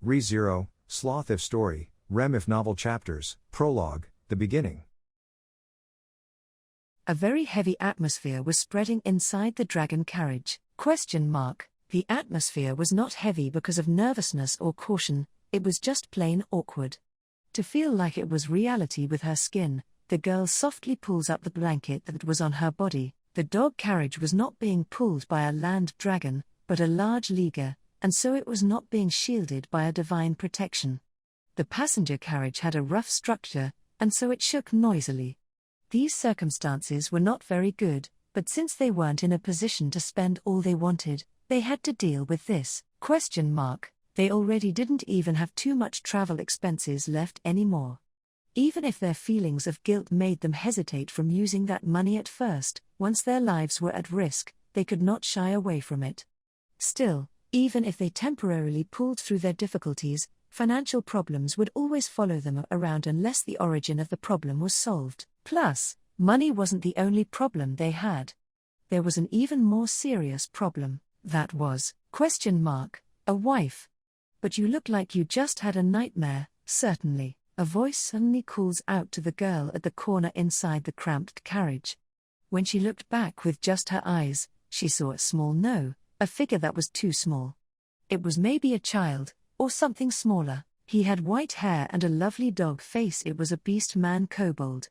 Re 0, Sloth if story, Rem if novel chapters, Prologue, the beginning. A very heavy atmosphere was spreading inside the dragon carriage. The atmosphere was not heavy because of nervousness or caution, it was just plain awkward. To feel like it was reality with her skin, the girl softly pulls up the blanket that was on her body. The dog carriage was not being pulled by a land dragon, but a large liger, and so it was not being shielded by a divine protection. The passenger carriage had a rough structure, and so it shook noisily. These circumstances were not very good, but since they weren't in a position to spend all they wanted, they had to deal with this. They already didn't even have too much travel expenses left anymore. Even if their feelings of guilt made them hesitate from using that money at first, once their lives were at risk, they could not shy away from it. Still, even if they temporarily pulled through their difficulties, financial problems would always follow them around unless the origin of the problem was solved. Plus, money wasn't the only problem they had. There was an even more serious problem. That was, a wife. But you look like you just had a nightmare. Certainly. A voice suddenly calls out to the girl at the corner inside the cramped carriage. When she looked back with just her eyes, she saw a figure that was too small. It was maybe a child, or something smaller. He had white hair and a lovely dog face. It was a beast man kobold.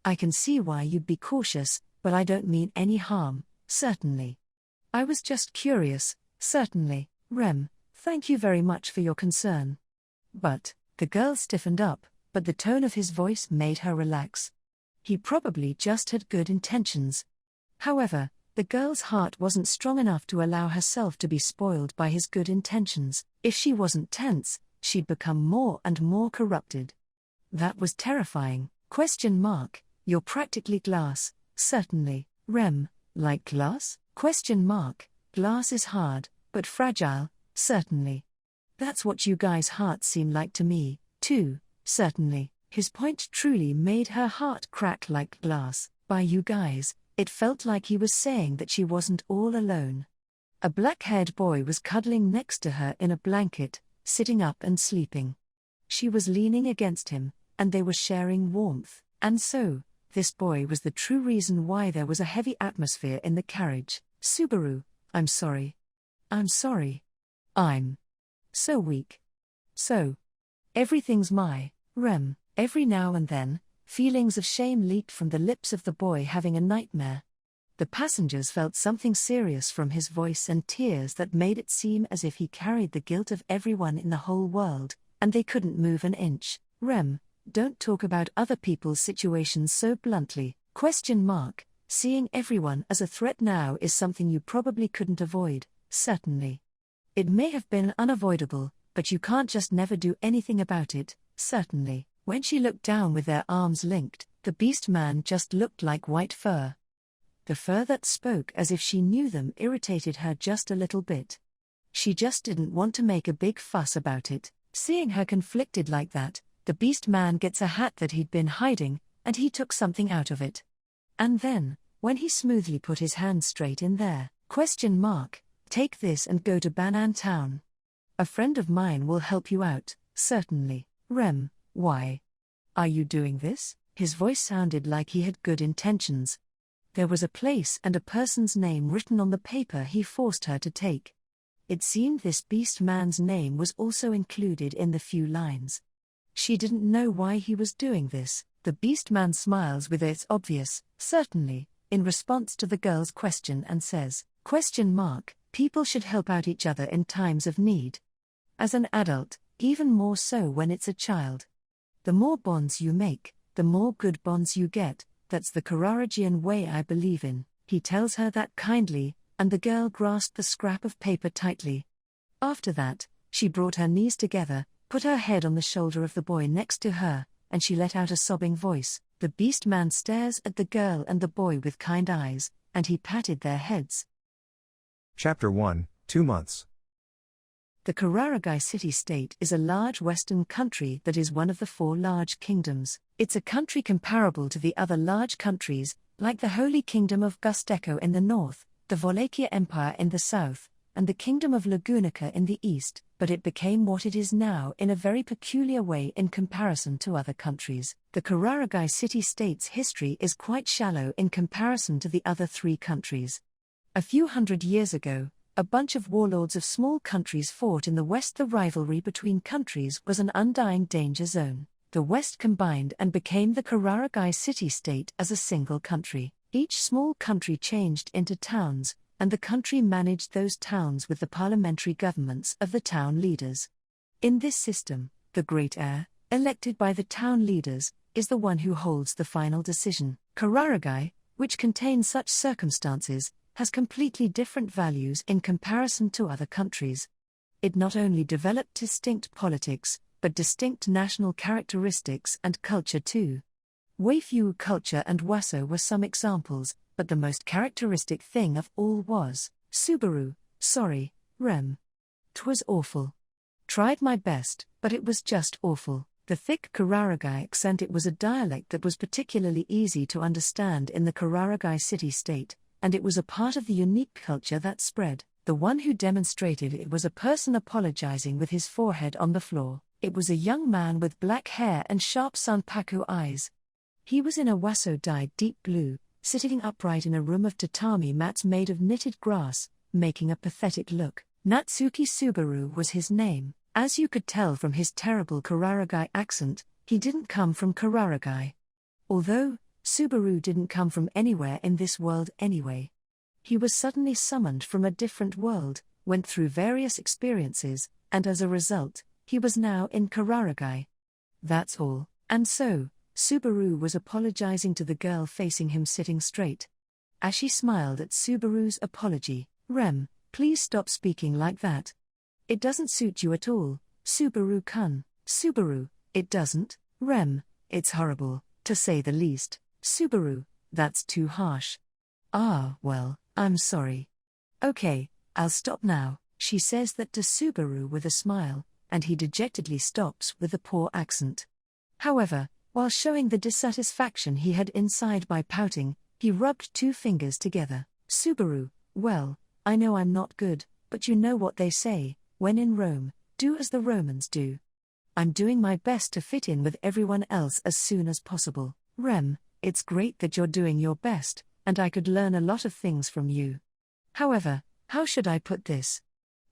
I can see why you'd be cautious, but I don't mean any harm, certainly. I was just curious, certainly, Rem, thank you very much for your concern. But, the girl stiffened up, but the tone of his voice made her relax. He probably just had good intentions. However, the girl's heart wasn't strong enough to allow herself to be spoiled by his good intentions. If she wasn't tense, she'd become more and more corrupted. That was terrifying. You're practically glass, certainly, Rem, like glass? Glass is hard, but fragile, certainly. That's what you guys' hearts seem like to me, too, certainly. His point truly made her heart crack like glass. By you guys, it felt like he was saying that she wasn't all alone. A black-haired boy was cuddling next to her in a blanket, sitting up and sleeping. She was leaning against him, and they were sharing warmth. And so, this boy was the true reason why there was a heavy atmosphere in the carriage. Subaru, I'm sorry. I'm sorry. I'm so weak. So, everything's my, Rem. Every now and then, feelings of shame leaked from the lips of the boy having a nightmare. The passengers felt something serious from his voice and tears that made it seem as if he carried the guilt of everyone in the whole world, and they couldn't move an inch. Rem, don't talk about other people's situations so bluntly. Seeing everyone as a threat now is something you probably couldn't avoid, certainly. It may have been unavoidable, but you can't just never do anything about it, certainly. When she looked down with their arms linked, the beast man just looked like white fur. The fur that spoke as if she knew them irritated her just a little bit. She just didn't want to make a big fuss about it. Seeing her conflicted like that, the beast man gets a hat that he'd been hiding, and he took something out of it. And then, when he smoothly put his hand straight in there, take this and go to Banan Town. A friend of mine will help you out, certainly. Rem, why? Are you doing this? His voice sounded like he had good intentions. There was a place and a person's name written on the paper he forced her to take. It seemed this beast man's name was also included in the few lines. She didn't know why he was doing this. The beast man smiles with its obvious, certainly, in response to the girl's question and says, people should help out each other in times of need. As an adult, even more so when it's a child. The more bonds you make, the more good bonds you get. That's the Kararagian way I believe in. He tells her that kindly, and the girl grasped the scrap of paper tightly. After that, she brought her knees together, put her head on the shoulder of the boy next to her, and she let out a sobbing voice. The beast man stares at the girl and the boy with kind eyes, and he patted their heads. Chapter 1, 2 months. The Kararagi city-state is a large western country that is one of the 4 large kingdoms. It's a country comparable to the other large countries, like the Holy Kingdom of Gusteko in the north, the Wallachia Empire in the south, and the Kingdom of Lagunica in the east, but it became what it is now in a very peculiar way in comparison to other countries. The Kararagi city-state's history is quite shallow in comparison to the other three countries. A few hundred years ago, a bunch of warlords of small countries fought in the West. The rivalry between countries was an undying danger zone. The West combined and became the Kararagi city-state as a single country. Each small country changed into towns, and the country managed those towns with the parliamentary governments of the town leaders. In this system, the great heir, elected by the town leaders, is the one who holds the final decision. Kararagi, which contains such circumstances, has completely different values in comparison to other countries. It not only developed distinct politics, but distinct national characteristics and culture too. Waifu culture and waso were some examples, but the most characteristic thing of all was, Subaru, sorry, Rem. 'Twas awful. Tried my best, but it was just awful. The thick Kararagi accent. It was a dialect that was particularly easy to understand in the Kararagi city-state, and it was a part of the unique culture that spread. The one who demonstrated it was a person apologizing with his forehead on the floor. It was a young man with black hair and sharp sanpaku eyes. He was in a waso dyed deep blue, sitting upright in a room of tatami mats made of knitted grass, making a pathetic look. Natsuki Subaru was his name. As you could tell from his terrible Kararagi accent, he didn't come from Kararagi. Although, Subaru didn't come from anywhere in this world anyway. He was suddenly summoned from a different world, went through various experiences, and as a result, he was now in Kararagi. That's all. And so, Subaru was apologizing to the girl facing him sitting straight. As she smiled at Subaru's apology, Rem, please stop speaking like that. It doesn't suit you at all, Subaru-kun. Subaru, it doesn't, Rem, it's horrible, to say the least. Subaru, that's too harsh. Ah, well, I'm sorry. Okay, I'll stop now, she says that to Subaru with a smile, and he dejectedly stops with a poor accent. However, while showing the dissatisfaction he had inside by pouting, he rubbed two fingers together. Subaru, well, I know I'm not good, but you know what they say, when in Rome, do as the Romans do. I'm doing my best to fit in with everyone else as soon as possible. Rem, it's great that you're doing your best, and I could learn a lot of things from you. However, how should I put this?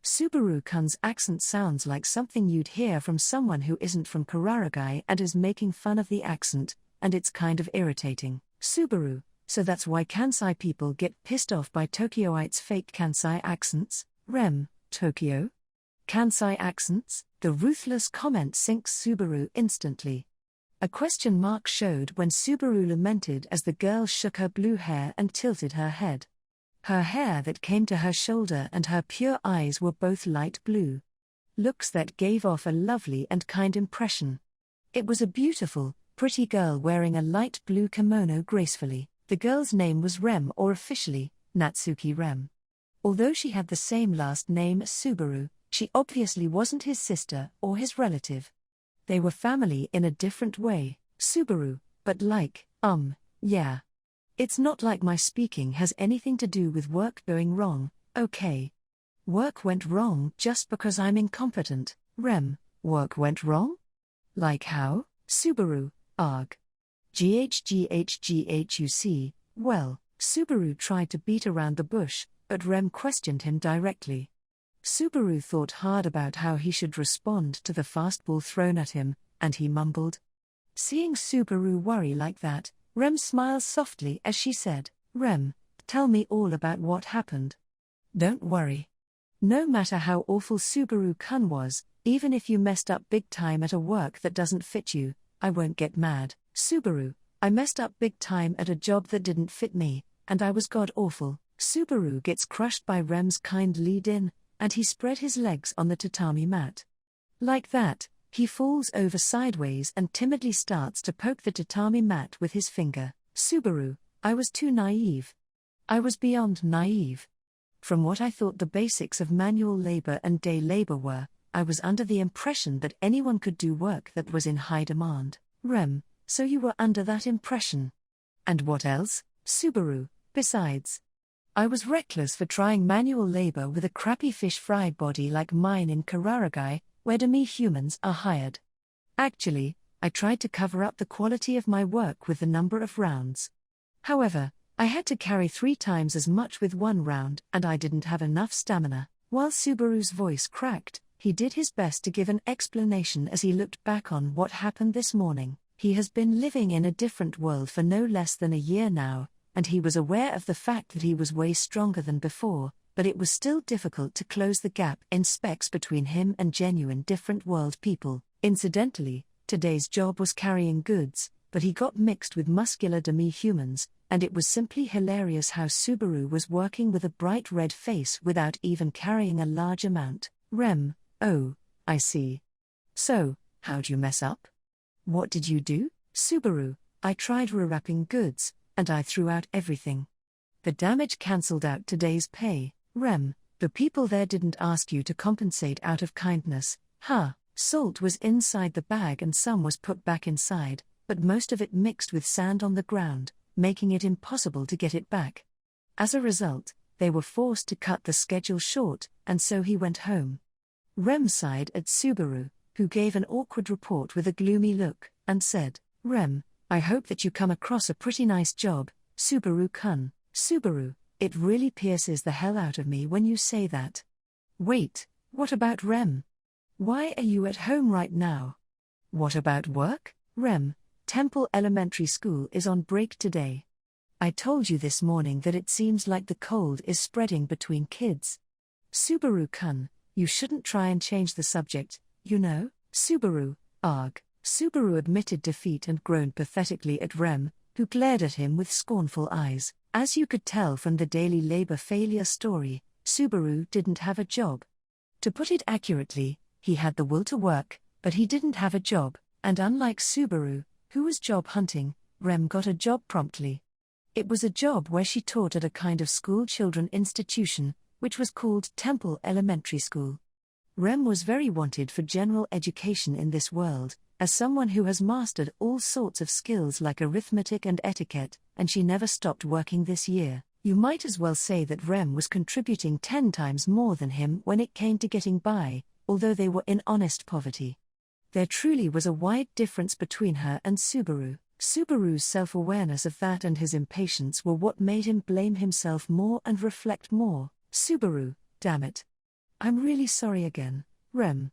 Subaru-kun's accent sounds like something you'd hear from someone who isn't from Kararagi and is making fun of the accent, and it's kind of irritating. Subaru, so that's why Kansai people get pissed off by Tokyoites' fake Kansai accents? Rem, Tokyo? Kansai accents? The ruthless comment sinks Subaru instantly. A question mark showed when Subaru lamented as the girl shook her blue hair and tilted her head. Her hair that came to her shoulder and her pure eyes were both light blue. Looks that gave off a lovely and kind impression. It was a beautiful, pretty girl wearing a light blue kimono gracefully. The girl's name was Rem, or officially, Natsuki Rem. Although she had the same last name as Subaru, she obviously wasn't his sister or his relative. They were family in a different way, Subaru, but like, yeah. It's not like my speaking has anything to do with work going wrong, okay? Work went wrong just because I'm incompetent. Rem, work went wrong? Like how? Subaru, arg. GHGHGHUC, well, Subaru tried to beat around the bush, but Rem questioned him directly. Subaru thought hard about how he should respond to the fastball thrown at him, and he mumbled. Seeing Subaru worry like that, Rem smiles softly as she said, Rem, tell me all about what happened. Don't worry. No matter how awful Subaru-kun was, even if you messed up big time at a work that doesn't fit you, I won't get mad. Subaru, I messed up big time at a job that didn't fit me, and I was god awful. Subaru gets crushed by Rem's kind lead-in, and he spread his legs on the tatami mat. Like that, he falls over sideways and timidly starts to poke the tatami mat with his finger. Subaru, I was too naive. I was beyond naive. From what I thought the basics of manual labor and day labor were, I was under the impression that anyone could do work that was in high demand. Rem, so you were under that impression. And what else, Subaru, besides? I was reckless for trying manual labor with a crappy fish fry body like mine in Kararagi, where demi-humans are hired. Actually, I tried to cover up the quality of my work with the number of rounds. However, I had to carry 3 times as much with 1 round, and I didn't have enough stamina. While Subaru's voice cracked, he did his best to give an explanation as he looked back on what happened this morning. He has been living in a different world for no less than a year now, and he was aware of the fact that he was way stronger than before, but it was still difficult to close the gap in specs between him and genuine different world people. Incidentally, today's job was carrying goods, but he got mixed with muscular demi-humans, and it was simply hilarious how Subaru was working with a bright red face without even carrying a large amount. Rem: oh, I see. So, how'd you mess up? What did you do? Subaru: I tried rewrapping goods, and I threw out everything. The damage cancelled out today's pay. Rem: the people there didn't ask you to compensate out of kindness, huh? Salt was inside the bag and some was put back inside, but most of it mixed with sand on the ground, making it impossible to get it back. As a result, they were forced to cut the schedule short, and so he went home. Rem sighed at Subaru, who gave an awkward report with a gloomy look, and said, Rem, I hope that you come across a pretty nice job, Subaru-kun. Subaru: it really pierces the hell out of me when you say that. Wait, what about Rem? Why are you at home right now? What about work? Rem: Temple Elementary School is on break today. I told you this morning that it seems like the cold is spreading between kids. Subaru-kun, you shouldn't try and change the subject, you know? Subaru: arg. Subaru admitted defeat and groaned pathetically at Rem, who glared at him with scornful eyes. As you could tell from the daily labor failure story, Subaru didn't have a job. To put it accurately, he had the will to work, but he didn't have a job, and unlike Subaru, who was job hunting, Rem got a job promptly. It was a job where she taught at a kind of school children institution, which was called Temple Elementary School. Rem was very wanted for general education in this world, as someone who has mastered all sorts of skills like arithmetic and etiquette, and she never stopped working this year. You might as well say that Rem was contributing 10 times more than him when it came to getting by, although they were in honest poverty. There truly was a wide difference between her and Subaru. Subaru's self-awareness of that and his impatience were what made him blame himself more and reflect more. Subaru: damn it. I'm really sorry again. Rem: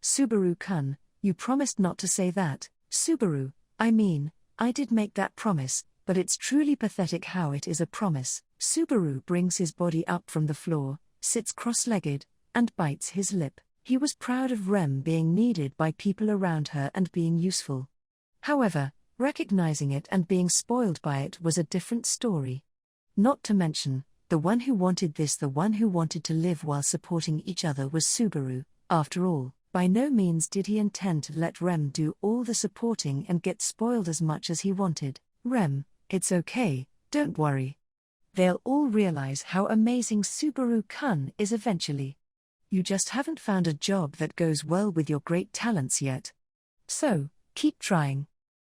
Subaru-kun, you promised not to say that. Subaru: I mean, I did make that promise, but it's truly pathetic how it is a promise. Subaru brings his body up from the floor, sits cross-legged, and bites his lip. He was proud of Rem being needed by people around her and being useful. However, recognizing it and being spoiled by it was a different story. Not to mention, the one who wanted to live while supporting each other was Subaru. After all, by no means did he intend to let Rem do all the supporting and get spoiled as much as he wanted. Rem: it's okay, don't worry. They'll all realize how amazing Subaru-kun is eventually. You just haven't found a job that goes well with your great talents yet. So, keep trying.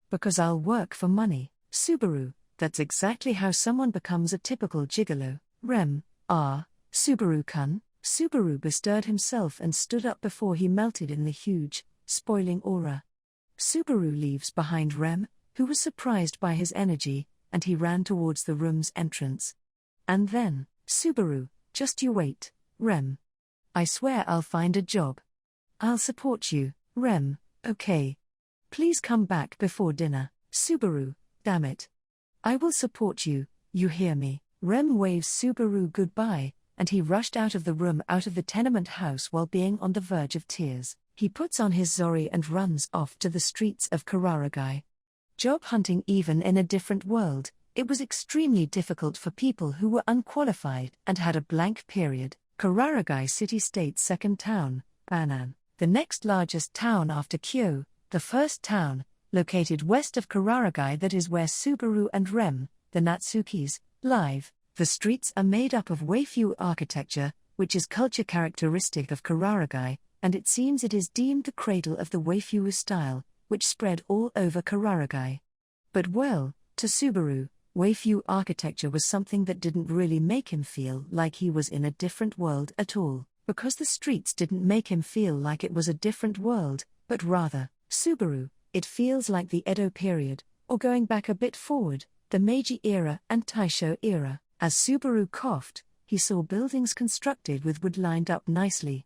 Because I'll work for money. Subaru: that's exactly how someone becomes a typical gigolo. Rem: Subaru-kun. Subaru bestirred himself and stood up before he melted in the huge, spoiling aura. Subaru leaves behind Rem, who was surprised by his energy, and he ran towards the room's entrance. And then, Subaru: just you wait, Rem. I swear I'll find a job. I'll support you. Rem: okay. Please come back before dinner. Subaru: damn it. I will support you, you hear me. Rem waves Subaru goodbye, and he rushed out of the room, out of the tenement house while being on the verge of tears. He puts on his Zori and runs off to the streets of Kararagi. Job hunting even in a different world, it was extremely difficult for people who were unqualified and had a blank period. Kararagi city-state's second town, Banan, the next largest town after Kyo, the first town, located west of Kararagi, that is where Subaru and Rem, the Natsukis, live. The streets are made up of waifu architecture, which is culture characteristic of Kararagi, and it seems it is deemed the cradle of the waifu style, which spread all over Kararagi. But well, to Subaru, Waifu architecture was something that didn't really make him feel like he was in a different world at all, because the streets didn't make him feel like it was a different world, but rather, Subaru, it feels like the Edo period, or going back a bit forward, the Meiji era and Taisho era. As Subaru coughed, he saw buildings constructed with wood lined up nicely.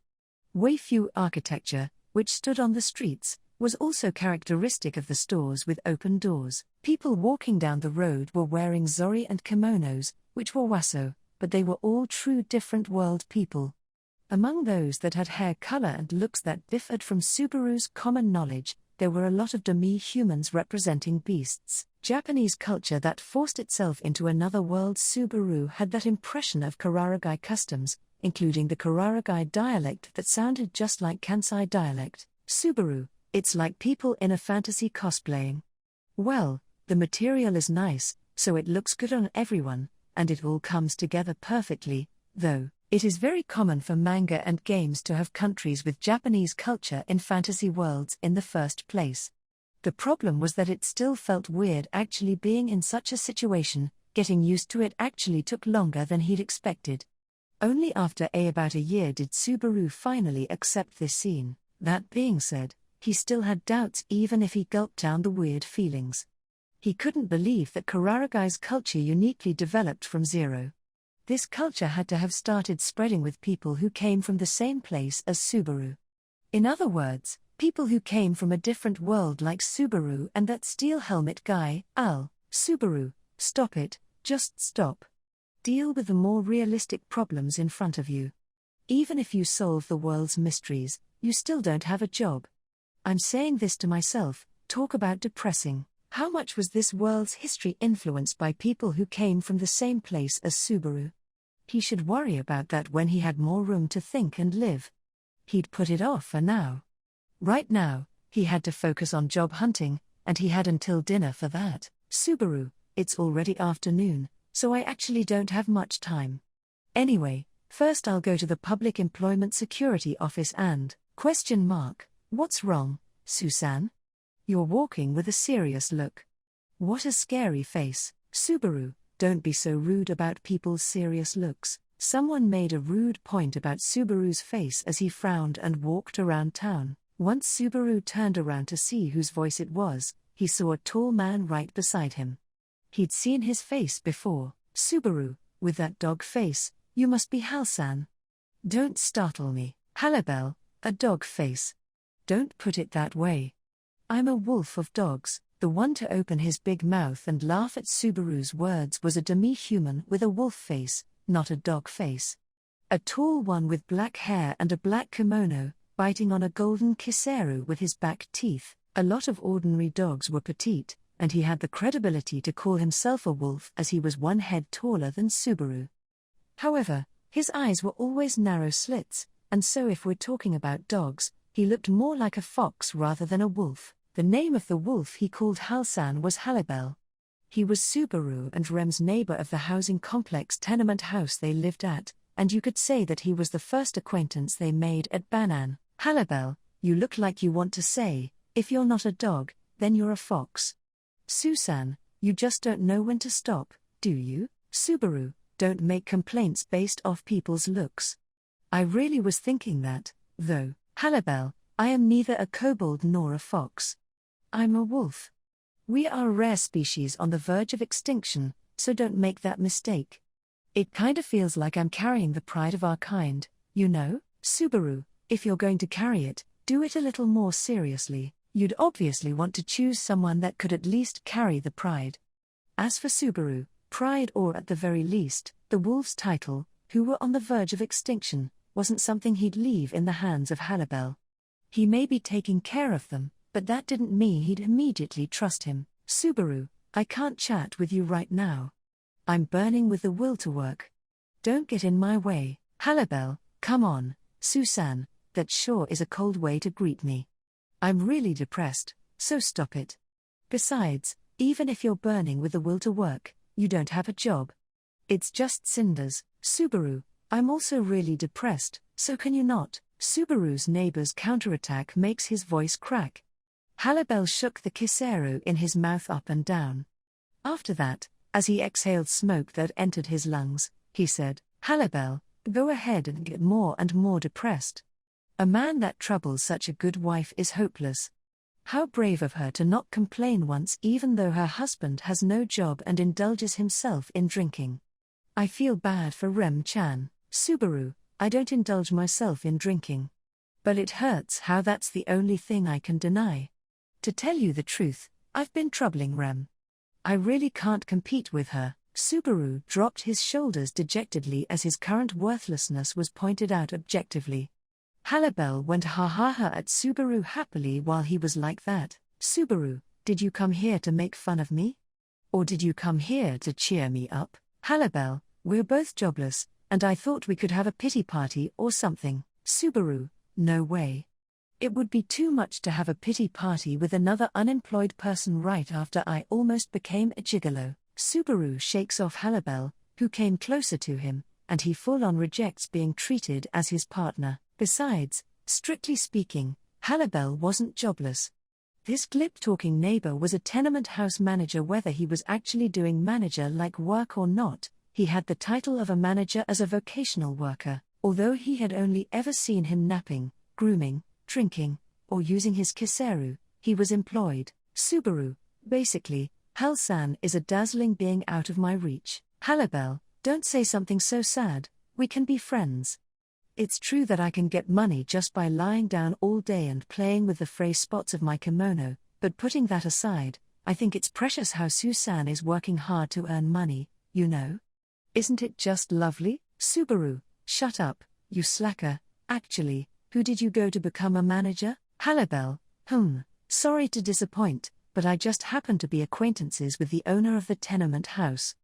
Waifu architecture, which stood on the streets, was also characteristic of the stores with open doors. People walking down the road were wearing zori and kimonos, which were waso, but they were all true different world people. Among those that had hair color and looks that differed from Subaru's common knowledge, there were a lot of demi-humans representing beasts. Japanese culture that forced itself into another world. Subaru had that impression of Kararagi customs, including the Kararagi dialect that sounded just like Kansai dialect. Subaru, it's like people in a fantasy cosplaying. Well, the material is nice, so it looks good on everyone, and it all comes together perfectly, though. It is very common for manga and games to have countries with Japanese culture in fantasy worlds in the first place. The problem was that it still felt weird actually being in such a situation. Getting used to it actually took longer than he'd expected. Only after about a year did Subaru finally accept this scene. That being said, he still had doubts even if he gulped down the weird feelings. He couldn't believe that Kararagi's culture uniquely developed from zero. This culture had to have started spreading with people who came from the same place as Subaru. In other words, people who came from a different world like Subaru and that steel helmet guy, Al. Subaru, stop it, just stop. Deal with the more realistic problems in front of you. Even if you solve the world's mysteries, you still don't have a job. I'm saying this to myself, talk about depressing. How much was this world's history influenced by people who came from the same place as Subaru? He should worry about that when he had more room to think and live. He'd put it off for now. Right now, he had to focus on job hunting, and he had until dinner for that. Subaru, it's already afternoon, so I actually don't have much time. Anyway, first I'll go to the Public Employment Security Office and, ? What's wrong, Susan? You're walking with a serious look. What a scary face. Subaru, don't be so rude about people's serious looks. Someone made a rude point about Subaru's face as he frowned and walked around town. Once Subaru turned around to see whose voice it was, he saw a tall man right beside him. He'd seen his face before. Subaru, with that dog face, you must be Halsan. Don't startle me. Halibel, a dog face. Don't put it that way. I'm a wolf of dogs. The one to open his big mouth and laugh at Subaru's words was a demi-human with a wolf face, not a dog face. A tall one with black hair and a black kimono, biting on a golden kiseru with his back teeth. A lot of ordinary dogs were petite, and he had the credibility to call himself a wolf as he was one head taller than Subaru. However, his eyes were always narrow slits, and so if we're talking about dogs, he looked more like a fox rather than a wolf. The name of the wolf he called Halsan was Halibel. He was Subaru and Rem's neighbor of the housing complex tenement house they lived at, and you could say that he was the first acquaintance they made at Banan. Halibel, you look like you want to say, if you're not a dog, then you're a fox. Susan, you just don't know when to stop, do you? Subaru, don't make complaints based off people's looks. I really was thinking that, though. Halibel, I am neither a kobold nor a fox. I'm a wolf. We are a rare species on the verge of extinction, so don't make that mistake. It kinda feels like I'm carrying the pride of our kind, you know? Subaru, if you're going to carry it, do it a little more seriously. You'd obviously want to choose someone that could at least carry the pride. As for Subaru, pride or at the very least, the wolf's title, who were on the verge of extinction, wasn't something he'd leave in the hands of Halibel. He may be taking care of them, but that didn't mean he'd immediately trust him. Subaru, I can't chat with you right now. I'm burning with the will to work. Don't get in my way. Halibel, come on, Susan, that sure is a cold way to greet me. I'm really depressed, so stop it. Besides, even if you're burning with the will to work, you don't have a job. It's just cinders. Subaru, I'm also really depressed, so can you not? Subaru's neighbor's counterattack makes his voice crack. Halibel shook the kiseru in his mouth up and down. After that, As he exhaled smoke that entered his lungs, he said, "Halibel, go ahead and get more and more depressed. A man that troubles such a good wife is hopeless. How brave of her to not complain once, even though her husband has no job and indulges himself in drinking. I feel bad for Rem-chan, Subaru, I don't indulge myself in drinking. But it hurts how that's the only thing I can deny. To tell you the truth, I've been troubling Rem. I really can't compete with her." Subaru dropped his shoulders dejectedly as his current worthlessness was pointed out objectively. Halibel went ha-ha-ha at Subaru happily while he was like that. "Subaru, did you come here to make fun of me? Or did you come here to cheer me up?" "Halibel, we're both jobless, and I thought we could have a pity party or something." "Subaru, no way. It would be too much to have a pity party with another unemployed person right after I almost became a gigolo." Subaru shakes off Halibel, who came closer to him, and he full-on rejects being treated as his partner. Besides, strictly speaking, Halibel wasn't jobless. This glib-talking neighbor was a tenement house manager. Whether he was actually doing manager-like work or not, he had the title of a manager as a vocational worker, although he had only ever seen him napping, grooming, drinking, or using his kiseru. He was employed. "Subaru, basically, Hal-san is a dazzling being out of my reach." "Halibel, don't say something so sad, we can be friends. It's true that I can get money just by lying down all day and playing with the fray spots of my kimono, but putting that aside, I think it's precious how Susan is working hard to earn money, you know. Isn't it just lovely?" "Subaru, shut up, you slacker. Actually, who did you go to become a manager?" "Halibel, sorry to disappoint, but I just happen to be acquaintances with the owner of the tenement house.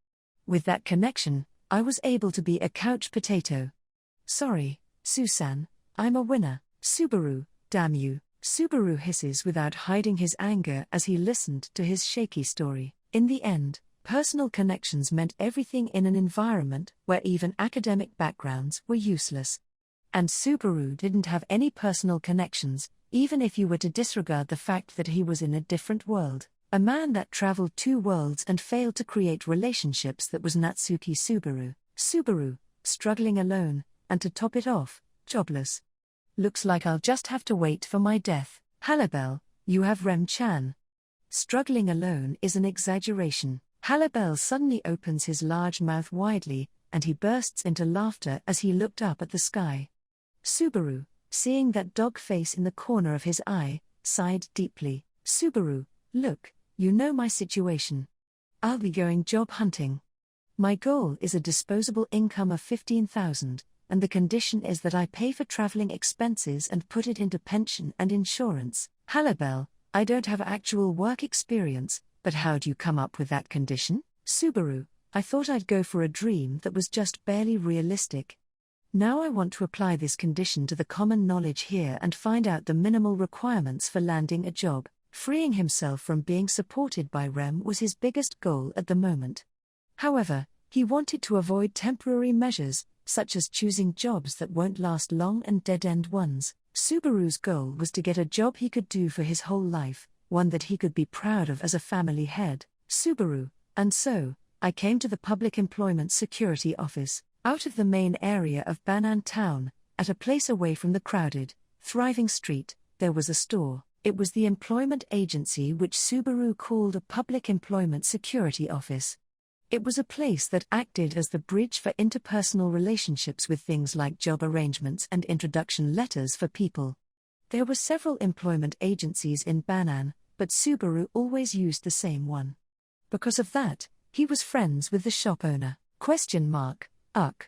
With that connection, I was able to be a couch potato. Sorry, Susan, I'm a winner." "Subaru, damn you." Subaru hisses without hiding his anger as he listened to his shaky story. In the end, personal connections meant everything in an environment where even academic backgrounds were useless. And Subaru didn't have any personal connections, even if you were to disregard the fact that he was in a different world. A man that traveled 2 worlds and failed to create relationships, that was Natsuki Subaru. Subaru, struggling alone, and to top it off, jobless. Looks like I'll just have to wait for my death. "Halibel, you have Rem-chan." Struggling alone is an exaggeration. Halibel suddenly opens his large mouth widely, and he bursts into laughter as he looked up at the sky. Subaru, seeing that dog face in the corner of his eye, sighed deeply. "Subaru, look, you know my situation. I'll be going job hunting. My goal is a disposable income of 15,000, and the condition is that I pay for traveling expenses and put it into pension and insurance." "Halibel, I don't have actual work experience, but how'd you come up with that condition?" "Subaru, I thought I'd go for a dream that was just barely realistic. Now I want to apply this condition to the common knowledge here and find out the minimal requirements for landing a job." Freeing himself from being supported by Rem was his biggest goal at the moment. However, he wanted to avoid temporary measures, such as choosing jobs that won't last long and dead-end ones. Subaru's goal was to get a job he could do for his whole life, one that he could be proud of as a family head. "Subaru, and so, I came to the Public Employment Security Office, out of the main area of Banan Town, at a place away from the crowded, thriving street. There was a store. It was the employment agency which Subaru called a Public Employment Security Office. It was a place that acted as the bridge for interpersonal relationships with things like job arrangements and introduction letters for people. There were several employment agencies in Banan, but Subaru always used the same one. Because of that, he was friends with the shop owner. Uck.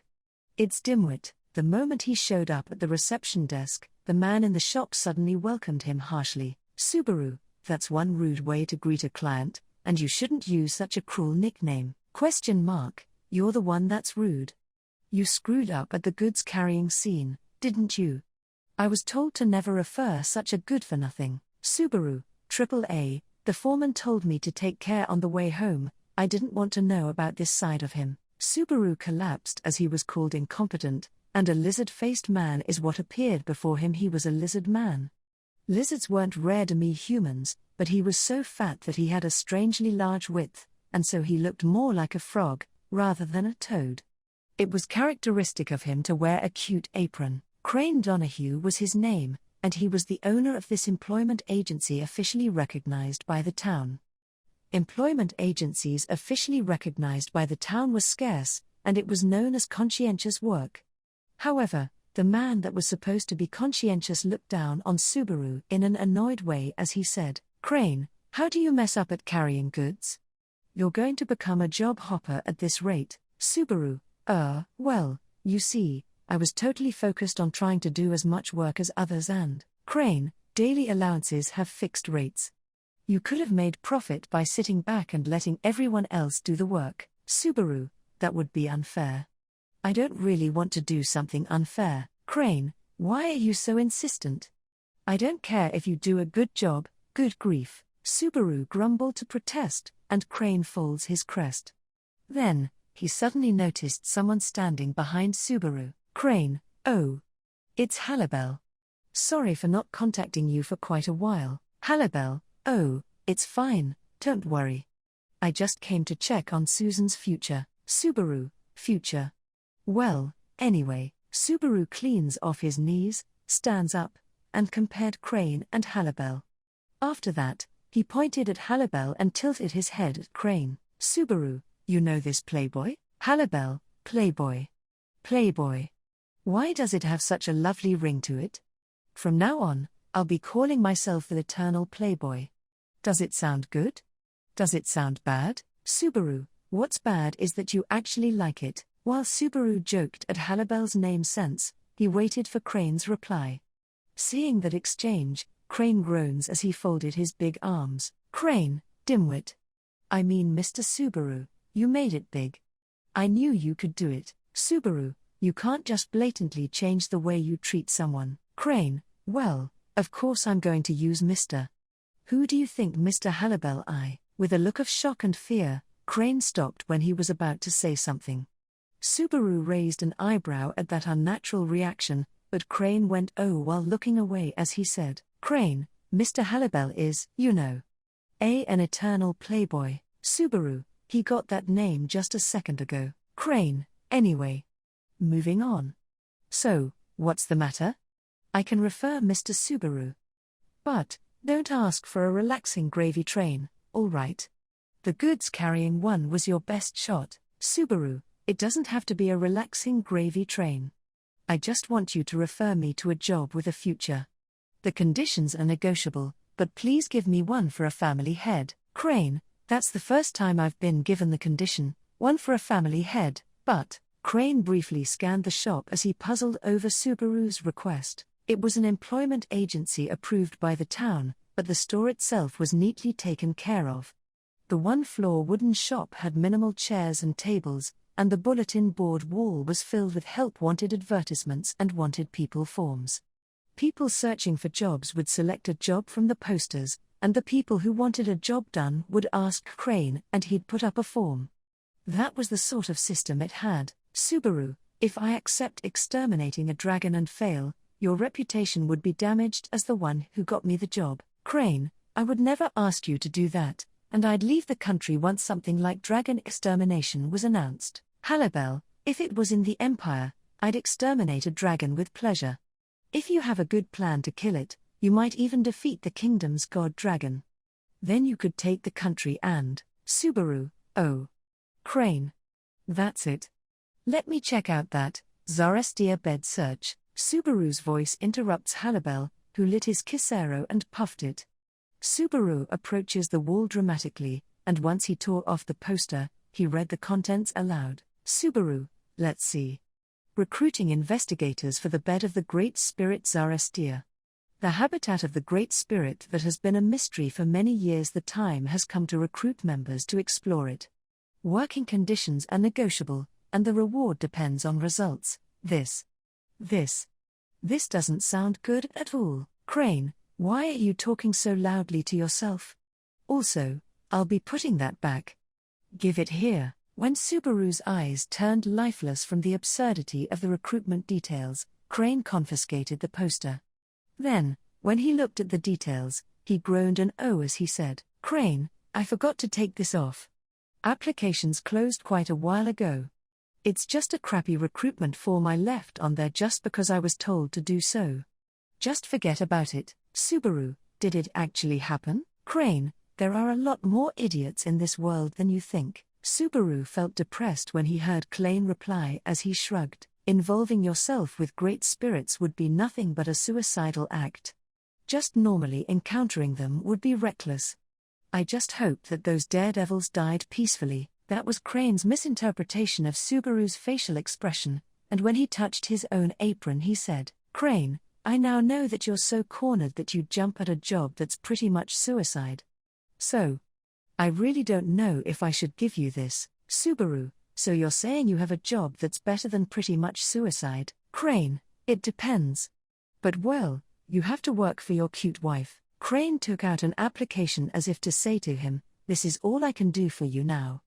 It's Dimwit. The moment he showed up at the reception desk, the man in the shop suddenly welcomed him harshly. "Subaru, that's one rude way to greet a client, and you shouldn't use such a cruel nickname. You're the one that's rude. You screwed up at the goods carrying scene, didn't you? I was told to never refer such a good-for-nothing. Subaru, AAA, the foreman told me to take care on the way home. I didn't want to know about this side of him." Subaru collapsed as he was called incompetent, and a lizard-faced man is what appeared before him. He was a lizard man. Lizards weren't rare to me humans, but he was so fat that he had a strangely large width, and so he looked more like a frog, rather than a toad. It was characteristic of him to wear a cute apron. Crane Donahue was his name, and he was the owner of this employment agency officially recognized by the town. Employment agencies officially recognized by the town were scarce, and it was known as conscientious work. However, the man that was supposed to be conscientious looked down on Subaru in an annoyed way as he said, "Crane, how do you mess up at carrying goods? You're going to become a job hopper at this rate." Subaru, well, you see, I was totally focused on trying to do as much work as others and, Crane, daily allowances have fixed rates. You could have made profit by sitting back and letting everyone else do the work. Subaru, that would be unfair. I don't really want to do something unfair. Crane, why are you so insistent? I don't care if you do a good job. Good grief. Subaru grumbled to protest, and Crane folds his crest. Then, he suddenly noticed someone standing behind Subaru. Crane, oh. It's Halibel. Sorry for not contacting you for quite a while. Halibel, oh, it's fine, don't worry. I just came to check on Susan's future. Subaru, future. Well, anyway, Subaru cleans off his knees, stands up, and compared Crane and Halibel. After that, he pointed at Halibel and tilted his head at Crane. Subaru, you know this playboy? Halibel, playboy. Playboy. Why does it have such a lovely ring to it? From now on, I'll be calling myself the eternal playboy. Does it sound good? Does it sound bad? Subaru, what's bad is that you actually like it. While Subaru joked at Halibel's name sense, he waited for Crane's reply. Seeing that exchange, Crane groans as he folded his big arms. Crane, dimwit. I mean Mr. Subaru, you made it big. I knew you could do it. Subaru, you can't just blatantly change the way you treat someone. Crane, well, of course I'm going to use Mr. Who do you think Mr. Halibel I? With a look of shock and fear, Crane stopped when he was about to say something. Subaru raised an eyebrow at that unnatural reaction, but Crane went oh while looking away as he said, Crane, Mr. Halibel is, you know, an eternal playboy. Subaru, he got that name just a second ago. Crane, anyway. Moving on. So, what's the matter? I can refer Mr. Subaru. But, don't ask for a relaxing gravy train, all right? The goods carrying one was your best shot. Subaru, it doesn't have to be a relaxing gravy train. I just want you to refer me to a job with a future. The conditions are negotiable, but please give me one for a family head. Crane, that's the first time I've been given the condition, one for a family head, but... Crane briefly scanned the shop as he puzzled over Subaru's request. It was an employment agency approved by the town, but the store itself was neatly taken care of. The one-floor wooden shop had minimal chairs and tables, and the bulletin board wall was filled with help-wanted advertisements and wanted people forms. People searching for jobs would select a job from the posters, and the people who wanted a job done would ask Crane and he'd put up a form. That was the sort of system it had. Subaru, if I accept exterminating a dragon and fail, your reputation would be damaged as the one who got me the job. Crane, I would never ask you to do that, and I'd leave the country once something like dragon extermination was announced. Halibel, if it was in the Empire, I'd exterminate a dragon with pleasure. If you have a good plan to kill it, you might even defeat the kingdom's god dragon. Then you could take the country and, Subaru, oh. Crane. That's it. Let me check out that Zarestia bed search. Subaru's voice interrupts Halibel, who lit his Kisero and puffed it. Subaru approaches the wall dramatically, and once he tore off the poster, he read the contents aloud. Subaru, let's see. Recruiting investigators for the bed of the Great Spirit Zarestia. The habitat of the Great Spirit that has been a mystery for many years. The time has come to recruit members to explore it. Working conditions are negotiable, and the reward depends on results. This doesn't sound good at all. Crane, why are you talking so loudly to yourself? Also, I'll be putting that back. Give it here. When Subaru's eyes turned lifeless from the absurdity of the recruitment details, Crane confiscated the poster. Then, when he looked at the details, he groaned an oh as he said, Crane, I forgot to take this off. Applications closed quite a while ago. It's just a crappy recruitment form I left on there just because I was told to do so. Just forget about it, Subaru. Did it actually happen? Crane, there are a lot more idiots in this world than you think. Subaru felt depressed when he heard Crane reply as he shrugged. Involving yourself with great spirits would be nothing but a suicidal act. Just normally encountering them would be reckless. I just hope that those daredevils died peacefully. That was Crane's misinterpretation of Subaru's facial expression, and when he touched his own apron he said, Crane, I now know that you're so cornered that you jump at a job that's pretty much suicide. So, I really don't know if I should give you this, Subaru. So you're saying you have a job that's better than pretty much suicide? Crane, it depends. But well, you have to work for your cute wife. Crane took out an application as if to say to him, this is all I can do for you now.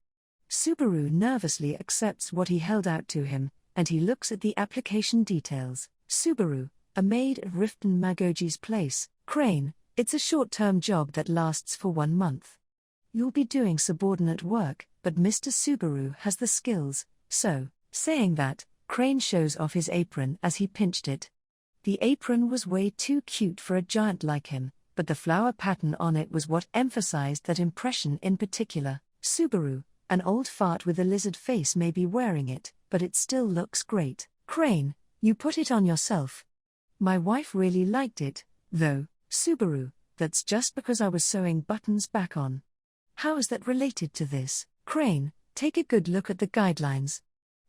Subaru nervously accepts what he held out to him, and he looks at the application details. Subaru, a maid at Riften Magogi's place. Crane, it's a short-term job that lasts for 1 month. You'll be doing subordinate work, but Mr. Subaru has the skills, so, saying that, Crane shows off his apron as he pinched it. The apron was way too cute for a giant like him, but the flower pattern on it was what emphasized that impression in particular. Subaru, an old fart with a lizard face may be wearing it, but it still looks great. Crane, you put it on yourself. My wife really liked it, though. Subaru, that's just because I was sewing buttons back on. How is that related to this? Crane, take a good look at the guidelines.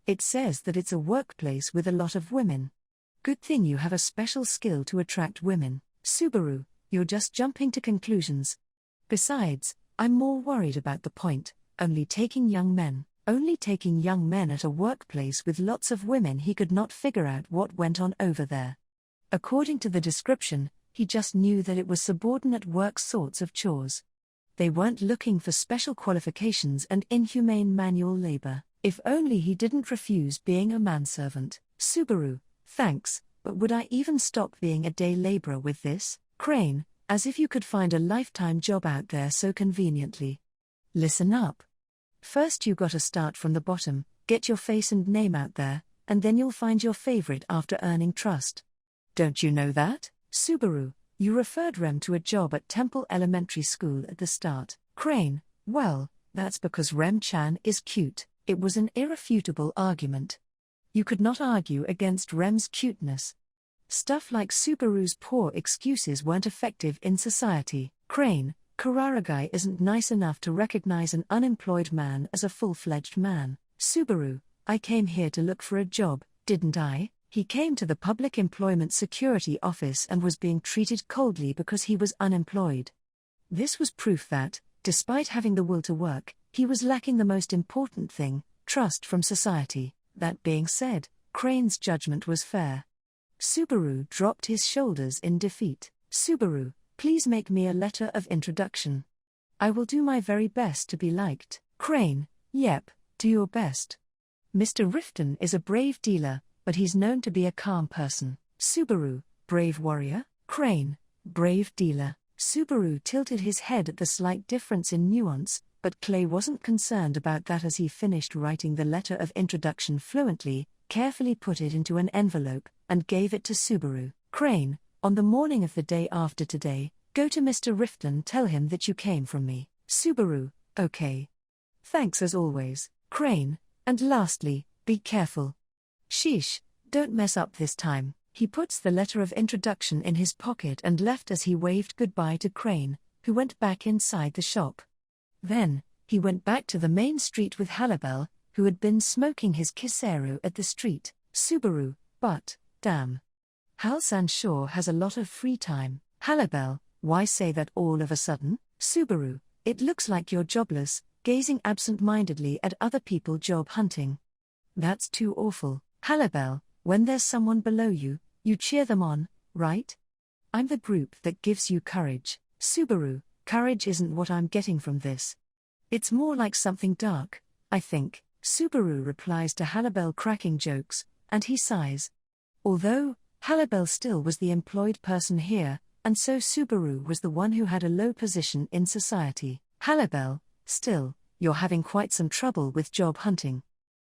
It says that it's a workplace with a lot of women. Good thing you have a special skill to attract women. Subaru, you're just jumping to conclusions. Besides, I'm more worried about the point, only taking young men at a workplace with lots of women. He could not figure out what went on over there. According to the description, he just knew that it was subordinate work sorts of chores. They weren't looking for special qualifications and inhumane manual labor. If only he didn't refuse being a manservant. Subaru, thanks, but would I even stop being a day laborer with this? Crane, as if you could find a lifetime job out there so conveniently. Listen up. First you gotta start from the bottom, get your face and name out there, and then you'll find your favorite after earning trust. Don't you know that? Subaru, you referred Rem to a job at Temple Elementary School at the start. Crane, well, that's because Rem-chan is cute. It was an irrefutable argument. You could not argue against Rem's cuteness. Stuff like Subaru's poor excuses weren't effective in society. Crane, Kararagi isn't nice enough to recognize an unemployed man as a full-fledged man. Subaru, I came here to look for a job, didn't I? He came to the Public Employment Security Office and was being treated coldly because he was unemployed. This was proof that, despite having the will to work, he was lacking the most important thing, trust from society. That being said, Crane's judgment was fair. Subaru dropped his shoulders in defeat. Subaru, please make me a letter of introduction. I will do my very best to be liked. Crane, yep, do your best. Mr. Riften is a brave dealer, but he's known to be a calm person. Subaru, brave warrior. Crane, brave dealer. Subaru tilted his head at the slight difference in nuance, but Clay wasn't concerned about that as he finished writing the letter of introduction fluently, carefully put it into an envelope, and gave it to Subaru. Crane, on the morning of the day after today, go to Mr. Riften, tell him that you came from me. Subaru, okay. Thanks as always. Crane, and lastly, be careful. Sheesh, don't mess up this time. He puts the letter of introduction in his pocket and left as he waved goodbye to Crane, who went back inside the shop. Then, he went back to the main street with Halabel, who had been smoking his Kisero at the street. Subaru, but, damn. Hal-san sure has a lot of free time. Halabel, why say that all of a sudden? Subaru, it looks like you're jobless, gazing absent-mindedly at other people job hunting. That's too awful. Halabel, when there's someone below you, you cheer them on, right? I'm the group that gives you courage. Subaru, courage isn't what I'm getting from this. It's more like something dark, I think. Subaru replies to Halabel cracking jokes, and he sighs. Although, Halabel still was the employed person here, and so Subaru was the one who had a low position in society. Halabel, still, you're having quite some trouble with job hunting.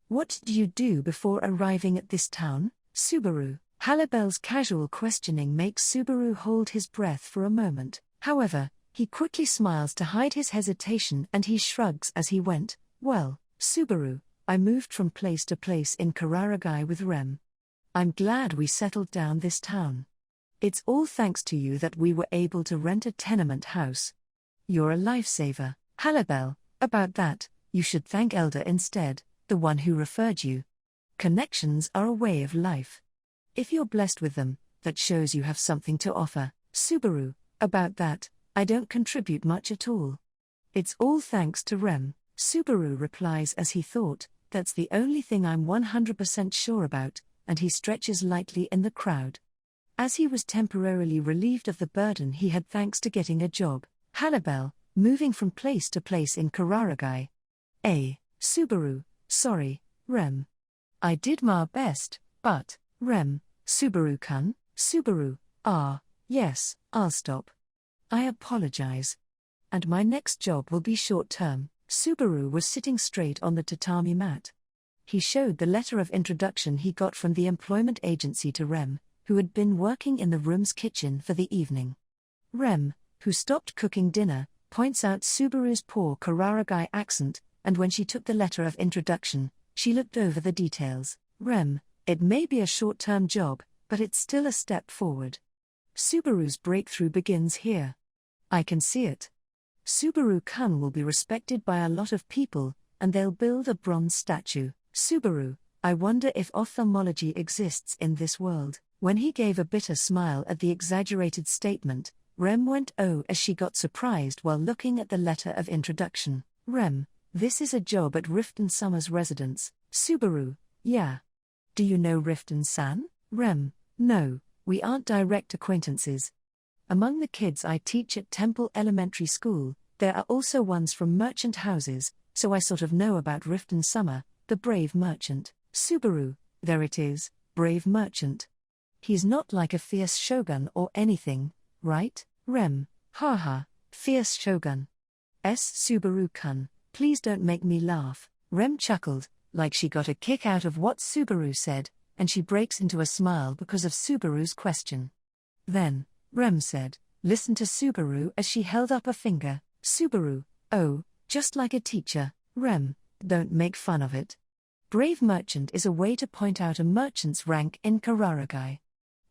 What did you do before arriving at this town, Subaru? Halibel's casual questioning makes Subaru hold his breath for a moment. However, he quickly smiles to hide his hesitation and he shrugs as he went. Well, Subaru, I moved from place to place in Kararagi with Rem. I'm glad we settled down this town. It's all thanks to you that we were able to rent a tenement house. You're a lifesaver, Halibel. About that, you should thank Elder instead, the one who referred you. Connections are a way of life. If you're blessed with them, that shows you have something to offer, Subaru. About that, I don't contribute much at all. It's all thanks to Rem, Subaru replies as he thought, that's the only thing I'm 100% sure about, and he stretches lightly in the crowd. As he was temporarily relieved of the burden he had thanks to getting a job, Halibel, moving from place to place in Kararagi. Subaru, sorry, Rem. I did my best, but, Rem, Subaru-kun, Subaru, yes, I'll stop. I apologize. And my next job will be short-term. Subaru was sitting straight on the tatami mat. He showed the letter of introduction he got from the employment agency to Rem, who had been working in the room's kitchen for the evening. Rem, who stopped cooking dinner, points out Subaru's poor Kararagi accent, and when she took the letter of introduction, she looked over the details. Rem, it may be a short-term job, but it's still a step forward. Subaru's breakthrough begins here. I can see it. Subaru-kun will be respected by a lot of people, and they'll build a bronze statue. Subaru, I wonder if ophthalmology exists in this world. When he gave a bitter smile at the exaggerated statement, Rem went oh as she got surprised while looking at the letter of introduction. Rem, this is a job at Riften-sama's residence. Subaru, yeah. Do you know Riften-san? Rem, no, we aren't direct acquaintances. Among the kids I teach at Temple Elementary School, there are also ones from merchant houses, so I sort of know about Riften-sama, the brave merchant. Subaru, there it is, brave merchant. He's not like a fierce shogun or anything, right? Rem, haha, fierce shogun. Subaru-kun, please don't make me laugh. Rem chuckled, like she got a kick out of what Subaru said, and she breaks into a smile because of Subaru's question. Then, Rem said, listen to Subaru as she held up a finger. Subaru, oh, just like a teacher. Rem, don't make fun of it. Brave merchant is a way to point out a merchant's rank in Kararagi.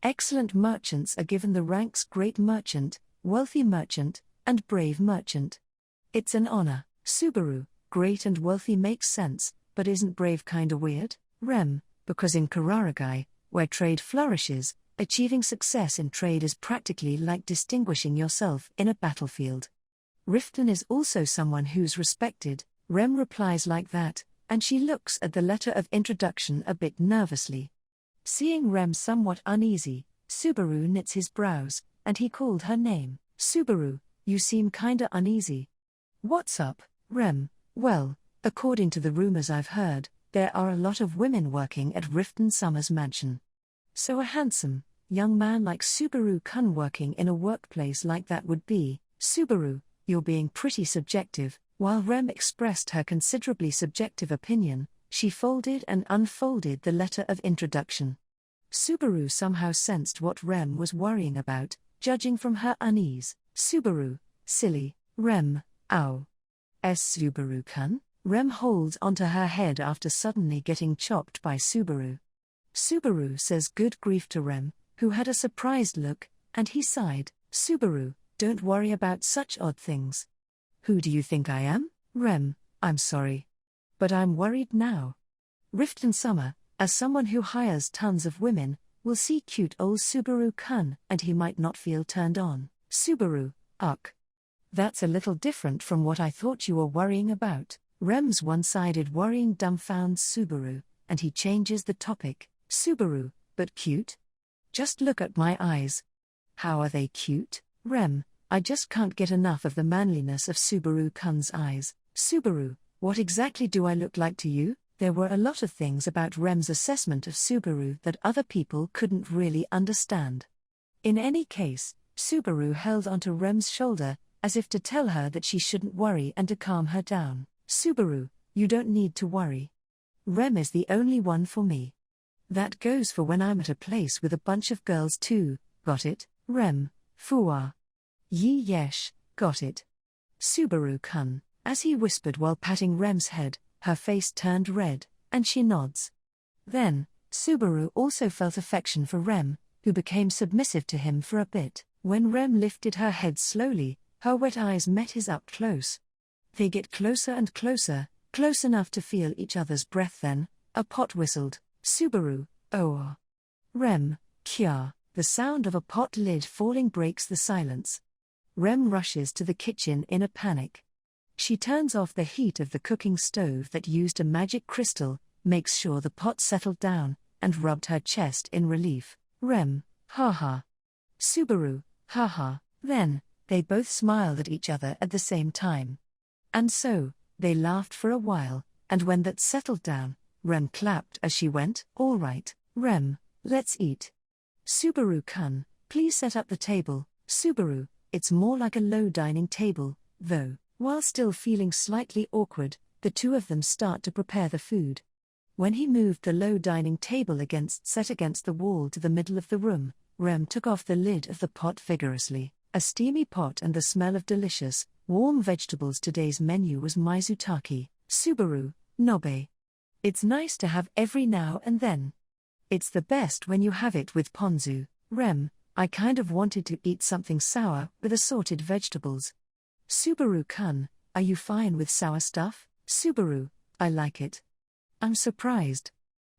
Excellent merchants are given the ranks great merchant, wealthy merchant, and brave merchant. It's an honor. Subaru, great and wealthy makes sense, but isn't brave kinda weird? Rem, because in Kararagi, where trade flourishes, achieving success in trade is practically like distinguishing yourself in a battlefield. Riften is also someone who's respected. Rem replies like that, and she looks at the letter of introduction a bit nervously. Seeing Rem somewhat uneasy, Subaru knits his brows, and he called her name. Subaru, you seem kinda uneasy. What's up, Rem? Well, according to the rumors I've heard, there are a lot of women working at Riften-sama's mansion. So a handsome, young man like Subaru-kun working in a workplace like that would be, Subaru, you're being pretty subjective. While Rem expressed her considerably subjective opinion, she folded and unfolded the letter of introduction. Subaru somehow sensed what Rem was worrying about, judging from her unease. Subaru, silly, Rem, ow. Subaru-kun? Rem holds onto her head after suddenly getting chopped by Subaru. Subaru says good grief to Rem, who had a surprised look, and he sighed. Subaru, don't worry about such odd things. Who do you think I am? Rem, I'm sorry. But I'm worried now. Riften-sama, as someone who hires tons of women, will see cute old Subaru-kun and he might not feel turned on. Subaru, ugh. That's a little different from what I thought you were worrying about. Rem's one-sided worrying dumbfounds Subaru, and he changes the topic. Subaru, but cute? Just look at my eyes. How are they cute? Rem, I just can't get enough of the manliness of Subaru-kun's eyes. Subaru, what exactly do I look like to you? There were a lot of things about Rem's assessment of Subaru that other people couldn't really understand. In any case, Subaru held onto Rem's shoulder, as if to tell her that she shouldn't worry and to calm her down. Subaru, you don't need to worry. Rem is the only one for me. That goes for when I'm at a place with a bunch of girls too, got it, Rem, Fuwa. Yi yesh, got it. Subaru-kun, as he whispered while patting Rem's head, her face turned red, and she nods. Then, Subaru also felt affection for Rem, who became submissive to him for a bit. When Rem lifted her head slowly, her wet eyes met his up close. They get closer and closer, close enough to feel each other's breath. Then, a pot whistled. Subaru, oh. Rem, kya. The sound of a pot lid falling breaks the silence. Rem rushes to the kitchen in a panic. She turns off the heat of the cooking stove that used a magic crystal, makes sure the pot settled down, and rubbed her chest in relief. Rem, haha. Subaru, haha. Then, they both smiled at each other at the same time. And so, they laughed for a while, and when that settled down, Rem clapped as she went, all right, Rem, let's eat. Subaru-kun, please set up the table. Subaru, it's more like a low dining table, though. While still feeling slightly awkward, the two of them start to prepare the food. When he moved the low dining table set against the wall to the middle of the room, Rem took off the lid of the pot vigorously. A steamy pot and the smell of delicious, warm vegetables. Today's menu was maizutake, Subaru, nobe. It's nice to have every now and then. It's the best when you have it with ponzu. Rem, I kind of wanted to eat something sour with assorted vegetables. Subaru-kun, are you fine with sour stuff? Subaru, I like it. I'm surprised.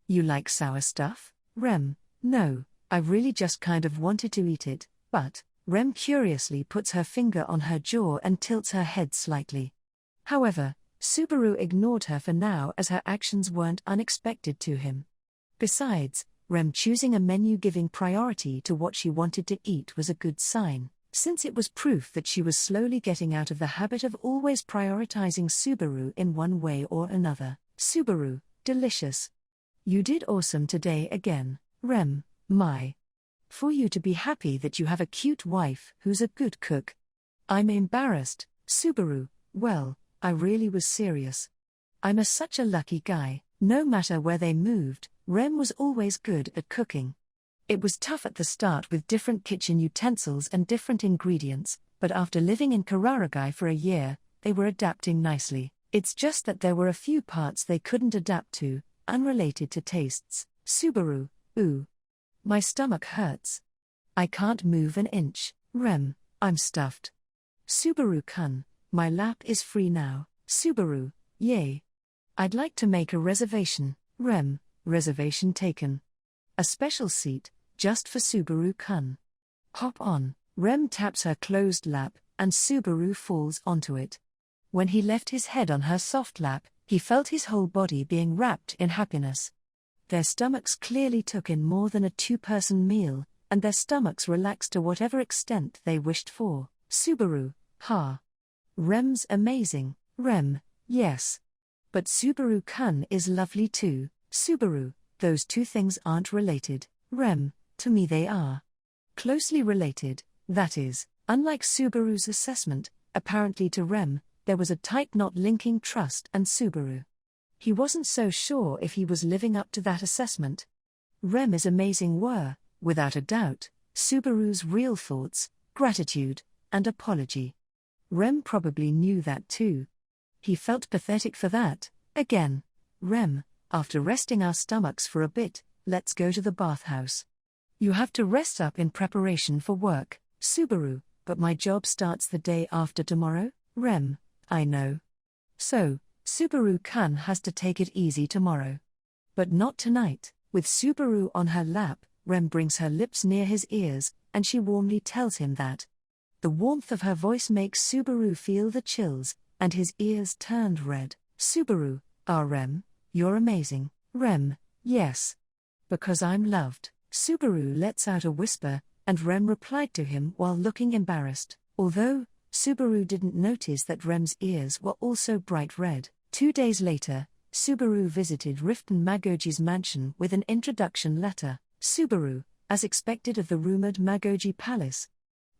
You like sour stuff? Rem, no, I really just kind of wanted to eat it, but. Rem curiously puts her finger on her jaw and tilts her head slightly. However, Subaru ignored her for now as her actions weren't unexpected to him. Besides, Rem choosing a menu giving priority to what she wanted to eat was a good sign, since it was proof that she was slowly getting out of the habit of always prioritizing Subaru in one way or another. Subaru, delicious. You did awesome today again, Rem, my. For you to be happy that you have a cute wife who's a good cook. I'm embarrassed, Subaru, well, I really was serious. I'm such a lucky guy. No matter where they moved, Rem was always good at cooking. It was tough at the start with different kitchen utensils and different ingredients, but after living in Kararagi for a year, they were adapting nicely. It's just that there were a few parts they couldn't adapt to, unrelated to tastes. Subaru, ooh. My stomach hurts. I can't move an inch. Rem, I'm stuffed. Subaru-kun, my lap is free now. Subaru, yay. I'd like to make a reservation. Rem, reservation taken. A special seat, just for Subaru-kun. Hop on. Rem taps her closed lap, and Subaru falls onto it. When he left his head on her soft lap, he felt his whole body being wrapped in happiness. Their stomachs clearly took in more than a two-person meal, and their stomachs relaxed to whatever extent they wished for. Subaru, ha. Rem's amazing. Rem, yes. But Subaru-kun is lovely too. Subaru, those two things aren't related. Rem, to me they are. Closely related, that is. Unlike Subaru's assessment, apparently to Rem, there was a tight knot linking trust and Subaru. He wasn't so sure if he was living up to that assessment. Rem is amazing were, without a doubt, Subaru's real thoughts, gratitude, and apology. Rem probably knew that too. He felt pathetic for that. Again, Rem, after resting our stomachs for a bit, let's go to the bathhouse. You have to rest up in preparation for work, Subaru, but my job starts the day after tomorrow. Rem, I know. So, Subaru-kun has to take it easy tomorrow. But not tonight. With Subaru on her lap, Rem brings her lips near his ears, and she warmly tells him that. The warmth of her voice makes Subaru feel the chills, and his ears turned red. Subaru, Rem, you're amazing. Rem, yes. Because I'm loved. Subaru lets out a whisper, and Rem replied to him while looking embarrassed. Although, Subaru didn't notice that Rem's ears were also bright red. 2 days later, Subaru visited Riften Magogi's mansion with an introduction letter. Subaru, as expected of the rumored Magogi palace.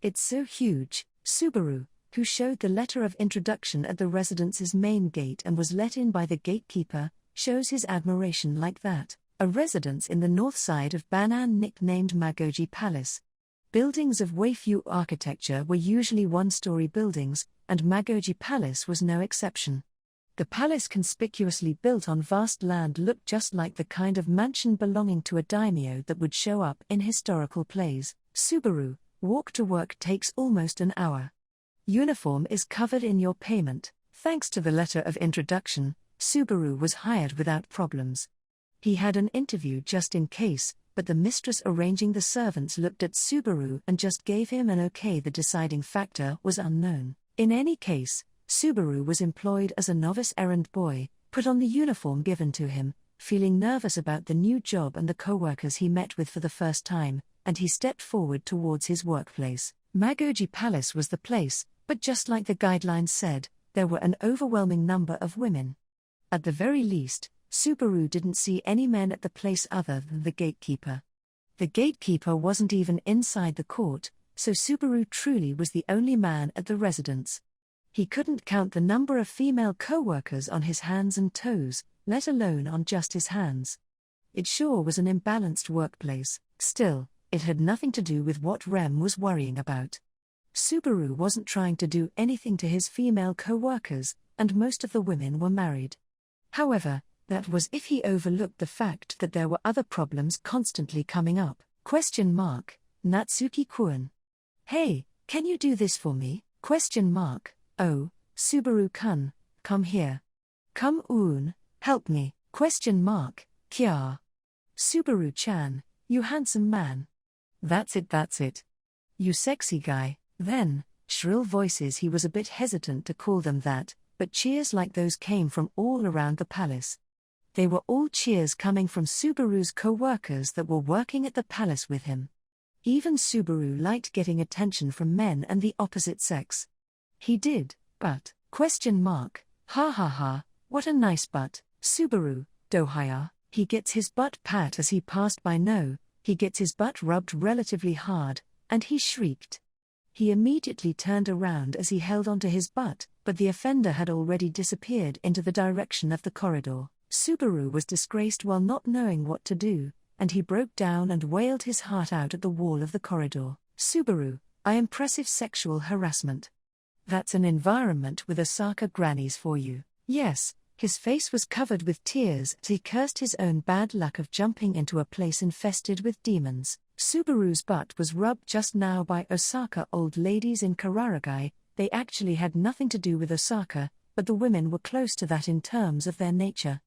It's so huge, Subaru, who showed the letter of introduction at the residence's main gate and was let in by the gatekeeper, shows his admiration like that. A residence in the north side of Banan nicknamed Magogi Palace. Buildings of Waifu architecture were usually one-story buildings, and Magogi Palace was no exception. The palace, conspicuously built on vast land, looked just like the kind of mansion belonging to a daimyo that would show up in historical plays. Subaru, walk to work takes almost an hour. Uniform is covered in your payment. Thanks to the letter of introduction, Subaru was hired without problems. He had an interview just in case, but the mistress arranging the servants looked at Subaru and just gave him an okay. The deciding factor was unknown. In any case, Subaru was employed as a novice errand boy, put on the uniform given to him, feeling nervous about the new job and the co-workers he met with for the first time, and he stepped forward towards his workplace. Magogi Palace was the place, but just like the guidelines said, there were an overwhelming number of women. At the very least, Subaru didn't see any men at the place other than the gatekeeper. The gatekeeper wasn't even inside the court, so Subaru truly was the only man at the residence. He couldn't count the number of female co-workers on his hands and toes, let alone on just his hands. It sure was an imbalanced workplace. Still, it had nothing to do with what Rem was worrying about. Subaru wasn't trying to do anything to his female co-workers, and most of the women were married. However, that was if he overlooked the fact that there were other problems constantly coming up. Natsuki-kun. Hey, can you do this for me? Oh, Subaru-kun, come here. Come-un, help me. Kya. Subaru-chan, you handsome man. That's it. You sexy guy. Then, shrill voices. He was a bit hesitant to call them that, but cheers like those came from all around the palace. They were all cheers coming from Subaru's co-workers that were working at the palace with him. Even Subaru liked getting attention from men and the opposite sex. He did, but, ha, what a nice butt. Subaru, dohaya. He gets his butt pat as he passed by. No, he gets his butt rubbed relatively hard, and he shrieked. He immediately turned around as he held onto his butt, but the offender had already disappeared into the direction of the corridor. Subaru was disgraced while not knowing what to do, and he broke down and wailed his heart out at the wall of the corridor. Subaru, impressive sexual harassment. That's an environment with Osaka grannies for you. Yes, his face was covered with tears as he cursed his own bad luck of jumping into a place infested with demons. Subaru's butt was rubbed just now by Osaka old ladies in Kararagi. They actually had nothing to do with Osaka, but the women were close to that in terms of their nature.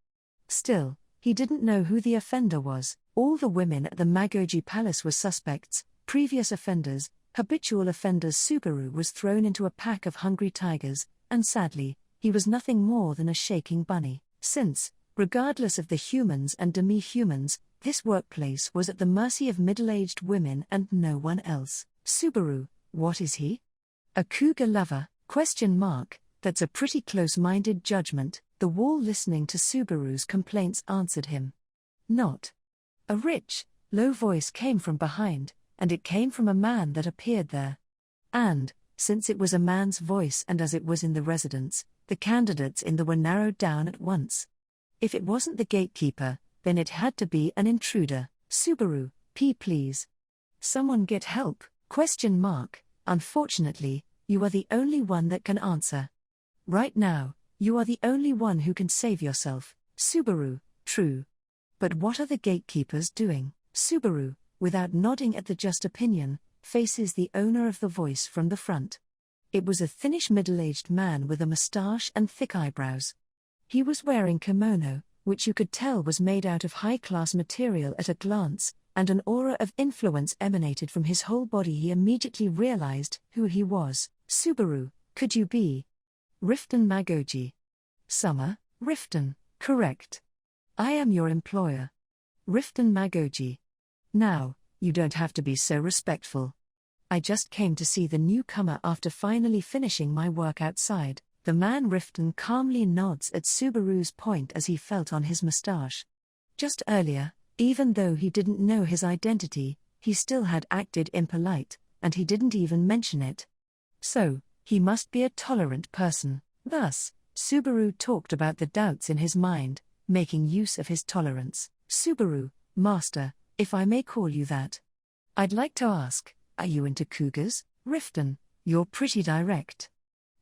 Still, he didn't know who the offender was. All the women at the Magogi Palace were suspects, previous offenders, habitual offenders. Subaru was thrown into a pack of hungry tigers, and sadly, he was nothing more than a shaking bunny. Since, regardless of the humans and demi-humans, this workplace was at the mercy of middle-aged women and no one else. Subaru, what is he? A cougar lover? That's a pretty close-minded judgment. The wall, listening to Subaru's complaints, answered him. Not. A rich, low voice came from behind, and it came from a man that appeared there. And, since it was a man's voice and as it was in the residence, the candidates in there were narrowed down at once. If it wasn't the gatekeeper, then it had to be an intruder. Subaru, please. Someone get help? Unfortunately, you are the only one that can answer. Right now, you are the only one who can save yourself. Subaru, true. But what are the gatekeepers doing? Subaru, without nodding at the just opinion, faces the owner of the voice from the front. It was a thinnish middle-aged man with a mustache and thick eyebrows. He was wearing kimono, which you could tell was made out of high-class material at a glance, and an aura of influence emanated from his whole body. He immediately realized who he was. Subaru, could you be Riften Magogi? Summer, Riften, correct. I am your employer. Riften Magogi. Now, you don't have to be so respectful. I just came to see the newcomer after finally finishing my work outside. The man Riften calmly nods at Subaru's point as he felt on his mustache. Just earlier, even though he didn't know his identity, he still had acted impolite, and he didn't even mention it. So, He must be a tolerant person. Thus, Subaru talked about the doubts in his mind, making use of his tolerance. Subaru, master, if I may call you that. I'd like to ask, are you into cougars? Riften, you're pretty direct.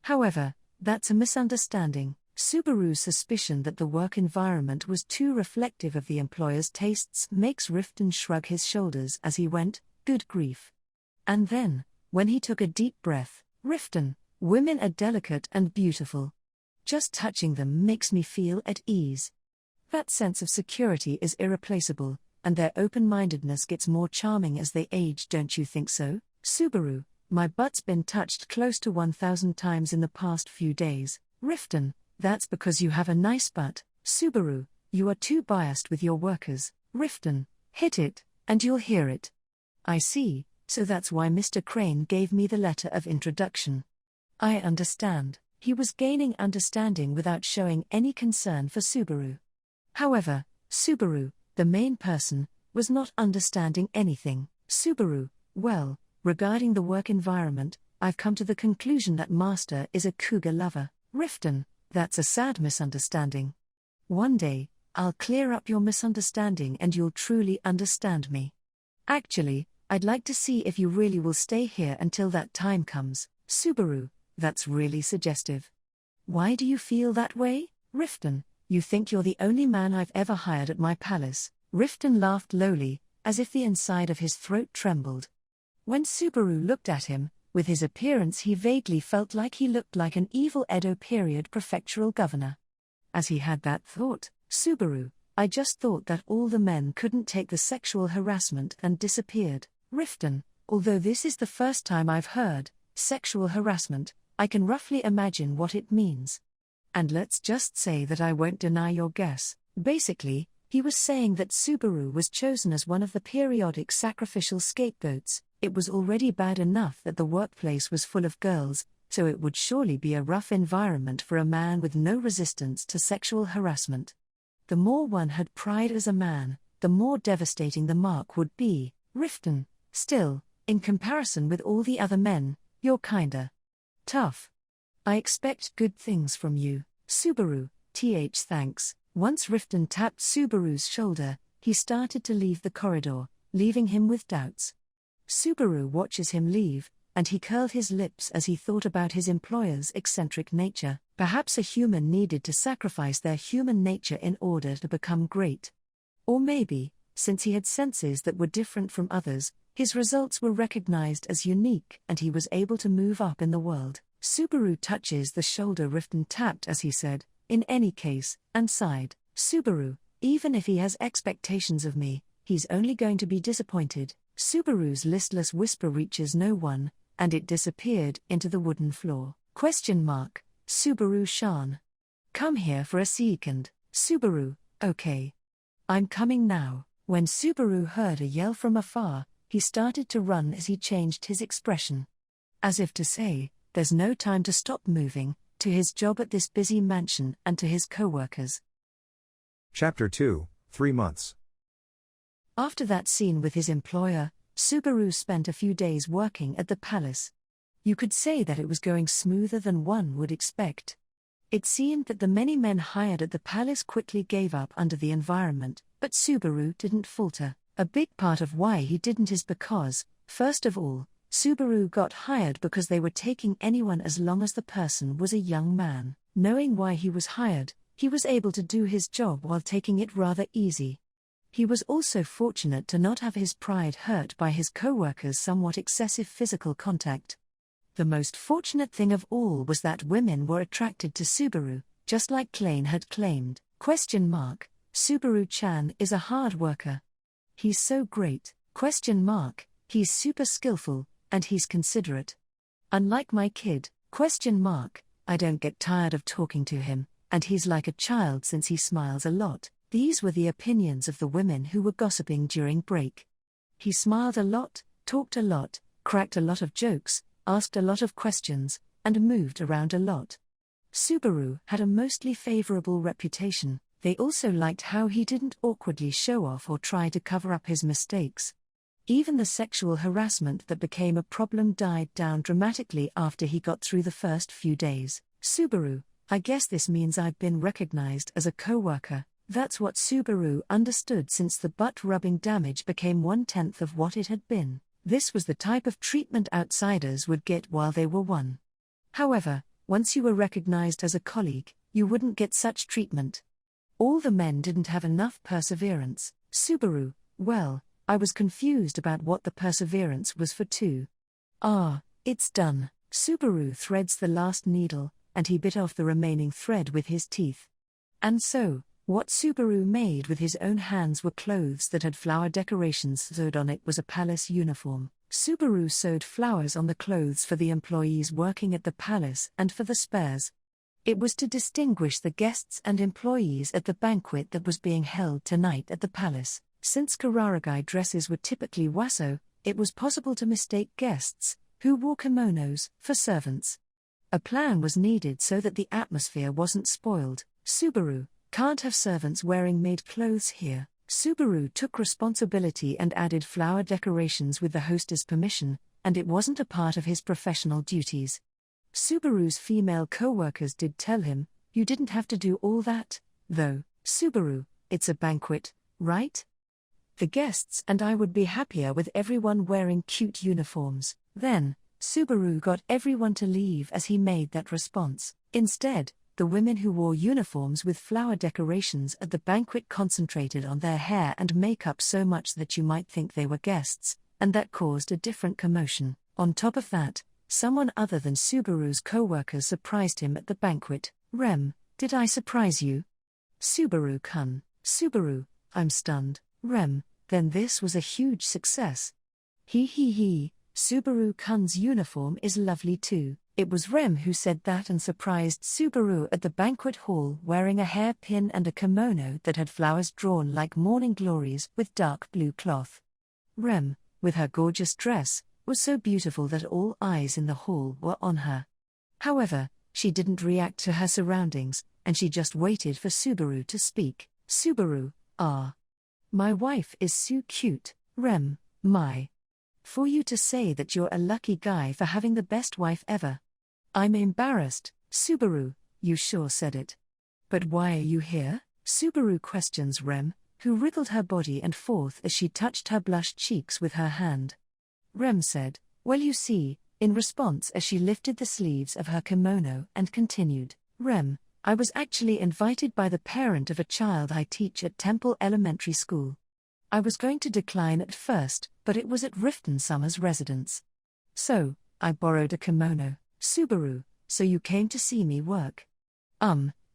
However, that's a misunderstanding. Subaru's suspicion that the work environment was too reflective of the employer's tastes makes Riften shrug his shoulders as he went, good grief. And then, when he took a deep breath, Riften, women are delicate and beautiful. Just touching them makes me feel at ease. That sense of security is irreplaceable, and their open-mindedness gets more charming as they age, don't you think so? Subaru, my butt's been touched close to 1,000 times in the past few days. Riften, that's because you have a nice butt. Subaru, you are too biased with your workers. Riften, hit it, and you'll hear it. I see, so that's why Mr. Crane gave me the letter of introduction. I understand. He was gaining understanding without showing any concern for Subaru. However, Subaru, the main person, was not understanding anything. Subaru, well, regarding the work environment, I've come to the conclusion that Master is a cougar lover. Riften, that's a sad misunderstanding. One day, I'll clear up your misunderstanding and you'll truly understand me. Actually, I'd like to see if you really will stay here until that time comes. Subaru, that's really suggestive. Why do you feel that way? Riften, you think you're the only man I've ever hired at my palace. Riften laughed lowly, as if the inside of his throat trembled. When Subaru looked at him, with his appearance he vaguely felt like he looked like an evil Edo period prefectural governor. As he had that thought, Subaru, I just thought that all the men couldn't take the sexual harassment and disappeared. Riften, although this is the first time I've heard sexual harassment, I can roughly imagine what it means. And let's just say that I won't deny your guess. Basically, he was saying that Subaru was chosen as one of the periodic sacrificial scapegoats. It was already bad enough that the workplace was full of girls, so it would surely be a rough environment for a man with no resistance to sexual harassment. The more one had pride as a man, the more devastating the mark would be. Riften, still, in comparison with all the other men, you're kinda tough. I expect good things from you. Subaru, thanks. Once Riften tapped Subaru's shoulder, he started to leave the corridor, leaving him with doubts. Subaru watches him leave, and he curled his lips as he thought about his employer's eccentric nature. Perhaps a human needed to sacrifice their human nature in order to become great. Or maybe, since he had senses that were different from others, his results were recognized as unique and he was able to move up in the world. Subaru touches the shoulder Riften tapped as he said, in any case, and sighed. Subaru, even if he has expectations of me, he's only going to be disappointed. Subaru's listless whisper reaches no one, and it disappeared into the wooden floor. Subaru-shan. Come here for a second. Subaru, okay. I'm coming now. When Subaru heard a yell from afar, he started to run as he changed his expression. As if to say, there's no time to stop moving, to his job at this busy mansion and to his co-workers. Chapter 2, 3 months. After that scene with his employer, Subaru spent a few days working at the palace. You could say that it was going smoother than one would expect. It seemed that the many men hired at the palace quickly gave up under the environment, but Subaru didn't falter. A big part of why he didn't is because, first of all, Subaru got hired because they were taking anyone as long as the person was a young man. Knowing why he was hired, he was able to do his job while taking it rather easy. He was also fortunate to not have his pride hurt by his co-workers' somewhat excessive physical contact. The most fortunate thing of all was that women were attracted to Subaru, just like Klein had claimed. Subaru-chan is a hard worker. He's so great. He's super skillful, and he's considerate. Unlike my kid, I don't get tired of talking to him, and he's like a child since he smiles a lot. These were the opinions of the women who were gossiping during break. He smiled a lot, talked a lot, cracked a lot of jokes, asked a lot of questions, and moved around a lot. Subaru had a mostly favorable reputation. They also liked how he didn't awkwardly show off or try to cover up his mistakes. Even the sexual harassment that became a problem died down dramatically after he got through the first few days. Subaru, I guess this means I've been recognized as a co-worker. That's what Subaru understood since the butt-rubbing damage became 1/10 of what it had been. This was the type of treatment outsiders would get while they were one. However, once you were recognized as a colleague, you wouldn't get such treatment. All the men didn't have enough perseverance. Subaru, well, I was confused about what the perseverance was for too. It's done. Subaru threads the last needle, and he bit off the remaining thread with his teeth. And so, what Subaru made with his own hands were clothes that had flower decorations sewed on. It was a palace uniform. Subaru sewed flowers on the clothes for the employees working at the palace and for the spares. It was to distinguish the guests and employees at the banquet that was being held tonight at the palace. Since Kararagi dresses were typically waso, it was possible to mistake guests, who wore kimonos, for servants. A plan was needed so that the atmosphere wasn't spoiled. Subaru, can't have servants wearing maid clothes here. Subaru took responsibility and added flower decorations with the hostess' permission, and it wasn't a part of his professional duties. Subaru's female co-workers did tell him, you didn't have to do all that, though. Subaru, it's a banquet, right? The guests and I would be happier with everyone wearing cute uniforms. Then, Subaru got everyone to leave as he made that response. Instead, the women who wore uniforms with flower decorations at the banquet concentrated on their hair and makeup so much that you might think they were guests, and that caused a different commotion. On top of that, someone other than Subaru's co-workers surprised him at the banquet. Rem, did I surprise you? Subaru-kun. Subaru, I'm stunned. Rem, then this was a huge success. He, Subaru-kun's uniform is lovely too. It was Rem who said that and surprised Subaru at the banquet hall wearing a hairpin and a kimono that had flowers drawn like morning glories with dark blue cloth. Rem, with her gorgeous dress, was so beautiful that all eyes in the hall were on her. However, she didn't react to her surroundings, and she just waited for Subaru to speak. Subaru, my wife is so cute. Rem, for you to say that you're a lucky guy for having the best wife ever. I'm embarrassed. Subaru, you sure said it. But why are you here? Subaru questions Rem, who wriggled her body and forth as she touched her blushed cheeks with her hand. Rem said, well, you see, in response as she lifted the sleeves of her kimono and continued, Rem, I was actually invited by the parent of a child I teach at Temple Elementary School. I was going to decline at first, but it was at Riften Summer's residence. So, I borrowed a kimono. Subaru, so you came to see me work.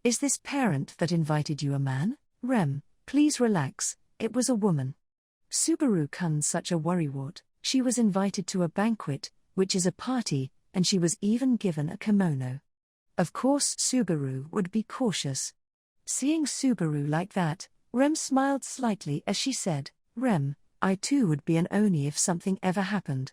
Is this parent that invited you a man? Rem, please relax, it was a woman. Subaru-kun, such a worrywart. She was invited to a banquet, which is a party, and she was even given a kimono. Of course Subaru would be cautious. Seeing Subaru like that, Rem smiled slightly as she said, Rem, I too would be an oni if something ever happened.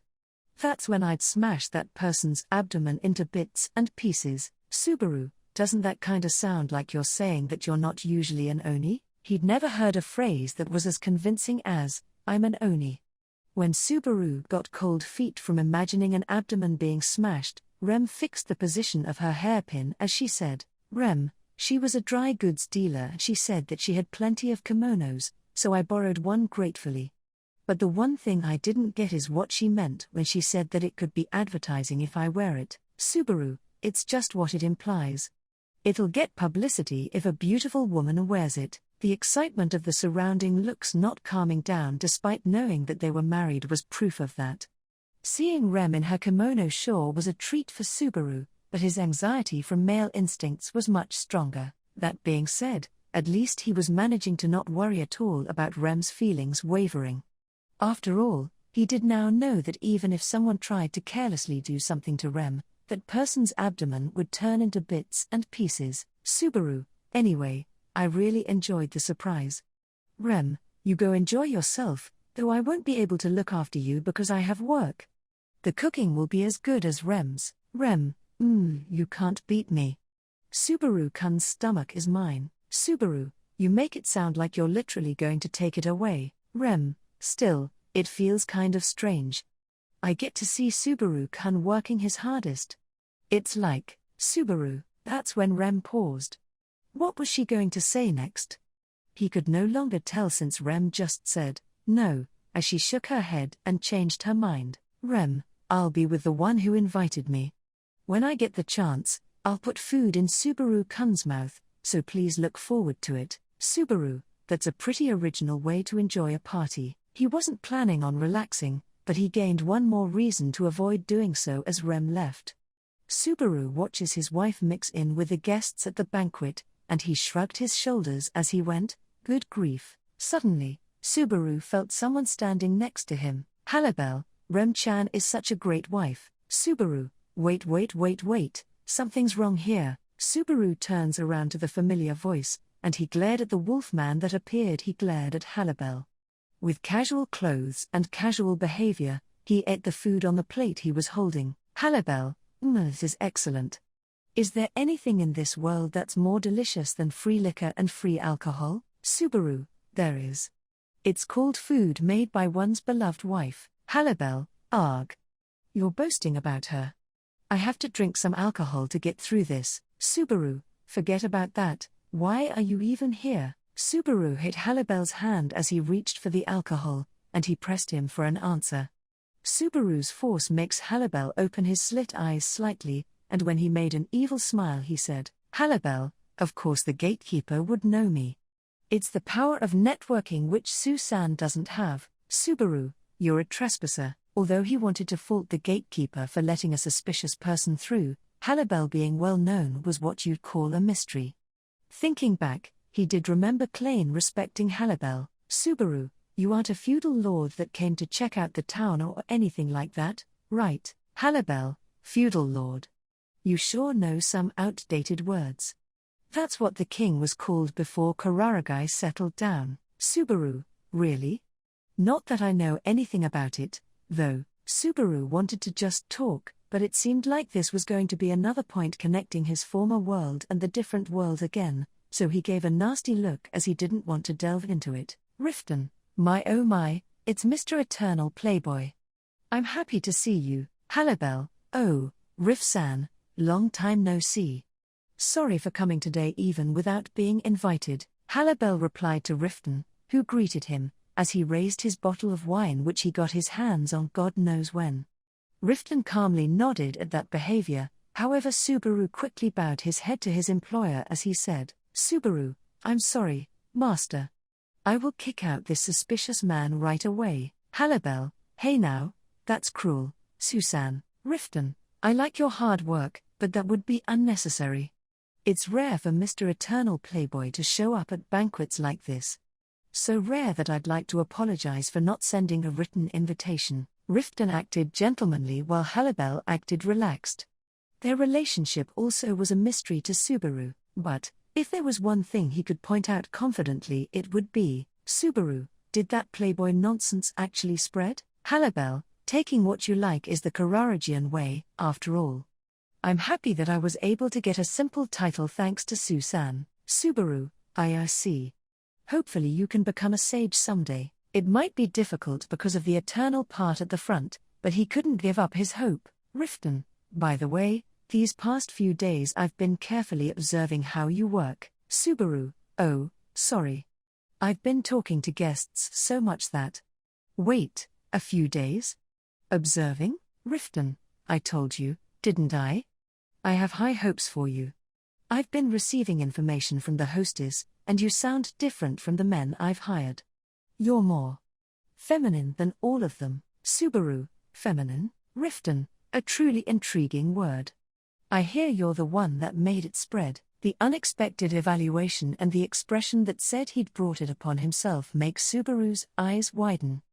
That's when I'd smash that person's abdomen into bits and pieces. Subaru, doesn't that kinda sound like you're saying that you're not usually an oni? He'd never heard a phrase that was as convincing as, I'm an oni. When Subaru got cold feet from imagining an abdomen being smashed, Rem fixed the position of her hairpin as she said, Rem, she was a dry goods dealer and she said that she had plenty of kimonos, so I borrowed one gratefully. But the one thing I didn't get is what she meant when she said that it could be advertising if I wear it. Subaru, it's just what it implies. It'll get publicity if a beautiful woman wears it. The excitement of the surrounding looks not calming down despite knowing that they were married was proof of that. Seeing Rem in her kimono sure was a treat for Subaru, but his anxiety from male instincts was much stronger. That being said, at least he was managing to not worry at all about Rem's feelings wavering. After all, he did now know that even if someone tried to carelessly do something to Rem, that person's abdomen would turn into bits and pieces. Subaru, anyway, I really enjoyed the surprise. Rem, you go enjoy yourself, though I won't be able to look after you because I have work. The cooking will be as good as Rem's. Rem, you can't beat me. Subaru-kun's stomach is mine. Subaru, you make it sound like you're literally going to take it away. Rem, still, It feels kind of strange. I get to see Subaru-kun working his hardest. It's like, Subaru, that's when Rem paused. What was she going to say next? He could no longer tell since Rem just said, no, as she shook her head and changed her mind. Rem, I'll be with the one who invited me. When I get the chance, I'll put food in Subaru-kun's mouth, so please look forward to it. Subaru, that's a pretty original way to enjoy a party. He wasn't planning on relaxing, but he gained one more reason to avoid doing so as Rem left. Subaru watches his wife mix in with the guests at the banquet, and he shrugged his shoulders as he went, good grief. Suddenly, Subaru felt someone standing next to him. Halibel, Rem-chan is such a great wife. Subaru, wait, something's wrong here. Subaru turns around to the familiar voice, and he glared at the wolfman that appeared. He glared at Halibel. With casual clothes and casual behavior, he ate the food on the plate he was holding. Halibel, this is excellent. Is there anything in this world that's more delicious than free liquor and free alcohol? Subaru, there is. It's called food made by one's beloved wife. Halibel, arg. You're boasting about her. I have to drink some alcohol to get through this. Subaru, forget about that. Why are you even here? Subaru hit Halibel's hand as he reached for the alcohol, and he pressed him for an answer. Subaru's force makes Halibel open his slit eyes slightly, and when he made an evil smile he said, Halibel, of course the gatekeeper would know me. It's the power of networking which Susan doesn't have. Subaru, you're a trespasser. Although he wanted to fault the gatekeeper for letting a suspicious person through, Halibel being well known was what you'd call a mystery. Thinking back, he did remember Klain respecting Halibel. Subaru, you aren't a feudal lord that came to check out the town or anything like that, right? Halibel, feudal lord. You sure know some outdated words. That's what the king was called before Kararagi settled down. Subaru, really? Not that I know anything about it, though. Subaru wanted to just talk, but it seemed like this was going to be another point connecting his former world and the different world again, so he gave a nasty look as he didn't want to delve into it. Riften, my oh my, it's Mr. Eternal Playboy. I'm happy to see you. Halibel, oh, Rif-san, long time no see. Sorry for coming today even without being invited. Halibel replied to Riften, who greeted him, as he raised his bottle of wine which he got his hands on God knows when. Riften calmly nodded at that behavior, however Subaru quickly bowed his head to his employer as he said, Subaru, I'm sorry, master. I will kick out this suspicious man right away. Halibel, hey now, that's cruel. Susan, Riften, I like your hard work, but that would be unnecessary. It's rare for Mr. Eternal Playboy to show up at banquets like this. So rare that I'd like to apologize for not sending a written invitation. Riften acted gentlemanly while Halibel acted relaxed. Their relationship also was a mystery to Subaru, but, if there was one thing he could point out confidently it would be, Subaru, did that Playboy nonsense actually spread? Halibel, taking what you like is the Kararagian way, after all. I'm happy that I was able to get a simple title thanks to Susan. Subaru, IRC. Hopefully you can become a sage someday. It might be difficult because of the eternal part at the front, but he couldn't give up his hope. Riften, by the way, these past few days I've been carefully observing how you work. Subaru, oh, sorry. I've been talking to guests so much that. Wait, a few days? Observing? Riften, I told you, didn't I? I have high hopes for you. I've been receiving information from the hostess, and you sound different from the men I've hired. You're more feminine than all of them. Subaru, feminine? Riften, a truly intriguing word. I hear you're the one that made it spread. The unexpected evaluation and the expression that said he'd brought it upon himself make Subaru's eyes widen.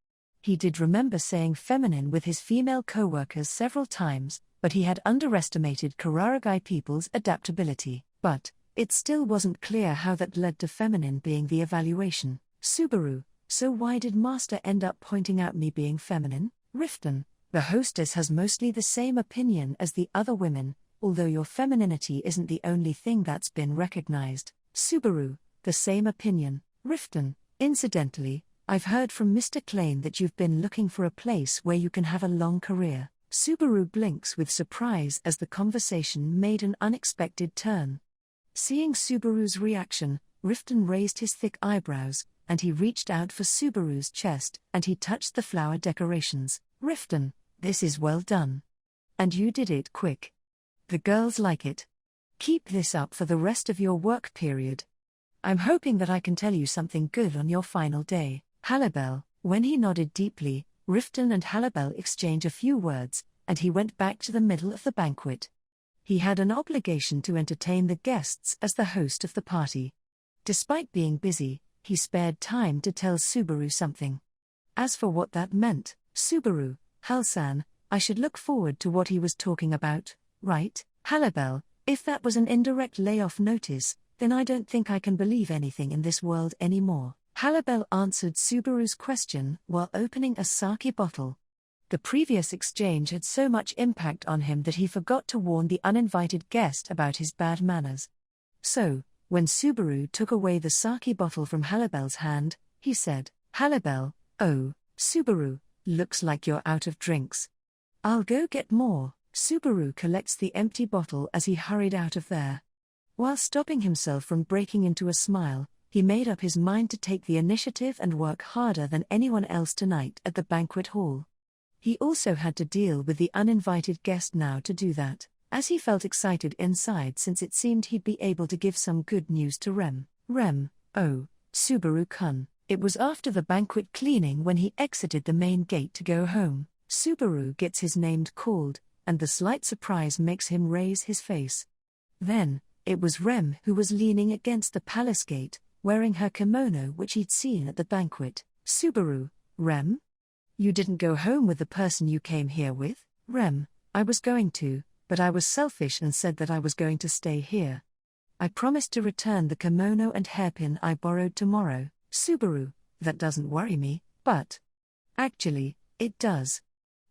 He did remember saying feminine with his female co-workers several times, but he had underestimated Kararagi people's adaptability. But, it still wasn't clear how that led to feminine being the evaluation. Subaru, so why did Master end up pointing out me being feminine? Riften, the hostess has mostly the same opinion as the other women, although your femininity isn't the only thing that's been recognized. Subaru, the same opinion. Riften, incidentally, I've heard from Mr. Klein that you've been looking for a place where you can have a long career. Subaru blinks with surprise as the conversation made an unexpected turn. Seeing Subaru's reaction, Riften raised his thick eyebrows, and he reached out for Subaru's chest and he touched the flower decorations. Riften, this is well done. And you did it quick. The girls like it. Keep this up for the rest of your work period. I'm hoping that I can tell you something good on your final day. Halibel, when he nodded deeply, Riften and Halibel exchange a few words, and he went back to the middle of the banquet. He had an obligation to entertain the guests as the host of the party. Despite being busy, he spared time to tell Subaru something. As for what that meant, Subaru, Halsan, I should look forward to what he was talking about, right? Halibel, if that was an indirect layoff notice, then I don't think I can believe anything in this world anymore. Halibel answered Subaru's question while opening a sake bottle. The previous exchange had so much impact on him that he forgot to warn the uninvited guest about his bad manners. So, when Subaru took away the sake bottle from Halibel's hand, he said, Halibel, oh, Subaru, looks like you're out of drinks. I'll go get more. Subaru collects the empty bottle as he hurried out of there. While stopping himself from breaking into a smile, he made up his mind to take the initiative and work harder than anyone else tonight at the banquet hall. He also had to deal with the uninvited guest now to do that, as he felt excited inside since it seemed he'd be able to give some good news to Rem. Rem, oh, Subaru-kun. It was after the banquet cleaning when he exited the main gate to go home. Subaru gets his name called, and the slight surprise makes him raise his face. Then, it was Rem who was leaning against the palace gate, wearing her kimono which he'd seen at the banquet. Subaru, Rem? You didn't go home with the person you came here with? Rem, I was going to, but I was selfish and said that I was going to stay here. I promised to return the kimono and hairpin I borrowed tomorrow. Subaru, that doesn't worry me, but actually, it does.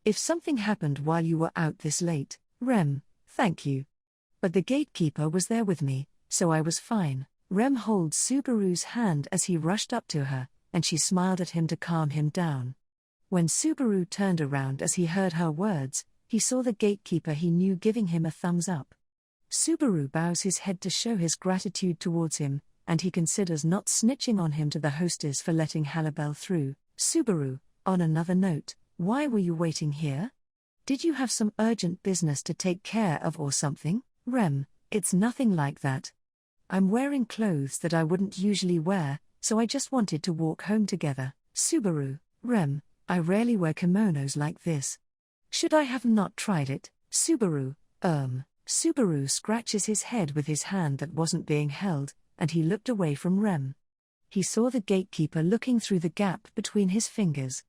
If something happened while you were out this late, Rem, thank you. But the gatekeeper was there with me, so I was fine. Rem holds Subaru's hand as he rushed up to her, and she smiled at him to calm him down. When Subaru turned around as he heard her words, he saw the gatekeeper he knew giving him a thumbs up. Subaru bows his head to show his gratitude towards him, and he considers not snitching on him to the hostess for letting Halibel through. Subaru, on another note, why were you waiting here? Did you have some urgent business to take care of or something? Rem, it's nothing like that. I'm wearing clothes that I wouldn't usually wear, so I just wanted to walk home together. Subaru, Rem, I rarely wear kimonos like this. Should I have not tried it? Subaru, Subaru scratches his head with his hand that wasn't being held, and he looked away from Rem. He saw the gatekeeper looking through the gap between his fingers.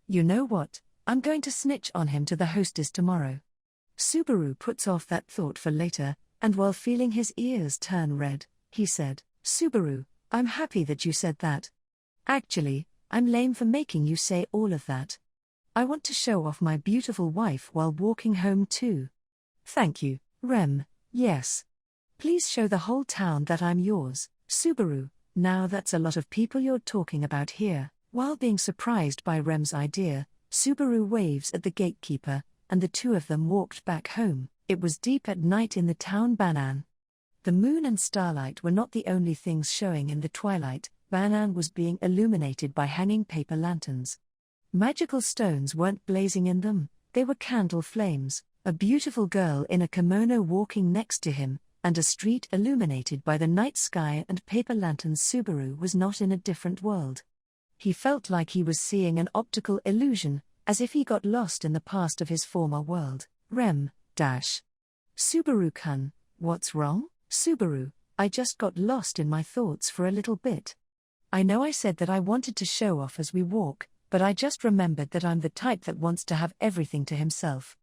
You know what, I'm going to snitch on him to the hostess tomorrow. Subaru puts off that thought for later, and while feeling his ears turn red, he said, Subaru, I'm happy that you said that. Actually, I'm lame for making you say all of that. I want to show off my beautiful wife while walking home too. Thank you, Rem, yes. Please show the whole town that I'm yours. Subaru, now that's a lot of people you're talking about here. While being surprised by Rem's idea, Subaru waves at the gatekeeper, and the two of them walked back home. It was deep at night in the town Banan. The moon and starlight were not the only things showing in the twilight. Banan was being illuminated by hanging paper lanterns. Magical stones weren't blazing in them, they were candle flames, a beautiful girl in a kimono walking next to him, and a street illuminated by the night sky and paper lanterns. Subaru was not in a different world. He felt like he was seeing an optical illusion, as if he got lost in the past of his former world. Rem, Subaru-kun, what's wrong? Subaru, I just got lost in my thoughts for a little bit. I know I said that I wanted to show off as we walk, but I just remembered that I'm the type that wants to have everything to himself.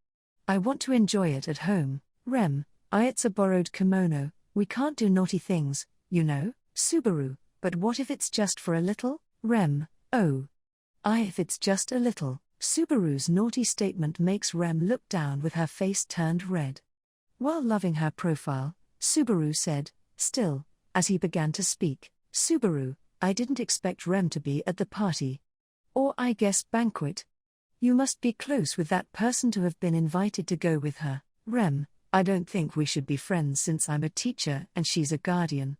I want to enjoy it at home. Rem, it's a borrowed kimono, we can't do naughty things, you know. Subaru, but what if it's just for a little? Rem, if it's just a little. Subaru's naughty statement makes Rem look down with her face turned red. While loving her profile, Subaru said, still, as he began to speak, Subaru, I didn't expect Rem to be at the party. Or I guess banquet. You must be close with that person to have been invited to go with her. Rem, I don't think we should be friends since I'm a teacher and she's a guardian.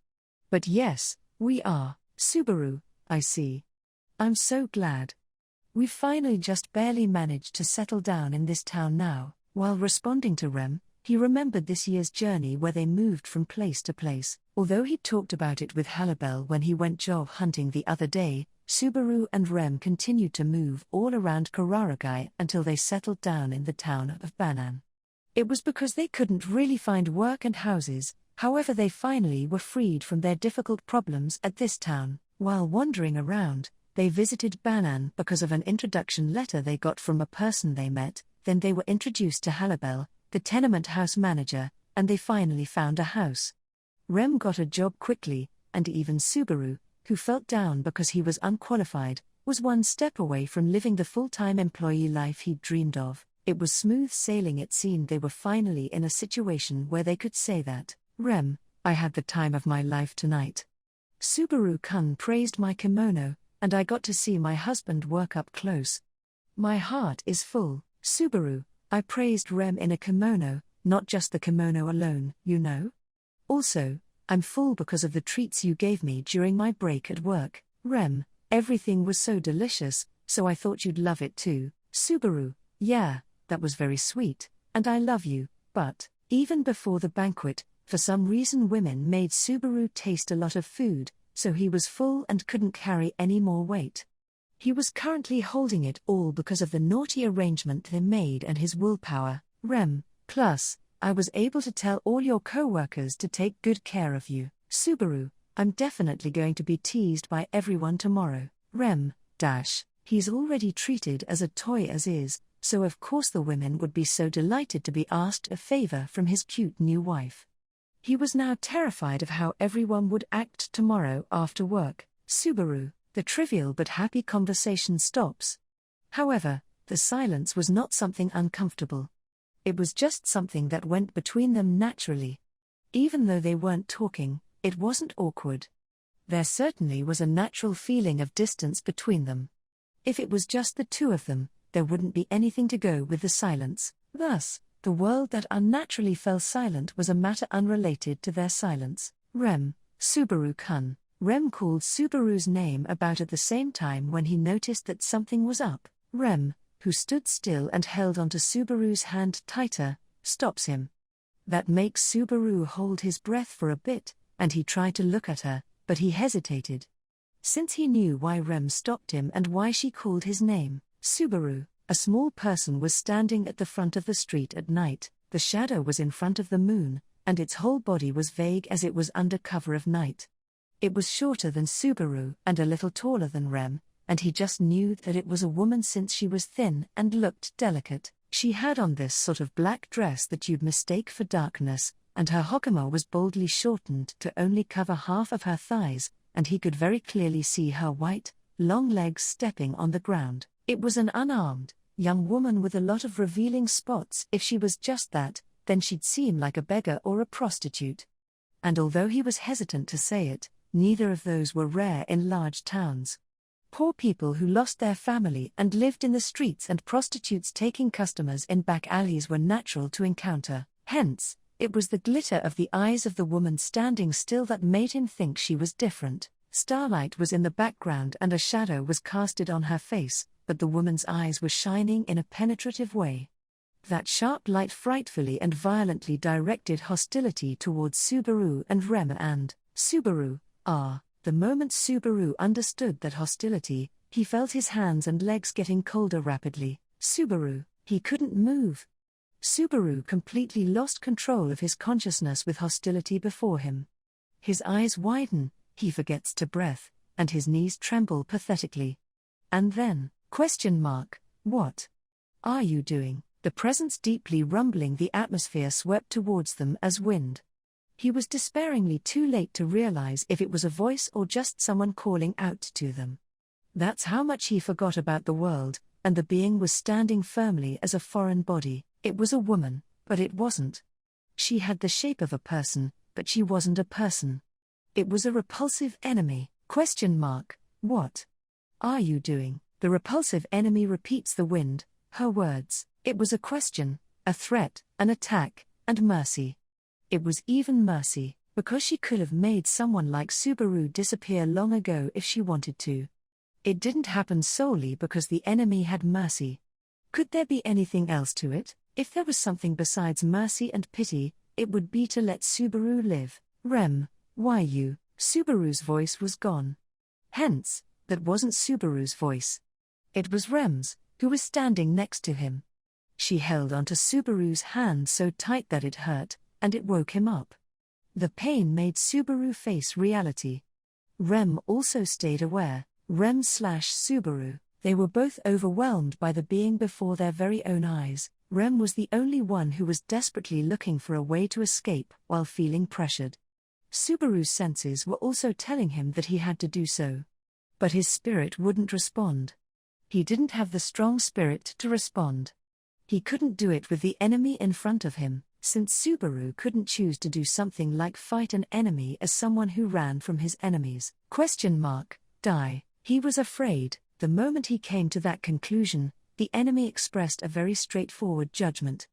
But yes, we are. Subaru, I see. I'm so glad. We've finally just barely managed to settle down in this town now. While responding to Rem, he remembered this year's journey where they moved from place to place. Although he talked about it with Halibel when he went job hunting the other day, Subaru and Rem continued to move all around Kararagi until they settled down in the town of Banan. It was because they couldn't really find work and houses, however they finally were freed from their difficult problems at this town. While wandering around, they visited Banan because of an introduction letter they got from a person they met, then they were introduced to Halibel, the tenement house manager, and they finally found a house. Rem got a job quickly, and even Subaru, who felt down because he was unqualified, was one step away from living the full-time employee life he'd dreamed of. It was smooth sailing. It seemed they were finally in a situation where they could say that, Rem, I had the time of my life tonight. Subaru-kun praised my kimono, and I got to see my husband work up close. My heart is full. Subaru, I praised Rem in a kimono, not just the kimono alone, you know? Also, I'm full because of the treats you gave me during my break at work. Rem, everything was so delicious, so I thought you'd love it too. Subaru, yeah, that was very sweet, and I love you, but, even before the banquet, for some reason women made Subaru taste a lot of food, so he was full and couldn't carry any more weight. He was currently holding it all because of the naughty arrangement they made and his willpower. Rem, plus, I was able to tell all your co-workers to take good care of you. Subaru, I'm definitely going to be teased by everyone tomorrow. Rem, he's already treated as a toy as is, so of course the women would be so delighted to be asked a favor from his cute new wife. He was now terrified of how everyone would act tomorrow after work. Subaru, the trivial but happy conversation stops. However, the silence was not something uncomfortable. It was just something that went between them naturally. Even though they weren't talking, it wasn't awkward. There certainly was a natural feeling of distance between them. If it was just the two of them, there wouldn't be anything to go with the silence. Thus, the world that unnaturally fell silent was a matter unrelated to their silence. Rem, Subaru-kun. Rem called Subaru's name about at the same time when he noticed that something was up. Rem, who stood still and held onto Subaru's hand tighter, stops him. That makes Subaru hold his breath for a bit, and he tried to look at her, but he hesitated. Since he knew why Rem stopped him and why she called his name, Subaru, a small person was standing at the front of the street at night. The shadow was in front of the moon, and its whole body was vague as it was under cover of night. It was shorter than Subaru and a little taller than Rem, and he just knew that it was a woman since she was thin and looked delicate. She had on this sort of black dress that you'd mistake for darkness, and her hakama was boldly shortened to only cover half of her thighs, and he could very clearly see her white, long legs stepping on the ground. It was an unarmed, young woman with a lot of revealing spots. If she was just that, then she'd seem like a beggar or a prostitute. And although he was hesitant to say it, neither of those were rare in large towns. Poor people who lost their family and lived in the streets and prostitutes taking customers in back alleys were natural to encounter. Hence, it was the glitter of the eyes of the woman standing still that made him think she was different. Starlight was in the background and a shadow was casted on her face, but the woman's eyes were shining in a penetrative way. That sharp light frightfully and violently directed hostility towards Subaru and Rem and Subaru. The moment Subaru understood that hostility, he felt his hands and legs getting colder rapidly. Subaru, he couldn't move. Subaru completely lost control of his consciousness with hostility before him. His eyes widen, he forgets to breath, and his knees tremble pathetically. And then, what are you doing? The presence deeply rumbling the atmosphere swept towards them as wind. He was despairingly too late to realize if it was a voice or just someone calling out to them. That's how much he forgot about the world, and the being was standing firmly as a foreign body. It was a woman, but it wasn't. She had the shape of a person, but she wasn't a person. It was a repulsive enemy. What are you doing? The The repulsive enemy repeats the wind, her words. It was a question, a threat, an attack, and mercy. It was even mercy, because she could have made someone like Subaru disappear long ago if she wanted to. It didn't happen solely because the enemy had mercy. Could there be anything else to it? If there was something besides mercy and pity, it would be to let Subaru live. Rem, why you? Subaru's voice was gone. Hence, that wasn't Subaru's voice. It was Rem's, who was standing next to him. She held onto Subaru's hand so tight that it hurt, and it woke him up. The pain made Subaru face reality. Rem also stayed aware. Rem/Subaru, they were both overwhelmed by the being before their very own eyes. Rem was the only one who was desperately looking for a way to escape while feeling pressured. Subaru's senses were also telling him that he had to do so. But his spirit wouldn't respond. He didn't have the strong spirit to respond. He couldn't do it with the enemy in front of him, since Subaru couldn't choose to do something like fight an enemy as someone who ran from his enemies. Die. He was afraid. The moment he came to that conclusion, the enemy expressed a very straightforward judgment.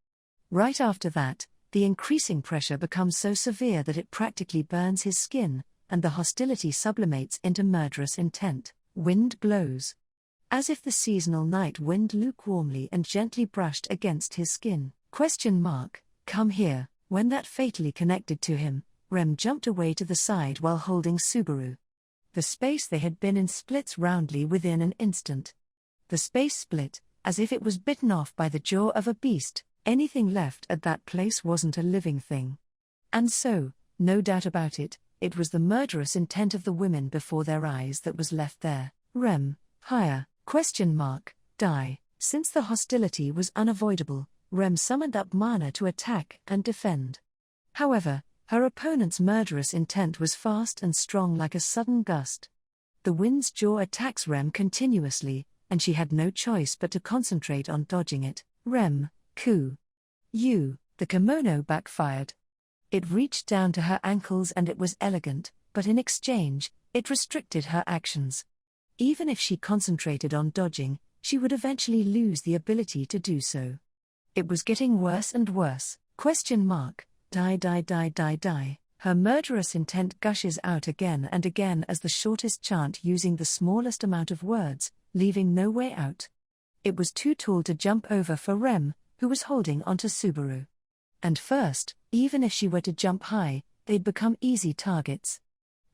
Right after that, the increasing pressure becomes so severe that it practically burns his skin, and the hostility sublimates into murderous intent. Wind blows. As if the seasonal night wind lukewarmly and gently brushed against his skin. Come here. When that fatally connected to him, Rem jumped away to the side while holding Subaru. The space they had been in splits roundly within an instant. The space split, as if it was bitten off by the jaw of a beast. Anything left at that place wasn't a living thing. And so, no doubt about it, it was the murderous intent of the women before their eyes that was left there. Rem, higher, ? Die. Since the hostility was unavoidable, Rem summoned up mana to attack and defend. However, her opponent's murderous intent was fast and strong like a sudden gust. The wind's jaw attacks Rem continuously, and she had no choice but to concentrate on dodging it. Rem, the kimono backfired. It reached down to her ankles and it was elegant, but in exchange, it restricted her actions. Even if she concentrated on dodging, she would eventually lose the ability to do so. It was getting worse and worse. Die. Her murderous intent gushes out again and again as the shortest chant using the smallest amount of words, leaving no way out. It was too tall to jump over for Rem, who was holding onto Subaru. And first, even if she were to jump high, they'd become easy targets.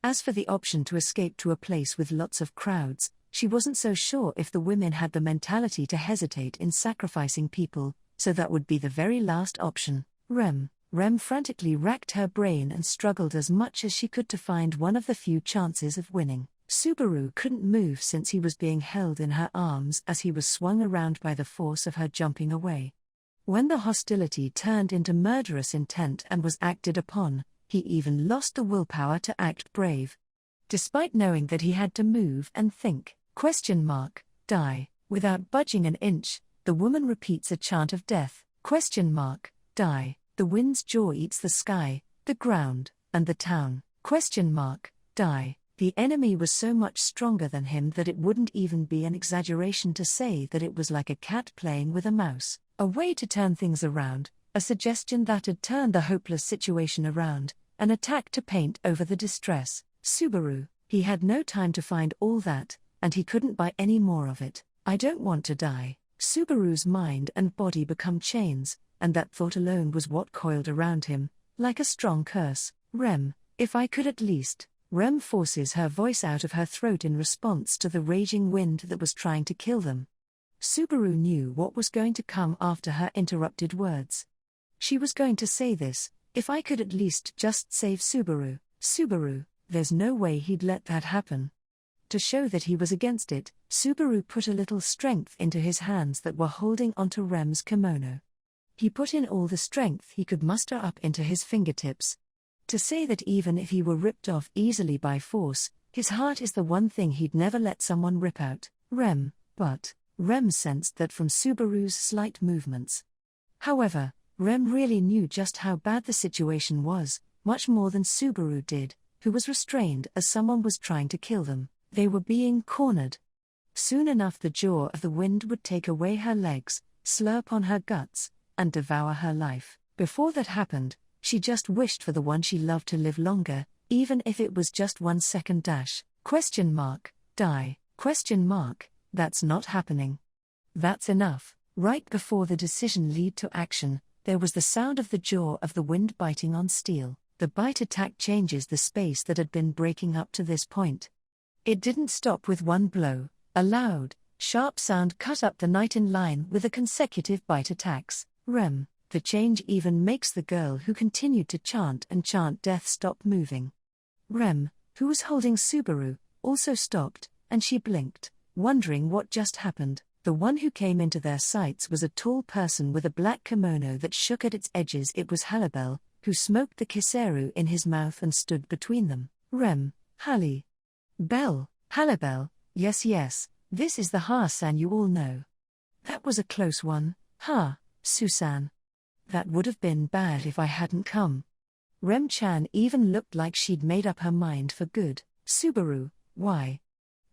As for the option to escape to a place with lots of crowds, she wasn't so sure if the women had the mentality to hesitate in sacrificing people, so that would be the very last option. Rem frantically racked her brain and struggled as much as she could to find one of the few chances of winning. Subaru couldn't move since he was being held in her arms as he was swung around by the force of her jumping away. When the hostility turned into murderous intent and was acted upon, he even lost the willpower to act brave. Despite knowing that he had to move and think. Die. Without budging an inch, the woman repeats a chant of death. Die. The wind's jaw eats the sky, the ground, and the town. Die. The enemy was so much stronger than him that it wouldn't even be an exaggeration to say that it was like a cat playing with a mouse. A way to turn things around, a suggestion that'd turn the hopeless situation around, an attack to paint over the distress. Subaru, he had no time to find all that, and he couldn't buy any more of it. I don't want to die. Subaru's mind and body become chains, and that thought alone was what coiled around him, like a strong curse. Rem, if I could at least. Rem forces her voice out of her throat in response to the raging wind that was trying to kill them. Subaru knew what was going to come after her interrupted words. She was going to say this, if I could at least just save Subaru. There's no way he'd let that happen. To show that he was against it, Subaru put a little strength into his hands that were holding onto Rem's kimono. He put in all the strength he could muster up into his fingertips. To say that even if he were ripped off easily by force, his heart is the one thing he'd never let someone rip out. But Rem sensed that from Subaru's slight movements. However, Rem really knew just how bad the situation was, much more than Subaru did, who was restrained as someone was trying to kill them. They were being cornered. Soon enough the jaw of the wind would take away her legs, slurp on her guts, and devour her life. Before that happened, she just wished for the one she loved to live longer, even if it was just 1 second. Die. That's not happening. That's enough. Right before the decision lead to action, there was the sound of the jaw of the wind biting on steel. The bite attack changes the space that had been breaking up to this point. It didn't stop with one blow. A loud, sharp sound cut up the night in line with the consecutive bite attacks. Rem. The change even makes the girl who continued to chant death stop moving. Rem, who was holding Subaru, also stopped, and she blinked, wondering what just happened. The one who came into their sights was a tall person with a black kimono that shook at its edges. It was Halibel, who smoked the kiseru in his mouth and stood between them. Rem, Hallie. Bell, Halibel, yes, this is the Ha-san you all know. That was a close one, Susan. That would have been bad if I hadn't come. Rem-chan even looked like she'd made up her mind for good. Subaru, why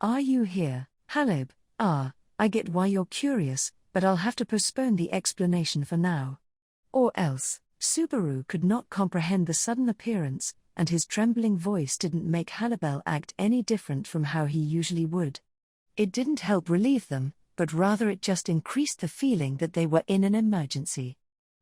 are you here? Halib, I get why you're curious, but I'll have to postpone the explanation for now. Or else. Subaru could not comprehend the sudden appearance, and his trembling voice didn't make Halibel act any different from how he usually would. It didn't help relieve them, but rather it just increased the feeling that they were in an emergency.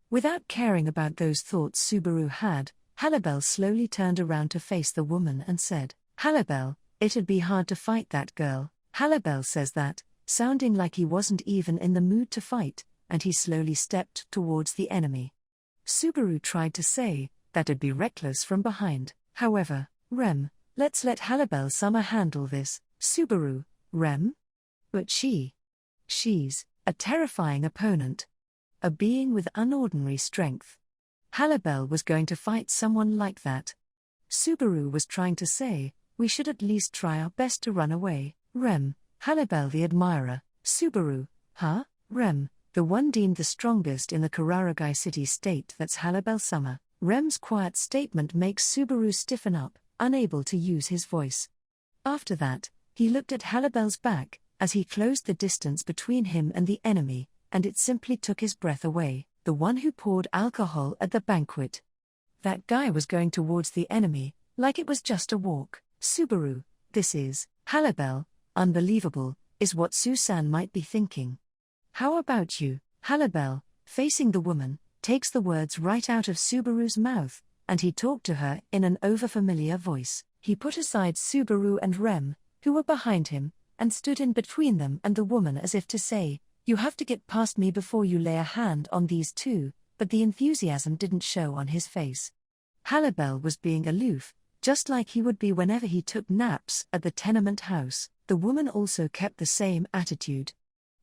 Without caring about those thoughts Subaru had, Halibel slowly turned around to face the woman and said, Halibel, it'd be hard to fight that girl. Halibel says that, sounding like he wasn't even in the mood to fight, and he slowly stepped towards the enemy. Subaru tried to say, that'd be reckless from behind. However, Rem, let's let Halibel-sama handle this. Subaru, Rem? But she's a terrifying opponent. A being with unordinary strength. Halibel was going to fight someone like that. Subaru was trying to say, we should at least try our best to run away. Rem, Halibel the admirer. Subaru, Rem, the one deemed the strongest in the Kararagi city state. That's Halibel-sama. Rem's quiet statement makes Subaru stiffen up, unable to use his voice. After that, he looked at Halibel's back, as he closed the distance between him and the enemy, and it simply took his breath away. The one who poured alcohol at the banquet. That guy was going towards the enemy, like it was just a walk. Subaru, this is, Halibel, unbelievable, is what Susan might be thinking. How about you? Halibel, facing the woman, takes the words right out of Subaru's mouth, and he talked to her in an overfamiliar voice. He put aside Subaru and Rem, who were behind him, and stood in between them and the woman as if to say, you have to get past me before you lay a hand on these two, but the enthusiasm didn't show on his face. Halibel was being aloof, just like he would be whenever he took naps at the tenement house. The woman also kept the same attitude.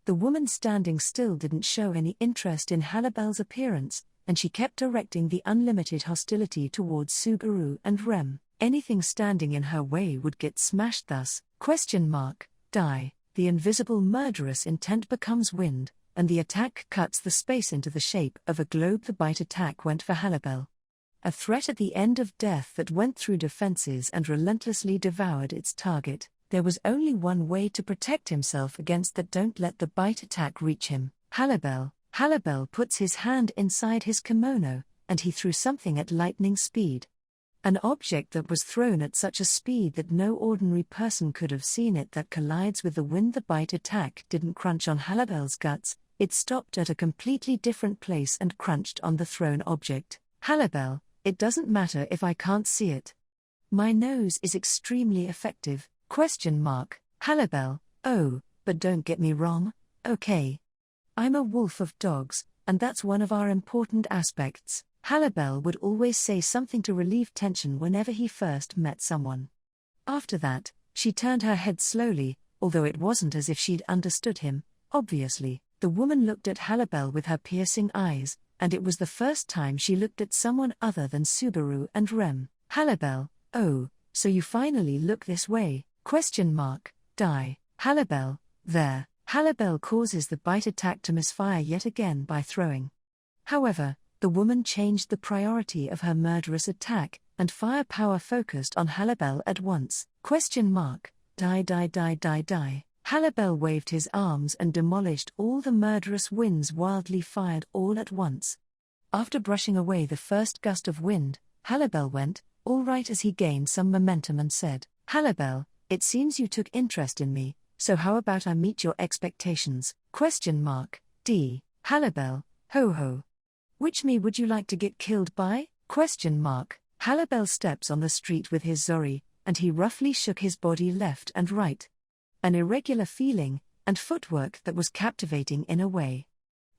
The woman standing still didn't show any interest in Halibel's appearance, and she kept directing the unlimited hostility towards Subaru and Rem. Anything standing in her way would get smashed thus. Die. The invisible murderous intent becomes wind, and the attack cuts the space into the shape of a globe. The bite attack went for Halibel. A threat at the end of death that went through defenses and relentlessly devoured its target. There was only one way to protect himself against that. Don't let the bite attack reach him. Halibel puts his hand inside his kimono, and he threw something at lightning speed. An object that was thrown at such a speed that no ordinary person could have seen it, that collides with the wind. The bite attack didn't crunch on Halibel's guts, it stopped at a completely different place and crunched on the thrown object. Halibel, it doesn't matter if I can't see it. My nose is extremely effective. Halibel, oh, but don't get me wrong, okay. I'm a wolf of dogs, and that's one of our important aspects. Halibel would always say something to relieve tension whenever he first met someone. After that, she turned her head slowly, although it wasn't as if she'd understood him. Obviously, the woman looked at Halibel with her piercing eyes, and it was the first time she looked at someone other than Subaru and Rem. Halibel, oh, so you finally look this way? Die. Halibel, there. Halibel causes the bite attack to misfire yet again by throwing. However, the woman changed the priority of her murderous attack, and firepower focused on Halibel at once. Die. Halibel waved his arms and demolished all the murderous winds wildly fired all at once. After brushing away the first gust of wind, Halibel went, all right, as he gained some momentum and said, "Halibel, it seems you took interest in me, so how about I meet your expectations? D. Halibel, ho ho. Which me would you like to get killed by? Halibel steps on the street with his Zori, and he roughly shook his body left and right. An irregular feeling, and footwork that was captivating in a way.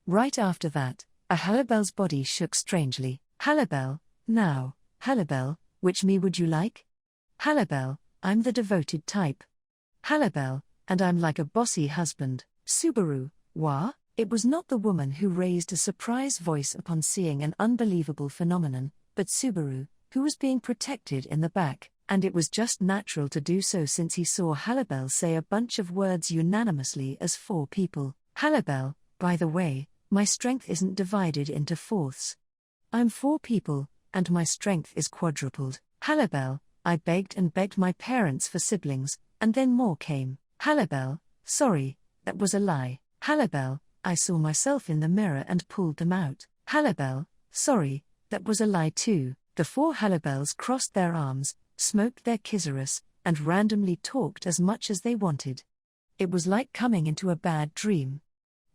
Right after that, a Halibel's body shook strangely. Halibel, now, Halibel, which me would you like? Halibel, I'm the devoted type. Halibel, and I'm like a bossy husband. Subaru, wah? It was not the woman who raised a surprised voice upon seeing an unbelievable phenomenon, but Subaru, who was being protected in the back, and it was just natural to do so since he saw Halibel say a bunch of words unanimously as 4 people. Halibel, by the way, my strength isn't divided into fourths. I'm 4 people, and my strength is quadrupled. Halibel, I begged and begged my parents for siblings, and then more came. Halibel, sorry, that was a lie. Halibel, I saw myself in the mirror and pulled them out. Halibel, sorry, that was a lie too. The 4 Halibels crossed their arms, smoked their kizaris, and randomly talked as much as they wanted. It was like coming into a bad dream.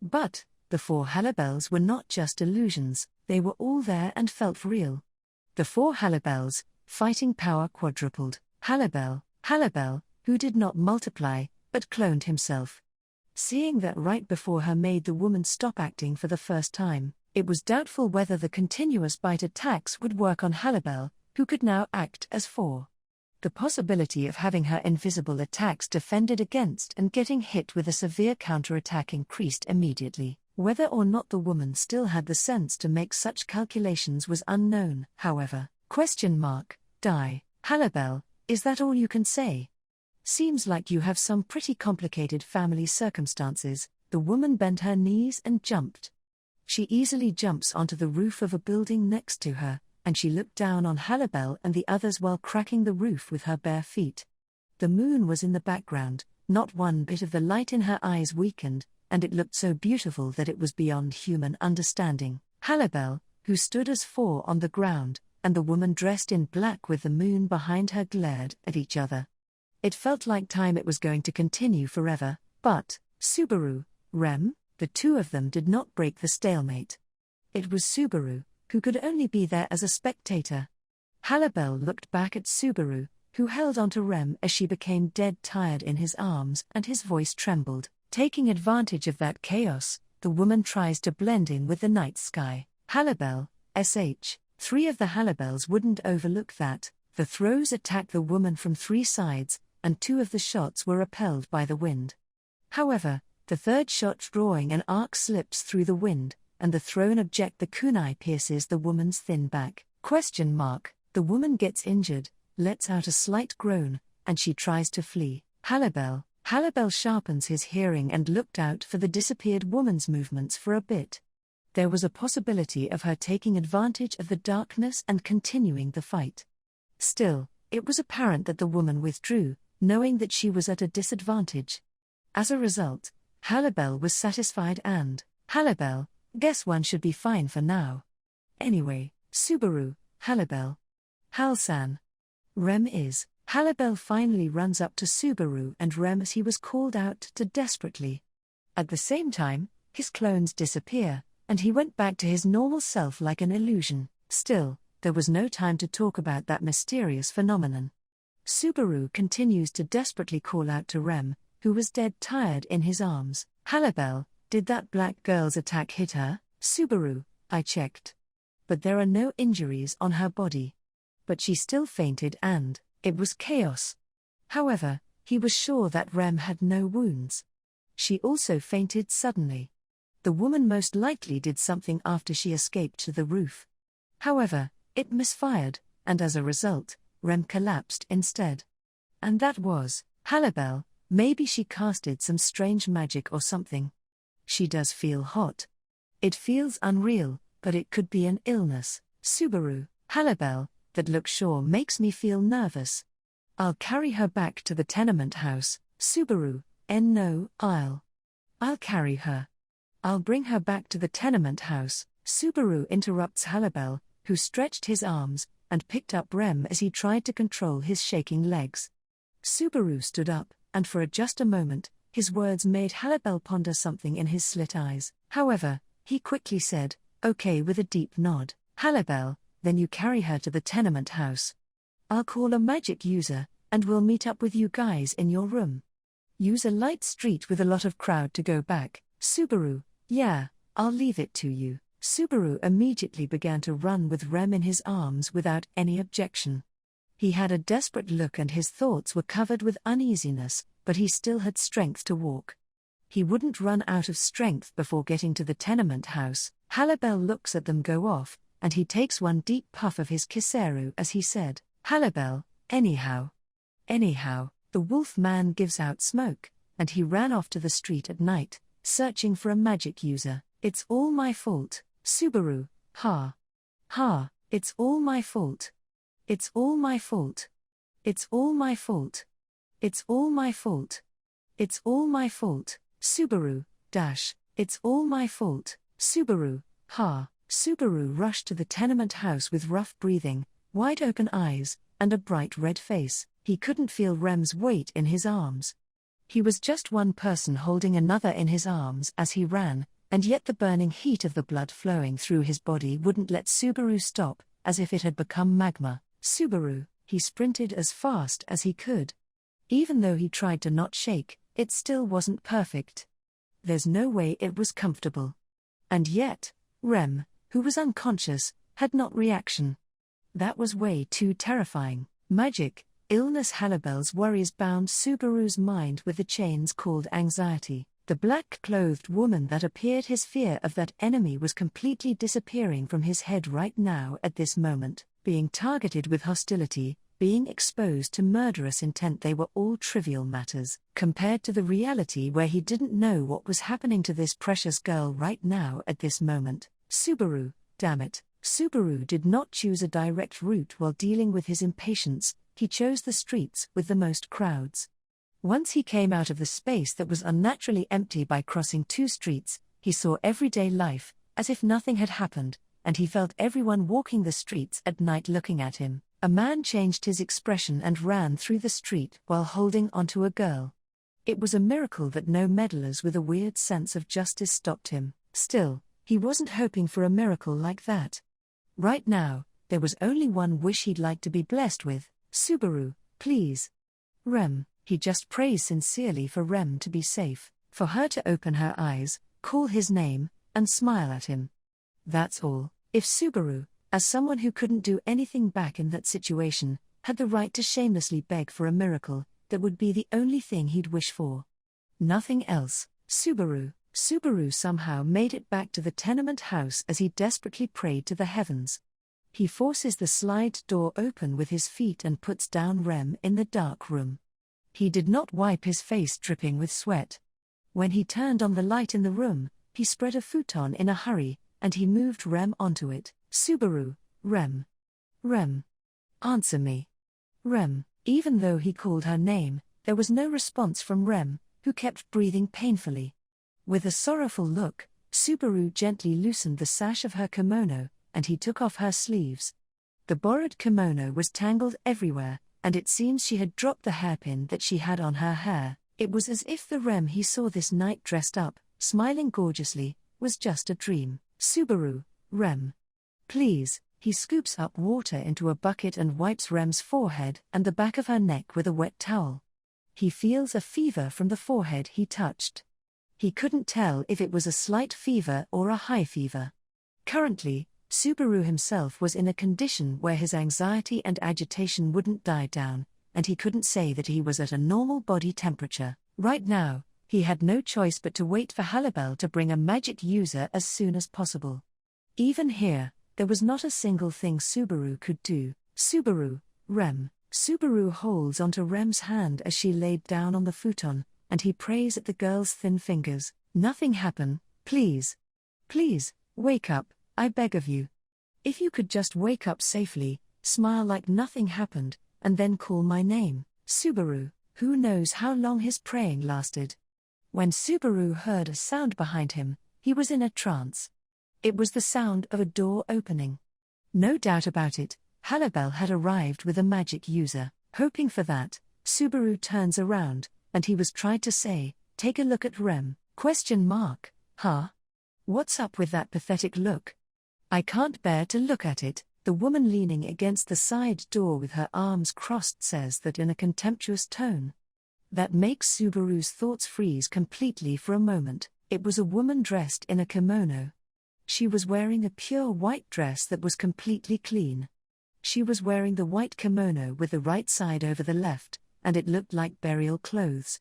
But the 4 Halibels were not just illusions, they were all there and felt real. The 4 Halibels, fighting power quadrupled. Halibel, who did not multiply, but cloned himself. Seeing that right before her made the woman stop acting for the first time, it was doubtful whether the continuous bite attacks would work on Halibel, who could now act as 4. The possibility of having her invisible attacks defended against and getting hit with a severe counterattack increased immediately. Whether or not the woman still had the sense to make such calculations was unknown, however. Die. Halibel, is that all you can say? Seems like you have some pretty complicated family circumstances. The woman bent her knees and jumped. She easily jumps onto the roof of a building next to her, and she looked down on Halibel and the others while cracking the roof with her bare feet. The moon was in the background, not one bit of the light in her eyes weakened, and it looked so beautiful that it was beyond human understanding. Halibel, who stood as 4 on the ground, and the woman dressed in black with the moon behind her glared at each other. It felt like time it was going to continue forever, but Subaru, Rem, the 2 of them did not break the stalemate. It was Subaru, who could only be there as a spectator. Halibel looked back at Subaru, who held onto Rem as she became dead tired in his arms and his voice trembled. Taking advantage of that chaos, the woman tries to blend in with the night sky. Halibel, sh. 3 of the Halibels wouldn't overlook that. The throws attacked the woman from 3 sides, and 2 of the shots were repelled by the wind. However, the 3rd shot drawing an arc slips through the wind, and the thrown object the kunai pierces the woman's thin back. The woman gets injured, lets out a slight groan, and she tries to flee. Halibel sharpens his hearing and looked out for the disappeared woman's movements for a bit. There was a possibility of her taking advantage of the darkness and continuing the fight. Still, it was apparent that the woman withdrew, knowing that she was at a disadvantage. As a result, Halibel was satisfied and, Halibel, guess one should be fine for now. Anyway, Subaru, Halibel. Halsan. Rem is. Halibel finally runs up to Subaru and Rem as he was called out to desperately. At the same time, his clones disappear, and he went back to his normal self like an illusion. Still, there was no time to talk about that mysterious phenomenon. Subaru continues to desperately call out to Rem, who was dead tired in his arms. Halibel, did that black girl's attack hit her? Subaru, I checked. But there are no injuries on her body. But she still fainted and, it was chaos. However, he was sure that Rem had no wounds. She also fainted suddenly. The woman most likely did something after she escaped to the roof. However, it misfired, and as a result, Rem collapsed instead. And that was, Halibel, maybe she casted some strange magic or something. She does feel hot. It feels unreal, but it could be an illness. Subaru, Halibel, that look sure makes me feel nervous. I'll carry her back to the tenement house. Subaru, No, I'll carry her. I'll bring her back to the tenement house. Subaru interrupts Halibel, who stretched his arms and picked up Rem as he tried to control his shaking legs. Subaru stood up, and for just a moment, his words made Halibel ponder something in his slit eyes. However, he quickly said, "Okay," with a deep nod. "Halibel, then you carry her to the tenement house. I'll call a magic user, and we'll meet up with you guys in your room. Use a light street with a lot of crowd to go back." Subaru, "Yeah, I'll leave it to you." Subaru immediately began to run with Rem in his arms without any objection. He had a desperate look and his thoughts were covered with uneasiness, but he still had strength to walk. He wouldn't run out of strength before getting to the tenement house. Halibel looks at them go off, and he takes one deep puff of his kiseru as he said, "Halibel, anyhow." The wolf man gives out smoke, and he ran off to the street at night, searching for a magic user. "It's all my fault." Subaru, ha. "It's all my fault. It's all my fault. It's all my fault. It's all my fault. It's all my fault." Subaru, "It's all my fault." Subaru, ha. Subaru rushed to the tenement house with rough breathing, wide open eyes, and a bright red face. He couldn't feel Rem's weight in his arms. He was just one person holding another in his arms as he ran, and yet the burning heat of the blood flowing through his body wouldn't let Subaru stop, as if it had become magma. Subaru, he sprinted as fast as he could. Even though he tried to not shake, it still wasn't perfect. There's no way it was comfortable. And yet, Rem, who was unconscious, had not reaction. That was way too terrifying. Magic, illness. Halibel's worries bound Subaru's mind with the chains called anxiety. The black-clothed woman that appeared his fear of that enemy was completely disappearing from his head right now at this moment, being targeted with hostility, being exposed to murderous intent. They were all trivial matters, compared to the reality where he didn't know what was happening to this precious girl right now at this moment. Subaru, damn it. Subaru did not choose a direct route while dealing with his impatience, he chose the streets with the most crowds. Once he came out of the space that was unnaturally empty by crossing two streets, he saw everyday life, as if nothing had happened, and he felt everyone walking the streets at night looking at him. A man changed his expression and ran through the street while holding onto a girl. It was a miracle that no meddlers with a weird sense of justice stopped him. Still, he wasn't hoping for a miracle like that. Right now, there was only one wish he'd like to be blessed with. "Subaru, please. Rem." He just prays sincerely for Rem to be safe, for her to open her eyes, call his name, and smile at him. That's all. If Subaru, as someone who couldn't do anything back in that situation, had the right to shamelessly beg for a miracle, that would be the only thing he'd wish for. Nothing else. Subaru somehow made it back to the tenement house as he desperately prayed to the heavens. He forces the slide door open with his feet and puts down Rem in the dark room. He did not wipe his face dripping with sweat. When he turned on the light in the room, he spread a futon in a hurry, and he moved Rem onto it. "Subaru, Rem. Answer me. Rem." Even though he called her name, there was no response from Rem, who kept breathing painfully. With a sorrowful look, Subaru gently loosened the sash of her kimono, and he took off her sleeves. The borrowed kimono was tangled everywhere, and it seems she had dropped the hairpin that she had on her hair. It was as if the Rem he saw this night dressed up, smiling gorgeously, was just a dream. "Subaru, Rem. Please." He scoops up water into a bucket and wipes Rem's forehead and the back of her neck with a wet towel. He feels a fever from the forehead he touched. He couldn't tell if it was a slight fever or a high fever. Currently, Subaru himself was in a condition where his anxiety and agitation wouldn't die down, and he couldn't say that he was at a normal body temperature. Right now, he had no choice but to wait for Halibel to bring a magic user as soon as possible. Even here, there was not a single thing Subaru could do. "Subaru, Rem." Subaru holds onto Rem's hand as she laid down on the futon, and he prays at the girl's thin fingers. "Nothing happen, please. Please, wake up, I beg of you. If you could just wake up safely, smile like nothing happened, and then call my name." Subaru, who knows how long his praying lasted, When Subaru heard a sound behind him, he was in a trance. It was the sound of a door opening. No doubt about it, Halibel had arrived with a magic user. Hoping for that, Subaru turns around, and he was tried to say, "Take a look at Rem, ? Huh? What's up with that pathetic look? I can't bear to look at it." The woman leaning against the side door with her arms crossed says that in a contemptuous tone. That makes Subaru's thoughts freeze completely for a moment. It was a woman dressed in a kimono. She was wearing a pure white dress that was completely clean. She was wearing the white kimono with the right side over the left, and it looked like burial clothes.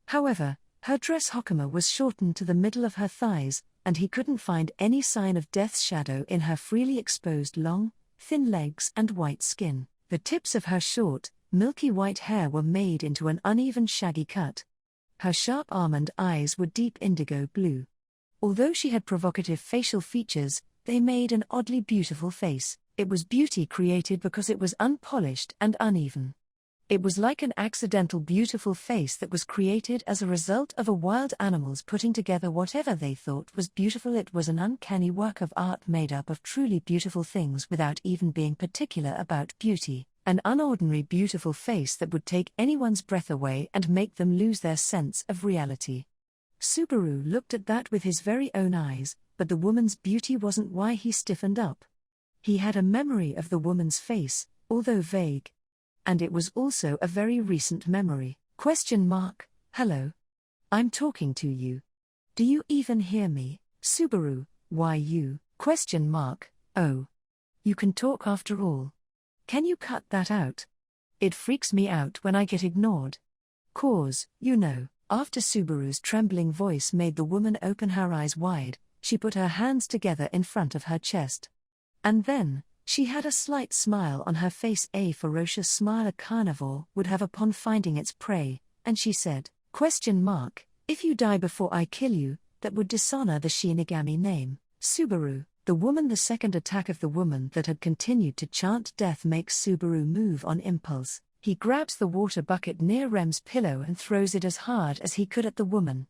However, her dress hokama was shortened to the middle of her thighs, and he couldn't find any sign of death's shadow in her freely exposed long, thin legs and white skin. The tips of her short, milky white hair were made into an uneven shaggy cut. Her sharp almond eyes were deep indigo blue. Although she had provocative facial features, they made an oddly beautiful face. It was beauty created because it was unpolished and uneven. It was like an accidental beautiful face that was created as a result of a wild animals putting together whatever they thought was beautiful. It was an uncanny work of art made up of truly beautiful things without even being particular about beauty. An unordinary beautiful face that would take anyone's breath away and make them lose their sense of reality. Subaru looked at that with his very own eyes, but the woman's beauty wasn't why he stiffened up. He had a memory of the woman's face, although vague. And it was also a very recent memory. Hello? I'm talking to you. Do you even hear me, Subaru? Why you? Oh. You can talk after all. Can you cut that out? It freaks me out when I get ignored. After Subaru's trembling voice made the woman open her eyes wide, she put her hands together in front of her chest. And then, she had a slight smile on her face, a ferocious smile a carnivore would have upon finding its prey, and she said, "If you die before I kill you, that would dishonor the Shinigami name." Subaru, the woman. The second attack of the woman that had continued to chant death makes Subaru move on impulse. He grabs the water bucket near Rem's pillow and throws it as hard as he could at the woman.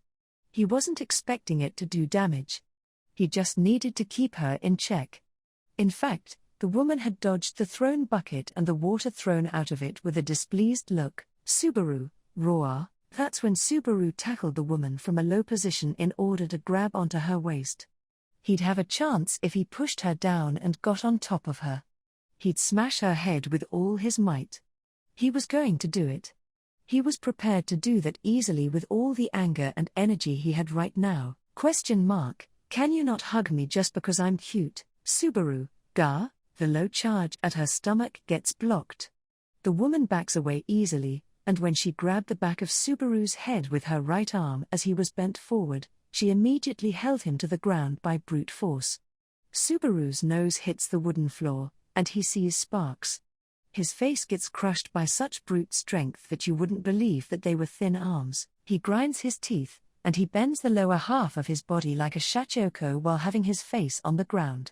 He wasn't expecting it to do damage. He just needed to keep her in check. In fact, the woman had dodged the thrown bucket and the water thrown out of it with a displeased look. Subaru, roar. That's when Subaru tackled the woman from a low position in order to grab onto her waist. He'd have a chance if he pushed her down and got on top of her. He'd smash her head with all his might. He was going to do it. He was prepared to do that easily with all the anger and energy he had right now. Can you not hug me just because I'm cute, Subaru? Ga? The low charge at her stomach gets blocked. The woman backs away easily, and when she grabbed the back of Subaru's head with her right arm as he was bent forward, she immediately held him to the ground by brute force. Subaru's nose hits the wooden floor, and he sees sparks. His face gets crushed by such brute strength that you wouldn't believe that they were thin arms. He grinds his teeth, and he bends the lower half of his body like a shachoko while having his face on the ground.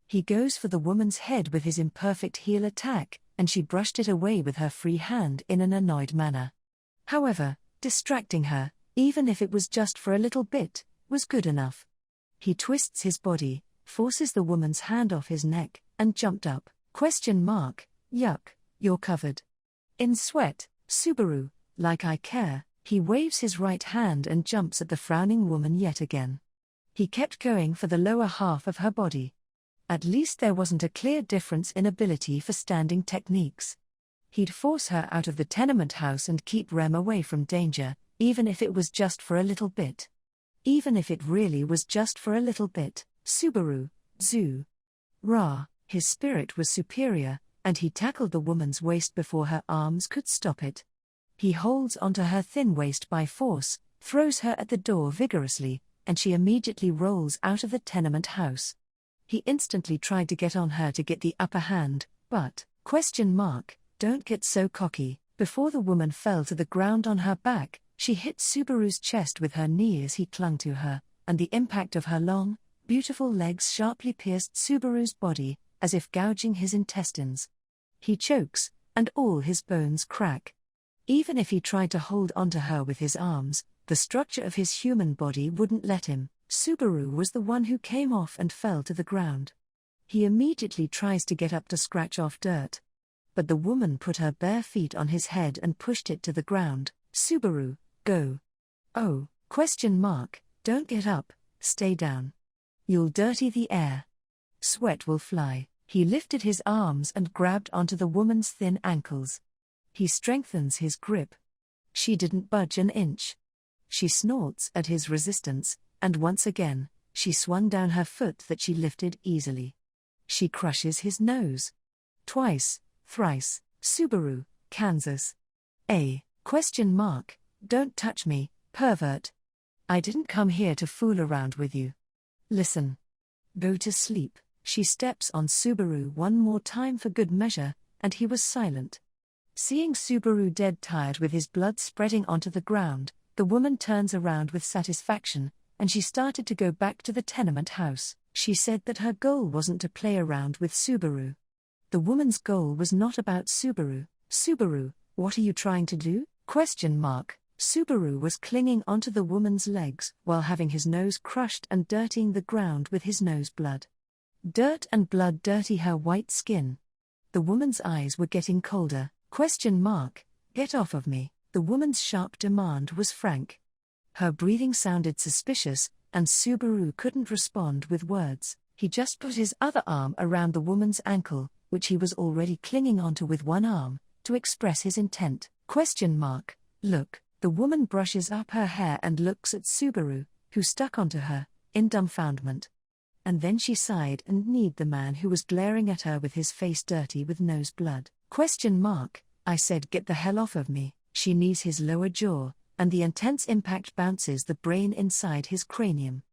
He goes for the woman's head with his imperfect heel attack, and she brushed it away with her free hand in an annoyed manner. However, distracting her, even if it was just for a little bit, was good enough. He twists his body, forces the woman's hand off his neck, and jumped up. Yuck, you're covered in sweat, Subaru, like I care. He waves his right hand and jumps at the frowning woman yet again. He kept going for the lower half of her body. At least there wasn't a clear difference in ability for standing techniques. He'd force her out of the tenement house and keep Rem away from danger, even if it was just for a little bit. Even if it really was just for a little bit. Subaru, zoo. Ra, his spirit was superior, and he tackled the woman's waist before her arms could stop it. He holds onto her thin waist by force, throws her at the door vigorously, and she immediately rolls out of the tenement house. He instantly tried to get on her to get the upper hand, but, don't get so cocky. Before the woman fell to the ground on her back, she hit Subaru's chest with her knee as he clung to her, and the impact of her long, beautiful legs sharply pierced Subaru's body, as if gouging his intestines. He chokes, and all his bones crack. Even if he tried to hold onto her with his arms, The structure of his human body wouldn't let him. Subaru was the one who came off and fell to the ground. He immediately tries to get up to scratch off dirt. But the woman put her bare feet on his head and pushed it to the ground. Subaru, go. Oh, ? Don't get up, stay down. You'll dirty the air. Sweat will fly. He lifted his arms and grabbed onto the woman's thin ankles. He strengthens his grip. She didn't budge an inch. She snorts at his resistance, and once again, she swung down her foot that she lifted easily. She crushes his nose. Twice, thrice. Subaru, Kansas. Don't touch me, pervert. I didn't come here to fool around with you. Listen. Go to sleep. She steps on Subaru one more time for good measure, and he was silent. Seeing Subaru dead tired with his blood spreading onto the ground, the woman turns around with satisfaction, and she started to go back to the tenement house. She said that her goal wasn't to play around with Subaru. The woman's goal was not about Subaru. Subaru, what are you trying to do? ? Subaru was clinging onto the woman's legs while having his nose crushed and dirtying the ground with his nose blood. Dirt and blood dirty her white skin. The woman's eyes were getting colder. ? Get off of me. The woman's sharp demand was frank. Her breathing sounded suspicious, and Subaru couldn't respond with words. He just put his other arm around the woman's ankle, which he was already clinging onto with one arm, to express his intent. ? Look. The woman brushes up her hair and looks at Subaru, who stuck onto her, in dumbfoundment. And then she sighed and kneed the man who was glaring at her with his face dirty with nose blood. ? I said get the hell off of me. She knees his lower jaw, and the intense impact bounces the brain inside his cranium.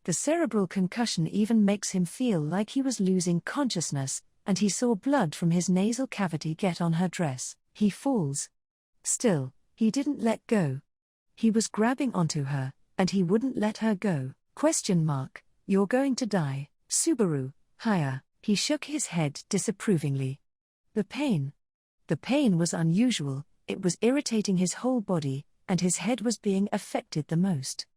The cerebral concussion even makes him feel like he was losing consciousness, and he saw blood from his nasal cavity get on her dress. He falls. Still, he didn't let go. He was grabbing onto her, and he wouldn't let her go. ? You're going to die. Subaru, higher. He shook his head disapprovingly. The pain was unusual, it was irritating his whole body, and his head was being affected the most.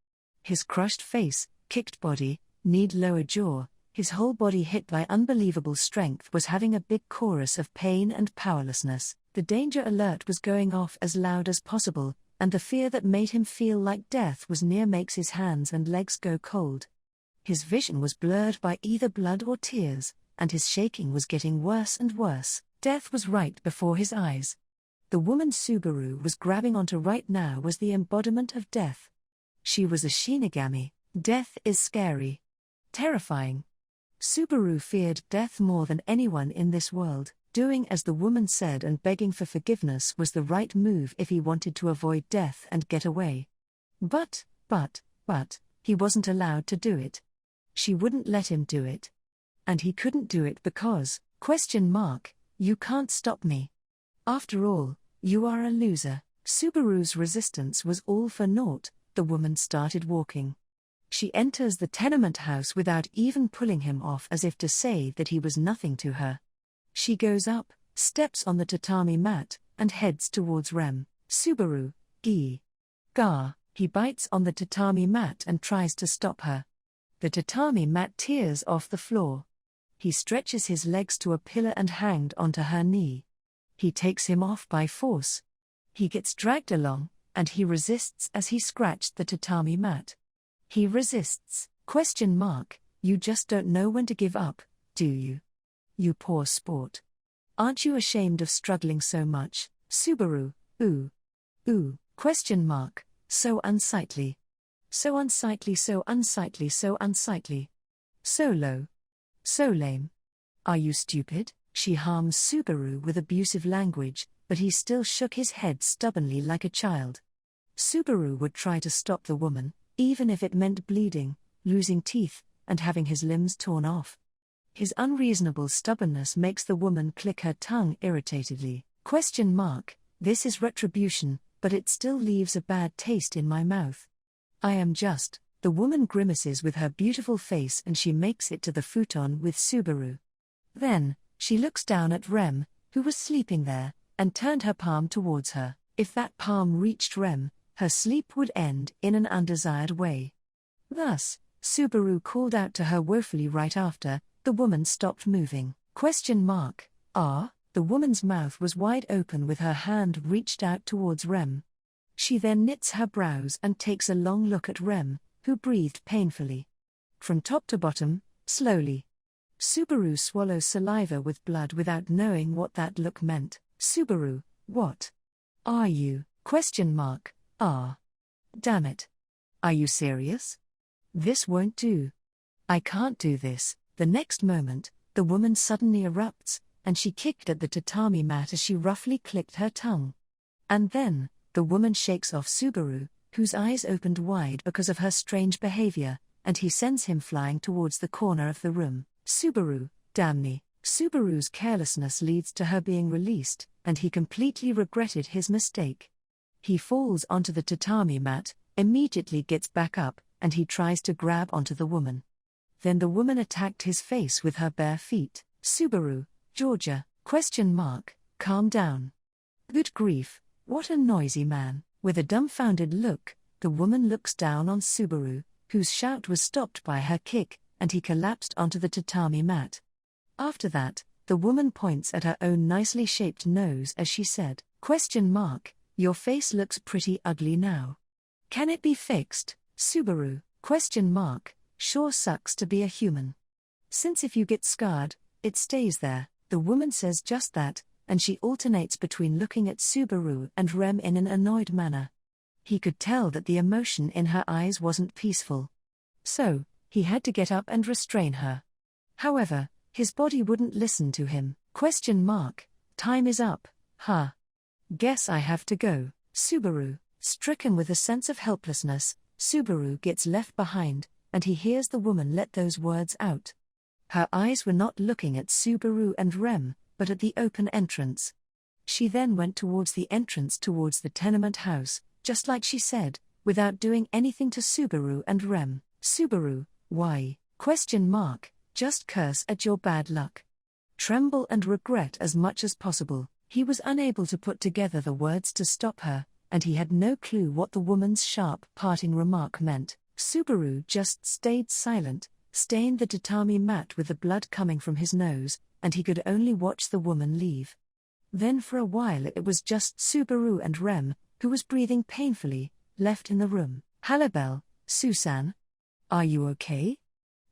His crushed face, kicked body, kneed lower jaw, his whole body hit by unbelievable strength was having a big chorus of pain and powerlessness. The danger alert was going off as loud as possible, and the fear that made him feel like death was near makes his hands and legs go cold. His vision was blurred by either blood or tears, and his shaking was getting worse and worse. Death was right before his eyes. The woman Subaru was grabbing onto right now was the embodiment of death. She was a Shinigami. Death is scary. Terrifying. Subaru feared death more than anyone in this world. Doing as the woman said and begging for forgiveness was the right move if he wanted to avoid death and get away. But, he wasn't allowed to do it. She wouldn't let him do it. And he couldn't do it because, ? You can't stop me. After all, you are a loser. Subaru's resistance was all for naught. The woman started walking. She enters the tenement house without even pulling him off as if to say that he was nothing to her. She goes up, steps on the tatami mat, and heads towards Rem. Subaru, Ga. He bites on the tatami mat and tries to stop her. The tatami mat tears off the floor. He stretches his legs to a pillar and hanged onto her knee. He takes him off by force. He gets dragged along, and he resists as he scratched the tatami mat. He resists. ? You just don't know when to give up, do you? You poor sport. Aren't you ashamed of struggling so much? Subaru, ooh. So unsightly. So unsightly, so unsightly, so unsightly. So low. So lame. Are you stupid? She harms Subaru with abusive language, but he still shook his head stubbornly like a child. Subaru would try to stop the woman, even if it meant bleeding, losing teeth, and having his limbs torn off. His unreasonable stubbornness makes the woman click her tongue irritatedly. ? This is retribution, but it still leaves a bad taste in my mouth. I am just. The woman grimaces with her beautiful face and she makes it to the futon with Subaru. Then, she looks down at Rem, who was sleeping there, and turned her palm towards her. If that palm reached Rem, her sleep would end in an undesired way. Thus, Subaru called out to her woefully right after the woman stopped moving. The woman's mouth was wide open with her hand reached out towards Rem. She then knits her brows and takes a long look at Rem, who breathed painfully. From top to bottom, slowly. Subaru swallows saliva with blood without knowing what that look meant. Subaru, what are you? Damn it. Are you serious? This won't do. I can't do this. The next moment, the woman suddenly erupts, and she kicked at the tatami mat as she roughly clicked her tongue. And then, the woman shakes off Subaru, whose eyes opened wide because of her strange behavior, and he sends him flying towards the corner of the room. Subaru, damn me. Subaru's carelessness leads to her being released, and he completely regretted his mistake. He falls onto the tatami mat, immediately gets back up, and he tries to grab onto the woman. Then the woman attacked his face with her bare feet. Subaru, Georgia, calm down. Good grief, what a noisy man. With a dumbfounded look, the woman looks down on Subaru, whose shout was stopped by her kick, and he collapsed onto the tatami mat. After that, the woman points at her own nicely shaped nose as she said, your face looks pretty ugly now. Can it be fixed? Subaru, sure sucks to be a human. Since if you get scarred, it stays there. The woman says just that, and she alternates between looking at Subaru and Rem in an annoyed manner. He could tell that the emotion in her eyes wasn't peaceful. So, he had to get up and restrain her. However, his body wouldn't listen to him. Time is up, huh? Guess I have to go. Subaru, stricken with a sense of helplessness, Subaru gets left behind, and he hears the woman let those words out. Her eyes were not looking at Subaru and Rem, but at the open entrance. She then went towards the entrance towards the tenement house, just like she said, without doing anything to Subaru and Rem. Subaru, why? Just curse at your bad luck. Tremble and regret as much as possible. He was unable to put together the words to stop her, and he had no clue what the woman's sharp parting remark meant. Subaru just stayed silent, stained the tatami mat with the blood coming from his nose, and he could only watch the woman leave. Then for a while it was just Subaru and Rem, who was breathing painfully, left in the room. Halabel, Susan? Are you okay?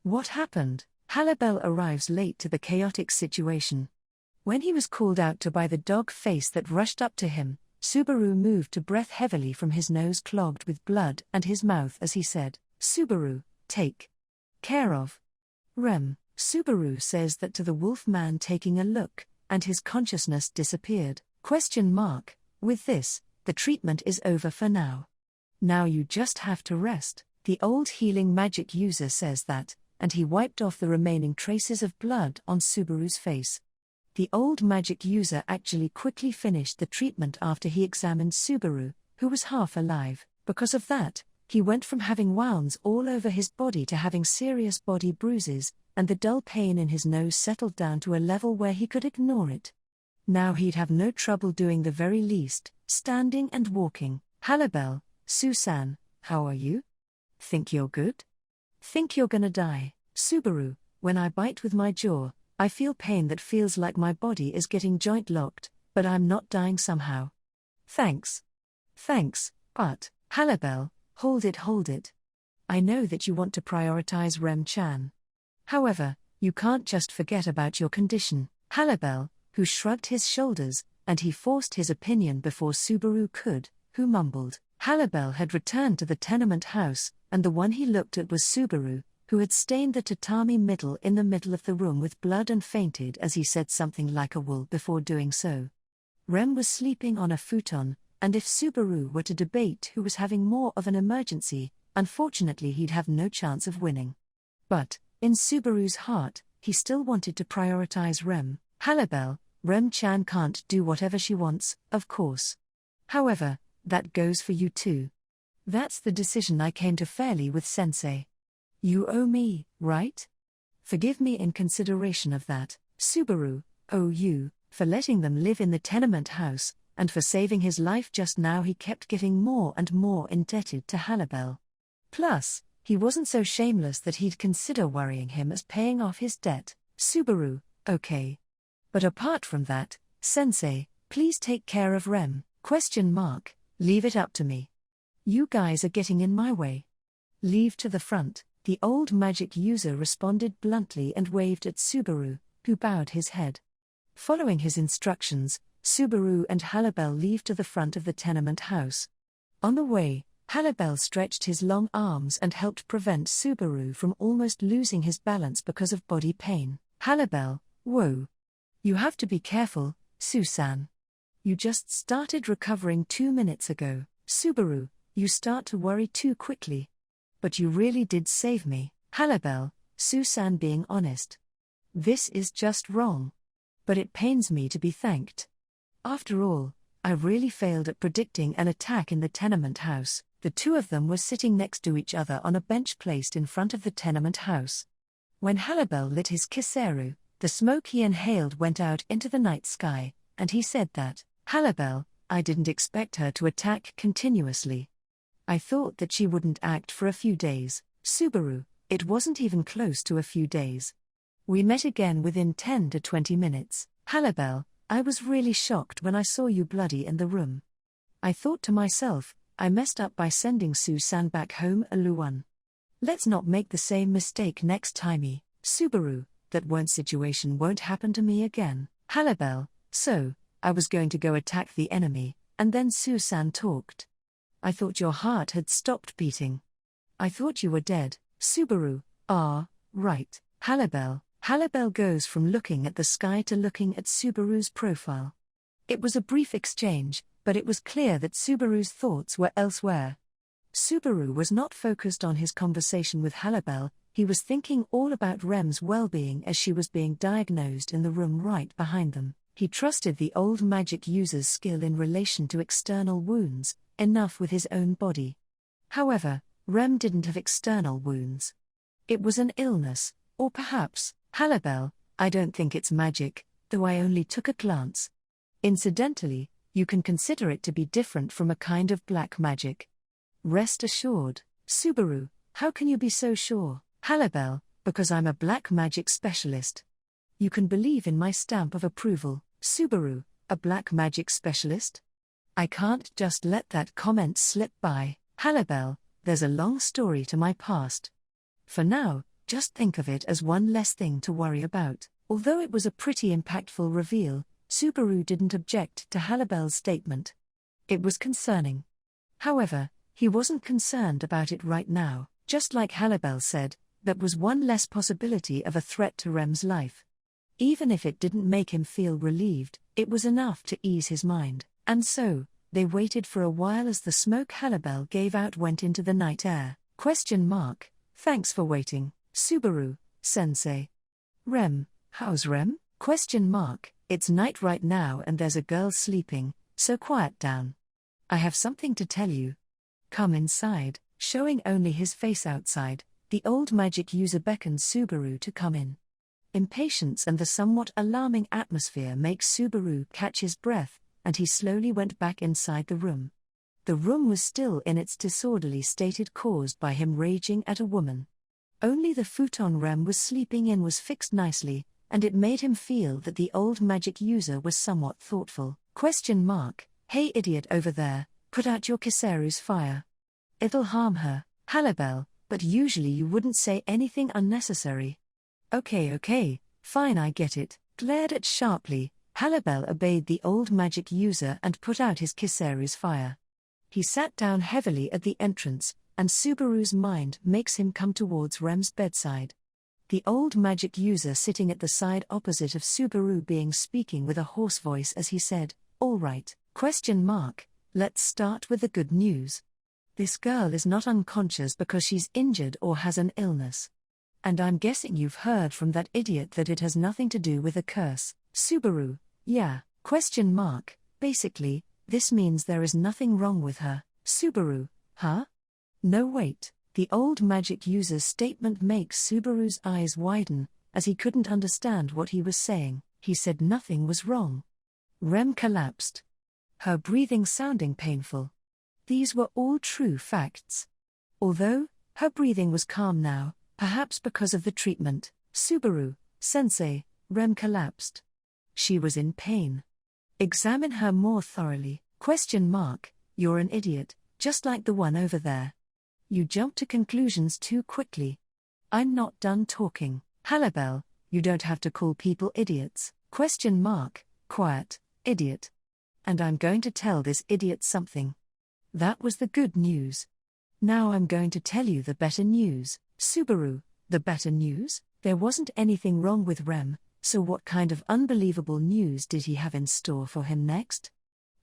What happened? Halabel arrives late to the chaotic situation. When he was called out to by the dog face that rushed up to him, Subaru moved to breath heavily from his nose clogged with blood and his mouth as he said, Subaru, take care of Rem. Subaru says that to the wolf man taking a look, and his consciousness disappeared. With this, the treatment is over for now. Now you just have to rest. The old healing magic user says that, and he wiped off the remaining traces of blood on Subaru's face. The old magic user actually quickly finished the treatment after he examined Subaru, who was half alive. Because of that, he went from having wounds all over his body to having serious body bruises, and the dull pain in his nose settled down to a level where he could ignore it. Now he'd have no trouble doing the very least, standing and walking. Halabel, Susan, how are you? Think you're good? Think you're gonna die? Subaru, when I bite with my jaw, I feel pain that feels like my body is getting joint locked, but I'm not dying somehow. Thanks, but, Halabel, hold it. I know that you want to prioritize Rem-chan. However, you can't just forget about your condition. Halabel, who shrugged his shoulders, and he forced his opinion before Subaru could, who mumbled. Halabel had returned to the tenement house, and the one he looked at was Subaru, who had stained the tatami middle in the middle of the room with blood and fainted as he said something like a wool before doing so. Rem was sleeping on a futon, and if Subaru were to debate who was having more of an emergency, unfortunately he'd have no chance of winning. But, in Subaru's heart, he still wanted to prioritize Rem. Halabel, Rem-chan can't do whatever she wants, of course. However, that goes for you too. That's the decision I came to fairly with Sensei. You owe me, right? Forgive me in consideration of that. Subaru, owe you, for letting them live in the tenement house, and for saving his life just now he kept getting more and more indebted to Halibel. Plus, he wasn't so shameless that he'd consider worrying him as paying off his debt. Subaru, okay. But apart from that, Sensei, please take care of Rem, ? Leave it up to me. You guys are getting in my way. Leave to the front, the old magic user responded bluntly and waved at Subaru, who bowed his head. Following his instructions, Subaru and Halibel leave to the front of the tenement house. On the way, Halibel stretched his long arms and helped prevent Subaru from almost losing his balance because of body pain. Halibel, whoa. You have to be careful, Susan. You just started recovering 2 minutes ago. Subaru, you start to worry too quickly. But you really did save me. Halibel, Susan being honest. This is just wrong. But it pains me to be thanked. After all, I really failed at predicting an attack in the tenement house. The two of them were sitting next to each other on a bench placed in front of the tenement house. When Halibel lit his kiseru, the smoke he inhaled went out into the night sky, and he said that, Halibel, I didn't expect her to attack continuously. I thought that she wouldn't act for a few days. Subaru, it wasn't even close to a few days. We met again within 10 to 20 minutes. Halibel, I was really shocked when I saw you bloody in the room. I thought to myself, I messed up by sending Susan back home alone. Let's not make the same mistake next time. Subaru, that situation won't happen to me again. Halibel, so, I was going to go attack the enemy, and then Susan talked. I thought your heart had stopped beating. I thought you were dead. Subaru, right. Halibel goes from looking at the sky to looking at Subaru's profile. It was a brief exchange, but it was clear that Subaru's thoughts were elsewhere. Subaru was not focused on his conversation with Halibel, he was thinking all about Rem's well-being as she was being diagnosed in the room right behind them. He trusted the old magic user's skill in relation to external wounds, enough with his own body. However, Rem didn't have external wounds. It was an illness, or perhaps, Halibel, I don't think it's magic, though I only took a glance. Incidentally, you can consider it to be different from a kind of black magic. Rest assured. Subaru, how can you be so sure? Halibel, because I'm a black magic specialist. You can believe in my stamp of approval. Subaru, a black magic specialist? I can't just let that comment slip by. Halibel, there's a long story to my past. For now, just think of it as one less thing to worry about. Although it was a pretty impactful reveal, Subaru didn't object to Halibel's statement. It was concerning. However, he wasn't concerned about it right now. Just like Halibel said, that was one less possibility of a threat to Rem's life. Even if it didn't make him feel relieved, it was enough to ease his mind. And so, they waited for a while as the smoke Halibel gave out went into the night air. ? Thanks for waiting, Subaru, sensei. Rem, how's Rem? ? It's night right now and there's a girl sleeping, so quiet down. I have something to tell you. Come inside. Showing only his face outside, the old magic user beckons Subaru to come in. Impatience and the somewhat alarming atmosphere makes Subaru catch his breath, and he slowly went back inside the room. The room was still in its disorderly state caused by him raging at a woman. Only the futon Rem was sleeping in was fixed nicely, and it made him feel that the old magic user was somewhat thoughtful. ? Hey idiot over there, put out your kiseru's fire. It'll harm her. Halibel, but usually you wouldn't say anything unnecessary. Okay, fine, I get it. Glared at sharply, Halibel obeyed the old magic user and put out his kiseru's fire. He sat down heavily at the entrance, and Subaru's mind makes him come towards Rem's bedside. The old magic user sitting at the side opposite of Subaru being speaking with a hoarse voice as he said, all right, ? Let's start with the good news. This girl is not unconscious because she's injured or has an illness. And I'm guessing you've heard from that idiot that it has nothing to do with a curse. Subaru, yeah, ? Basically, this means there is nothing wrong with her. Subaru, huh? No wait, the old magic user's statement makes Subaru's eyes widen, as he couldn't understand what he was saying. He said nothing was wrong. Rem collapsed. her breathing sounding painful. These were all true facts. Although, her breathing was calm now, perhaps because of the treatment. Subaru, sensei, Rem collapsed. She was in pain. Examine her more thoroughly. You're an idiot, just like the one over there. You jump to conclusions too quickly. I'm not done talking. Halibel, you don't have to call people idiots. Quiet, idiot. And I'm going to tell this idiot something. That was the good news. Now I'm going to tell you the better news. Subaru, the better news? There wasn't anything wrong with Rem, so what kind of unbelievable news did he have in store for him next?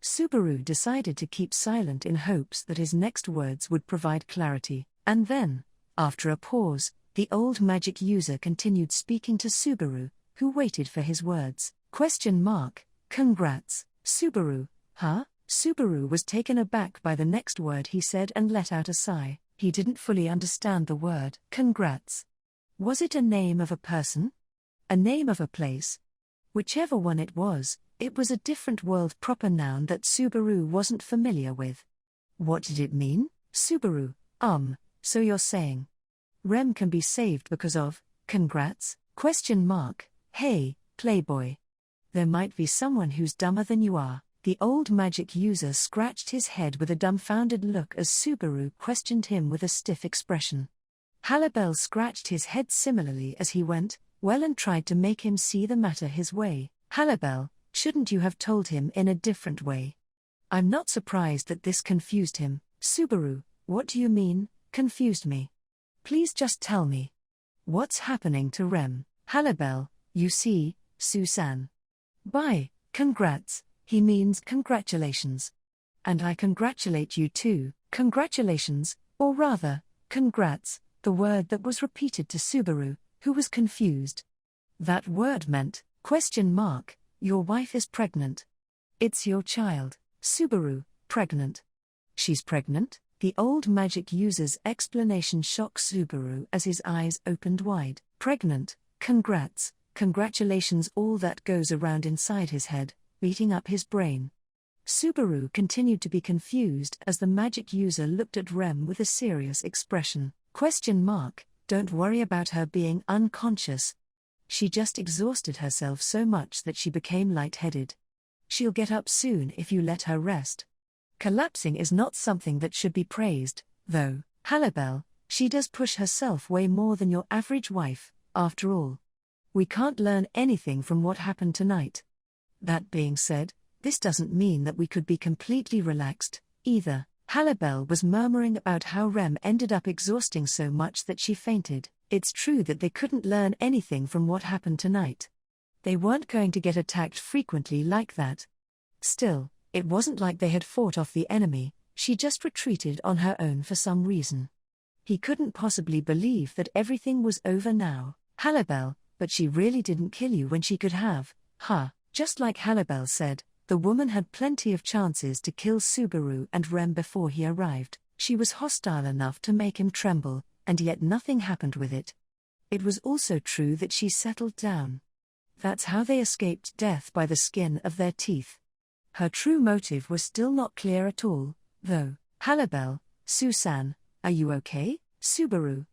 Subaru decided to keep silent in hopes that his next words would provide clarity, and then, after a pause, the old magic user continued speaking to Subaru, who waited for his words. Congrats, Subaru, huh? Subaru was taken aback by the next word he said and let out a sigh. He didn't fully understand the word. Congrats. Was it a name of a person? A name of a place? Whichever one it was a different world proper noun that Subaru wasn't familiar with. What did it mean? Subaru, so you're saying Rem can be saved because of, congrats? Hey, playboy. There might be someone who's dumber than you are. The old magic user scratched his head with a dumbfounded look as Subaru questioned him with a stiff expression. Halibel scratched his head similarly as he went, well, and tried to make him see the matter his way. Halibel, shouldn't you have told him in a different way? I'm not surprised that this confused him. Subaru, what do you mean, confused me? Please just tell me. What's happening to Rem? Halibel, you see, Susan. Bye, congrats, he means congratulations. And I congratulate you too. Congratulations, or rather, congrats, the word that was repeated to Subaru, who was confused. That word meant, your wife is pregnant. It's your child. Subaru, pregnant. She's pregnant? The old magic user's explanation shocked Subaru as his eyes opened wide. Pregnant, congrats, congratulations, all that goes around inside his head, beating up his brain. Subaru continued to be confused as the magic user looked at Rem with a serious expression. Don't worry about her being unconscious. She just exhausted herself so much that she became lightheaded. She'll get up soon if you let her rest. Collapsing is not something that should be praised, though. Halibel, she does push herself way more than your average wife, after all. We can't learn anything from what happened tonight. That being said, this doesn't mean that we could be completely relaxed, either. Halibel was murmuring about how Rem ended up exhausting so much that she fainted. It's true that they couldn't learn anything from what happened tonight. They weren't going to get attacked frequently like that. Still, it wasn't like they had fought off the enemy, she just retreated on her own for some reason. He couldn't possibly believe that everything was over now. Halibel, but she really didn't kill you when she could have, Just like Halibel said, the woman had plenty of chances to kill Subaru and Rem before he arrived. She was hostile enough to make him tremble, and yet nothing happened with it. It was also true that she settled down. That's how they escaped death, by the skin of their teeth. Her true motive was still not clear at all, though. Halibel, Susan, are you okay? Subaru,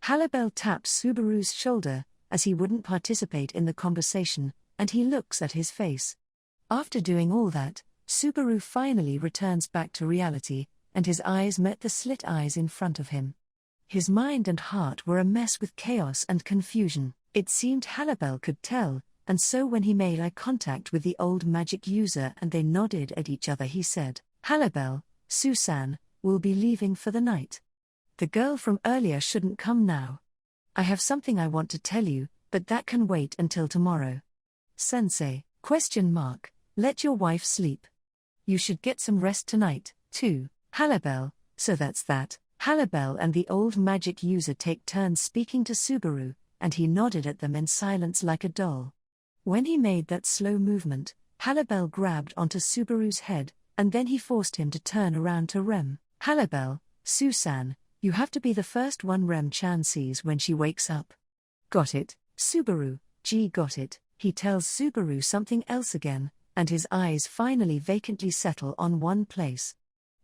Halibel taps Subaru's shoulder, as he wouldn't participate in the conversation, and he looks at his face. After doing all that, Subaru finally returns back to reality, and his eyes met the slit eyes in front of him. His mind and heart were a mess with chaos and confusion. It seemed Halibel could tell, and so when he made eye contact with the old magic user and they nodded at each other, he said, Halibel, Susan, we'll be leaving for the night. The girl from earlier shouldn't come now. I have something I want to tell you, but that can wait until tomorrow. Sensei, let your wife sleep. You should get some rest tonight, too. Halibel, so that's that. Halibel and the old magic user take turns speaking to Subaru, and he nodded at them in silence like a doll. When he made that slow movement, Halibel grabbed onto Subaru's head, and then he forced him to turn around to Rem. Halibel, Susan, you have to be the first one Rem-chan sees when she wakes up. Got it, Subaru, got it. He tells Subaru something else again, and his eyes finally vacantly settle on one place.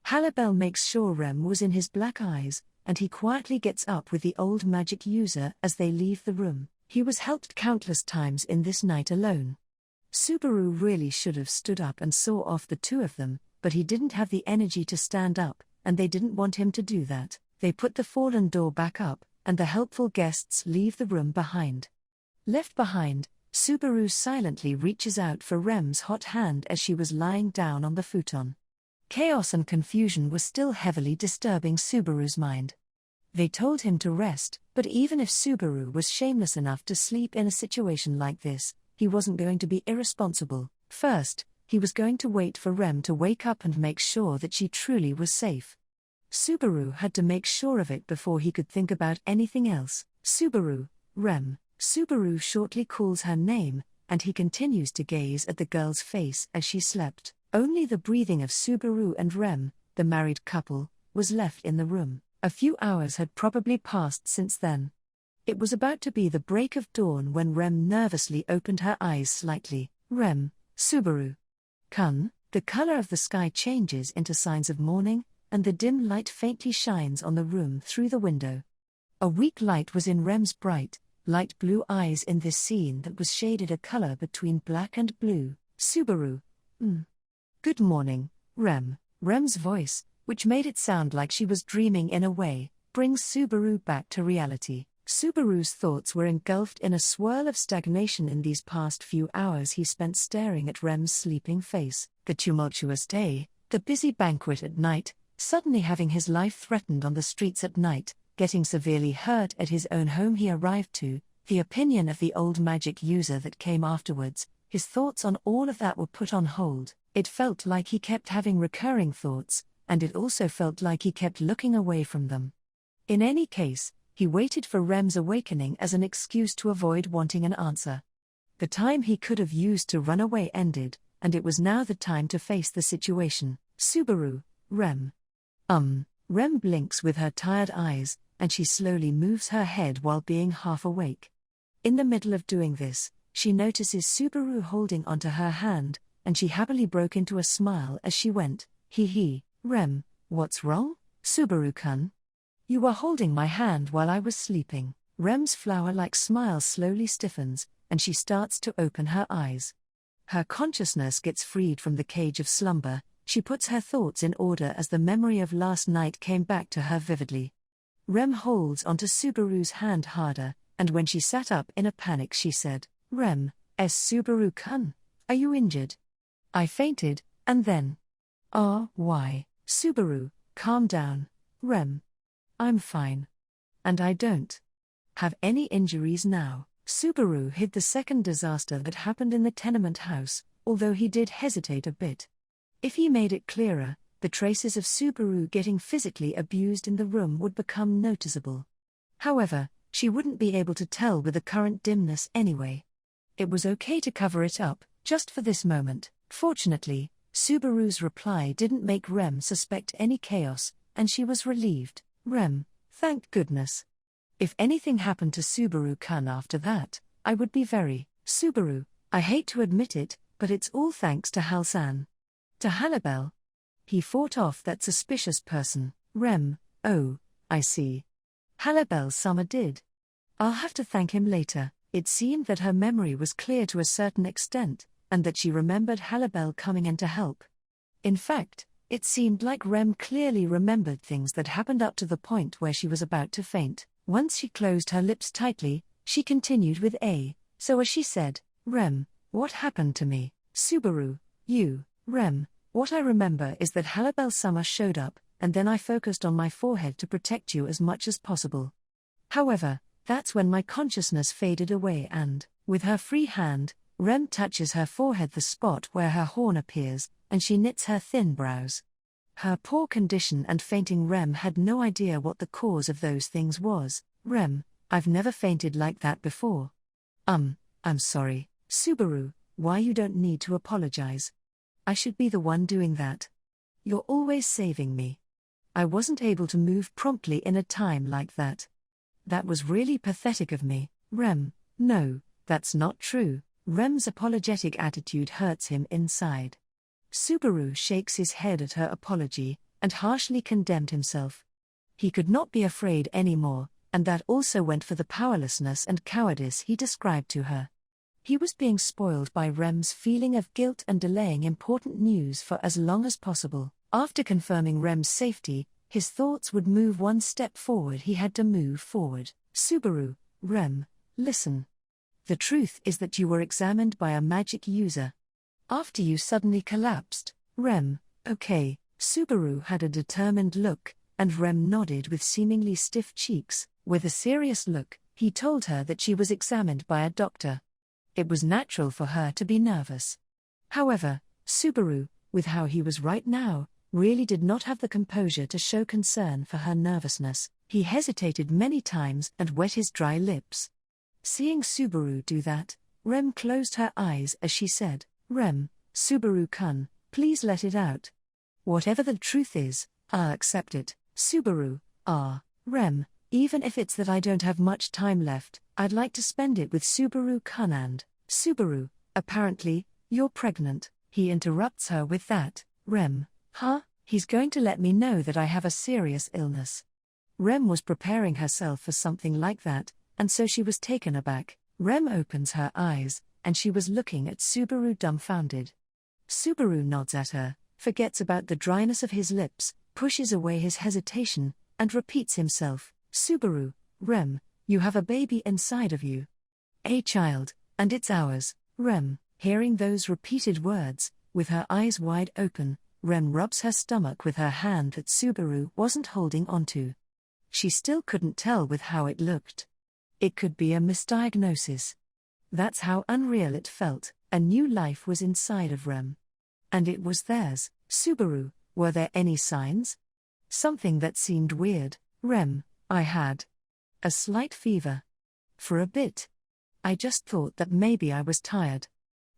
Halibel makes sure Rem was in his black eyes, and he quietly gets up with the old magic user as they leave the room. He was helped countless times in this night alone. Subaru really should have stood up and saw off the two of them, but he didn't have the energy to stand up, and they didn't want him to do that. They put the fallen door back up, and the helpful guests leave the room behind. Left behind, Subaru silently reaches out for Rem's hot hand as she was lying down on the futon. Chaos and confusion were still heavily disturbing Subaru's mind. They told him to rest, but even if Subaru was shameless enough to sleep in a situation like this, he wasn't going to be irresponsible. First, he was going to wait for Rem to wake up and make sure that she truly was safe. Subaru had to make sure of it before he could think about anything else. Subaru, Rem. Subaru shortly calls her name, and he continues to gaze at the girl's face as she slept. Only the breathing of Subaru and Rem, the married couple, was left in the room. A few hours had probably passed since then. It was about to be the break of dawn when Rem nervously opened her eyes slightly. Rem, Subaru. Kun, the color of the sky changes into signs of morning, and the dim light faintly shines on the room through the window. A weak light was in Rem's bright, light blue eyes in this scene that was shaded a color between black and blue. Subaru. Good morning, Rem. Rem's voice, which made it sound like she was dreaming in a way, brings Subaru back to reality. Subaru's thoughts were engulfed in a swirl of stagnation in these past few hours he spent staring at Rem's sleeping face. The tumultuous day, the busy banquet at night, suddenly having his life threatened on the streets at night, getting severely hurt at his own home he arrived to, the opinion of the old magic user that came afterwards, his thoughts on all of that were put on hold. It felt like he kept having recurring thoughts, and it also felt like he kept looking away from them. In any case, he waited for Rem's awakening as an excuse to avoid wanting an answer. The time he could have used to run away ended, and it was now the time to face the situation. Subaru, Rem. Rem blinks with her tired eyes, and she slowly moves her head while being half awake. In the middle of doing this, she notices Subaru holding onto her hand, and she happily broke into a smile as she went, Hee, Rem, what's wrong? Subaru-kun. You were holding my hand while I was sleeping. Rem's flower-like smile slowly stiffens, and she starts to open her eyes. Her consciousness gets freed from the cage of slumber. She puts her thoughts in order as the memory of last night came back to her vividly. Rem holds onto Subaru's hand harder, and when she sat up in a panic she said, Rem, Subaru-kun, are you injured? I fainted, and then. Why? Subaru, calm down. Rem. I'm fine. And I don't have any injuries now. Subaru hid the second disaster that happened in the tenement house, although he did hesitate a bit. If he made it clearer, the traces of Subaru getting physically abused in the room would become noticeable. However, she wouldn't be able to tell with the current dimness anyway. It was okay to cover it up, just for this moment. Fortunately, Subaru's reply didn't make Rem suspect any chaos, and she was relieved. Rem, thank goodness. If anything happened to Subaru-kun after that, I would be very. Subaru, I hate to admit it, but it's all thanks to Hal-san. To Halibel. He fought off that suspicious person. Rem, oh, I see. Halibel-sama did. I'll have to thank him later. It seemed that her memory was clear to a certain extent, and that she remembered Halibel coming in to help. In fact, it seemed like Rem clearly remembered things that happened up to the point where she was about to faint. Once she closed her lips tightly, she continued with so as she said, Rem, what happened to me? Subaru, you. Rem, what I remember is that Halibel-sama showed up, and then I focused on my forehead to protect you as much as possible. However, that's when my consciousness faded away and, with her free hand, Rem touches her forehead, the spot where her horn appears, and she knits her thin brows. Her poor condition and fainting. Rem had no idea what the cause of those things was. Rem, I've never fainted like that before. I'm sorry, Subaru, why you don't need to apologize. I should be the one doing that. You're always saving me. I wasn't able to move promptly in a time like that. That was really pathetic of me. Rem, no, that's not true. Rem's apologetic attitude hurts him inside. Subaru shakes his head at her apology, and harshly condemned himself. He could not be afraid anymore, and that also went for the powerlessness and cowardice he described to her. He was being spoiled by Rem's feeling of guilt and delaying important news for as long as possible. After confirming Rem's safety, his thoughts would move one step forward. He had to move forward. Subaru, Rem, listen. The truth is that you were examined by a magic user. After you suddenly collapsed, Rem, okay. Subaru had a determined look, and Rem nodded with seemingly stiff cheeks. With a serious look, he told her that she was examined by a doctor. It was natural for her to be nervous. However, Subaru, with how he was right now, really did not have the composure to show concern for her nervousness. He hesitated many times and wet his dry lips. Seeing Subaru do that, Rem closed her eyes as she said, Rem, Subaru-kun, please let it out. Whatever the truth is, I'll accept it. Subaru, Rem, even if it's that I don't have much time left, I'd like to spend it with Subaru-kun and Subaru, apparently, you're pregnant. He interrupts her with that, Rem, huh? He's going to let me know that I have a serious illness. Rem was preparing herself for something like that, and so she was taken aback. Rem opens her eyes, and she was looking at Subaru dumbfounded. Subaru nods at her, forgets about the dryness of his lips, pushes away his hesitation, and repeats himself, Subaru, Rem, you have a baby inside of you. A child, and it's ours, Rem. Hearing those repeated words, with her eyes wide open, Rem rubs her stomach with her hand that Subaru wasn't holding onto. She still couldn't tell with how it looked. It could be a misdiagnosis. That's how unreal it felt. A new life was inside of Rem. And it was theirs. Subaru, were there any signs? Something that seemed weird. Rem, I had a slight fever. For a bit. I just thought that maybe I was tired.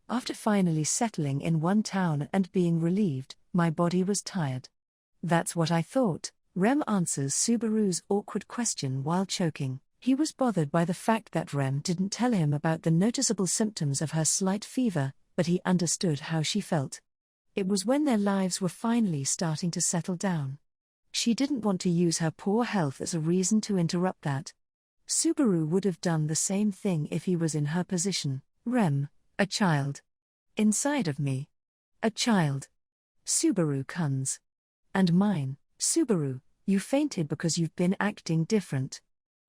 After finally settling in one town and being relieved, my body was tired. That's what I thought. Rem answers Subaru's awkward question while choking. He was bothered by the fact that Rem didn't tell him about the noticeable symptoms of her slight fever, but he understood how she felt. It was when their lives were finally starting to settle down. She didn't want to use her poor health as a reason to interrupt that. Subaru would have done the same thing if he was in her position. Rem, a child. Inside of me. A child. Subaru-kun's. And mine. Subaru, you fainted because you've been acting different.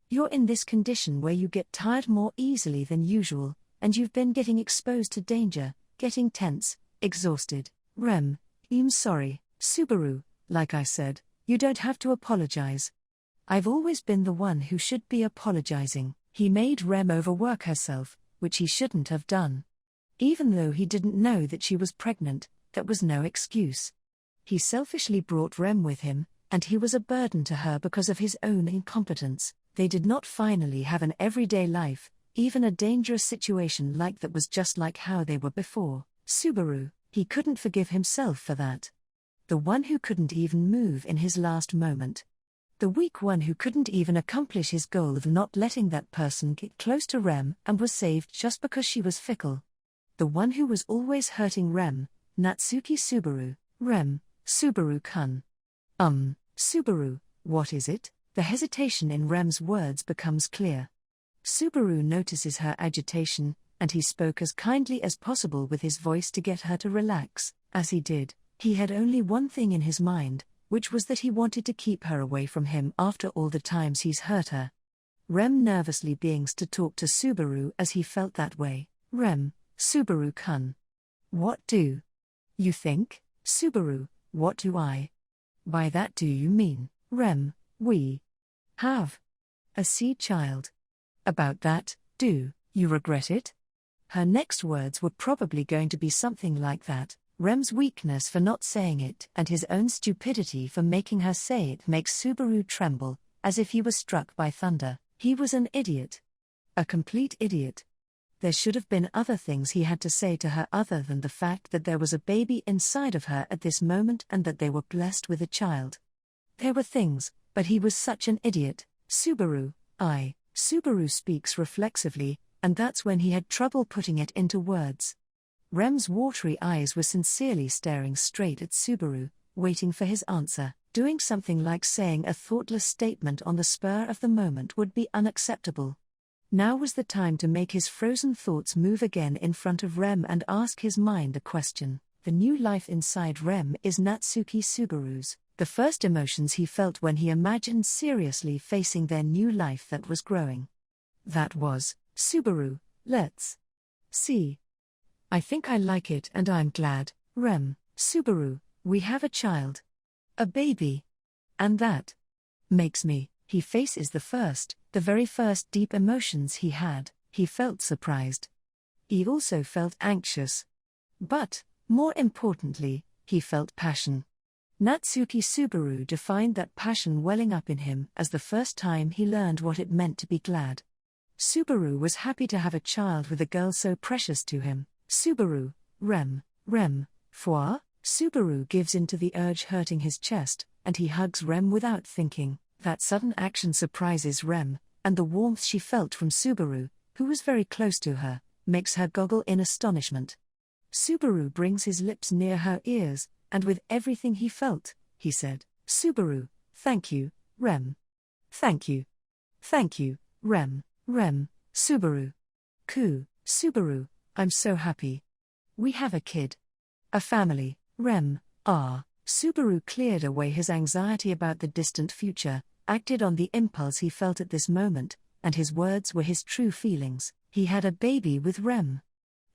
You're in this condition where you get tired more easily than usual, and you've been getting exposed to danger, getting tense, exhausted. Rem, I'm sorry. Subaru, like I said, you don't have to apologize. I've always been the one who should be apologizing. He made Rem overwork herself, which he shouldn't have done. Even though he didn't know that she was pregnant, that was no excuse. He selfishly brought Rem with him, and he was a burden to her because of his own incompetence. They did not finally have an everyday life, even a dangerous situation like that was just like how they were before. Subaru, he couldn't forgive himself for that. The one who couldn't even move in his last moment. The weak one who couldn't even accomplish his goal of not letting that person get close to Rem and was saved just because she was fickle. The one who was always hurting Rem, Natsuki Subaru. Rem, Subaru-kun. Subaru, what is it? The hesitation in Rem's words becomes clear. Subaru notices her agitation, and he spoke as kindly as possible with his voice to get her to relax. As he did, he had only one thing in his mind, which was that he wanted to keep her away from him after all the times he's hurt her. Rem nervously begins to talk to Subaru as he felt that way. Rem, Subaru-kun. What do you think? Subaru, what do I? By that do you mean, Rem, we have a seed child. About that, do you regret it? Her next words were probably going to be something like that. Rem's weakness for not saying it and his own stupidity for making her say it makes Subaru tremble, as if he was struck by thunder. He was an idiot. A complete idiot. There should have been other things he had to say to her other than the fact that there was a baby inside of her at this moment and that they were blessed with a child. There were things, but he was such an idiot. Subaru, Subaru speaks reflexively, and that's when he had trouble putting it into words. Rem's watery eyes were sincerely staring straight at Subaru, waiting for his answer. Doing something like saying a thoughtless statement on the spur of the moment would be unacceptable. Now was the time to make his frozen thoughts move again in front of Rem and ask his mind a question. The new life inside Rem is Natsuki Subaru's. The first emotions he felt when he imagined seriously facing their new life that was growing. That was, Subaru, let's see. I think I like it and I'm glad, Rem, Subaru, we have a child. A baby. And that makes me. He faces the very first deep emotions he had. He felt surprised. He also felt anxious. But, more importantly, he felt passion. Natsuki Subaru defined that passion welling up in him as the first time he learned what it meant to be glad. Subaru was happy to have a child with a girl so precious to him. Subaru, Rem, foi? Subaru gives in to the urge hurting his chest, and he hugs Rem without thinking. That sudden action surprises Rem, and the warmth she felt from Subaru, who was very close to her, makes her goggle in astonishment. Subaru brings his lips near her ears, and with everything he felt, he said, Subaru, thank you, Rem. Thank you. Thank you, Rem, Subaru. Subaru, I'm so happy. We have a kid. A family, Rem, Subaru cleared away his anxiety about the distant future, acted on the impulse he felt at this moment, and his words were his true feelings. He had a baby with Rem.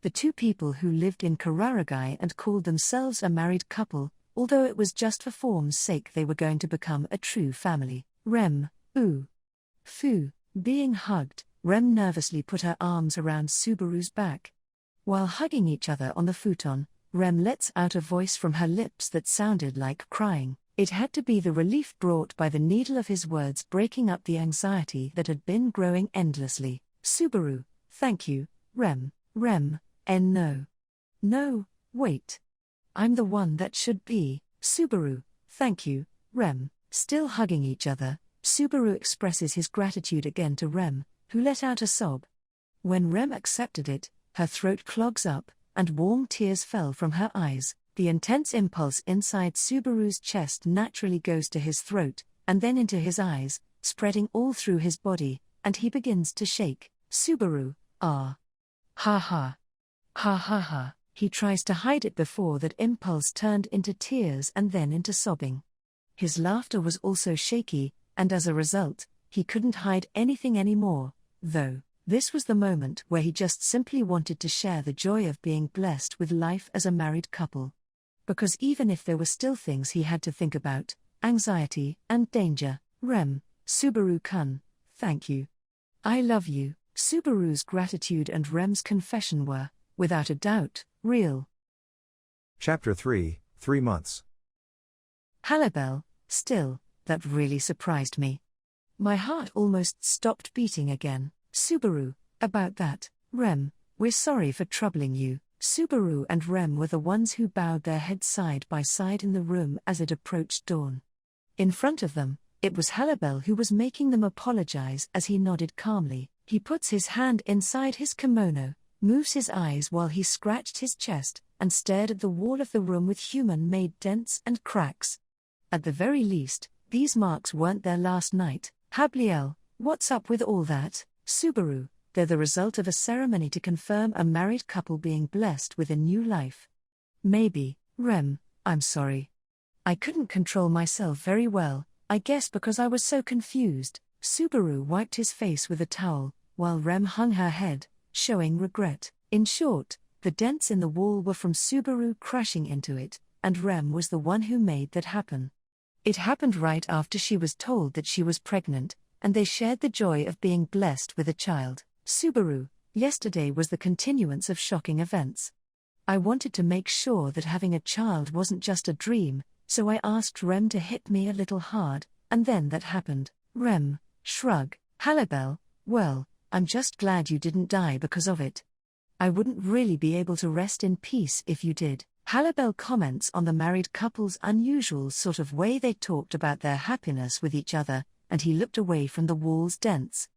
The two people who lived in Kararagi and called themselves a married couple, although it was just for form's sake they were going to become a true family. Rem, being hugged, Rem nervously put her arms around Subaru's back. While hugging each other on the futon, Rem lets out a voice from her lips that sounded like crying. It had to be the relief brought by the needle of his words breaking up the anxiety that had been growing endlessly. Subaru, thank you, Rem, no, wait. I'm the one that should be. Subaru, thank you, Rem. Still hugging each other, Subaru expresses his gratitude again to Rem, who let out a sob. When Rem accepted it, her throat clogs up, and warm tears fell from her eyes. The intense impulse inside Subaru's chest naturally goes to his throat, and then into his eyes, spreading all through his body, and he begins to shake. Subaru, ha ha. He tries to hide it before that impulse turned into tears and then into sobbing. His laughter was also shaky, and as a result, he couldn't hide anything anymore, though. This was the moment where he just simply wanted to share the joy of being blessed with life as a married couple. Because even if there were still things he had to think about, anxiety and danger, Rem, Subaru-kun, thank you. I love you. Subaru's gratitude and Rem's confession were, without a doubt, real. Chapter 3, 3 months. Halibel, still, that really surprised me. My heart almost stopped beating again. Subaru, about that, Rem, we're sorry for troubling you. Subaru and Rem were the ones who bowed their heads side by side in the room as it approached dawn. In front of them, it was Halibel who was making them apologize as he nodded calmly. He puts his hand inside his kimono, moves his eyes while he scratched his chest, and stared at the wall of the room with human-made dents and cracks. At the very least, these marks weren't there last night. Habliel, what's up with all that? Subaru, they're the result of a ceremony to confirm a married couple being blessed with a new life. Maybe, Rem, I'm sorry. I couldn't control myself very well, I guess because I was so confused. Subaru wiped his face with a towel, while Rem hung her head, showing regret. In short, the dents in the wall were from Subaru crashing into it, and Rem was the one who made that happen. It happened right after she was told that she was pregnant, and they shared the joy of being blessed with a child. Subaru, yesterday was the continuance of shocking events. I wanted to make sure that having a child wasn't just a dream, so I asked Rem to hit me a little hard, and then that happened. Rem, shrug. Halibel, well, I'm just glad you didn't die because of it. I wouldn't really be able to rest in peace if you did. Halibel comments on the married couple's unusual sort of way they talked about their happiness with each other, and he looked away from the wall's dents.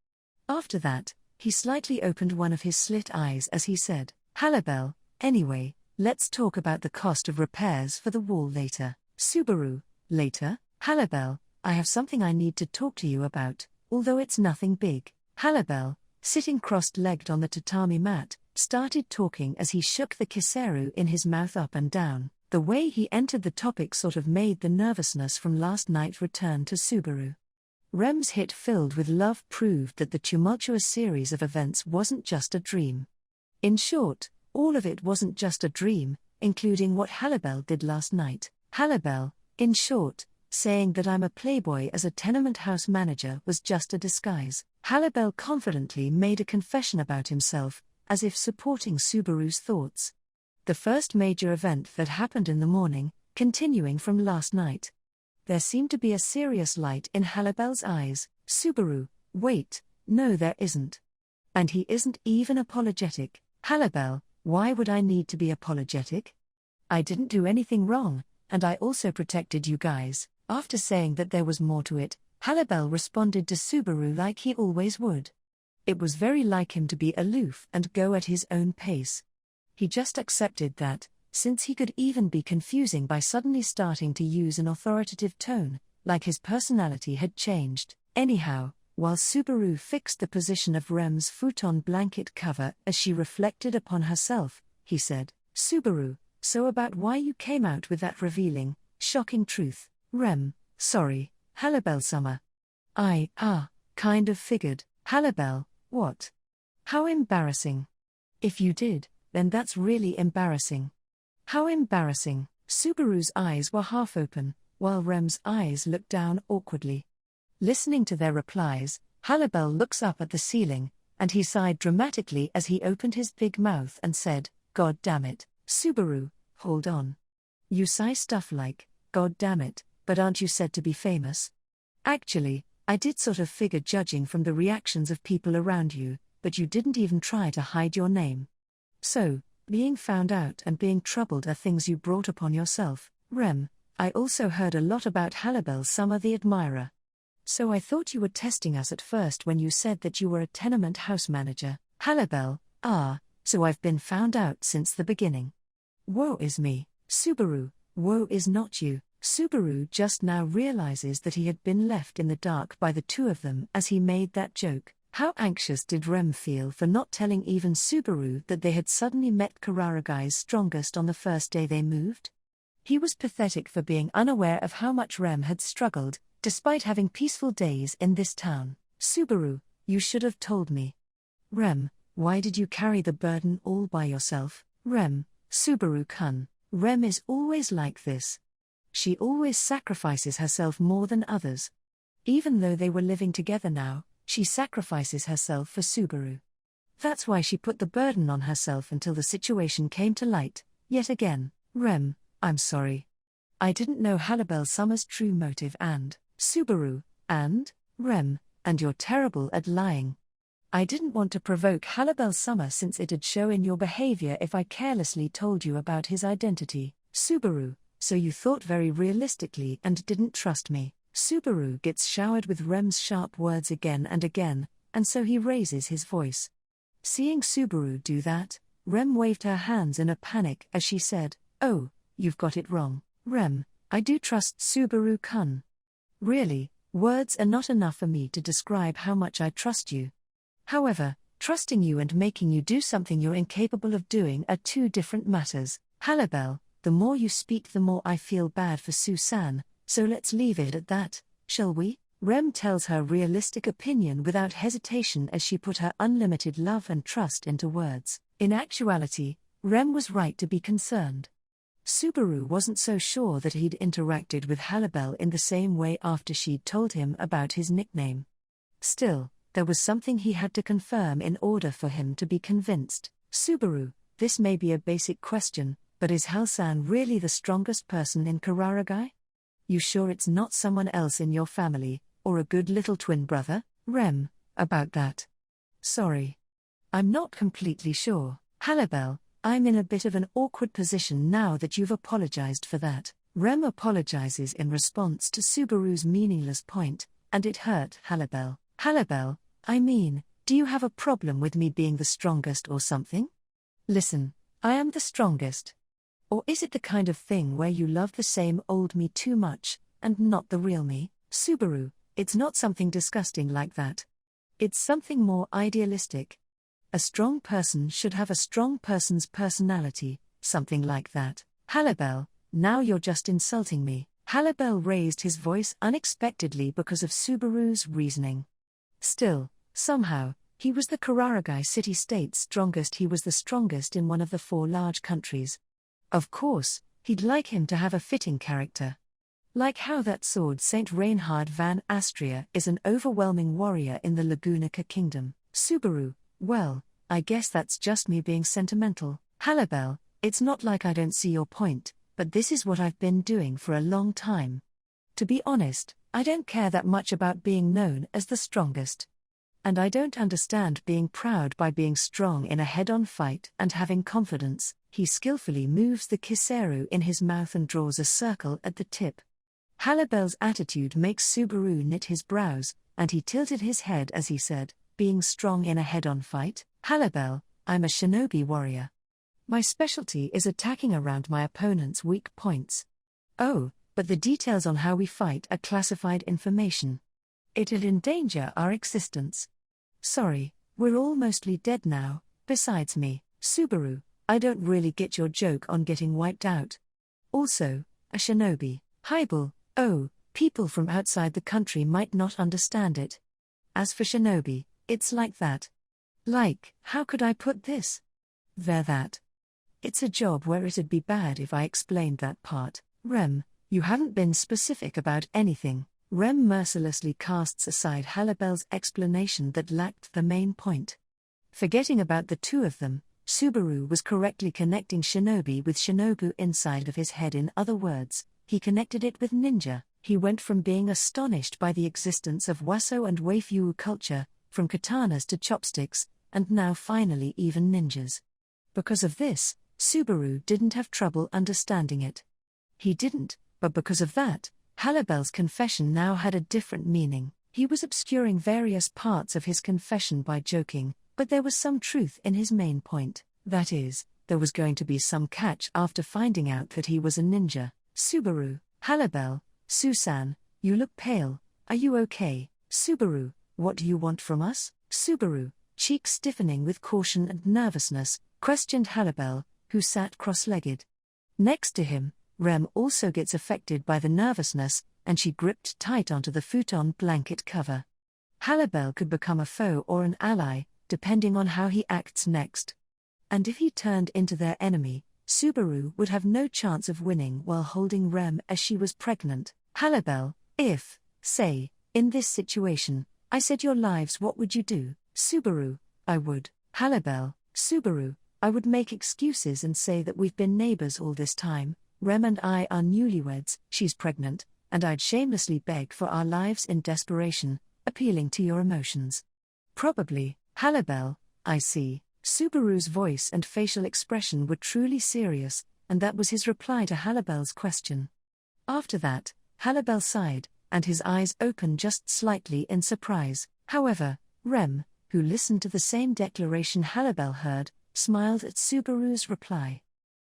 After that, He slightly opened one of his slit eyes as he said, Halibel, anyway, let's talk about the cost of repairs for the wall later. Subaru, later? Halibel, I have something I need to talk to you about, although it's nothing big. Halibel, sitting crossed-legged on the tatami mat, started talking as he shook the kiseru in his mouth up and down. The way he entered the topic sort of made the nervousness from last night return to Subaru. Rem's hit filled with love proved that the tumultuous series of events wasn't just a dream. In short, all of it wasn't just a dream, including what Halibel did last night. Halibel, in short, saying that I'm a playboy as a tenement house manager was just a disguise. Halibel confidently made a confession about himself, as if supporting Subaru's thoughts. The first major event that happened in the morning, continuing from last night. There seemed to be a serious light in Halibel's eyes. Subaru, wait, no there isn't. And he isn't even apologetic. Halibel, why would I need to be apologetic? I didn't do anything wrong, and I also protected you guys. After saying that there was more to it, Halibel responded to Subaru like he always would. It was very like him to be aloof and go at his own pace. He just accepted that, since he could even be confusing by suddenly starting to use an authoritative tone, like his personality had changed. Anyhow, while Subaru fixed the position of Rem's futon blanket cover as she reflected upon herself, he said, Subaru, so about why you came out with that revealing, shocking truth. Rem, sorry, Halibel-sama. Kind of figured. Halibel, what? How embarrassing. If you did, then that's really embarrassing. How embarrassing. Subaru's eyes were half open, while Rem's eyes looked down awkwardly. Listening to their replies, Halibel looks up at the ceiling, and he sighed dramatically as he opened his big mouth and said, God damn it, Subaru, hold on. You sigh stuff like, God damn it, but aren't you said to be famous? Actually, I did sort of figure judging from the reactions of people around you, but you didn't even try to hide your name. So, being found out and being troubled are things you brought upon yourself. Rem, I also heard a lot about Halibel-sama the admirer. So I thought you were testing us at first when you said that you were a tenement house manager. Halibel, so I've been found out since the beginning. Woe is me. Subaru, woe is not you. Subaru just now realizes that he had been left in the dark by the two of them as he made that joke. How anxious did Rem feel for not telling even Subaru that they had suddenly met Kararagi's strongest on the first day they moved? He was pathetic for being unaware of how much Rem had struggled, despite having peaceful days in this town. Subaru, you should have told me. Rem, why did you carry the burden all by yourself? Rem, Subaru-kun, Rem is always like this. She always sacrifices herself more than others. Even though they were living together now, she sacrifices herself for Subaru. That's why she put the burden on herself until the situation came to light, yet again. Rem, I'm sorry. I didn't know Halibel-sama's true motive and, Subaru, and, Rem, and you're terrible at lying. I didn't want to provoke Halibel-sama since it'd show in your behavior if I carelessly told you about his identity. Subaru, so you thought very realistically and didn't trust me. Subaru gets showered with Rem's sharp words again, and so he raises his voice. Seeing Subaru do that, Rem waved her hands in a panic as she said, Oh, you've got it wrong. Rem, I do trust Subaru-kun. Really, words are not enough for me to describe how much I trust you. However, trusting you and making you do something you're incapable of doing are two different matters. Halibel, the more you speak the more I feel bad for Susan, so let's leave it at that, shall we? Rem tells her realistic opinion without hesitation as she put her unlimited love and trust into words. In actuality, Rem was right to be concerned. Subaru wasn't so sure that he'd interacted with Halibel in the same way after she'd told him about his nickname. Still, there was something he had to confirm in order for him to be convinced. Subaru, this may be a basic question, but is Halsan really the strongest person in Kararagi? You sure it's not someone else in your family, or a good little twin brother? Rem, about that. Sorry. I'm not completely sure. Halibel, I'm in a bit of an awkward position now that you've apologized for that. Rem apologizes in response to Subaru's meaningless point, and it hurt Halibel. Halibel, Do you have a problem with me being the strongest or something? Listen, I am the strongest. Or is it the kind of thing where you love the same old me too much, and not the real me? Subaru, it's not something disgusting like that. It's something more idealistic. A strong person should have a strong person's personality, something like that. Halibel, now you're just insulting me. Halibel raised his voice unexpectedly because of Subaru's reasoning. Still, somehow, he was the Kararagi city-state's strongest. He was the strongest in one of the 4 large countries. Of course, he'd like him to have a fitting character. Like how that sword Saint Reinhard van Astria is an overwhelming warrior in the Lagunica kingdom. Subaru, well, I guess that's just me being sentimental. Halibel, it's not like I don't see your point, but this is what I've been doing for a long time. To be honest, I don't care that much about being known as the strongest. And I don't understand being proud by being strong in a head-on fight and having confidence. He skillfully moves the kiseru in his mouth and draws a circle at the tip. Halibel's attitude makes Subaru knit his brows, and he tilted his head as he said, being strong in a head-on fight? Halibel, I'm a shinobi warrior. My specialty is attacking around my opponent's weak points. Oh, but the details on how we fight are classified information. It'd endanger our existence. Sorry, we're all mostly dead now, besides me. Subaru, I don't really get your joke on getting wiped out. Also, a shinobi. Hybel, oh, people from outside the country might not understand it. As for shinobi, it's like that. Like, how could I put this? They're that. It's a job where it'd be bad if I explained that part. Rem, you haven't been specific about anything. Rem mercilessly casts aside Halibel's explanation that lacked the main point. Forgetting about the 2 of them, Subaru was correctly connecting shinobi with shinobu inside of his head. In other words, he connected it with ninja. He went from being astonished by the existence of waso and waifu culture, from katanas to chopsticks, and now finally even ninjas. Because of this, Subaru didn't have trouble understanding it. He didn't, but because of that, Halibel's confession now had a different meaning. He was obscuring various parts of his confession by joking, but there was some truth in his main point. That is, there was going to be some catch after finding out that he was a ninja. Subaru, Halibel, Susan, you look pale, are you okay? Subaru, what do you want from us? Subaru, cheeks stiffening with caution and nervousness, questioned Halibel, who sat cross-legged. Next to him, Rem also gets affected by the nervousness, and she gripped tight onto the futon blanket cover. Halibel could become a foe or an ally, depending on how he acts next. And if he turned into their enemy, Subaru would have no chance of winning while holding Rem as she was pregnant. Halibel, if, say, in this situation, I said your lives, what would you do? Subaru, I would. Halibel, Subaru, I would make excuses and say that we've been neighbors all this time. Rem and I are newlyweds, she's pregnant, and I'd shamelessly beg for our lives in desperation, appealing to your emotions. Probably, Halibel, I see. Subaru's voice and facial expression were truly serious, and that was his reply to Halibel's question. After that, Halibel sighed, and his eyes opened just slightly in surprise. However, Rem, who listened to the same declaration Halibel heard, smiled at Subaru's reply.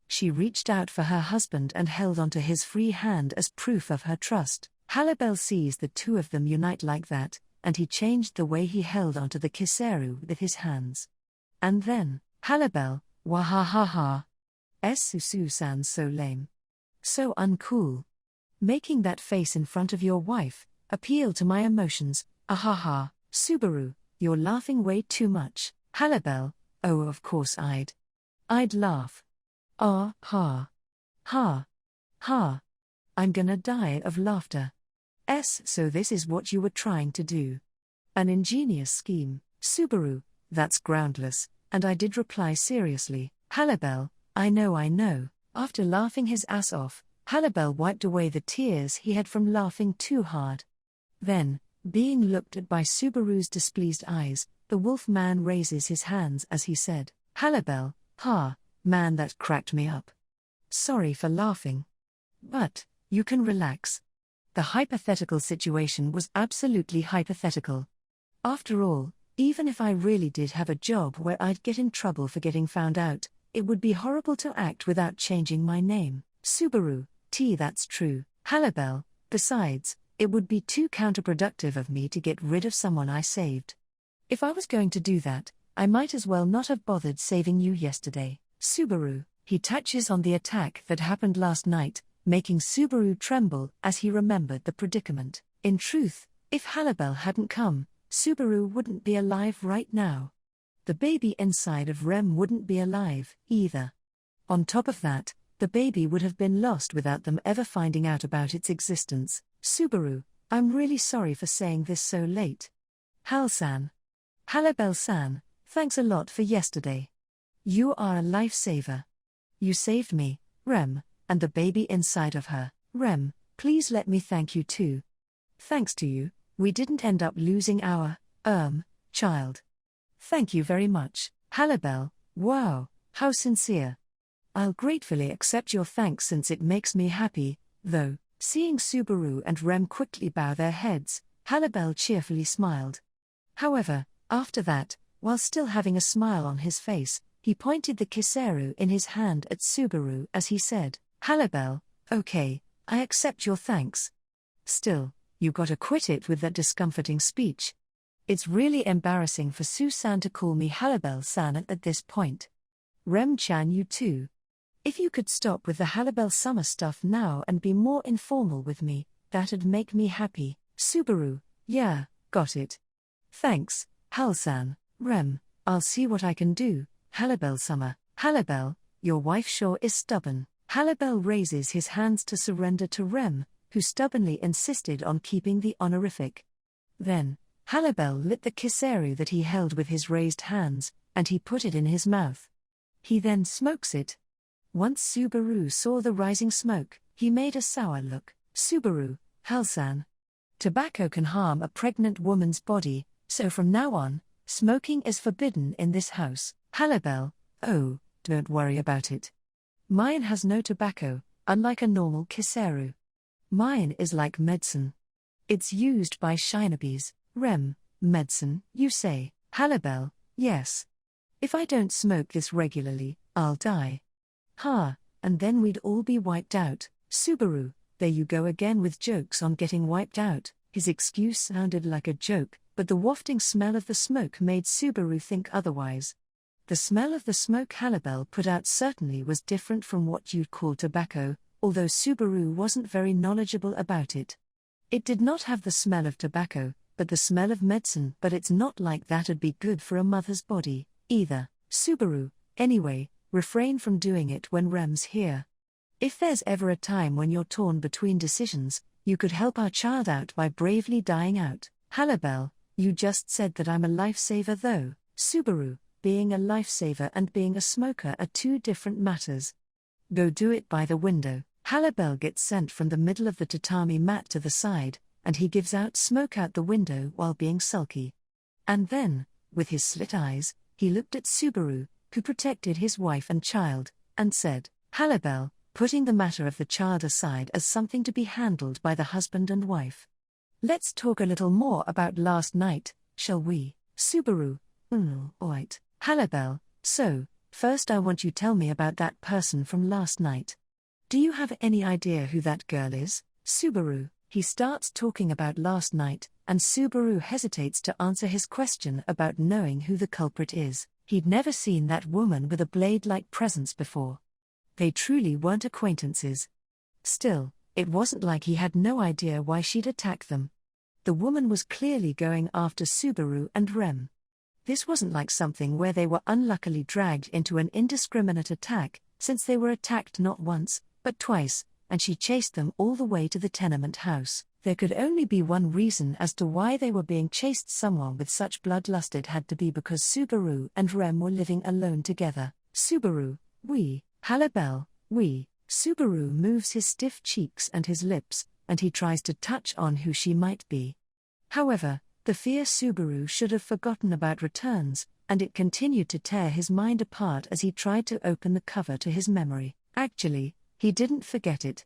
She reached out for her husband and held onto his free hand as proof of her trust. Halibel sees the 2 of them unite like that, and he changed the way he held onto the kiseru with his hands. And then, Halibel, wahahaha. Susu sounds so lame. So uncool. Making that face in front of your wife, appeal to my emotions, ahaha. Subaru, you're laughing way too much. Halibel, oh of course I'd laugh. Ah, ha. Ha. Ha. I'm gonna die of laughter. So this is what you were trying to do. An ingenious scheme. Subaru, that's groundless, and I did reply seriously. Halibel, I know. After laughing his ass off, Halibel wiped away the tears he had from laughing too hard. Then, being looked at by Subaru's displeased eyes, the wolf man raises his hands as he said, Halibel, ha. Man, that cracked me up. Sorry for laughing. But, you can relax. The hypothetical situation was absolutely hypothetical. After all, Even if I really did have a job where I'd get in trouble for getting found out, it would be horrible to act without changing my name. Subaru, that's true. Halibel, besides, it would be too counterproductive of me to get rid of someone I saved. If I was going to do that, I might as well not have bothered saving you yesterday. Subaru, he touches on the attack that happened last night, making Subaru tremble as he remembered the predicament. In truth, if Halibel hadn't come, Subaru wouldn't be alive right now. The baby inside of Rem wouldn't be alive, either. On top of that, the baby would have been lost without them ever finding out about its existence. Subaru, I'm really sorry for saying this so late. Hal-san. Halibel-san, thanks a lot for yesterday. You are a lifesaver. You saved me, Rem, and the baby inside of her. Rem, please let me thank you too. Thanks to you, we didn't end up losing our, child. Thank you very much, Halibel. Wow, how sincere. I'll gratefully accept your thanks since it makes me happy, though. Seeing Subaru and Rem quickly bow their heads, Halibel cheerfully smiled. However, after that, while still having a smile on his face, he pointed the kiseru in his hand at Subaru as he said, Halibel, okay, I accept your thanks. Still, you gotta quit it with that discomforting speech. It's really embarrassing for Su-san to call me Halibel-san at this point. Rem-chan, you too. If you could stop with the Halibel summer stuff now and be more informal with me, that'd make me happy. Subaru, yeah, got it. Thanks, Hal-san. Rem, I'll see what I can do. Halibel summer. Halibel, your wife sure is stubborn. Halibel raises his hands to surrender to Rem, who stubbornly insisted on keeping the honorific. Then, Halibel lit the kiseru that he held with his raised hands, and he put it in his mouth. He then smokes it. Once Subaru saw the rising smoke, he made a sour look. Subaru, Hal-san. Tobacco can harm a pregnant woman's body, so from now on, smoking is forbidden in this house. Halibel, oh, don't worry about it. Mine has no tobacco, unlike a normal kiseru. Mine is like medicine. It's used by shinobis. Rem, medicine, you say? Halibel, yes. If I don't smoke this regularly, I'll die. And then we'd all be wiped out. Subaru, there you go again with jokes on getting wiped out. His excuse sounded like a joke, but the wafting smell of the smoke made Subaru think otherwise. The smell of the smoke Halibel put out certainly was different from what you'd call tobacco, although Subaru wasn't very knowledgeable about it. It did not have the smell of tobacco, but the smell of medicine, but it's not like that'd be good for a mother's body, either. Subaru, anyway, refrain from doing it when Rem's here. If there's ever a time when you're torn between decisions, you could help our child out by bravely dying out. Halibel, you just said that I'm a lifesaver though. Subaru, being a lifesaver and being a smoker are two different matters. Go do it by the window. Halibel gets sent from the middle of the tatami mat to the side, and he gives out smoke out the window while being sulky. And then, with his slit eyes, he looked at Subaru, who protected his wife and child, and said, Halibel, putting the matter of the child aside as something to be handled by the husband and wife. Let's talk a little more about last night, shall we? Subaru, alright. Halibel, so, first I want you to tell me about that person from last night. Do you have any idea who that girl is? Subaru, he starts talking about last night, and Subaru hesitates to answer his question about knowing who the culprit is. He'd never seen that woman with a blade-like presence before. They truly weren't acquaintances. Still, it wasn't like he had no idea why she'd attack them. The woman was clearly going after Subaru and Rem. This wasn't like something where they were unluckily dragged into an indiscriminate attack, since they were attacked not once, but twice, and she chased them all the way to the tenement house. There could only be one reason as to why they were being chased. Someone with such bloodlust. It had to be because Subaru and Rem were living alone together. Subaru, we. Halibel, we. Subaru moves his stiff cheeks and his lips, and he tries to touch on who she might be. However, the fear Subaru should have forgotten about returns, and it continued to tear his mind apart as he tried to open the cover to his memory. Actually, he didn't forget it.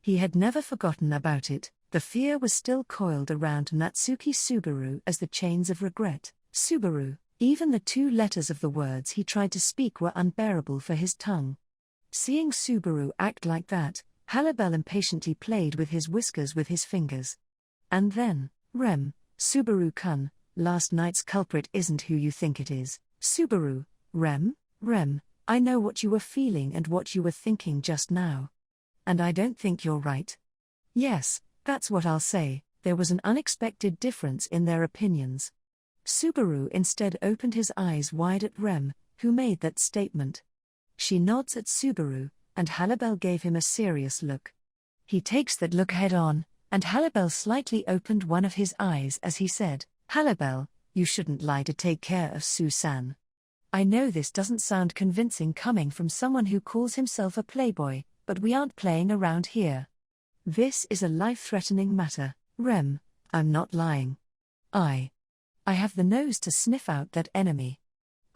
He had never forgotten about it. The fear was still coiled around Natsuki Subaru as the chains of regret. Subaru. Even the two letters of the words he tried to speak were unbearable for his tongue. Seeing Subaru act like that, Halibel impatiently played with his whiskers with his fingers. And then, Rem, Subaru-kun, last night's culprit isn't who you think it is. Subaru, Rem, I know what you were feeling and what you were thinking just now. And I don't think you're right. Yes, that's what I'll say. There was an unexpected difference in their opinions. Subaru instead opened his eyes wide at Rem, who made that statement. She nods at Subaru, and Halibel gave him a serious look. He takes that look head on, and Halibel slightly opened one of his eyes as he said, Halibel, you shouldn't lie to take care of Susan. I know this doesn't sound convincing coming from someone who calls himself a playboy, but we aren't playing around here. This is a life-threatening matter, Rem, I'm not lying. I have the nose to sniff out that enemy.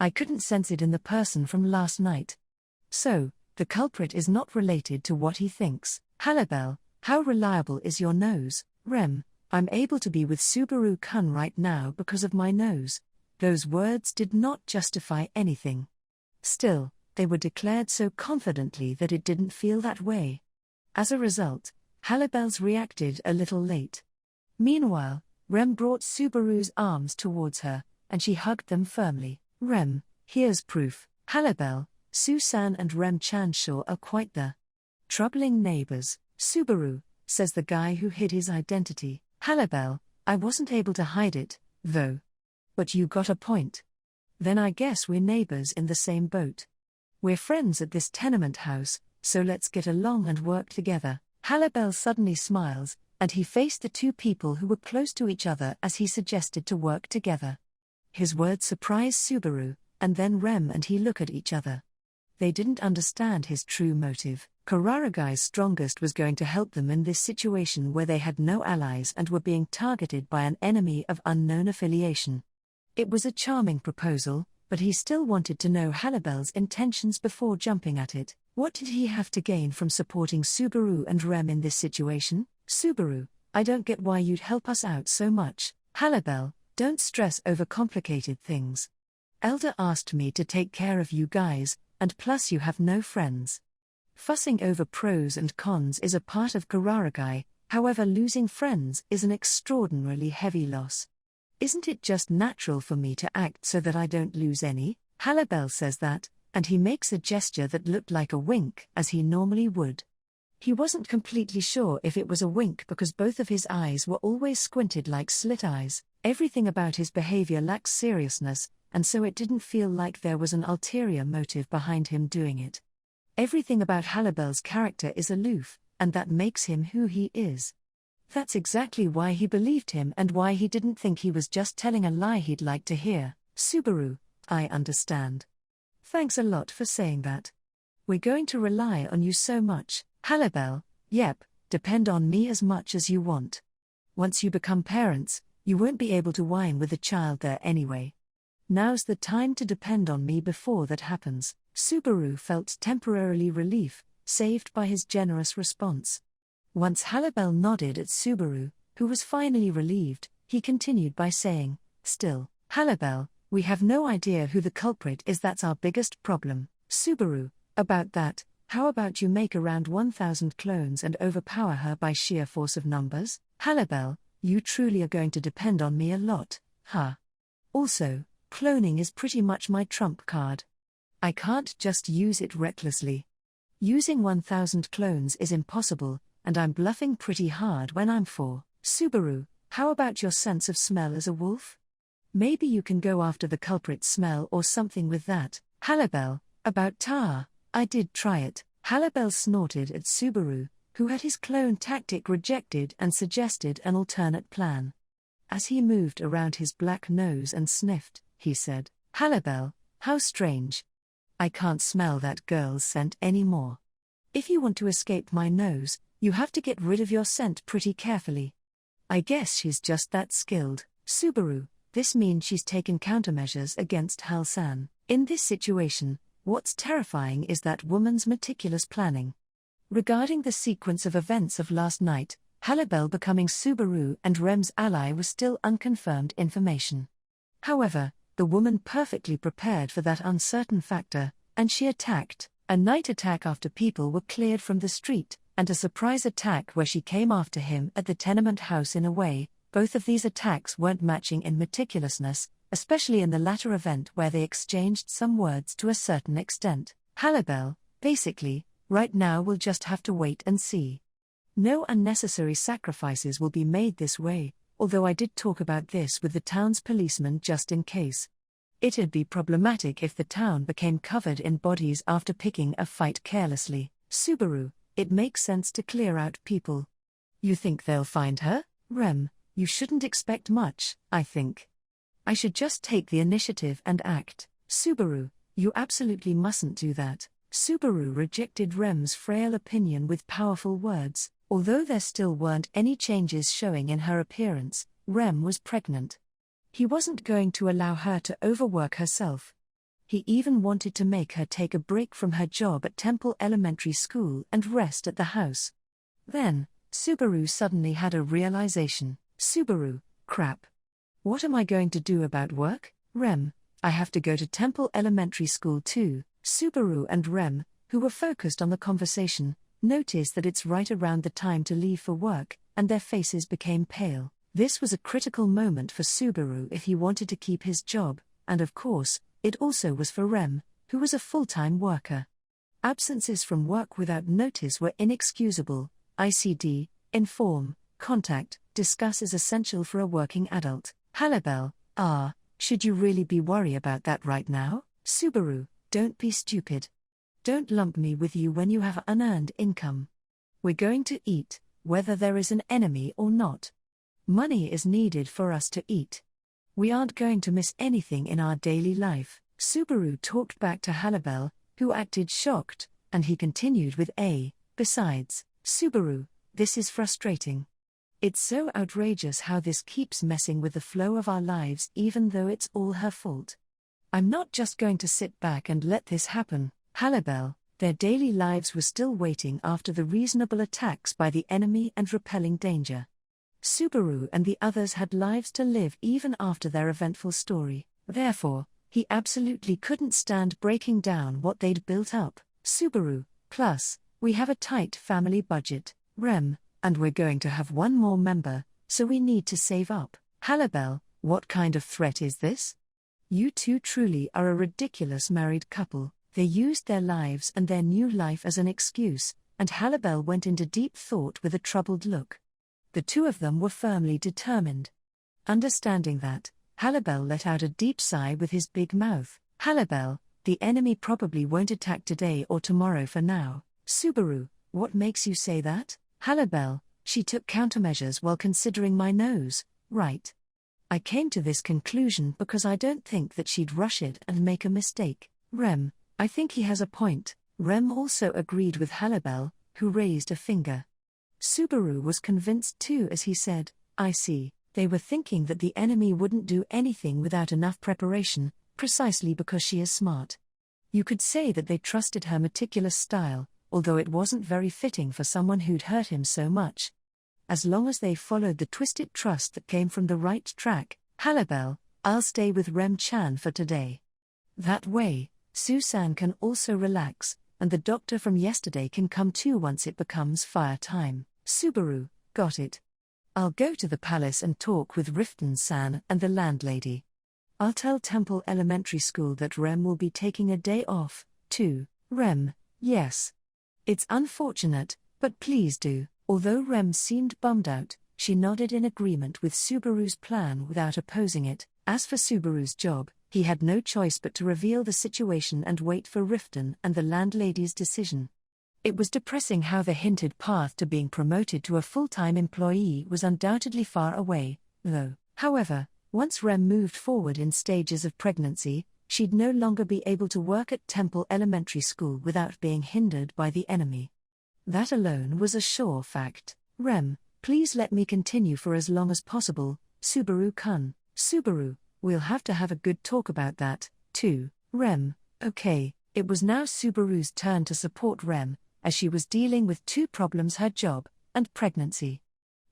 I couldn't sense it in the person from last night. So, the culprit is not related to what he thinks. Halibel, how reliable is your nose? Rem, I'm able to be with Subaru-kun right now because of my nose. Those words did not justify anything. Still, they were declared so confidently that it didn't feel that way. As a result, Halibel's reacted a little late. Meanwhile, Rem brought Subaru's arms towards her, and she hugged them firmly. Rem, here's proof. Halibel, Susan and Rem Chanshaw are quite the troubling neighbors. Subaru, says the guy who hid his identity. Halibel, I wasn't able to hide it, though. But you got a point. Then I guess we're neighbors in the same boat. We're friends at this tenement house, so let's get along and work together. Halibel suddenly smiles, and he faced the two people who were close to each other as he suggested to work together. His words surprised Subaru, and then Rem and he look at each other. They didn't understand his true motive. Kararagi's strongest was going to help them in this situation where they had no allies and were being targeted by an enemy of unknown affiliation. It was a charming proposal, but he still wanted to know Halibel's intentions before jumping at it. What did he have to gain from supporting Subaru and Rem in this situation? Subaru, I don't get why you'd help us out so much. Halibel, don't stress over complicated things. Elder asked me to take care of you guys, and plus you have no friends. Fussing over pros and cons is a part of Kararagi, however losing friends is an extraordinarily heavy loss. Isn't it just natural for me to act so that I don't lose any? Halibel says that, and he makes a gesture that looked like a wink as he normally would. He wasn't completely sure if it was a wink because both of his eyes were always squinted like slit eyes. Everything about his behavior lacks seriousness, and so it didn't feel like there was an ulterior motive behind him doing it. Everything about Halibel's character is aloof, and that makes him who he is. That's exactly why he believed him and why he didn't think he was just telling a lie he'd like to hear. Subaru, I understand. Thanks a lot for saying that. We're going to rely on you so much. Halibel, yep, depend on me as much as you want. Once you become parents, you won't be able to whine with the child there anyway. Now's the time to depend on me before that happens. Subaru felt temporarily relief, saved by his generous response. Once Halibel nodded at Subaru, who was finally relieved, he continued by saying, Still, Halibel, we have no idea who the culprit is. That's our biggest problem. Subaru, about that, how about you make around 1,000 clones and overpower her by sheer force of numbers? Halibel, you truly are going to depend on me a lot, huh? Also, cloning is pretty much my trump card. I can't just use it recklessly. Using 1,000 clones is impossible, and I'm bluffing pretty hard when I'm 4. Subaru, how about your sense of smell as a wolf? Maybe you can go after the culprit's smell or something with that. Halibel, about tar, I did try it. Halibel snorted at Subaru, who had his clone tactic rejected and suggested an alternate plan. As he moved around his black nose and sniffed, he said, Halibel, how strange. I can't smell that girl's scent anymore. If you want to escape my nose, you have to get rid of your scent pretty carefully. I guess she's just that skilled. Subaru, this means she's taken countermeasures against Hal-san. In this situation, what's terrifying is that woman's meticulous planning. Regarding the sequence of events of last night, Halibel becoming Subaru and Rem's ally was still unconfirmed information. However, the woman perfectly prepared for that uncertain factor, and she attacked. A night attack after people were cleared from the street, and a surprise attack where she came after him at the tenement house. In a way, both of these attacks weren't matching in meticulousness, especially in the latter event where they exchanged some words to a certain extent. Halibel, basically, right now we'll just have to wait and see. No unnecessary sacrifices will be made this way, although I did talk about this with the town's policeman just in case. It'd be problematic if the town became covered in bodies after picking a fight carelessly. Subaru, it makes sense to clear out people. You think they'll find her? Rem, you shouldn't expect much, I think. I should just take the initiative and act. Subaru, you absolutely mustn't do that. Subaru rejected Rem's frail opinion with powerful words. Although there still weren't any changes showing in her appearance, Rem was pregnant. He wasn't going to allow her to overwork herself. He even wanted to make her take a break from her job at Temple Elementary School and rest at the house. Then, Subaru suddenly had a realization. Subaru, crap. What am I going to do about work? Rem, I have to go to Temple Elementary School too. Subaru and Rem, who were focused on the conversation, noticed that it's right around the time to leave for work, and their faces became pale. This was a critical moment for Subaru if he wanted to keep his job, and of course, it also was for Rem, who was a full-time worker. Absences from work without notice were inexcusable. ICD, inform, contact, discuss is essential for a working adult. Halibel, should you really be worried about that right now? Subaru, don't be stupid. Don't lump me with you when you have unearned income. We're going to eat, whether there is an enemy or not. Money is needed for us to eat. We aren't going to miss anything in our daily life. Subaru talked back to Halibel, who acted shocked, and he continued with besides, Subaru, this is frustrating. It's so outrageous how this keeps messing with the flow of our lives even though it's all her fault. I'm not just going to sit back and let this happen. Halibel, their daily lives were still waiting after the reasonable attacks by the enemy and repelling danger. Subaru and the others had lives to live even after their eventful story. Therefore, he absolutely couldn't stand breaking down what they'd built up. Subaru, plus, we have a tight family budget. Rem, and we're going to have one more member, so we need to save up. Halibel, what kind of threat is this? You two truly are a ridiculous married couple. They used their lives and their new life as an excuse, and Halibel went into deep thought with a troubled look. The two of them were firmly determined. Understanding that, Halibel let out a deep sigh with his big mouth. Halibel, the enemy probably won't attack today or tomorrow for now. Subaru, what makes you say that? Halibel, she took countermeasures while considering my nose, right? I came to this conclusion because I don't think that she'd rush it and make a mistake. Rem, I think he has a point. Rem also agreed with Halibel, who raised a finger. Subaru was convinced too as he said, I see. They were thinking that the enemy wouldn't do anything without enough preparation, precisely because she is smart. You could say that they trusted her meticulous style, although it wasn't very fitting for someone who'd hurt him so much. As long as they followed the twisted trust that came from the right track, Halibel, I'll stay with Rem-chan for today. That way, Susan can also relax, and the doctor from yesterday can come too once it becomes fire time. Subaru, got it. I'll go to the palace and talk with Riften-san and the landlady. I'll tell Temple Elementary School that Rem will be taking a day off, too. Rem, yes. It's unfortunate, but please do. Although Rem seemed bummed out, she nodded in agreement with Subaru's plan without opposing it. As for Subaru's job, he had no choice but to reveal the situation and wait for Riften and the landlady's decision. It was depressing how the hinted path to being promoted to a full-time employee was undoubtedly far away, though. However, once Rem moved forward in stages of pregnancy, she'd no longer be able to work at Temple Elementary School without being hindered by the enemy. That alone was a sure fact. Rem, please let me continue for as long as possible, Subaru-kun. Subaru, we'll have to have a good talk about that, too. Rem, okay. It was now Subaru's turn to support Rem, as she was dealing with two problems: her job and pregnancy.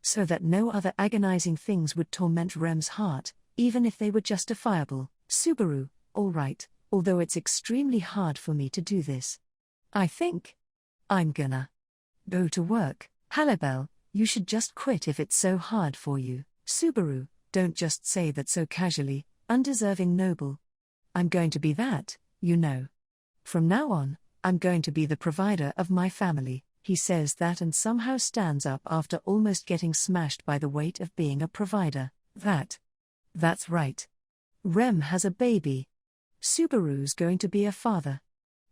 So that no other agonizing things would torment Rem's heart, even if they were justifiable. Subaru, all right, although it's extremely hard for me to do this. I think I'm gonna go to work. Halibel, you should just quit if it's so hard for you. Subaru, don't just say that so casually, undeserving noble. I'm going to be that, you know. From now on, I'm going to be the provider of my family. He says that and somehow stands up after almost getting smashed by the weight of being a provider. That's right. Rem has a baby. Subaru's going to be a father.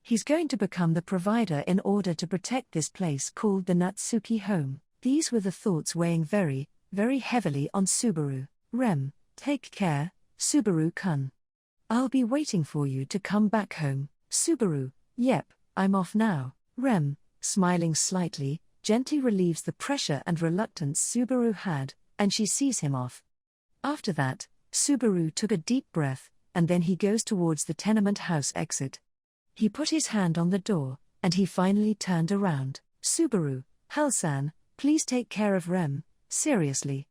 He's going to become the provider in order to protect this place called the Natsuki home. These were the thoughts weighing very, very heavily on Subaru. Rem, take care, Subaru-kun. I'll be waiting for you to come back home. Subaru, yep, I'm off now. Rem, smiling slightly, gently relieves the pressure and reluctance Subaru had, and she sees him off. After that, Subaru took a deep breath, and then he goes towards the tenement house exit. He put his hand on the door, and he finally turned around. Subaru, Halsan, please take care of Rem, seriously.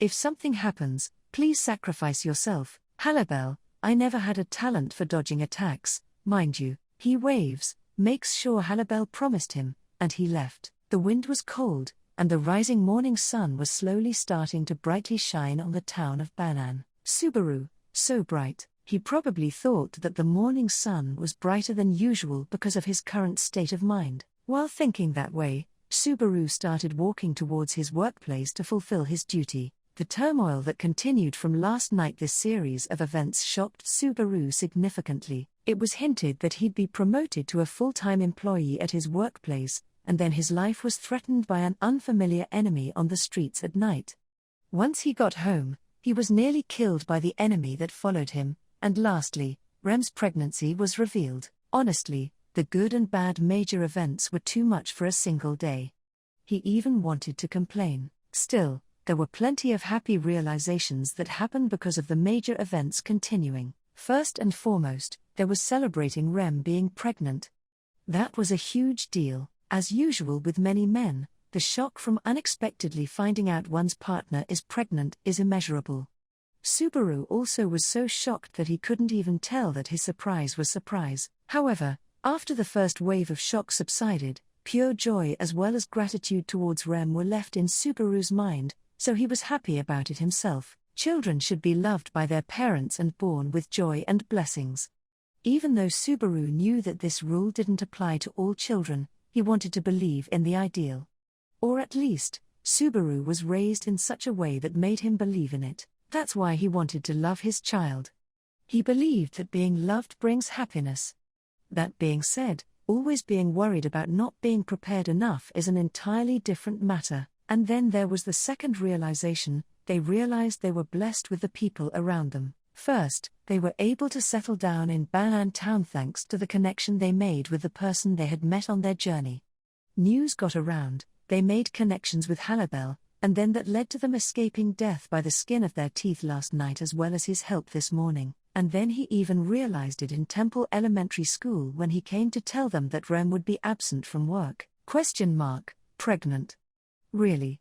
If something happens, please sacrifice yourself. Halibel, I never had a talent for dodging attacks, mind you. He waves, makes sure Halibel promised him, and he left. The wind was cold, and the rising morning sun was slowly starting to brightly shine on the town of Banan. Subaru, so bright. He probably thought that the morning sun was brighter than usual because of his current state of mind. While thinking that way, Subaru started walking towards his workplace to fulfill his duty. The turmoil that continued from last night. This series of events shocked Subaru significantly. It was hinted that he'd be promoted to a full-time employee at his workplace, and then his life was threatened by an unfamiliar enemy on the streets at night. Once he got home, he was nearly killed by the enemy that followed him, and lastly, Rem's pregnancy was revealed. Honestly, the good and bad major events were too much for a single day. He even wanted to complain. Still, there were plenty of happy realizations that happened because of the major events continuing. First and foremost, there was celebrating Rem being pregnant. That was a huge deal. As usual with many men, the shock from unexpectedly finding out one's partner is pregnant is immeasurable. Subaru also was so shocked that he couldn't even tell that his surprise was surprise. However, after the first wave of shock subsided, pure joy as well as gratitude towards Rem were left in Subaru's mind, so he was happy about it himself. Children should be loved by their parents and born with joy and blessings. Even though Subaru knew that this rule didn't apply to all children, he wanted to believe in the ideal. Or at least, Subaru was raised in such a way that made him believe in it. That's why he wanted to love his child. He believed that being loved brings happiness. That being said, always being worried about not being prepared enough is an entirely different matter. And then there was the second realization: they realized they were blessed with the people around them. First, they were able to settle down in Banan town thanks to the connection they made with the person they had met on their journey. News got around, they made connections with Halibel, and then that led to them escaping death by the skin of their teeth last night as well as his help this morning. And then he even realized it in Temple Elementary School when he came to tell them that Rem would be absent from work. Pregnant. Really?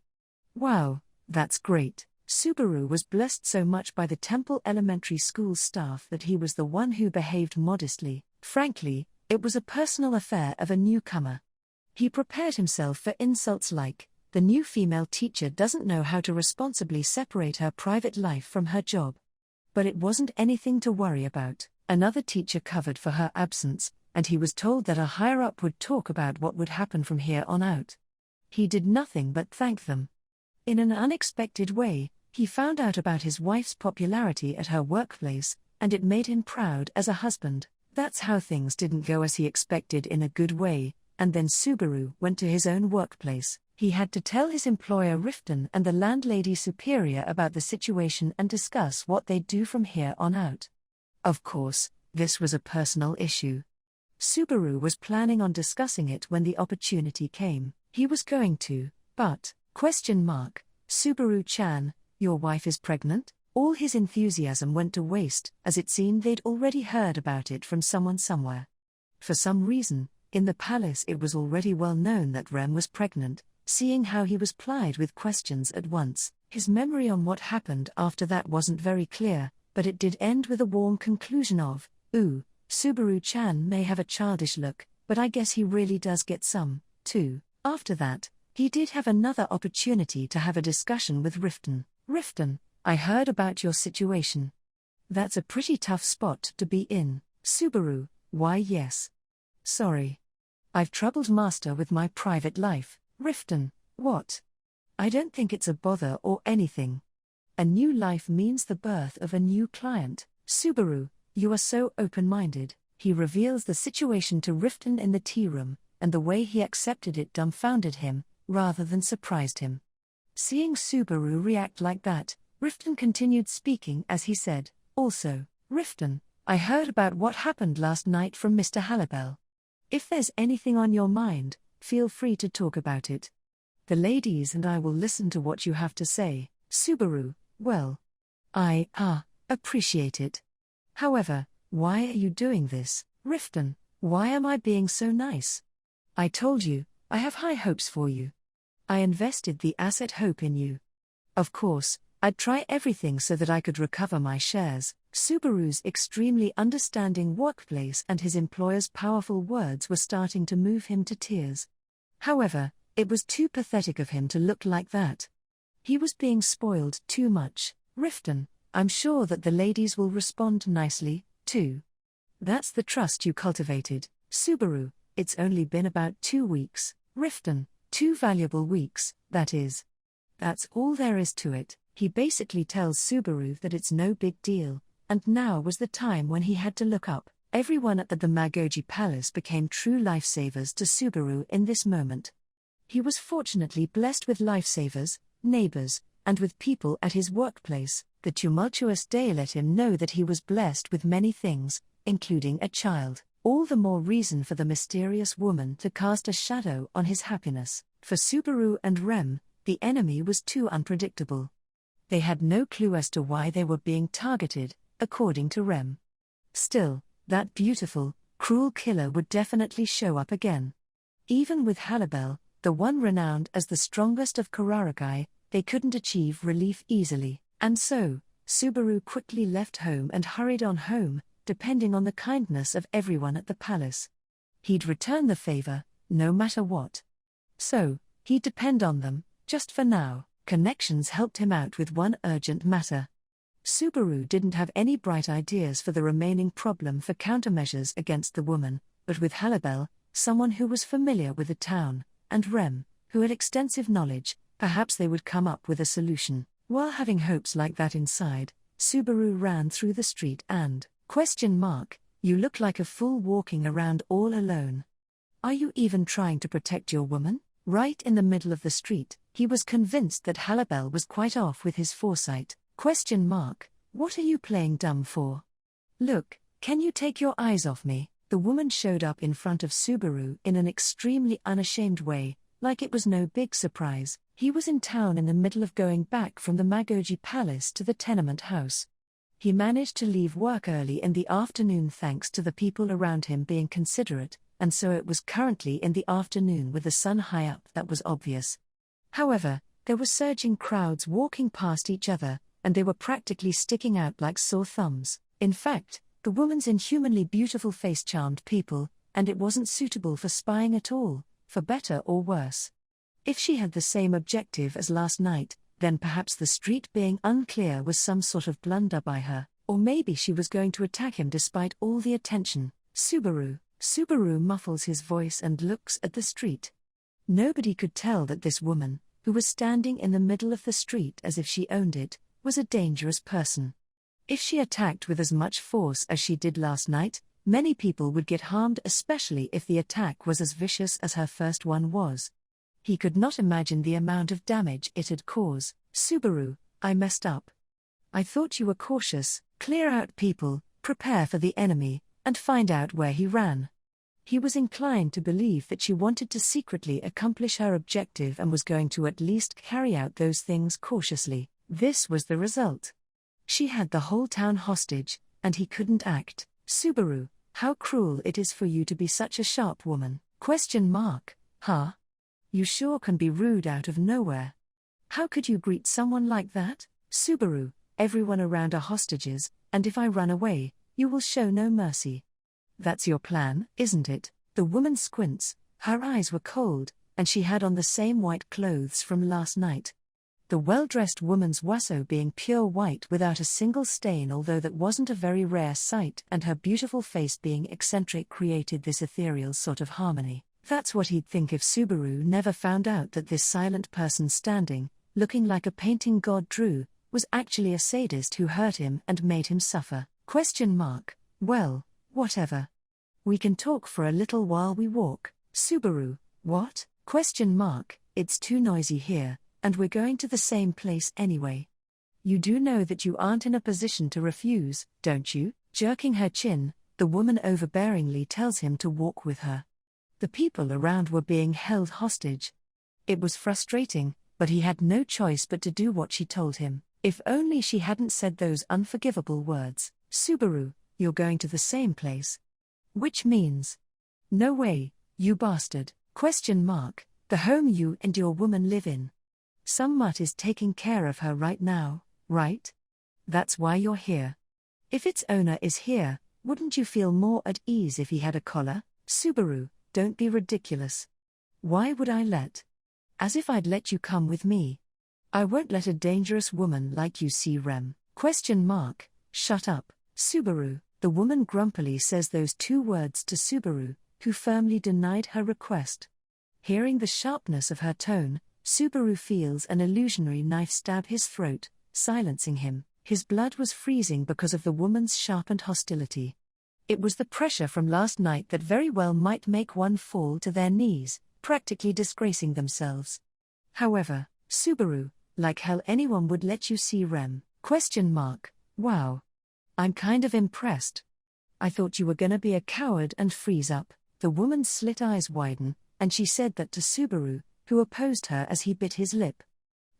Wow, that's great. Subaru was blessed so much by the Temple Elementary School staff that he was the one who behaved modestly. Frankly, it was a personal affair of a newcomer. He prepared himself for insults like, the new female teacher doesn't know how to responsibly separate her private life from her job. But it wasn't anything to worry about. Another teacher covered for her absence, and he was told that a higher-up would talk about what would happen from here on out. He did nothing but thank them. In an unexpected way, he found out about his wife's popularity at her workplace, and it made him proud as a husband. That's how things didn't go as he expected in a good way, and then Subaru went to his own workplace. He had to tell his employer Riften and the landlady superior about the situation and discuss what they'd do from here on out. Of course, this was a personal issue. Subaru was planning on discussing it when the opportunity came. He was going to, but, Subaru-chan, your wife is pregnant? All his enthusiasm went to waste, as it seemed they'd already heard about it from someone somewhere. For some reason, in the palace it was already well known that Rem was pregnant. Seeing how he was plied with questions at once, his memory on what happened after that wasn't very clear, but it did end with a warm conclusion of, "Ooh, Subaru-chan may have a childish look, but I guess he really does get some, too." After that, he did have another opportunity to have a discussion with Riften. "Riften, I heard about your situation. That's a pretty tough spot to be in." "Subaru, why yes. Sorry. I've troubled master with my private life." "Riften, what? I don't think it's a bother or anything. A new life means the birth of a new client." "Subaru, you are so open-minded." He reveals the situation to Riften in the tea room, and the way he accepted it dumbfounded him, rather than surprised him. Seeing Subaru react like that, Riften continued speaking as he said, "Also, Riften, I heard about what happened last night from Mr. Halibel. If there's anything on your mind, feel free to talk about it. The ladies and I will listen to what you have to say." "Subaru, well, I appreciate it. However, why are you doing this?" "Riften, why am I being so nice? I told you, I have high hopes for you. I invested the asset hope in you. Of course, I'd try everything so that I could recover my shares." Subaru's extremely understanding workplace and his employer's powerful words were starting to move him to tears. However, it was too pathetic of him to look like that. He was being spoiled too much. "Riften, I'm sure that the ladies will respond nicely, too. That's the trust you cultivated." "Subaru, it's only been about 2 weeks." "Riften, 2 valuable weeks, that is. That's all there is to it." He basically tells Subaru that it's no big deal, and now was the time when he had to look up. Everyone at the Magogi Palace became true lifesavers to Subaru in this moment. He was fortunately blessed with lifesavers, neighbors, and with people at his workplace. The tumultuous day let him know that he was blessed with many things, including a child. All the more reason for the mysterious woman to cast a shadow on his happiness. For Subaru and Rem, the enemy was too unpredictable. They had no clue as to why they were being targeted, according to Rem. Still, that beautiful, cruel killer would definitely show up again. Even with Halibel, the one renowned as the strongest of Kararagi, they couldn't achieve relief easily. And so, Subaru quickly left home and hurried on home, depending on the kindness of everyone at the palace. He'd return the favor, no matter what. So, he'd depend on them, just for now. Connections helped him out with one urgent matter. Subaru didn't have any bright ideas for the remaining problem for countermeasures against the woman, but with Halibel, someone who was familiar with the town, and Rem, who had extensive knowledge, perhaps they would come up with a solution. While having hopes like that inside, Subaru ran through the street and, "You look like a fool walking around all alone. Are you even trying to protect your woman?" Right in the middle of the street, he was convinced that Halibel was quite off with his foresight. "What are you playing dumb for? Look, can you take your eyes off me?" The woman showed up in front of Subaru in an extremely unashamed way, like it was no big surprise. He was in town in the middle of going back from the Magogi Palace to the tenement house. He managed to leave work early in the afternoon thanks to the people around him being considerate, and so it was currently in the afternoon with the sun high up that was obvious. However, there were surging crowds walking past each other, and they were practically sticking out like sore thumbs. In fact, the woman's inhumanly beautiful face charmed people, and it wasn't suitable for spying at all, for better or worse. If she had the same objective as last night, then perhaps the street being unclear was some sort of blunder by her, or maybe she was going to attack him despite all the attention. Subaru muffles his voice and looks at the street. Nobody could tell that this woman, who was standing in the middle of the street as if she owned it, was a dangerous person. If she attacked with as much force as she did last night, many people would get harmed, especially if the attack was as vicious as her first one was. He could not imagine the amount of damage it'd cause. "Subaru, I messed up. I thought you were cautious, clear out people, prepare for the enemy, and find out where he ran." He was inclined to believe that she wanted to secretly accomplish her objective and was going to at least carry out those things cautiously. This was the result. She had the whole town hostage, and he couldn't act. "Subaru, how cruel it is for you to be such a sharp woman." Huh? You sure can be rude out of nowhere. How could you greet someone like that? "Subaru, everyone around are hostages, and if I run away, you will show no mercy. That's your plan, isn't it? The woman squints, her eyes were cold, and she had on the same white clothes from last night. The well-dressed woman's waso being pure white without a single stain, although that wasn't a very rare sight, and her beautiful face being eccentric created this ethereal sort of harmony. That's what he'd think if Subaru never found out that this silent person standing, looking like a painting God drew, was actually a sadist who hurt him and made him suffer. ? Well, whatever. We can talk for a little while we walk. Subaru, what? ? It's too noisy here, and we're going to the same place anyway. You do know that you aren't in a position to refuse, don't you? Jerking her chin, the woman overbearingly tells him to walk with her. The people around were being held hostage. It was frustrating, but he had no choice but to do what she told him. If only she hadn't said those unforgivable words. Subaru, you're going to the same place. Which means? No way, you bastard. ? The home you and your woman live in. Some mutt is taking care of her right now, right? That's why you're here. If its owner is here, wouldn't you feel more at ease if he had a collar? Subaru, don't be ridiculous. Why would I let? As if I'd let you come with me. I won't let a dangerous woman like you see Rem. ? Shut up, Subaru. The woman grumpily says those two words to Subaru, who firmly denied her request. Hearing the sharpness of her tone, Subaru feels an illusionary knife stab his throat, silencing him. His blood was freezing because of the woman's sharpened hostility. It was the pressure from last night that very well might make one fall to their knees, practically disgracing themselves. However, Subaru, like hell anyone would let you see Rem. ? Wow. I'm kind of impressed. I thought you were gonna be a coward and freeze up. The woman's slit eyes widen, and she said that to Subaru, who opposed her as he bit his lip.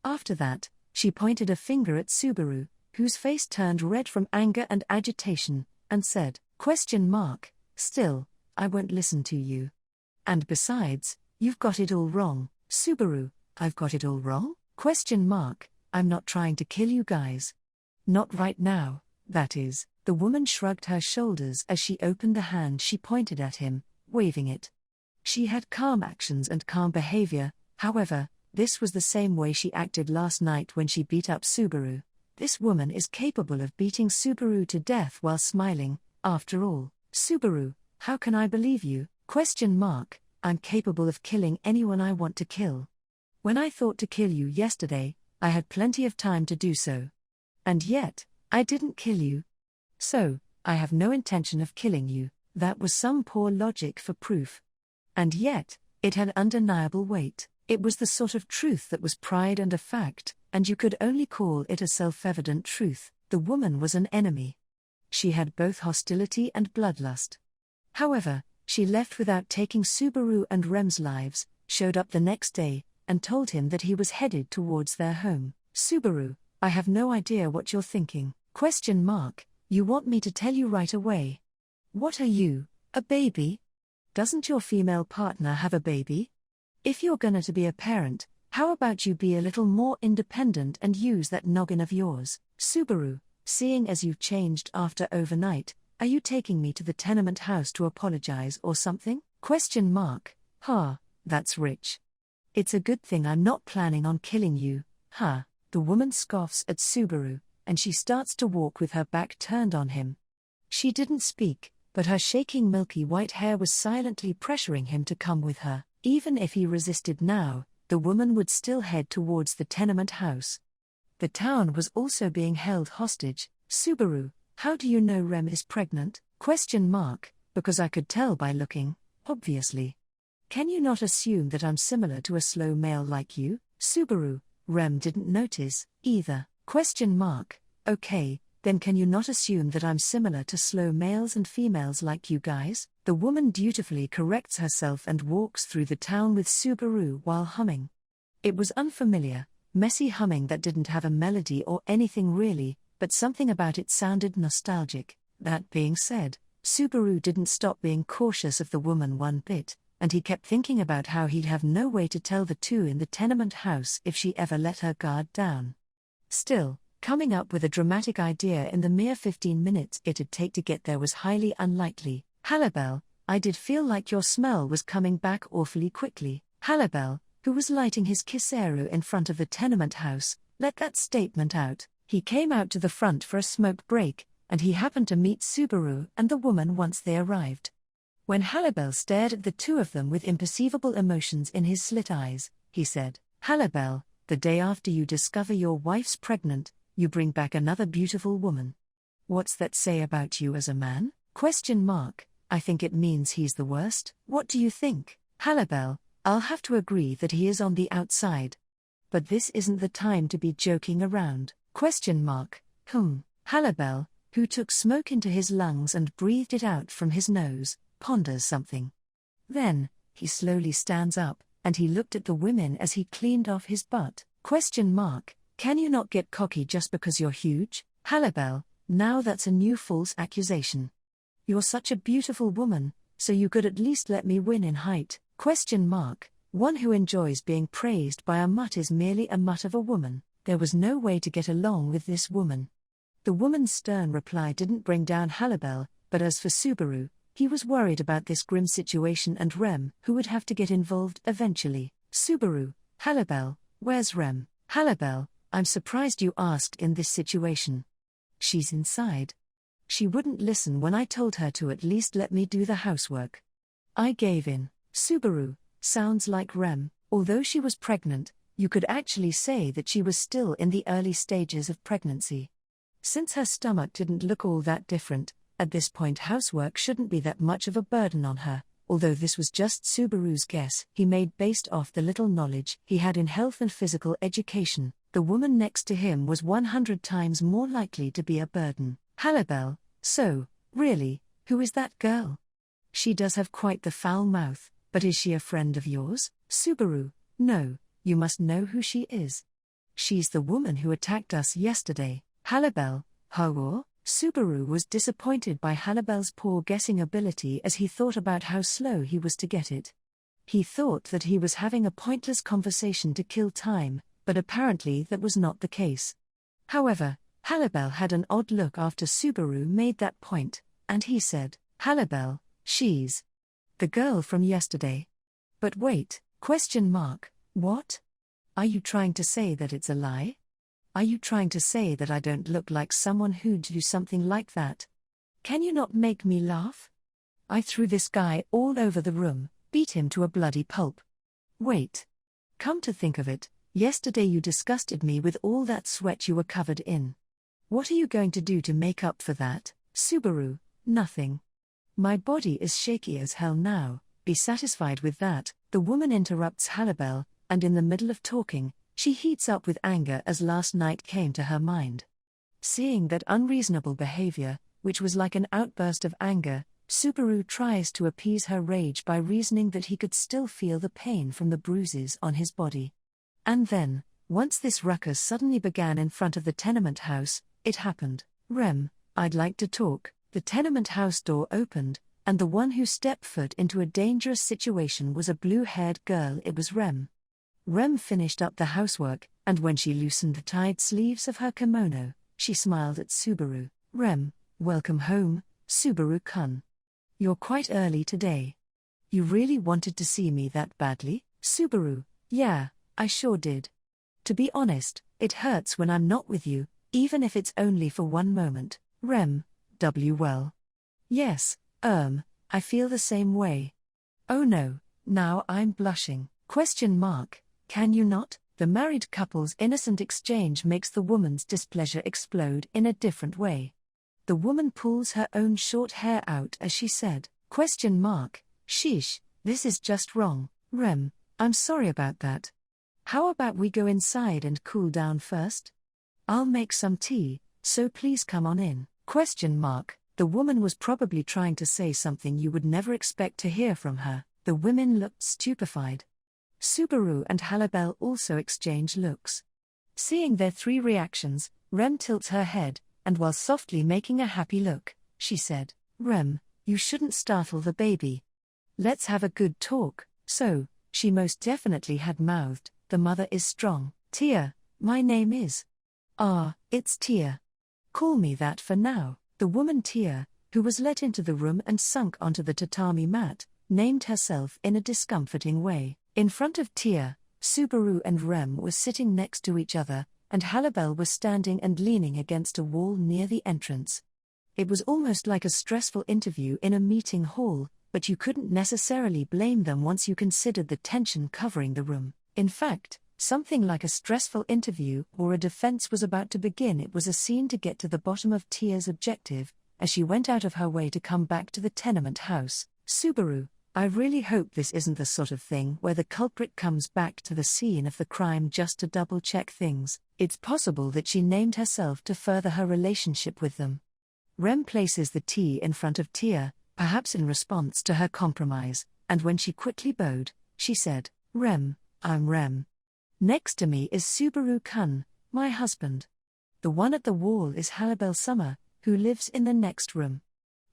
After that, she pointed a finger at Subaru, whose face turned red from anger and agitation, and said, ? Still, I won't listen to you. And besides, you've got it all wrong. Subaru, I've got it all wrong? ? I'm not trying to kill you guys. Not right now, that is. The woman shrugged her shoulders as she opened the hand she pointed at him, waving it. She had calm actions and calm behavior, however, this was the same way she acted last night when she beat up Subaru. This woman is capable of beating Subaru to death while smiling, after all. Subaru, how can I believe you? ? I'm capable of killing anyone I want to kill. When I thought to kill you yesterday, I had plenty of time to do so. And yet, I didn't kill you. So, I have no intention of killing you. That was some poor logic for proof. And yet, it had undeniable weight. It was the sort of truth that was pride and a fact, and you could only call it a self-evident truth. The woman was an enemy. She had both hostility and bloodlust. However, she left without taking Subaru and Rem's lives, showed up the next day, and told him that he was headed towards their home. Subaru, I have no idea what you're thinking. ? You want me to tell you right away? What are you, a baby? Doesn't your female partner have a baby? If you're gonna to be a parent, how about you be a little more independent and use that noggin of yours? Subaru, seeing as you've changed after overnight, are you taking me to the tenement house to apologize or something? ? Ha, that's rich. It's a good thing I'm not planning on killing you, huh? The woman scoffs at Subaru, and she starts to walk with her back turned on him. She didn't speak, but her shaking milky white hair was silently pressuring him to come with her. Even if he resisted now, the woman would still head towards the tenement house. The town was also being held hostage. Subaru, how do you know Rem is pregnant? ? Because I could tell by looking, obviously. Can you not assume that I'm similar to a slow male like you? Subaru, Rem didn't notice, either. ? Okay, then can you not assume that I'm similar to slow males and females like you guys? The woman dutifully corrects herself and walks through the town with Subaru while humming. It was unfamiliar, messy humming that didn't have a melody or anything really, but something about it sounded nostalgic. That being said, Subaru didn't stop being cautious of the woman one bit, and he kept thinking about how he'd have no way to tell the two in the tenement house if she ever let her guard down. Still, Coming up with a dramatic idea in the mere 15 minutes it'd take to get there was highly unlikely. Halibel, I did feel like your smell was coming back awfully quickly. Halibel, who was lighting his kiseru in front of the tenement house, let that statement out. He came out to the front for a smoke break, and he happened to meet Subaru and the woman once they arrived. When Halibel stared at the two of them with imperceivable emotions in his slit eyes, he said, Halibel, the day after you discover your wife's pregnant, you bring back another beautiful woman. What's that say about you as a man? ? I think it means he's the worst. What do you think? Halibel, I'll have to agree that he is on the outside. But this isn't the time to be joking around. ? Halibel, who took smoke into his lungs and breathed it out from his nose, ponders something. Then, he slowly stands up, and he looked at the women as he cleaned off his butt. ? Can you not get cocky just because you're huge? Halibel, now that's a new false accusation. You're such a beautiful woman, so you could at least let me win in height. ? One who enjoys being praised by a mutt is merely a mutt of a woman. There was no way to get along with this woman. The woman's stern reply didn't bring down Halibel, but as for Subaru, he was worried about this grim situation and Rem, who would have to get involved eventually. Subaru, Halibel, where's Rem? Halibel, I'm surprised you asked in this situation. She's inside. She wouldn't listen when I told her to at least let me do the housework. I gave in. Subaru, sounds like Rem. Although she was pregnant, you could actually say that she was still in the early stages of pregnancy. Since her stomach didn't look all that different, at this point housework shouldn't be that much of a burden on her, although this was just Subaru's guess he made based off the little knowledge he had in health and physical education. The woman next to him was 100 times more likely to be a burden. Halibel, so, really, who is that girl? She does have quite the foul mouth, but is she a friend of yours? Subaru, no, you must know who she is. She's the woman who attacked us yesterday. Halibel, how? Subaru was disappointed by Halibel's poor guessing ability as he thought about how slow he was to get it. He thought that he was having a pointless conversation to kill time, but apparently that was not the case. However, Halibel had an odd look after Subaru made that point, and he said, Halibel, she's the girl from yesterday. But wait, ? What? Are you trying to say that it's a lie? Are you trying to say that I don't look like someone who'd do something like that? Can you not make me laugh? I threw this guy all over the room, beat him to a bloody pulp. Wait. Come to think of it, yesterday you disgusted me with all that sweat you were covered in. What are you going to do to make up for that? Subaru, nothing. My body is shaky as hell now, be satisfied with that. The woman interrupts Halibel, and in the middle of talking, she heats up with anger as last night came to her mind. Seeing that unreasonable behavior, which was like an outburst of anger, Subaru tries to appease her rage by reasoning that he could still feel the pain from the bruises on his body. And then, once this ruckus suddenly began in front of the tenement house, it happened. Rem, I'd like to talk. The tenement house door opened, and the one who stepped foot into a dangerous situation was a blue-haired girl. It was Rem. Rem finished up the housework, and when she loosened the tied sleeves of her kimono, she smiled at Subaru. Rem, welcome home, Subaru-kun. You're quite early today. You really wanted to see me that badly? Subaru, yeah, I sure did. To be honest, it hurts when I'm not with you, even if it's only for one moment. Rem, well. Yes, I feel the same way. Oh no, now I'm blushing. ? Can you not? The married couple's innocent exchange makes the woman's displeasure explode in a different way. The woman pulls her own short hair out as she said, ? Sheesh, this is just wrong. Rem, I'm sorry about that. How about we go inside and cool down first? I'll make some tea, so please come on in. ? The woman was probably trying to say something you would never expect to hear from her. The women looked stupefied. Subaru and Halibel also exchange looks. Seeing their three reactions, Rem tilts her head, and while softly making a happy look, she said, Rem, you shouldn't startle the baby. Let's have a good talk. So, she most definitely had mouthed, the mother is strong. Tia, my name is. Ah, it's Tia. Call me that for now. The woman Tia, who was let into the room and sunk onto the tatami mat, named herself in a discomforting way. In front of Tia, Subaru and Rem were sitting next to each other, and Halibel was standing and leaning against a wall near the entrance. It was almost like a stressful interview in a meeting hall, but you couldn't necessarily blame them once you considered the tension covering the room. In fact, something like a stressful interview or a defense was about to begin. It was a scene to get to the bottom of Tia's objective, as she went out of her way to come back to the tenement house. Subaru, I really hope this isn't the sort of thing where the culprit comes back to the scene of the crime just to double-check things. It's possible that she named herself to further her relationship with them. Rem places the tea in front of Tia, perhaps in response to her compromise, and when she quickly bowed, she said, Rem, I'm Rem. Next to me is Subaru-kun, my husband. The one at the wall is Halibel Summer, who lives in the next room.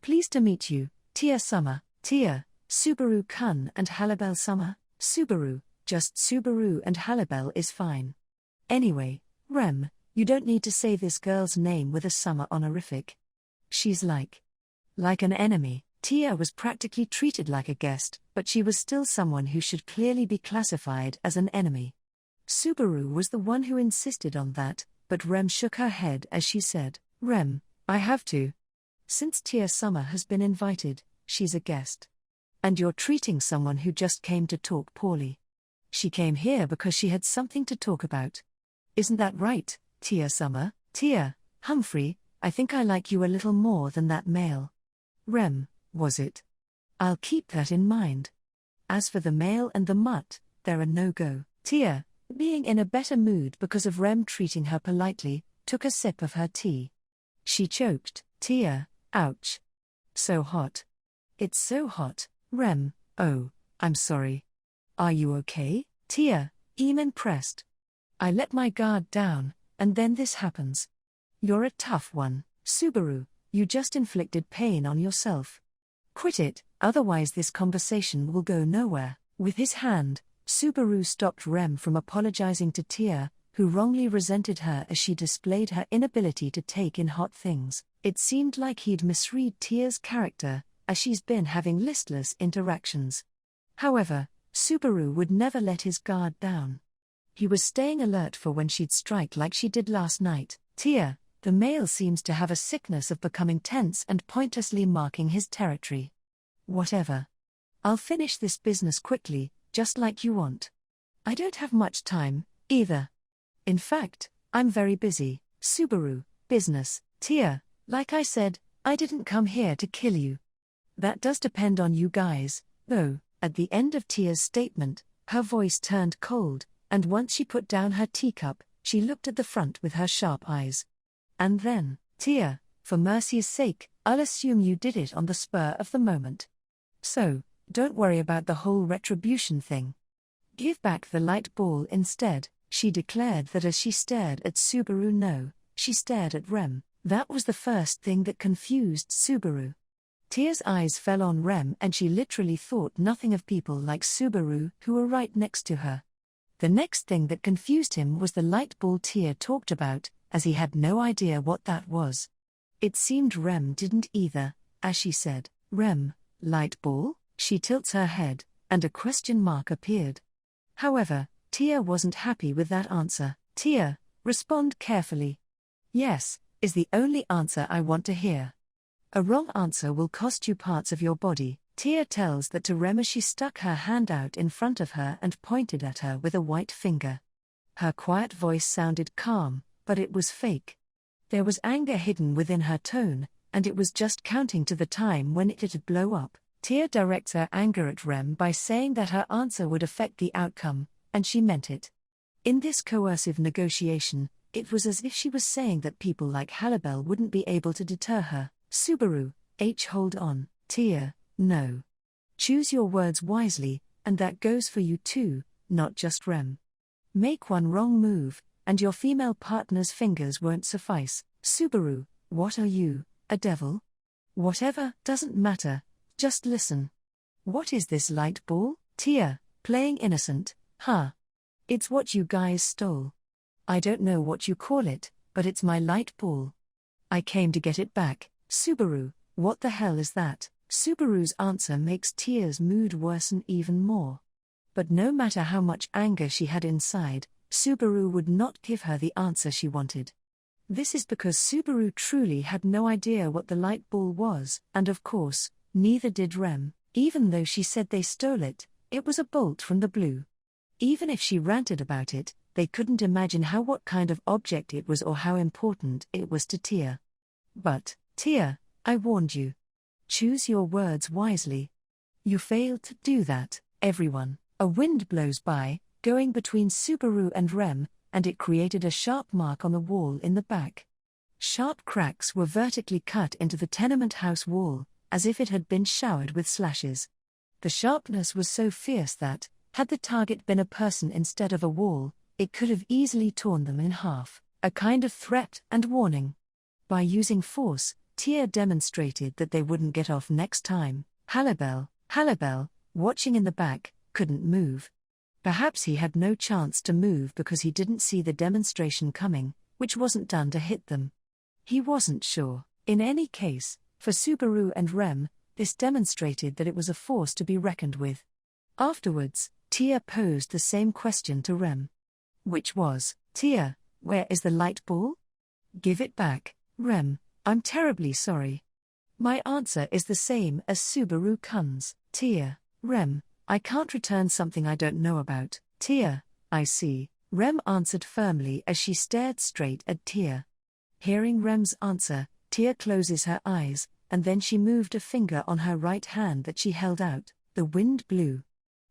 Pleased to meet you, Tia Summer. Tia, Subaru-kun and Halibel Summer. Subaru, just Subaru and Halibel is fine. Anyway, Rem, you don't need to say this girl's name with a Summer honorific. She's like an enemy. Tia was practically treated like a guest, but she was still someone who should clearly be classified as an enemy. Subaru was the one who insisted on that, but Rem shook her head as she said, Rem, I have to. Since Tia Summer has been invited, she's a guest. And you're treating someone who just came to talk poorly. She came here because she had something to talk about. Isn't that right, Tia Summer? Tia, Humphrey, I think I like you a little more than that male. Rem, was it? I'll keep that in mind. As for the male and the mutt, they're a no-go. Tia, being in a better mood because of Rem treating her politely, took a sip of her tea. She choked. Tia, ouch. So hot. It's so hot, Rem, oh, I'm sorry. Are you okay? Tia, impressed. I let my guard down, and then this happens. You're a tough one, Subaru, you just inflicted pain on yourself. Quit it, otherwise this conversation will go nowhere. With his hand, Subaru stopped Rem from apologizing to Tia, who wrongly resented her as she displayed her inability to take in hot things. It seemed like he'd misread Tia's character, as she's been having listless interactions. However, Subaru would never let his guard down. He was staying alert for when she'd strike like she did last night. Tia, the male seems to have a sickness of becoming tense and pointlessly marking his territory. Whatever. I'll finish this business quickly, just like you want. I don't have much time, either. In fact, I'm very busy. Subaru, business. Tia, like I said, I didn't come here to kill you. That does depend on you guys, though. At the end of Tia's statement, her voice turned cold, and once she put down her teacup, she looked at the front with her sharp eyes. And then, Tia, for mercy's sake, I'll assume you did it on the spur of the moment. So, don't worry about the whole retribution thing. Give back the light ball instead, she declared that as she stared at Subaru. No, she stared at Rem. That was the first thing that confused Subaru. Tia's eyes fell on Rem and she literally thought nothing of people like Subaru who were right next to her. The next thing that confused him was the light ball Tia talked about, as he had no idea what that was. It seemed Rem didn't either, as she said, Rem, light ball? She tilts her head, and a question mark appeared. However, Tia wasn't happy with that answer. Tia, respond carefully. Yes, is the only answer I want to hear. A wrong answer will cost you parts of your body, Tia tells that to Rem as she stuck her hand out in front of her and pointed at her with a white finger. Her quiet voice sounded calm, but it was fake. There was anger hidden within her tone, and it was just counting to the time when it'd blow up. Tia directs her anger at Rem by saying that her answer would affect the outcome, and she meant it. In this coercive negotiation, it was as if she was saying that people like Halibel wouldn't be able to deter her. Subaru, hold on, Tia, no. Choose your words wisely, and that goes for you too, not just Rem. Make one wrong move, and your female partner's fingers won't suffice. Subaru, what are you, a devil? Whatever, doesn't matter, just listen. What is this light ball? Tia, playing innocent, huh? It's what you guys stole. I don't know what you call it, but it's my light ball. I came to get it back. Subaru, what the hell is that? Subaru's answer makes Tia's mood worsen even more. But no matter how much anger she had inside, Subaru would not give her the answer she wanted. This is because Subaru truly had no idea what the light ball was, and of course, neither did Rem. Even though she said they stole it, it was a bolt from the blue. Even if she ranted about it, they couldn't imagine what kind of object it was or how important it was to Tia. But, Tia, I warned you. Choose your words wisely. You failed to do that, everyone. A wind blows by, going between Subaru and Rem, and it created a sharp mark on the wall in the back. Sharp cracks were vertically cut into the tenement house wall, as if it had been showered with slashes. The sharpness was so fierce that, had the target been a person instead of a wall, it could have easily torn them in half, a kind of threat and warning. By using force, Tia demonstrated that they wouldn't get off next time. Halibel, watching in the back, couldn't move. Perhaps he had no chance to move because he didn't see the demonstration coming, which wasn't done to hit them. He wasn't sure. In any case, for Subaru and Rem, this demonstrated that it was a force to be reckoned with. Afterwards, Tia posed the same question to Rem. Which was, Tia, where is the light ball? Give it back, Rem, I'm terribly sorry. My answer is the same as Subaru-kun's. Tia, Rem, I can't return something I don't know about. Tia, I see, Rem answered firmly as she stared straight at Tia. Hearing Rem's answer, Tia closes her eyes, and then she moved a finger on her right hand that she held out. The wind blew.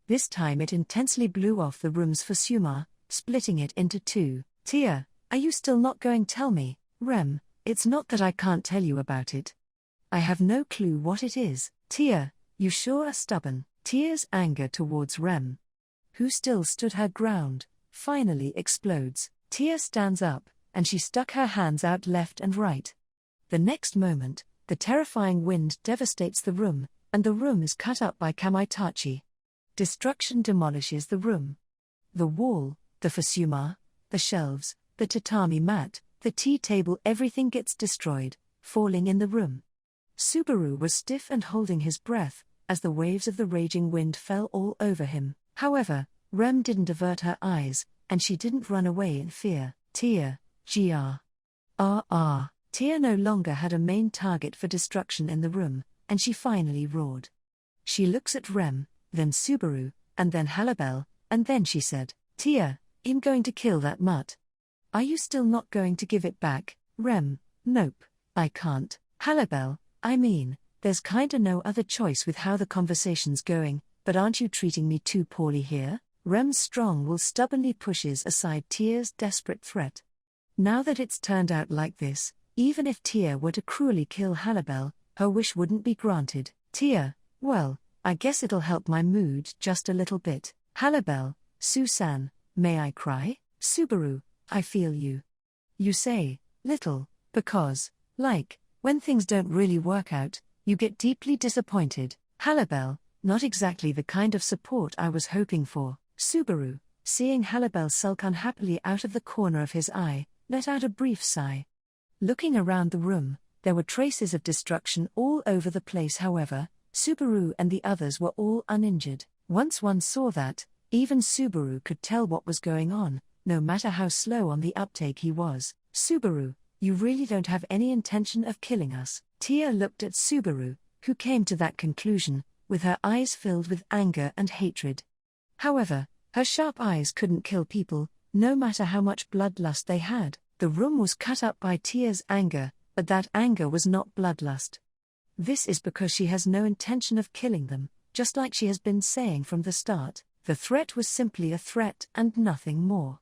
This time it intensely blew off the room's fusuma, splitting it into two. Tia, are you still not going to tell me? Rem, it's not that I can't tell you about it. I have no clue what it is. Tia, you sure are stubborn. Tia's anger towards Rem, who still stood her ground, finally explodes. Tia stands up, and she stuck her hands out left and right. The next moment, the terrifying wind devastates the room, and the room is cut up by Kamaitachi. Destruction demolishes the room. The wall, the fusuma, the shelves, the tatami mat, the tea table, everything gets destroyed, falling in the room. Subaru was stiff and holding his breath, as the waves of the raging wind fell all over him. However, Rem didn't avert her eyes, and she didn't run away in fear. Tia, Tia no longer had a main target for destruction in the room, and she finally roared. She looks at Rem, then Subaru, and then Halibel, and then she said, Tia, I'm going to kill that mutt. Are you still not going to give it back? Rem, nope, I can't. Halibel, I mean, there's kinda no other choice with how the conversation's going, but aren't you treating me too poorly here? Rem's strong will stubbornly pushes aside Tia's desperate threat. Now that it's turned out like this, even if Tia were to cruelly kill Halibel, her wish wouldn't be granted. Tia, well, I guess it'll help my mood just a little bit. Halibel, Susan, may I cry? Subaru, I feel you. You say, little, because, like, when things don't really work out, you get deeply disappointed. Halibel, not exactly the kind of support I was hoping for. Subaru, seeing Halibel sulk unhappily out of the corner of his eye, let out a brief sigh. Looking around the room, there were traces of destruction all over the place. However, Subaru and the others were all uninjured. Once one saw that, even Subaru could tell what was going on, no matter how slow on the uptake he was. Subaru, you really don't have any intention of killing us. Tia looked at Subaru, who came to that conclusion, with her eyes filled with anger and hatred. However, her sharp eyes couldn't kill people, no matter how much bloodlust they had. The room was cut up by Tia's anger, but that anger was not bloodlust. This is because she has no intention of killing them, just like she has been saying from the start. The threat was simply a threat and nothing more.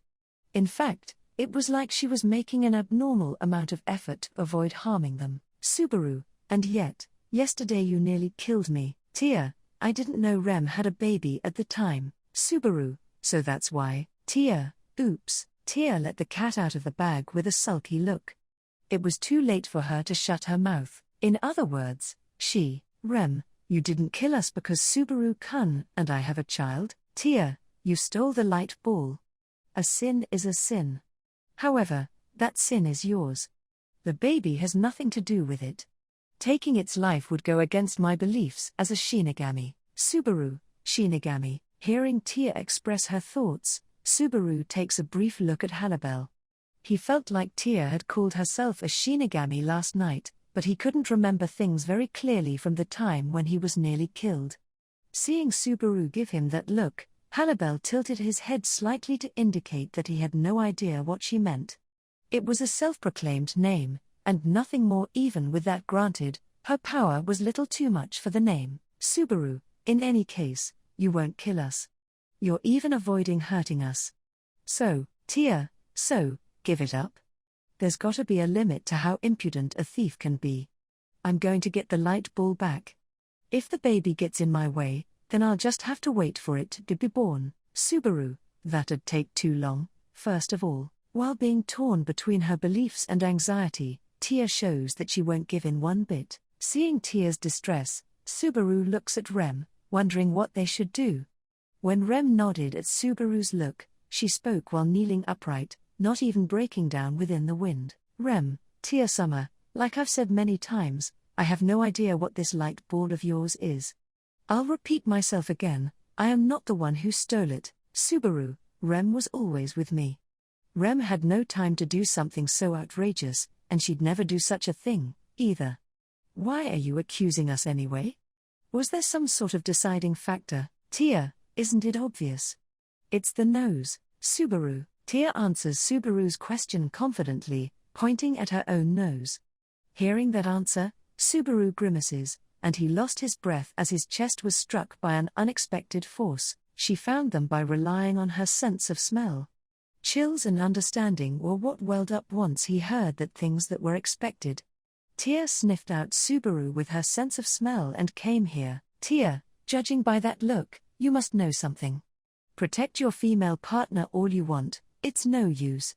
In fact, it was like she was making an abnormal amount of effort to avoid harming them. Subaru, and yet, yesterday you nearly killed me. Tia, I didn't know Rem had a baby at the time. Subaru, so that's why. Tia, oops. Tia let the cat out of the bag with a sulky look. It was too late for her to shut her mouth. In other words, Rem, you didn't kill us because Subaru-kun and I have a child. Tia, you stole the light ball. A sin is a sin. However, that sin is yours. The baby has nothing to do with it. Taking its life would go against my beliefs as a Shinigami. Subaru, Shinigami. Hearing Tia express her thoughts, Subaru takes a brief look at Halibel. He felt like Tia had called herself a Shinigami last night, but he couldn't remember things very clearly from the time when he was nearly killed. Seeing Subaru give him that look, Halibel tilted his head slightly to indicate that he had no idea what she meant. It was a self-proclaimed name, and nothing more. Even with that granted, her power was little too much for the name. Subaru, in any case, you won't kill us. You're even avoiding hurting us. So, Tia, give it up? There's gotta be a limit to how impudent a thief can be. I'm going to get the light ball back. If the baby gets in my way, then I'll just have to wait for it to be born. Subaru, that'd take too long. First of all, while being torn between her beliefs and anxiety, Tia shows that she won't give in one bit. Seeing Tia's distress, Subaru looks at Rem, wondering what they should do. When Rem nodded at Subaru's look, she spoke while kneeling upright, not even breaking down within the wind. Rem, Tia-sama, like I've said many times, I have no idea what this light ball of yours is. I'll repeat myself again, I am not the one who stole it. Subaru, Rem was always with me. Rem had no time to do something so outrageous, and she'd never do such a thing, either. Why are you accusing us anyway? Was there some sort of deciding factor? Tia, isn't it obvious? It's the nose, Subaru. Tia answers Subaru's question confidently, pointing at her own nose. Hearing that answer, Subaru grimaces, and he lost his breath as his chest was struck by an unexpected force. She found them by relying on her sense of smell. Chills and understanding were what welled up once he heard that things that were expected. Tia sniffed out Subaru with her sense of smell and came here. Tia, judging by that look, you must know something. Protect your female partner all you want, it's no use.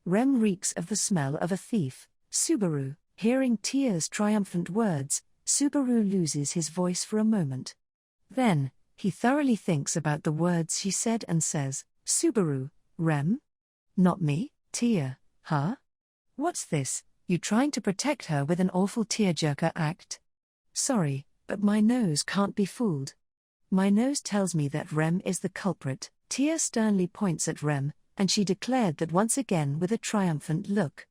Rem reeks of the smell of a thief. Subaru, hearing Tia's triumphant words, Subaru loses his voice for a moment. Then, he thoroughly thinks about the words she said and says, Subaru, Rem? Not me, Tia, huh? What's this, you trying to protect her with an awful tearjerker act? Sorry, but my nose can't be fooled. My nose tells me that Rem is the culprit. Tia sternly points at Rem, and she declared that once again with a triumphant look.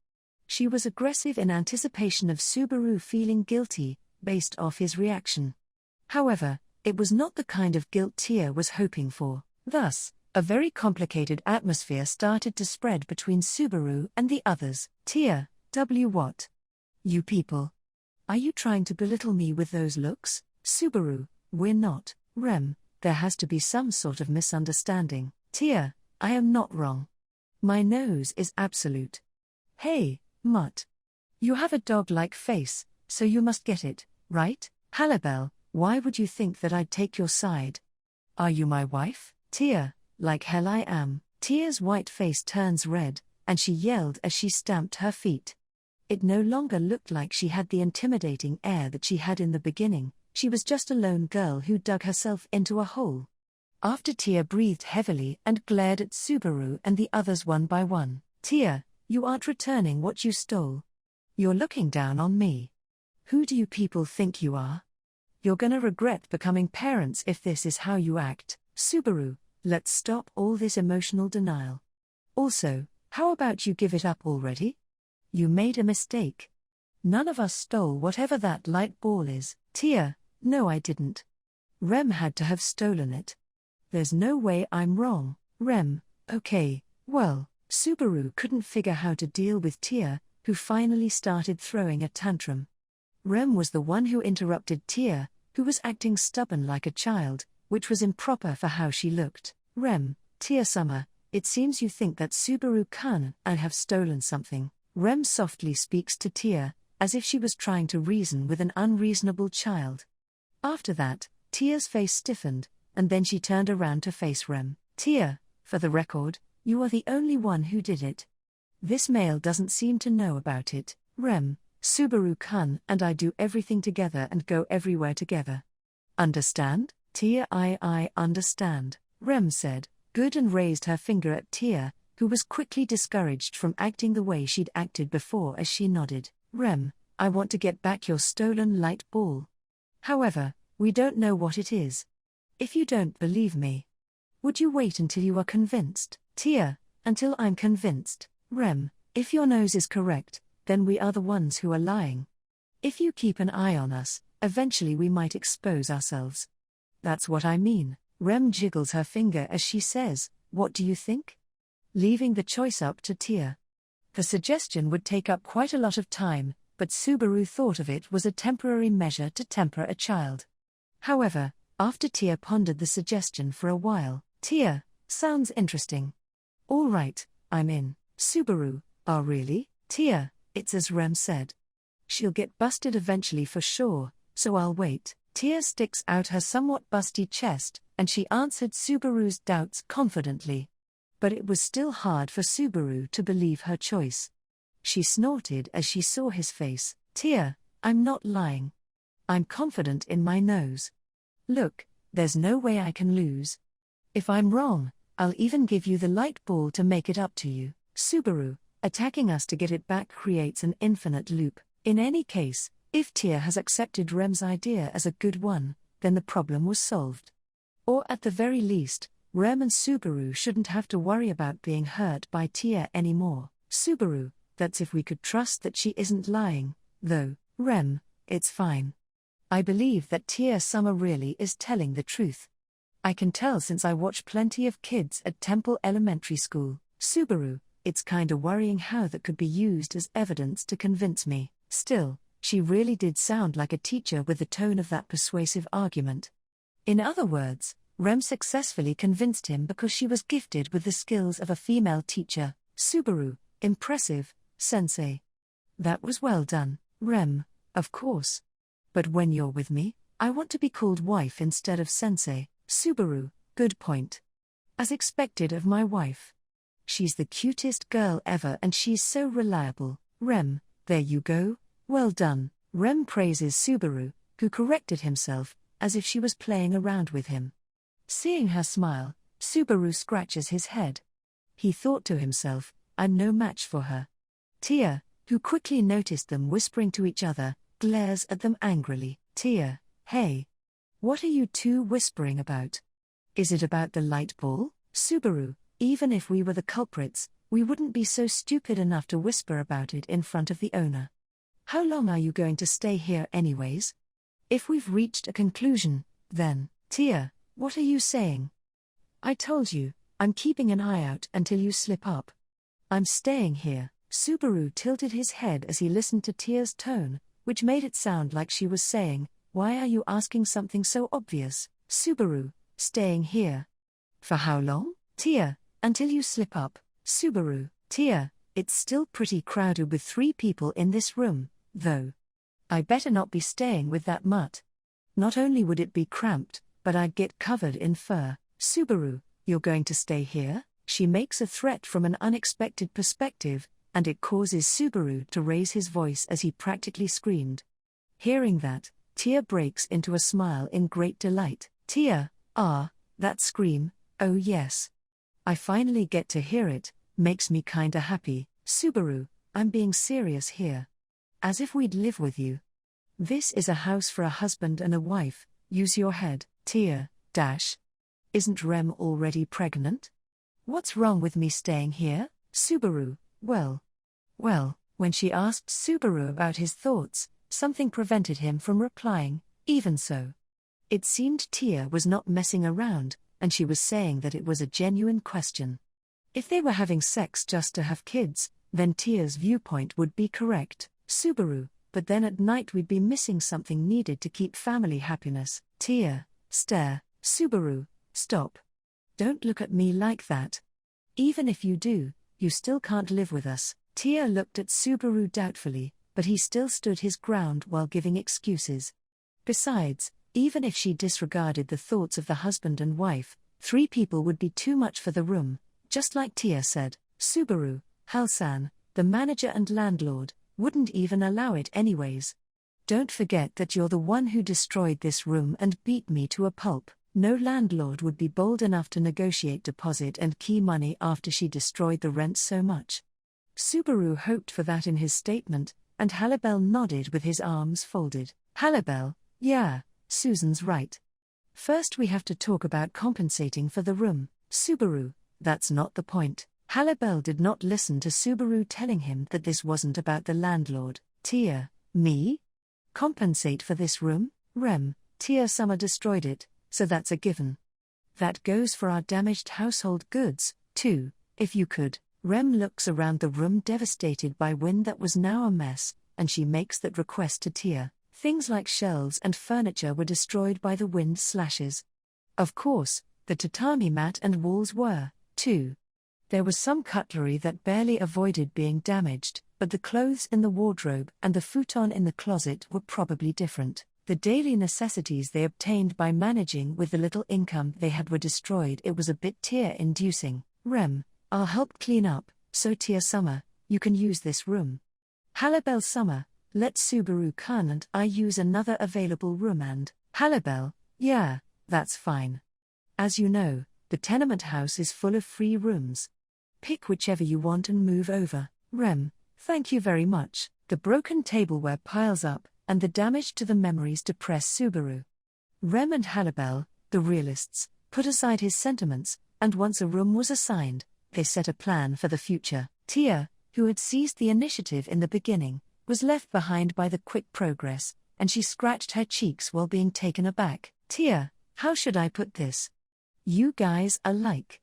She was aggressive in anticipation of Subaru feeling guilty, based off his reaction. However, it was not the kind of guilt Tia was hoping for. Thus, a very complicated atmosphere started to spread between Subaru and the others. Tia, what? You people. Are you trying to belittle me with those looks? Subaru, we're not. Rem, there has to be some sort of misunderstanding. Tia, I am not wrong. My nose is absolute. Hey, mutt. You have a dog-like face, so you must get it, right? Halibel, why would you think that I'd take your side? Are you my wife? Tia, like hell I am. Tia's white face turns red, and she yelled as she stamped her feet. It no longer looked like she had the intimidating air that she had in the beginning. She was just a lone girl who dug herself into a hole. After Tia breathed heavily and glared at Subaru and the others one by one. Tia, you aren't returning what you stole. You're looking down on me. Who do you people think you are? You're gonna regret becoming parents if this is how you act. Subaru, let's stop all this emotional denial. Also, how about you give it up already? You made a mistake. None of us stole whatever that light ball is. Tia, no I didn't. Rem had to have stolen it. There's no way I'm wrong. Rem, okay, well, Subaru couldn't figure how to deal with Tia, who finally started throwing a tantrum. Rem was the one who interrupted Tia, who was acting stubborn like a child, which was improper for how she looked. Rem, Tia-sama, it seems you think that Subaru-kun and have stolen something. Rem softly speaks to Tia, as if she was trying to reason with an unreasonable child. After that, Tia's face stiffened, and then she turned around to face Rem. Tia, for the record, you are the only one who did it. This male doesn't seem to know about it. Rem, Subaru-kun and I do everything together and go everywhere together. Understand? Tia, I understand, Rem said, good, and raised her finger at Tia, who was quickly discouraged from acting the way she'd acted before as she nodded. Rem, I want to get back your stolen light ball. However, we don't know what it is. If you don't believe me, would you wait until you are convinced? Tia, until I'm convinced. Rem, if your nose is correct, then we are the ones who are lying. If you keep an eye on us, eventually we might expose ourselves. That's what I mean. Rem jiggles her finger as she says, what do you think? Leaving the choice up to Tia. The suggestion would take up quite a lot of time, but Subaru thought of it was a temporary measure to temper a child. However, after Tia pondered the suggestion for a while, Tia, sounds interesting. All right, I'm in. Subaru, oh really? Tia, it's as Rem said. She'll get busted eventually for sure, so I'll wait. Tia sticks out her somewhat busty chest, and she answered Subaru's doubts confidently. But it was still hard for Subaru to believe her choice. She snorted as she saw his face. Tia, I'm not lying. I'm confident in my nose. Look, there's no way I can lose. If I'm wrong, I'll even give you the light ball to make it up to you. Subaru, attacking us to get it back creates an infinite loop. In any case, if Tia has accepted Rem's idea as a good one, then the problem was solved. Or at the very least, Rem and Subaru shouldn't have to worry about being hurt by Tia anymore. Subaru, that's if we could trust that she isn't lying, though. Rem, it's fine. I believe that Tia-sama really is telling the truth. I can tell since I watch plenty of kids at Temple Elementary School. Subaru, it's kinda worrying how that could be used as evidence to convince me. Still, she really did sound like a teacher with the tone of that persuasive argument. In other words, Rem successfully convinced him because she was gifted with the skills of a female teacher. Subaru, impressive, sensei. That was well done. Rem, of course. But when you're with me, I want to be called wife instead of sensei. Subaru, good point. As expected of my wife. She's the cutest girl ever and she's so reliable. Rem, there you go, well done. Rem praises Subaru, who corrected himself, as if she was playing around with him. Seeing her smile, Subaru scratches his head. He thought to himself, I'm no match for her. Tia, who quickly noticed them whispering to each other, glares at them angrily. Tia, hey. What are you two whispering about? Is it about the light ball? Subaru, even if we were the culprits, we wouldn't be so stupid enough to whisper about it in front of the owner. How long are you going to stay here anyways? If we've reached a conclusion, then, Tia, what are you saying? I told you, I'm keeping an eye out until you slip up. I'm staying here. Subaru tilted his head as he listened to Tia's tone, which made it sound like she was saying, why are you asking something so obvious? Subaru, staying here. For how long? Tia, until you slip up. Subaru, Tia, it's still pretty crowded with 3 people in this room, though. I better not be staying with that mutt. Not only would it be cramped, but I'd get covered in fur. Subaru, you're going to stay here? She makes a threat from an unexpected perspective, and it causes Subaru to raise his voice as he practically screamed. Hearing that, Tia breaks into a smile in great delight. Tia, that scream, oh yes. I finally get to hear it, makes me kinda happy. Subaru, I'm being serious here. As if we'd live with you. This is a house for a husband and a wife, use your head. Tia, isn't Rem already pregnant? What's wrong with me staying here? Subaru, well, when she asked Subaru about his thoughts, something prevented him from replying, even so. It seemed Tia was not messing around, and she was saying that it was a genuine question. If they were having sex just to have kids, then Tia's viewpoint would be correct. Subaru, but then at night we'd be missing something needed to keep family happiness. Tia, stare. Subaru, stop. Don't look at me like that. Even if you do, you still can't live with us. Tia looked at Subaru doubtfully, but he still stood his ground while giving excuses. Besides, even if she disregarded the thoughts of the husband and wife, 3 people would be too much for the room, just like Tia said. Subaru, Halsan, the manager and landlord, wouldn't even allow it anyways. Don't forget that you're the one who destroyed this room and beat me to a pulp. No landlord would be bold enough to negotiate deposit and key money after she destroyed the rent so much. Subaru hoped for that in his statement, and Halibel nodded with his arms folded. Halibel, yeah, Susan's right. First we have to talk about compensating for the room. Subaru, that's not the point. Halibel did not listen to Subaru telling him that this wasn't about the landlord. Tia, me? Compensate for this room? Rem, Tia Summer destroyed it, so that's a given. That goes for our damaged household goods, too, if you could. Rem looks around the room devastated by wind that was now a mess, and she makes that request to Tia. Things like shelves and furniture were destroyed by the wind slashes. Of course, the tatami mat and walls were, too. There was some cutlery that barely avoided being damaged, but the clothes in the wardrobe and the futon in the closet were probably different. The daily necessities they obtained by managing with the little income they had were destroyed. It was a bit tear-inducing. Rem, I'll help clean up, so Tia Summer, you can use this room. Halibel Summer, let Subaru-kun and I use another available room and Halibel, yeah, that's fine. As you know, the tenement house is full of free rooms. Pick whichever you want and move over. Rem, thank you very much. The broken tableware piles up, and the damage to the memories depress Subaru. Rem and Halibel, the realists, put aside his sentiments, and once a room was assigned, they set a plan for the future. Tia, who had seized the initiative in the beginning, was left behind by the quick progress, and she scratched her cheeks while being taken aback. Tia, how should I put this? You guys are like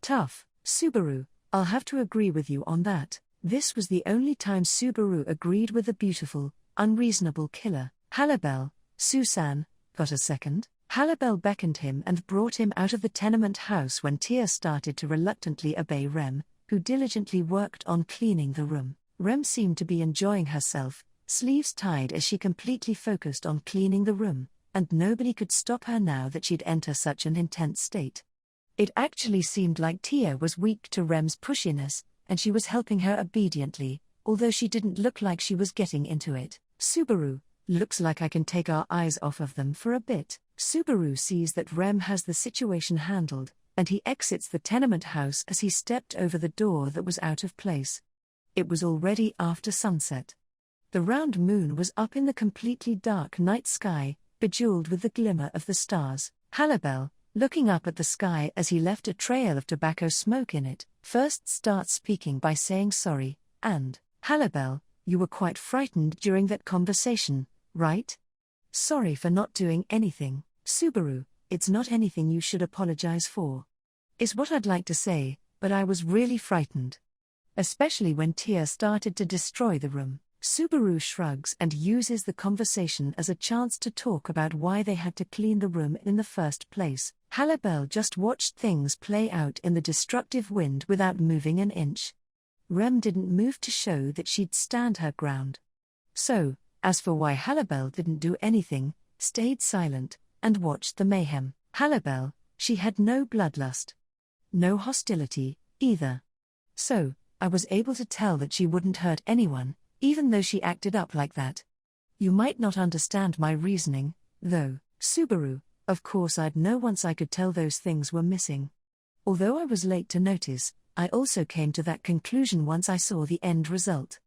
tough. Subaru, I'll have to agree with you on that. This was the only time Subaru agreed with the beautiful, unreasonable killer. Halibel, Susan, got a second? Halibel beckoned him and brought him out of the tenement house when Tia started to reluctantly obey Rem, who diligently worked on cleaning the room. Rem seemed to be enjoying herself, sleeves tied as she completely focused on cleaning the room, and nobody could stop her now that she'd enter such an intense state. It actually seemed like Tia was weak to Rem's pushiness, and she was helping her obediently, although she didn't look like she was getting into it. Subaru, looks like I can take our eyes off of them for a bit. Subaru sees that Rem has the situation handled, and he exits the tenement house as he stepped over the door that was out of place. It was already after sunset. The round moon was up in the completely dark night sky, bejeweled with the glimmer of the stars. Halibel, looking up at the sky as he left a trail of tobacco smoke in it, first starts speaking by saying sorry, and, Halibel, you were quite frightened during that conversation, right? Sorry for not doing anything. Subaru, it's not anything you should apologize for. Is what I'd like to say, but I was really frightened. Especially when Tia started to destroy the room. Subaru shrugs and uses the conversation as a chance to talk about why they had to clean the room in the first place. Halibel just watched things play out in the destructive wind without moving an inch. Rem didn't move to show that she'd stand her ground. So, as for why Halibel didn't do anything, stayed silent, and watched the mayhem. Halibel, she had no bloodlust. No hostility, either. So, I was able to tell that she wouldn't hurt anyone, even though she acted up like that. You might not understand my reasoning, though, Subaru, of course I'd know once I could tell those things were missing. Although I was late to notice, I also came to that conclusion once I saw the end result.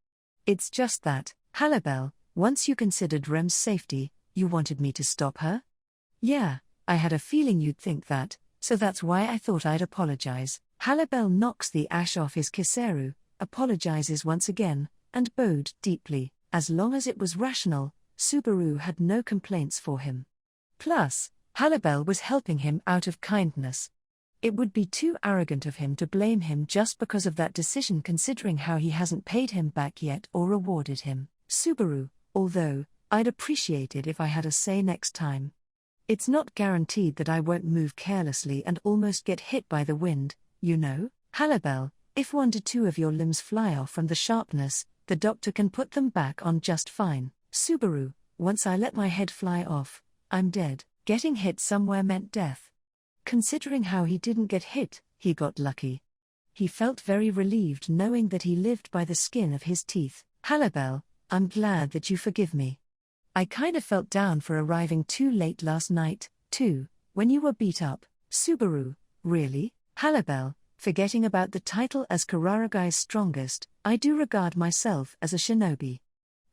It's just that, Halibel, once you considered Rem's safety, you wanted me to stop her? Yeah, I had a feeling you'd think that, so that's why I thought I'd apologize. Halibel knocks the ash off his kiseru, apologizes once again, and bowed deeply. As long as it was rational, Subaru had no complaints for him. Plus, Halibel was helping him out of kindness. It would be too arrogant of him to blame him just because of that decision, considering how he hasn't paid him back yet or rewarded him. Subaru, although, I'd appreciate it if I had a say next time. It's not guaranteed that I won't move carelessly and almost get hit by the wind, you know? Halibel, if 1 to 2 of your limbs fly off from the sharpness, the doctor can put them back on just fine. Subaru, once I let my head fly off, I'm dead. Getting hit somewhere meant death. Considering how he didn't get hit, he got lucky. He felt very relieved knowing that he lived by the skin of his teeth. Halibel, I'm glad that you forgive me. I kind of felt down for arriving too late last night, too. When you were beat up, Subaru, really? Halibel, forgetting about the title as Kararagi's strongest, I do regard myself as a shinobi.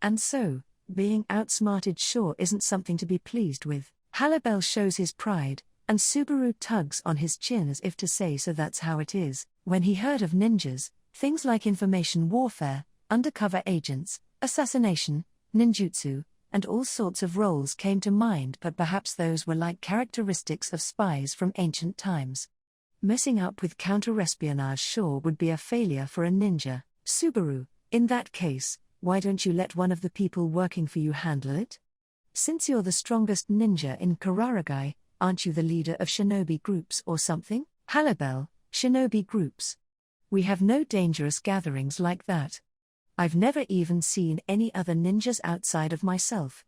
And so, being outsmarted sure isn't something to be pleased with. Halibel shows his pride, and Subaru tugs on his chin as if to say so that's how it is. When he heard of ninjas, things like information warfare, undercover agents, assassination, ninjutsu, and all sorts of roles came to mind, but perhaps those were like characteristics of spies from ancient times. Messing up with counter-espionage sure would be a failure for a ninja. Subaru, in that case, why don't you let one of the people working for you handle it? Since you're the strongest ninja in Kararagi, aren't you the leader of shinobi groups or something? Halibel, shinobi groups. We have no dangerous gatherings like that. I've never even seen any other ninjas outside of myself.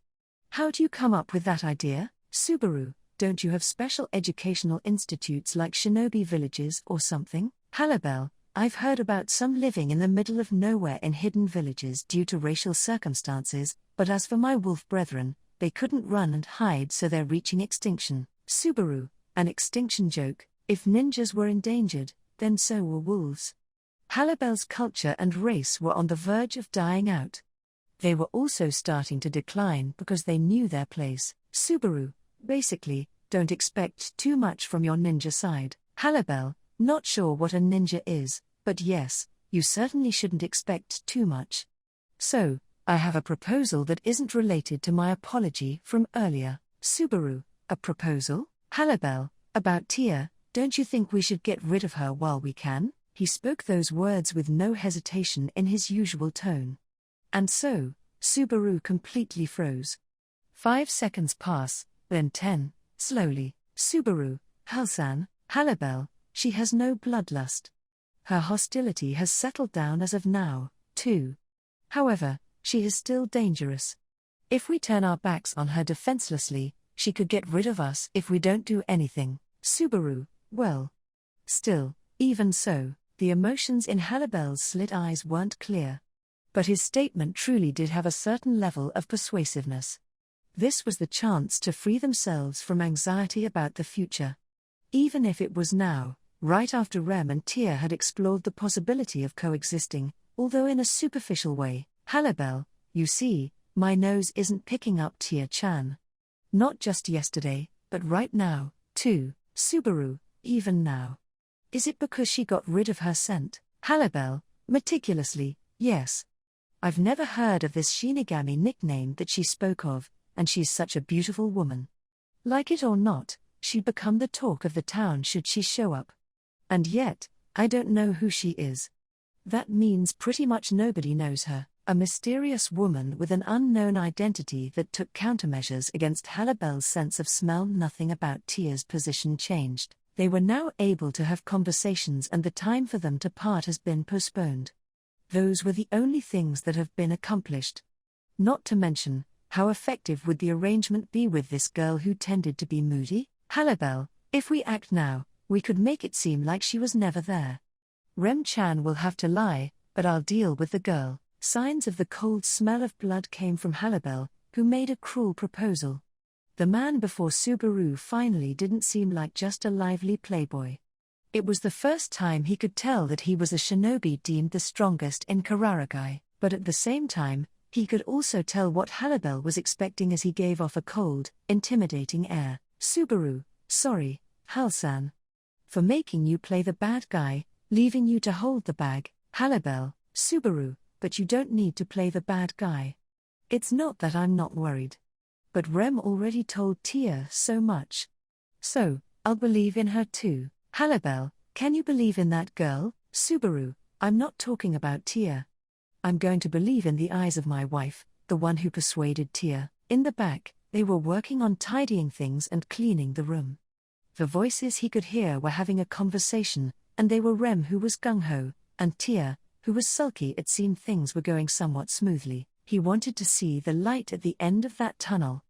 How do you come up with that idea, Subaru? Don't you have special educational institutes like shinobi villages or something? Halibel, I've heard about some living in the middle of nowhere in hidden villages due to racial circumstances, but as for my wolf brethren, they couldn't run and hide, so they're reaching extinction. Subaru, an extinction joke. If ninjas were endangered, then so were wolves. Halibel's culture and race were on the verge of dying out. They were also starting to decline because they knew their place. Subaru, basically, don't expect too much from your ninja side. Halibel, not sure what a ninja is, but yes, you certainly shouldn't expect too much. So, I have a proposal that isn't related to my apology from earlier. Subaru, a proposal? Halibel, about Tia, don't you think we should get rid of her while we can? He spoke those words with no hesitation in his usual tone. And so, Subaru completely froze. 5 seconds pass, then 10, slowly. Subaru, Halsan, Halibel, she has no bloodlust. Her hostility has settled down as of now, too. However, she is still dangerous. If we turn our backs on her defenselessly, she could get rid of us if we don't do anything. Subaru, well. Still, even so, the emotions in Halibel's slit eyes weren't clear. But his statement truly did have a certain level of persuasiveness. This was the chance to free themselves from anxiety about the future. Even if it was now, right after Rem and Tia had explored the possibility of coexisting, although in a superficial way. Halibel, you see, my nose isn't picking up Tia-chan. Not just yesterday, but right now, too. Subaru, even now. Is it because she got rid of her scent? Halibel, meticulously, yes. I've never heard of this Shinigami nickname that she spoke of, and she's such a beautiful woman. Like it or not, she'd become the talk of the town should she show up. And yet, I don't know who she is. That means pretty much nobody knows her. A mysterious woman with an unknown identity that took countermeasures against Halibel's sense of smell. Nothing about Tia's position changed. They were now able to have conversations, and the time for them to part has been postponed. Those were the only things that have been accomplished. Not to mention, how effective would the arrangement be with this girl who tended to be moody? Halibel, if we act now, we could make it seem like she was never there. Rem-chan will have to lie, but I'll deal with the girl. Signs of the cold smell of blood came from Halibel, who made a cruel proposal. The man before Subaru finally didn't seem like just a lively playboy. It was the first time he could tell that he was a shinobi deemed the strongest in Kararagi, but at the same time, he could also tell what Halibel was expecting as he gave off a cold, intimidating air. Subaru, sorry, Halsan, for making you play the bad guy, leaving you to hold the bag. Halibel, Subaru, but you don't need to play the bad guy. It's not that I'm not worried. But Rem already told Tia so much. So, I'll believe in her too. Halibel, can you believe in that girl? Subaru, I'm not talking about Tia. I'm going to believe in the eyes of my wife, the one who persuaded Tia. In the back, they were working on tidying things and cleaning the room. The voices he could hear were having a conversation, and they were Rem, who was gung-ho, and Tia, who was sulky. It seemed things were going somewhat smoothly. He wanted to see the light at the end of that tunnel.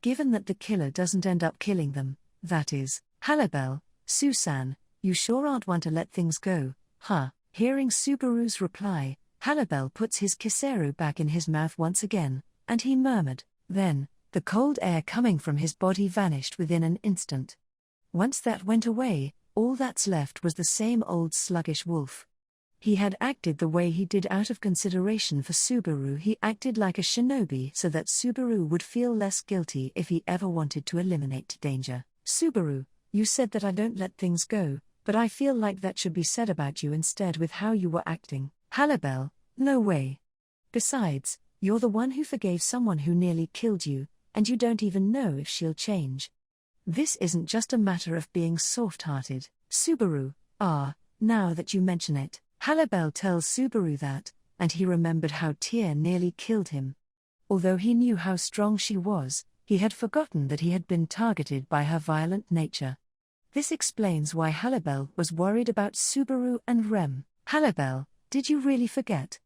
Given that the killer doesn't end up killing them, that is. Halibel, Susan, you sure aren't one to let things go, huh? Hearing Subaru's reply, Halibel puts his kiseru back in his mouth once again, and he murmured. Then, the cold air coming from his body vanished within an instant. Once that went away, all that's left was the same old sluggish wolf. He had acted the way he did out of consideration for Subaru. He acted like a shinobi so that Subaru would feel less guilty if he ever wanted to eliminate danger. Subaru, you said that I don't let things go, but I feel like that should be said about you instead with how you were acting. Halibel, no way. Besides, you're the one who forgave someone who nearly killed you, and you don't even know if she'll change. This isn't just a matter of being soft-hearted. Subaru, now that you mention it. Halibel tells Subaru that, and he remembered how Tia nearly killed him. Although he knew how strong she was, he had forgotten that he had been targeted by her violent nature. This explains why Halibel was worried about Subaru and Rem. Halibel, did you really forget?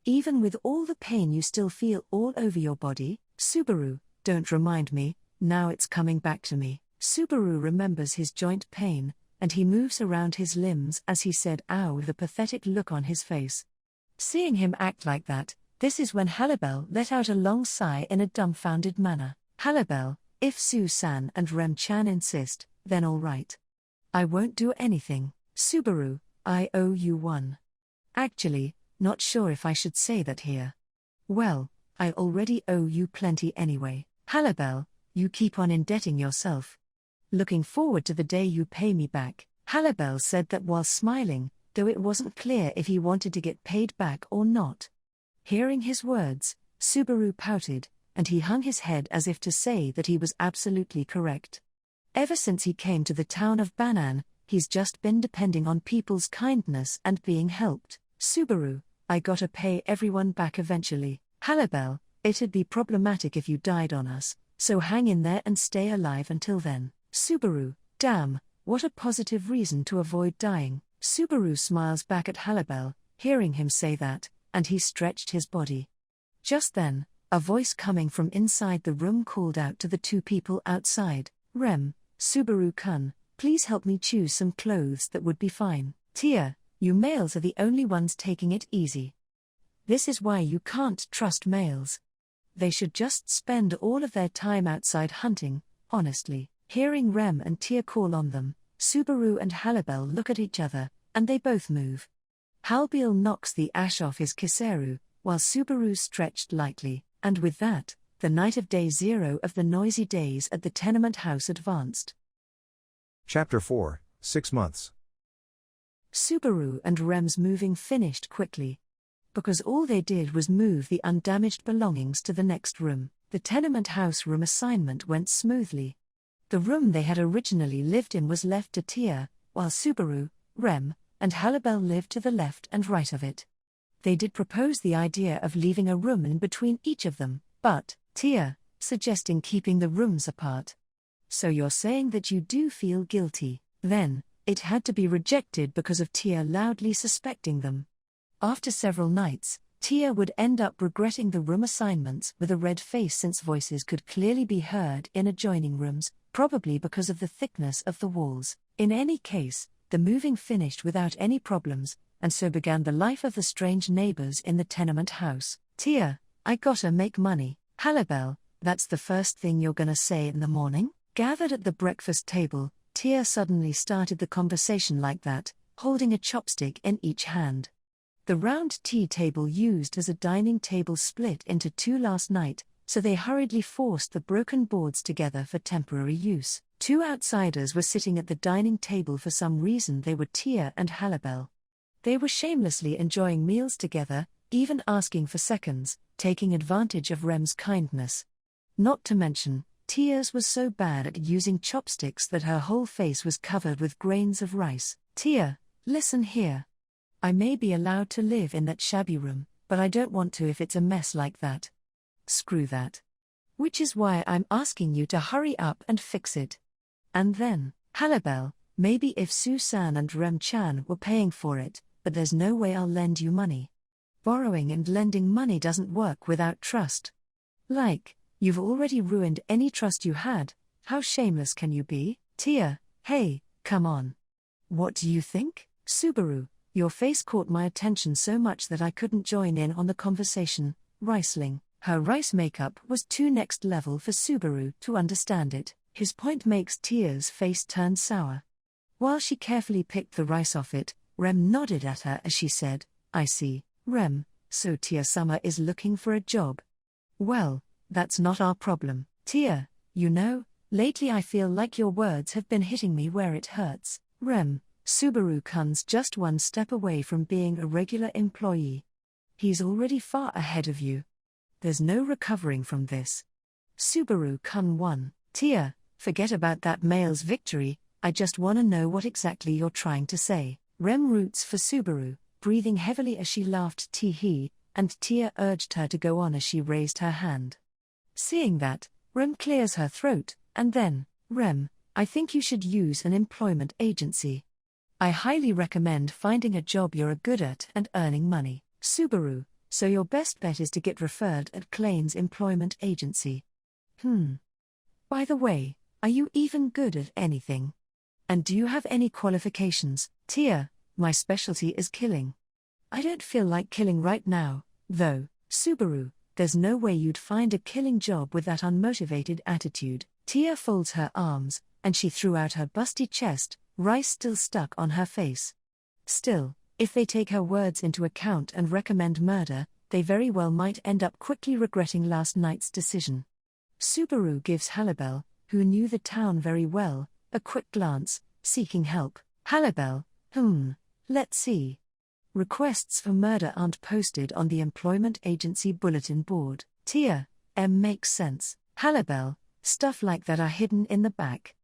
Even with all the pain you still feel all over your body? Subaru, don't remind me, now it's coming back to me. Subaru remembers his joint pain, and he moves around his limbs as he said ow with a pathetic look on his face. Seeing him act like that, this is when Halibel let out a long sigh in a dumbfounded manner. Halibel, if Su-san and Rem-chan insist, then all right. I won't do anything. Subaru, I owe you one. Actually, not sure if I should say that here. Well, I already owe you plenty anyway. Halibel, you keep on indebting yourself. Looking forward to the day you pay me back. Halibel said that while smiling, though it wasn't clear if he wanted to get paid back or not. Hearing his words, Subaru pouted, and he hung his head as if to say that he was absolutely correct. Ever since he came to the town of Banan, he's just been depending on people's kindness and being helped. Subaru, I gotta pay everyone back eventually. Halibel, it'd be problematic if you died on us, so hang in there and stay alive until then. Subaru, damn, what a positive reason to avoid dying. Subaru smiles back at Halibel, hearing him say that, and he stretched his body. Just then, a voice coming from inside the room called out to the two people outside, Rem, Subaru-kun, please help me choose some clothes that would be fine. Tia, you males are the only ones taking it easy. This is why you can't trust males. They should just spend all of their time outside hunting, honestly. Hearing Rem and Tia call on them, Subaru and Halibel look at each other, and they both move. Halibel knocks the ash off his kiseru, while Subaru stretched lightly, and with that, the night of day 0 of the noisy days at the tenement house advanced. Chapter 4, 6 months. Subaru and Rem's moving finished quickly. Because all they did was move the undamaged belongings to the next room, the tenement house room assignment went smoothly. The room they had originally lived in was left to Tia, while Subaru, Rem, and Halibel lived to the left and right of it. They did propose the idea of leaving a room in between each of them, but, Tia, suggesting keeping the rooms apart. So you're saying that you do feel guilty? Then, it had to be rejected because of Tia loudly suspecting them. After several nights, Tia would end up regretting the room assignments with a red face since voices could clearly be heard in adjoining rooms, probably because of the thickness of the walls. In any case, the moving finished without any problems, and so began the life of the strange neighbors in the tenement house. Tia, I gotta make money. Halibel, that's the first thing you're gonna say in the morning? Gathered at the breakfast table, Tia suddenly started the conversation like that, holding a chopstick in each hand. The round tea table used as a dining table split into two last night, so they hurriedly forced the broken boards together for temporary use. Two outsiders were sitting at the dining table for some reason. They were Tia and Halibel. They were shamelessly enjoying meals together, even asking for seconds, taking advantage of Rem's kindness. Not to mention, Tia's was so bad at using chopsticks that her whole face was covered with grains of rice. Tia, listen here. I may be allowed to live in that shabby room, but I don't want to if it's a mess like that. Screw that. Which is why I'm asking you to hurry up and fix it. And then, Halibel, maybe if Su-san and Rem-chan were paying for it, but there's no way I'll lend you money. Borrowing and lending money doesn't work without trust. Like, you've already ruined any trust you had. How shameless can you be? Tia, hey, come on. What do you think? Subaru, your face caught my attention so much that I couldn't join in on the conversation. Riceling. Her rice makeup was too next level for Subaru to understand it. His point makes Tia's face turn sour. While she carefully picked the rice off it, Rem nodded at her as she said, I see, Rem, so Tia-sama is looking for a job. Well, that's not our problem, Tia, you know, lately I feel like your words have been hitting me where it hurts. Rem, Subaru-kun's just one step away from being a regular employee. He's already far ahead of you. There's no recovering from this. Subaru-kun won. Tia, forget about that male's victory, I just wanna know what exactly you're trying to say. Rem roots for Subaru, breathing heavily as she laughed tee-hee, and Tia urged her to go on as she raised her hand. Seeing that, Rem clears her throat, and then, Rem, I think you should use an employment agency. I highly recommend finding a job you're good at and earning money. Subaru, so your best bet is to get referred at Klein's employment agency. By the way, are you even good at anything? And do you have any qualifications? Tia, my specialty is killing. I don't feel like killing right now, though. Subaru, there's no way you'd find a killing job with that unmotivated attitude. Tia folds her arms, and she threw out her busty chest, rice still stuck on her face. Still, if they take her words into account and recommend murder, they very well might end up quickly regretting last night's decision. Subaru gives Halibel, who knew the town very well, a quick glance, seeking help. Halibel, let's see. Requests for murder aren't posted on the employment agency bulletin board. Tia, makes sense. Halibel, stuff like that are hidden in the back.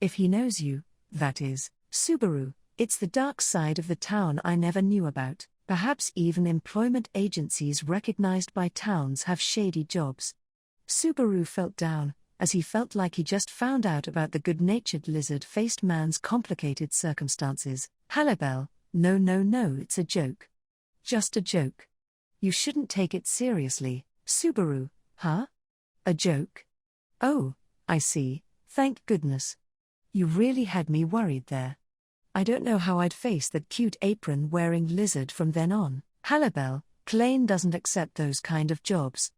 If he knows you, that is. Subaru, it's the dark side of the town I never knew about. Perhaps even employment agencies recognized by towns have shady jobs. Subaru felt down, as he felt like he just found out about the good-natured lizard-faced man's complicated circumstances. Halibel, no, it's a joke. Just a joke. You shouldn't take it seriously. Subaru, huh? A joke? Oh, I see, thank goodness. You really had me worried there. I don't know how I'd face that cute apron-wearing lizard from then on. Halibel, Klein doesn't accept those kind of jobs.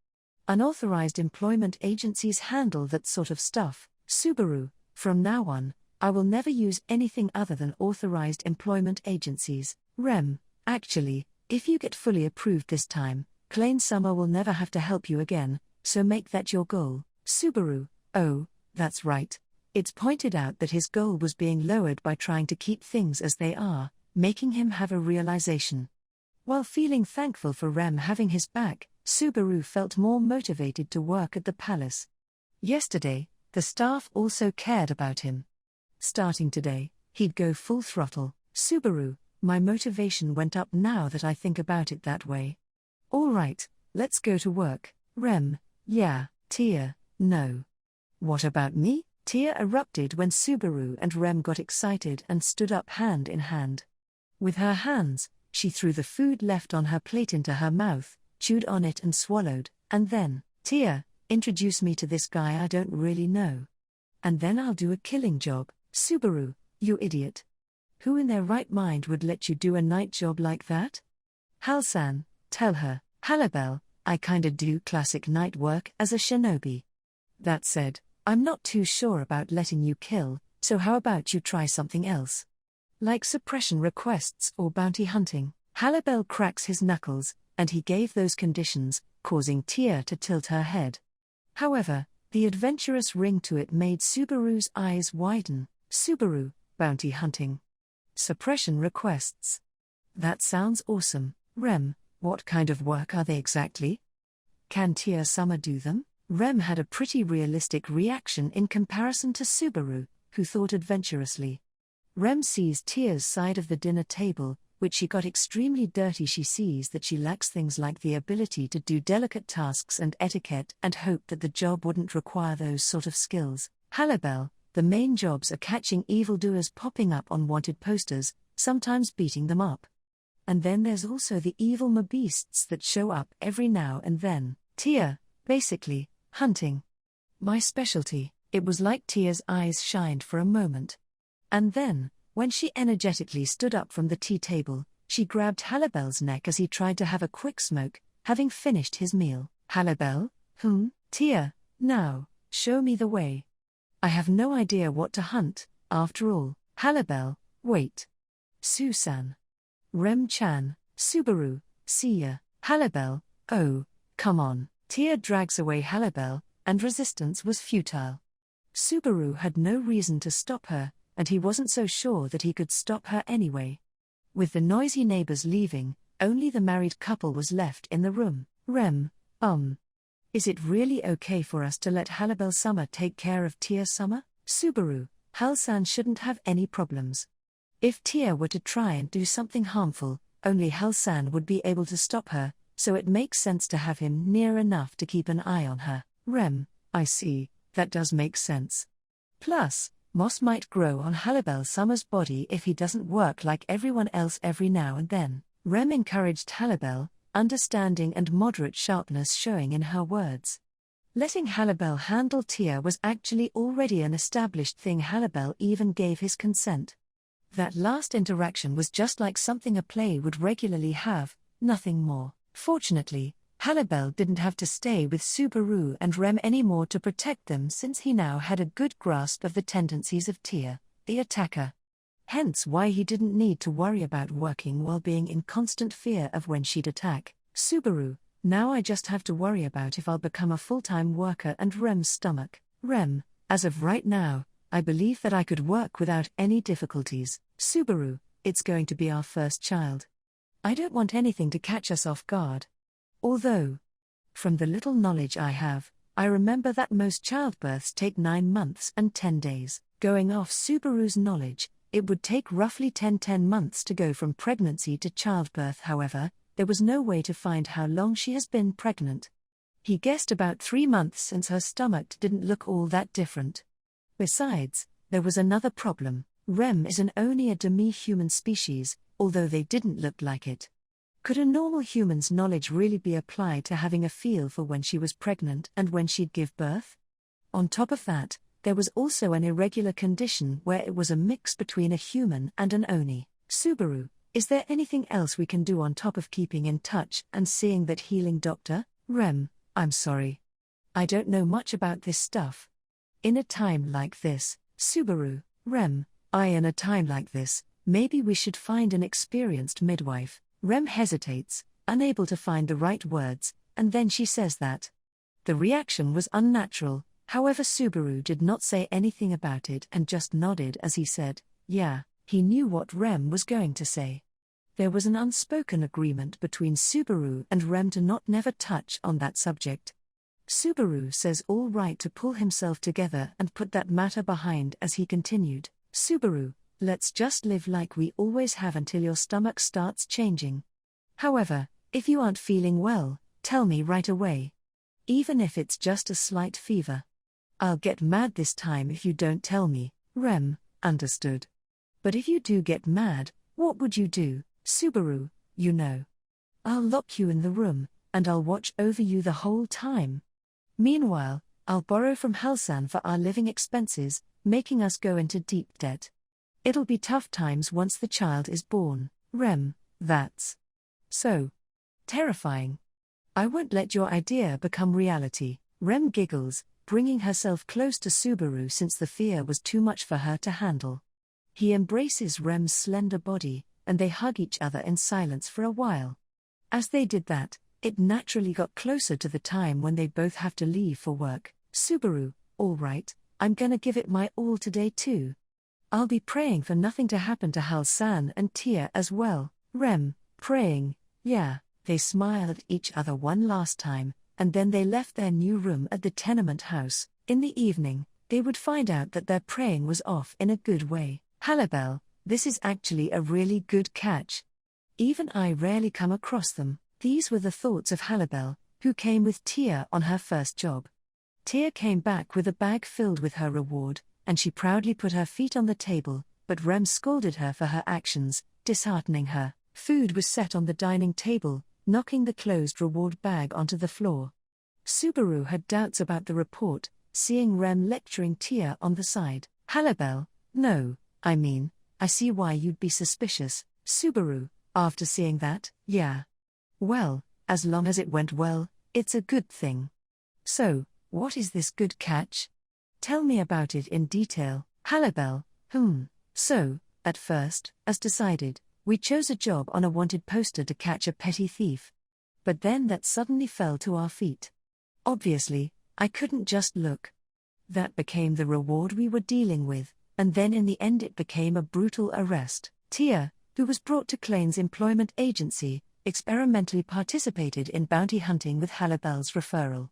Unauthorized employment agencies handle that sort of stuff. Subaru, from now on, I will never use anything other than authorized employment agencies. Rem, actually, if you get fully approved this time, Klein-sama will never have to help you again, so make that your goal. Subaru, oh, that's right. It's pointed out that his goal was being lowered by trying to keep things as they are, making him have a realization. While feeling thankful for Rem having his back, Subaru felt more motivated to work at the palace. Yesterday, the staff also cared about him. Starting today, he'd go full throttle. Subaru, my motivation went up now that I think about it that way. All right, let's go to work. Rem, yeah. Tia, no. What about me? Tia erupted when Subaru and Rem got excited and stood up hand in hand. With her hands, she threw the food left on her plate into her mouth, chewed on it and swallowed, and then, Tia, introduce me to this guy I don't really know. And then I'll do a killing job. Subaru, you idiot. Who in their right mind would let you do a night job like that? Halsan, tell her. Halibel, I kinda do classic night work as a shinobi. That said, I'm not too sure about letting you kill, so how about you try something else? Like suppression requests or bounty hunting. Halibel cracks his knuckles, and he gave those conditions, causing Tia to tilt her head. However, the adventurous ring to it made Subaru's eyes widen. Subaru, bounty hunting. Suppression requests. That sounds awesome. Rem, what kind of work are they exactly? Can Tia-sama do them? Rem had a pretty realistic reaction in comparison to Subaru, who thought adventurously. Rem sees Tia's side of the dinner table, which she got extremely dirty. She sees that she lacks things like the ability to do delicate tasks and etiquette, and hoped that the job wouldn't require those sort of skills. Halibel, the main jobs are catching evildoers popping up on wanted posters, sometimes beating them up. And then there's also the evil beasts that show up every now and then. Tia, basically, hunting. My specialty. It was like Tia's eyes shined for a moment. And then, when she energetically stood up from the tea table, she grabbed Halibel's neck as he tried to have a quick smoke, having finished his meal. Halibel, Tia, now, show me the way. I have no idea what to hunt, after all. Halibel, wait. Susan. Rem-chan, Subaru, see ya. Halibel, oh, come on. Tia drags away Halibel, and resistance was futile. Subaru had no reason to stop her, and he wasn't so sure that he could stop her anyway. With the noisy neighbors leaving, only the married couple was left in the room. Rem, is it really okay for us to let Halibel-sama take care of Tia-sama? Subaru, Hal-san shouldn't have any problems. If Tia were to try and do something harmful, only Hal-san would be able to stop her, so it makes sense to have him near enough to keep an eye on her. Rem, I see, that does make sense. Plus, moss might grow on Halibel-sama's body if he doesn't work like everyone else every now and then. Rem encouraged Halibel, understanding and moderate sharpness showing in her words. Letting Halibel handle Tia was actually already an established thing. Halibel even gave his consent. That last interaction was just like something a play would regularly have, nothing more. Fortunately, Halibel didn't have to stay with Subaru and Rem anymore to protect them, since he now had a good grasp of the tendencies of Tia, the attacker. Hence why he didn't need to worry about working while being in constant fear of when she'd attack. Subaru, now I just have to worry about if I'll become a full-time worker and Rem's stomach. Rem, as of right now, I believe that I could work without any difficulties. Subaru, it's going to be our first child. I don't want anything to catch us off guard. Although, from the little knowledge I have, I remember that most childbirths take 9 months and 10 days. Going off Subaru's knowledge, it would take roughly 10 months to go from pregnancy to childbirth. However, there was no way to find how long she has been pregnant. He guessed about 3 months, since her stomach didn't look all that different. Besides, there was another problem. Rem is an only a demi-human species, although they didn't look like it. Could a normal human's knowledge really be applied to having a feel for when she was pregnant and when she'd give birth? On top of that, there was also an irregular condition where it was a mix between a human and an Oni. Subaru, is there anything else we can do on top of keeping in touch and seeing that healing doctor? Rem, I'm sorry. I don't know much about this stuff. In a time like this, Subaru, Rem, in a time like this, maybe we should find an experienced midwife. Rem hesitates, unable to find the right words, and then she says that. The reaction was unnatural, however Subaru did not say anything about it and just nodded as he said, yeah, he knew what Rem was going to say. There was an unspoken agreement between Subaru and Rem to not never touch on that subject. Subaru says all right to pull himself together and put that matter behind as he continued, Subaru, let's just live like we always have until your stomach starts changing. However, if you aren't feeling well, tell me right away. Even if it's just a slight fever. I'll get mad this time if you don't tell me. Rem, understood. But if you do get mad, what would you do? Subaru, you know. I'll lock you in the room, and I'll watch over you the whole time. Meanwhile, I'll borrow from Halsan for our living expenses, making us go into deep debt. It'll be tough times once the child is born. Rem, that's so terrifying. I won't let your idea become reality. Rem giggles, bringing herself close to Subaru since the fear was too much for her to handle. He embraces Rem's slender body, and they hug each other in silence for a while. As they did that, it naturally got closer to the time when they both have to leave for work. Subaru, all right, I'm gonna give it my all today too. I'll be praying for nothing to happen to Hal-san and Tia as well. Rem, praying, yeah. They smiled at each other one last time, and then they left their new room at the tenement house. In the evening, they would find out that their praying was off in a good way. Halibel, this is actually a really good catch. Even I rarely come across them. These were the thoughts of Halibel, who came with Tia on her first job. Tia came back with a bag filled with her reward, and she proudly put her feet on the table, but Rem scolded her for her actions, disheartening her. Food was set on the dining table, knocking the closed reward bag onto the floor. Subaru had doubts about the report, seeing Rem lecturing Tia on the side. Halibel, no, I see why you'd be suspicious. Subaru, after seeing that, yeah. Well, as long as it went well, it's a good thing. So, what is this good catch? Tell me about it in detail, Halibel. So, at first, as decided, we chose a job on a wanted poster to catch a petty thief. But then that suddenly fell to our feet. Obviously, I couldn't just look. That became the reward we were dealing with, and then in the end it became a brutal arrest. Tia, who was brought to Klane's employment agency, experimentally participated in bounty hunting with Halibel's referral.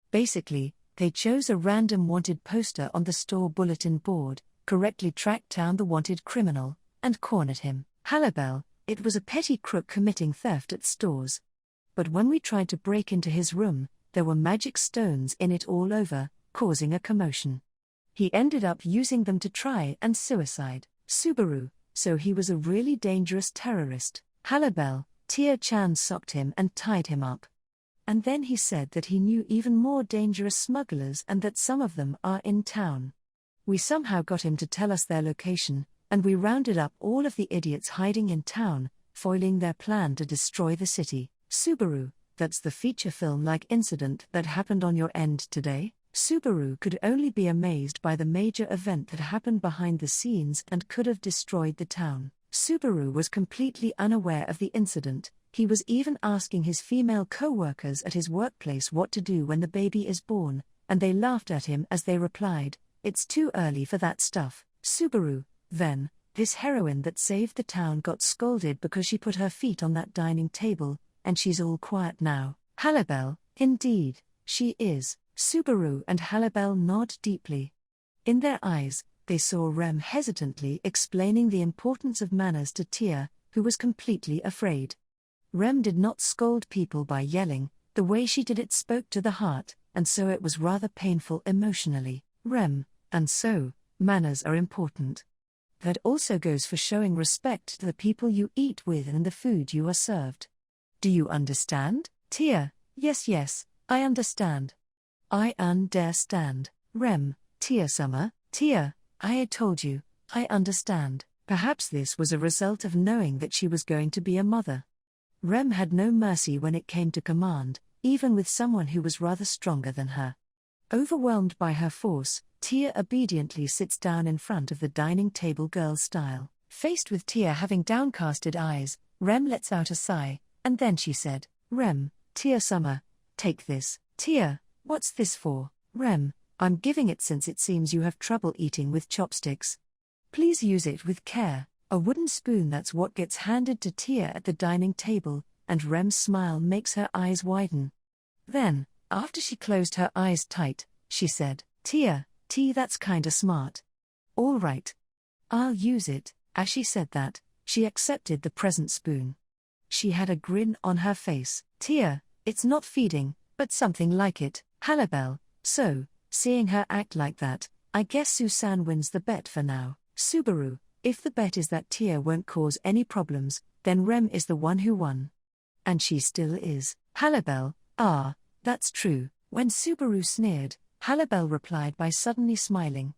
Basically, they chose a random wanted poster on the store bulletin board, correctly tracked down the wanted criminal, and cornered him. Halibel, it was a petty crook committing theft at stores. But when we tried to break into his room, there were magic stones in it all over, causing a commotion. He ended up using them to try and suicide Subaru, so he was a really dangerous terrorist. Halibel, Tia-chan socked him and tied him up. And then he said that he knew even more dangerous smugglers and that some of them are in town. We somehow got him to tell us their location, and we rounded up all of the idiots hiding in town, foiling their plan to destroy the city. Subaru, that's the feature film-like incident that happened on your end today? Subaru could only be amazed by the major event that happened behind the scenes and could have destroyed the town. Subaru was completely unaware of the incident. He was even asking his female co-workers at his workplace what to do when the baby is born, and they laughed at him as they replied, "It's too early for that stuff." Subaru, then, this heroine that saved the town got scolded because she put her feet on that dining table, and she's all quiet now. Halibel, indeed, she is. Subaru and Halibel nod deeply. In their eyes, they saw Rem hesitantly explaining the importance of manners to Tia, who was completely afraid. Rem did not scold people by yelling, the way she did it spoke to the heart, and so it was rather painful emotionally. Rem, and so, manners are important. That also goes for showing respect to the people you eat with and the food you are served. Do you understand? Tia, yes, I understand. I understand. Rem, Tia-sama, Tia, I had told you, I understand. Perhaps this was a result of knowing that she was going to be a mother. Rem had no mercy when it came to command, even with someone who was rather stronger than her. Overwhelmed by her force, Tia obediently sits down in front of the dining table girl style. Faced with Tia having downcasted eyes, Rem lets out a sigh, and then she said, "Rem, Tia-sama, take this." Tia, what's this for? Rem, I'm giving it since it seems you have trouble eating with chopsticks. Please use it with care. A wooden spoon, that's what gets handed to Tia at the dining table, and Rem's smile makes her eyes widen. Then, after she closed her eyes tight, she said, Tia, that's kinda smart. All right. I'll use it. As she said that, she accepted the present spoon. She had a grin on her face. Tia, it's not feeding, but something like it. Halibel, so, seeing her act like that, I guess Susan wins the bet for now. Subaru, if the bet is that Tia won't cause any problems, then Rem is the one who won. And she still is. Halibel, that's true. When Subaru sneered, Halibel replied by suddenly smiling.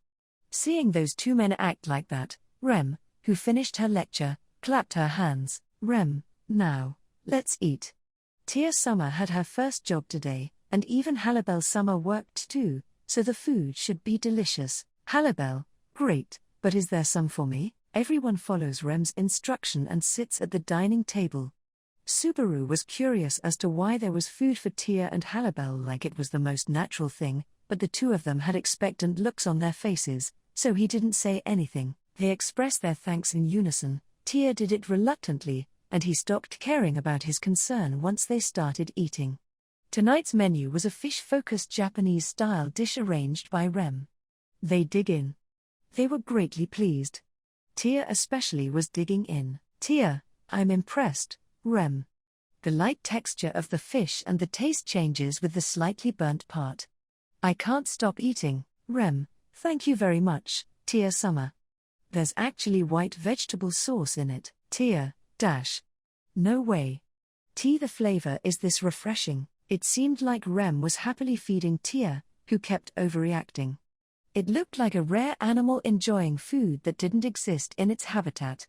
Seeing those two men act like that, Rem, who finished her lecture, clapped her hands. Rem, now, let's eat. Tia-sama had her first job today, and even Halibel-sama worked too, so the food should be delicious. Halibel, great, but is there some for me? Everyone follows Rem's instruction and sits at the dining table. Subaru was curious as to why there was food for Tia and Halibel, like it was the most natural thing, but the two of them had expectant looks on their faces, so he didn't say anything. They expressed their thanks in unison. Tia did it reluctantly, and he stopped caring about his concern once they started eating. Tonight's menu was a fish-focused Japanese-style dish arranged by Rem. They dig in. They were greatly pleased. Tia especially was digging in. Tia, I'm impressed, Rem. The light texture of the fish and the taste changes with the slightly burnt part. I can't stop eating, Rem, thank you very much, Tia-sama. There's actually white vegetable sauce in it, Tia, no way. Tea, the flavor is this refreshing. It seemed like Rem was happily feeding Tia, who kept overreacting. It looked like a rare animal enjoying food that didn't exist in its habitat.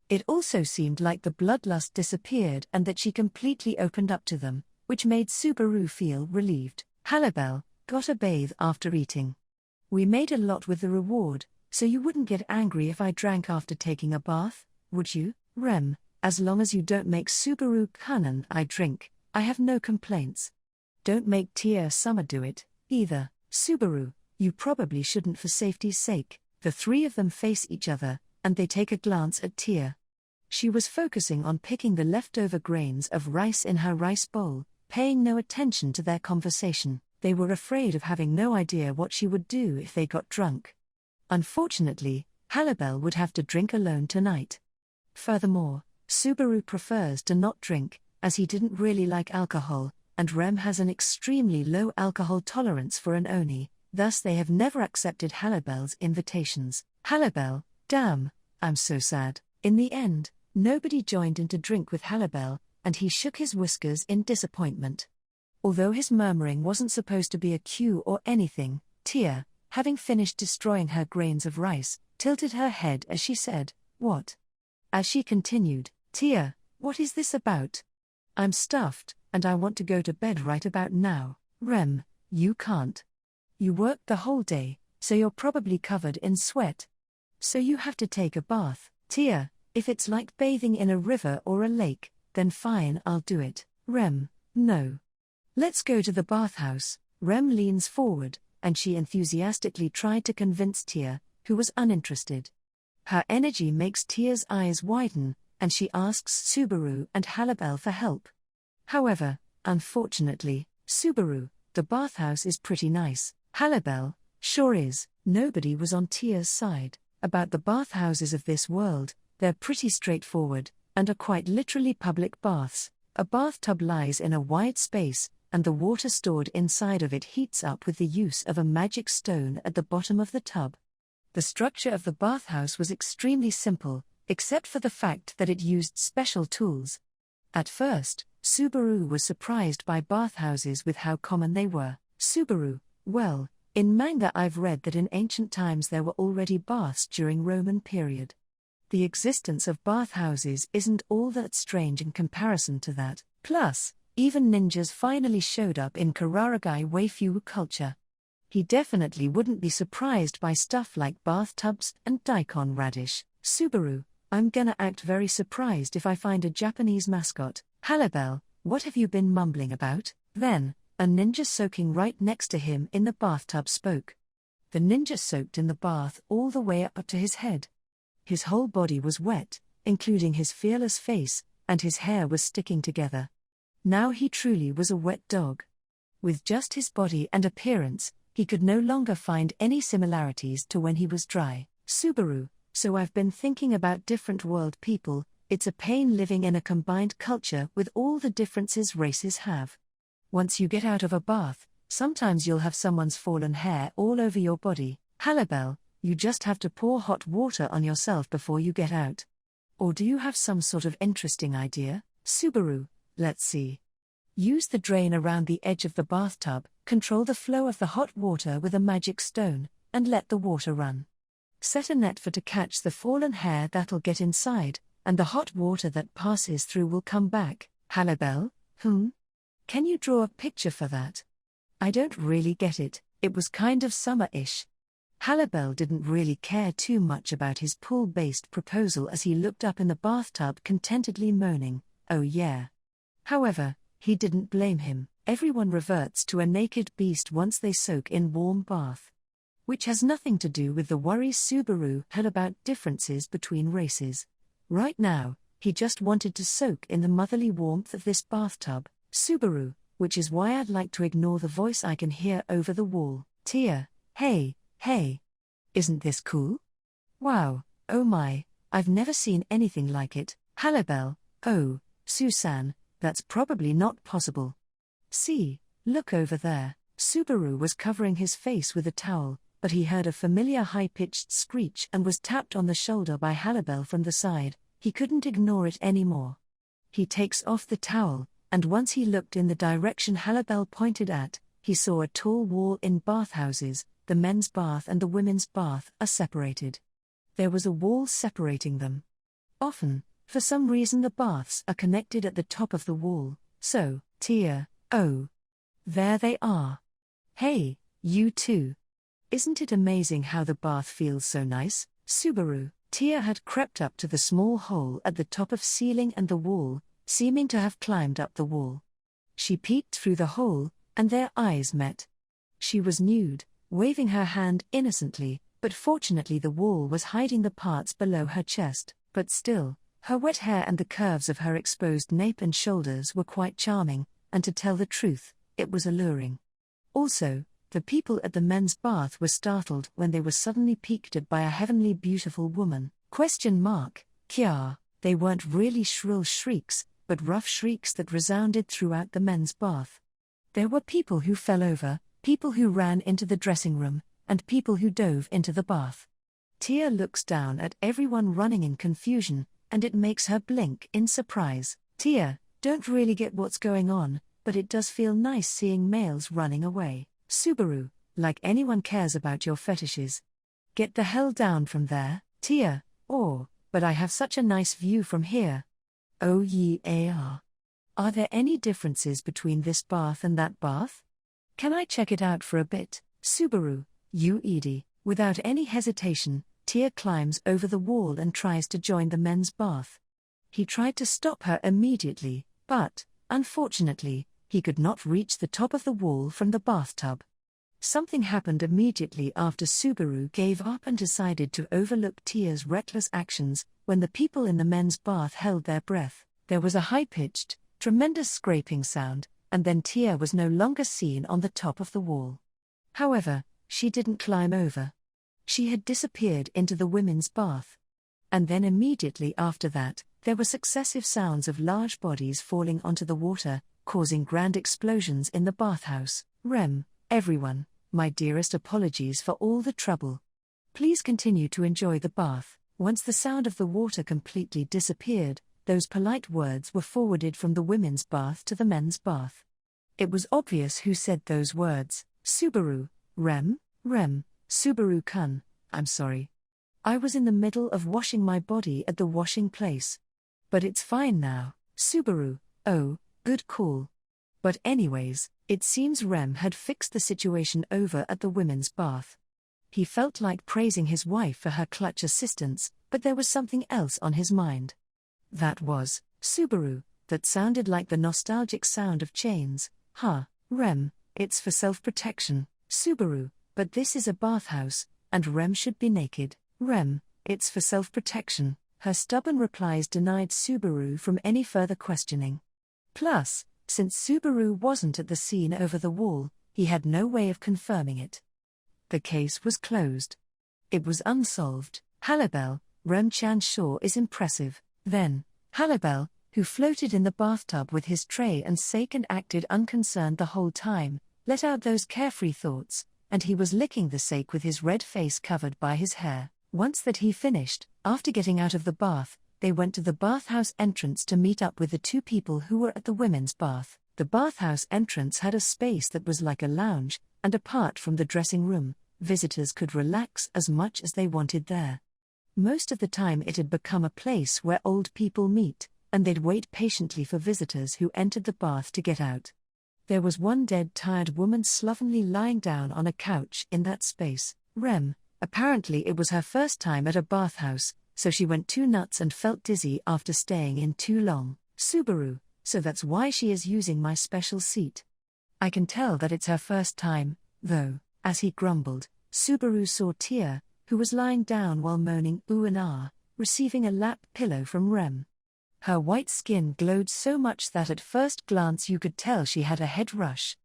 It also seemed like the bloodlust disappeared and that she completely opened up to them, which made Subaru feel relieved. Halibel got a bathe after eating. We made a lot with the reward, so you wouldn't get angry if I drank after taking a bath, would you, Rem? As long as you don't make Subaru-kun and I drink, I have no complaints. Don't make Tia-sama do it, either, Subaru, you probably shouldn't for safety's sake. The three of them face each other, and they take a glance at Tia. She was focusing on picking the leftover grains of rice in her rice bowl, paying no attention to their conversation. They were afraid of having no idea what she would do if they got drunk. Unfortunately, Halibel would have to drink alone tonight. Furthermore, Subaru prefers to not drink, as he didn't really like alcohol, and Rem has an extremely low alcohol tolerance for an oni, thus they have never accepted Halibel's invitations. Halibel, damn, I'm so sad. In the end, nobody joined in to drink with Halibel, and he shook his whiskers in disappointment. Although his murmuring wasn't supposed to be a cue or anything, Tia, having finished destroying her grains of rice, tilted her head as she said, "What?" As she continued, "Tia, what is this about? I'm stuffed, and I want to go to bed right about now." Rem, you can't. You worked the whole day, so you're probably covered in sweat. So you have to take a bath. Tia, if it's like bathing in a river or a lake, then fine, I'll do it. Rem, no. Let's go to the bathhouse. Rem leans forward, and she enthusiastically tried to convince Tia, who was uninterested. Her energy makes Tia's eyes widen, and she asks Subaru and Halibel for help. However, unfortunately, Subaru, the bathhouse is pretty nice. Halibel, sure is. Nobody was on Tia's side. About the bathhouses of this world, they're pretty straightforward, and are quite literally public baths. A bathtub lies in a wide space, and the water stored inside of it heats up with the use of a magic stone at the bottom of the tub. The structure of the bathhouse was extremely simple, except for the fact that it used special tools. At first, Subaru was surprised by bathhouses with how common they were. Subaru, well, in manga I've read that in ancient times there were already baths during Roman period. The existence of bathhouses isn't all that strange in comparison to that. Plus, even ninjas finally showed up in Kararagi waifu culture. He definitely wouldn't be surprised by stuff like bathtubs and daikon radish. Subaru, I'm gonna act very surprised if I find a Japanese mascot. Halibel, what have you been mumbling about? Then, a ninja soaking right next to him in the bathtub spoke. The ninja soaked in the bath all the way up to his head. His whole body was wet, including his fearless face, and his hair was sticking together. Now he truly was a wet dog. With just his body and appearance, he could no longer find any similarities to when he was dry. Subaru, so I've been thinking about different world people. It's a pain living in a combined culture with all the differences races have. Once you get out of a bath, sometimes you'll have someone's fallen hair all over your body. Halibel, you just have to pour hot water on yourself before you get out. Or do you have some sort of interesting idea? Subaru, let's see. Use the drain around the edge of the bathtub, control the flow of the hot water with a magic stone, and let the water run. Set a net for to catch the fallen hair that'll get inside, and the hot water that passes through will come back. Halibel, Can you draw a picture for that? I don't really get it, it was kind of summer-ish. Halibel didn't really care too much about his pool-based proposal as he looked up in the bathtub contentedly moaning, "Oh yeah." However, he didn't blame him. Everyone reverts to a naked beast once they soak in warm bath. Which has nothing to do with the worries Subaru had about differences between races. Right now, he just wanted to soak in the motherly warmth of this bathtub. Subaru, which is why I'd like to ignore the voice I can hear over the wall. Tia, hey. Isn't this cool? Wow, oh my, I've never seen anything like it. Halibel, oh, Susan, that's probably not possible. See, look over there. Subaru was covering his face with a towel, but he heard a familiar high-pitched screech and was tapped on the shoulder by Halibel from the side. He couldn't ignore it anymore. He takes off the towel, and once he looked in the direction Halibel pointed at, he saw a tall wall in bathhouses. The men's bath and the women's bath are separated. There was a wall separating them. Often, for some reason the baths are connected at the top of the wall, so, Tia, oh. There they are. Hey, you two. Isn't it amazing how the bath feels so nice, Subaru? Tia had crept up to the small hole at the top of ceiling and the wall, seeming to have climbed up the wall. She peeked through the hole, and their eyes met. She was nude, waving her hand innocently, but fortunately the wall was hiding the parts below her chest, but still, her wet hair and the curves of her exposed nape and shoulders were quite charming, and to tell the truth, it was alluring. Also, the people at the men's bath were startled when they were suddenly peeked at by a heavenly beautiful woman. Kya, they weren't really shrill shrieks, but rough shrieks that resounded throughout the men's bath. There were people who fell over, people who ran into the dressing room, and people who dove into the bath. Tia looks down at everyone running in confusion, and it makes her blink in surprise. Tia, don't really get what's going on, but it does feel nice seeing males running away. Subaru, like anyone cares about your fetishes. Get the hell down from there, Tia, but I have such a nice view from here. Oh yeah. Are there any differences between this bath and that bath? Can I check it out for a bit, Subaru, you Edie? Without any hesitation, Tia climbs over the wall and tries to join the men's bath. He tried to stop her immediately, but, unfortunately, he could not reach the top of the wall from the bathtub. Something happened immediately after Subaru gave up and decided to overlook Tia's reckless actions. When the people in the men's bath held their breath, there was a high-pitched, tremendous scraping sound, and then Tia was no longer seen on the top of the wall. However, she didn't climb over. She had disappeared into the women's bath. And then immediately after that, there were successive sounds of large bodies falling onto the water, causing grand explosions in the bathhouse. Everyone, my dearest apologies for all the trouble. Please continue to enjoy the bath. Once the sound of the water completely disappeared, those polite words were forwarded from the women's bath to the men's bath. It was obvious who said those words. Subaru, Subaru-kun, I'm sorry. I was in the middle of washing my body at the washing place. But it's fine now, Subaru, oh, good call. But anyways, it seems Rem had fixed the situation over at the women's bath. He felt like praising his wife for her clutch assistance, but there was something else on his mind. That was, Subaru, that sounded like the nostalgic sound of chains. Rem, it's for self-protection, Subaru, but this is a bathhouse, and Rem should be naked. Rem, it's for self-protection. Her stubborn replies denied Subaru from any further questioning. Plus, since Subaru wasn't at the scene over the wall, he had no way of confirming it. The case was closed. It was unsolved. Halibel, Rem-chan sure is impressive. Then, Halibel, who floated in the bathtub with his tray and sake and acted unconcerned the whole time, let out those carefree thoughts, and he was licking the sake with his red face covered by his hair. Once that he finished, after getting out of the bath, they went to the bathhouse entrance to meet up with the two people who were at the women's bath. The bathhouse entrance had a space that was like a lounge, and apart from the dressing room, visitors could relax as much as they wanted there. Most of the time it had become a place where old people meet, and they'd wait patiently for visitors who entered the bath to get out. There was one dead tired woman slovenly lying down on a couch in that space. Apparently it was her first time at a bathhouse, so she went too nuts and felt dizzy after staying in too long. Subaru, so that's why she is using my special seat. I can tell that it's her first time, though. As he grumbled, Subaru saw Tia, who was lying down while moaning ooh and ah, receiving a lap pillow from Rem. Her white skin glowed so much that at first glance you could tell she had a head rush.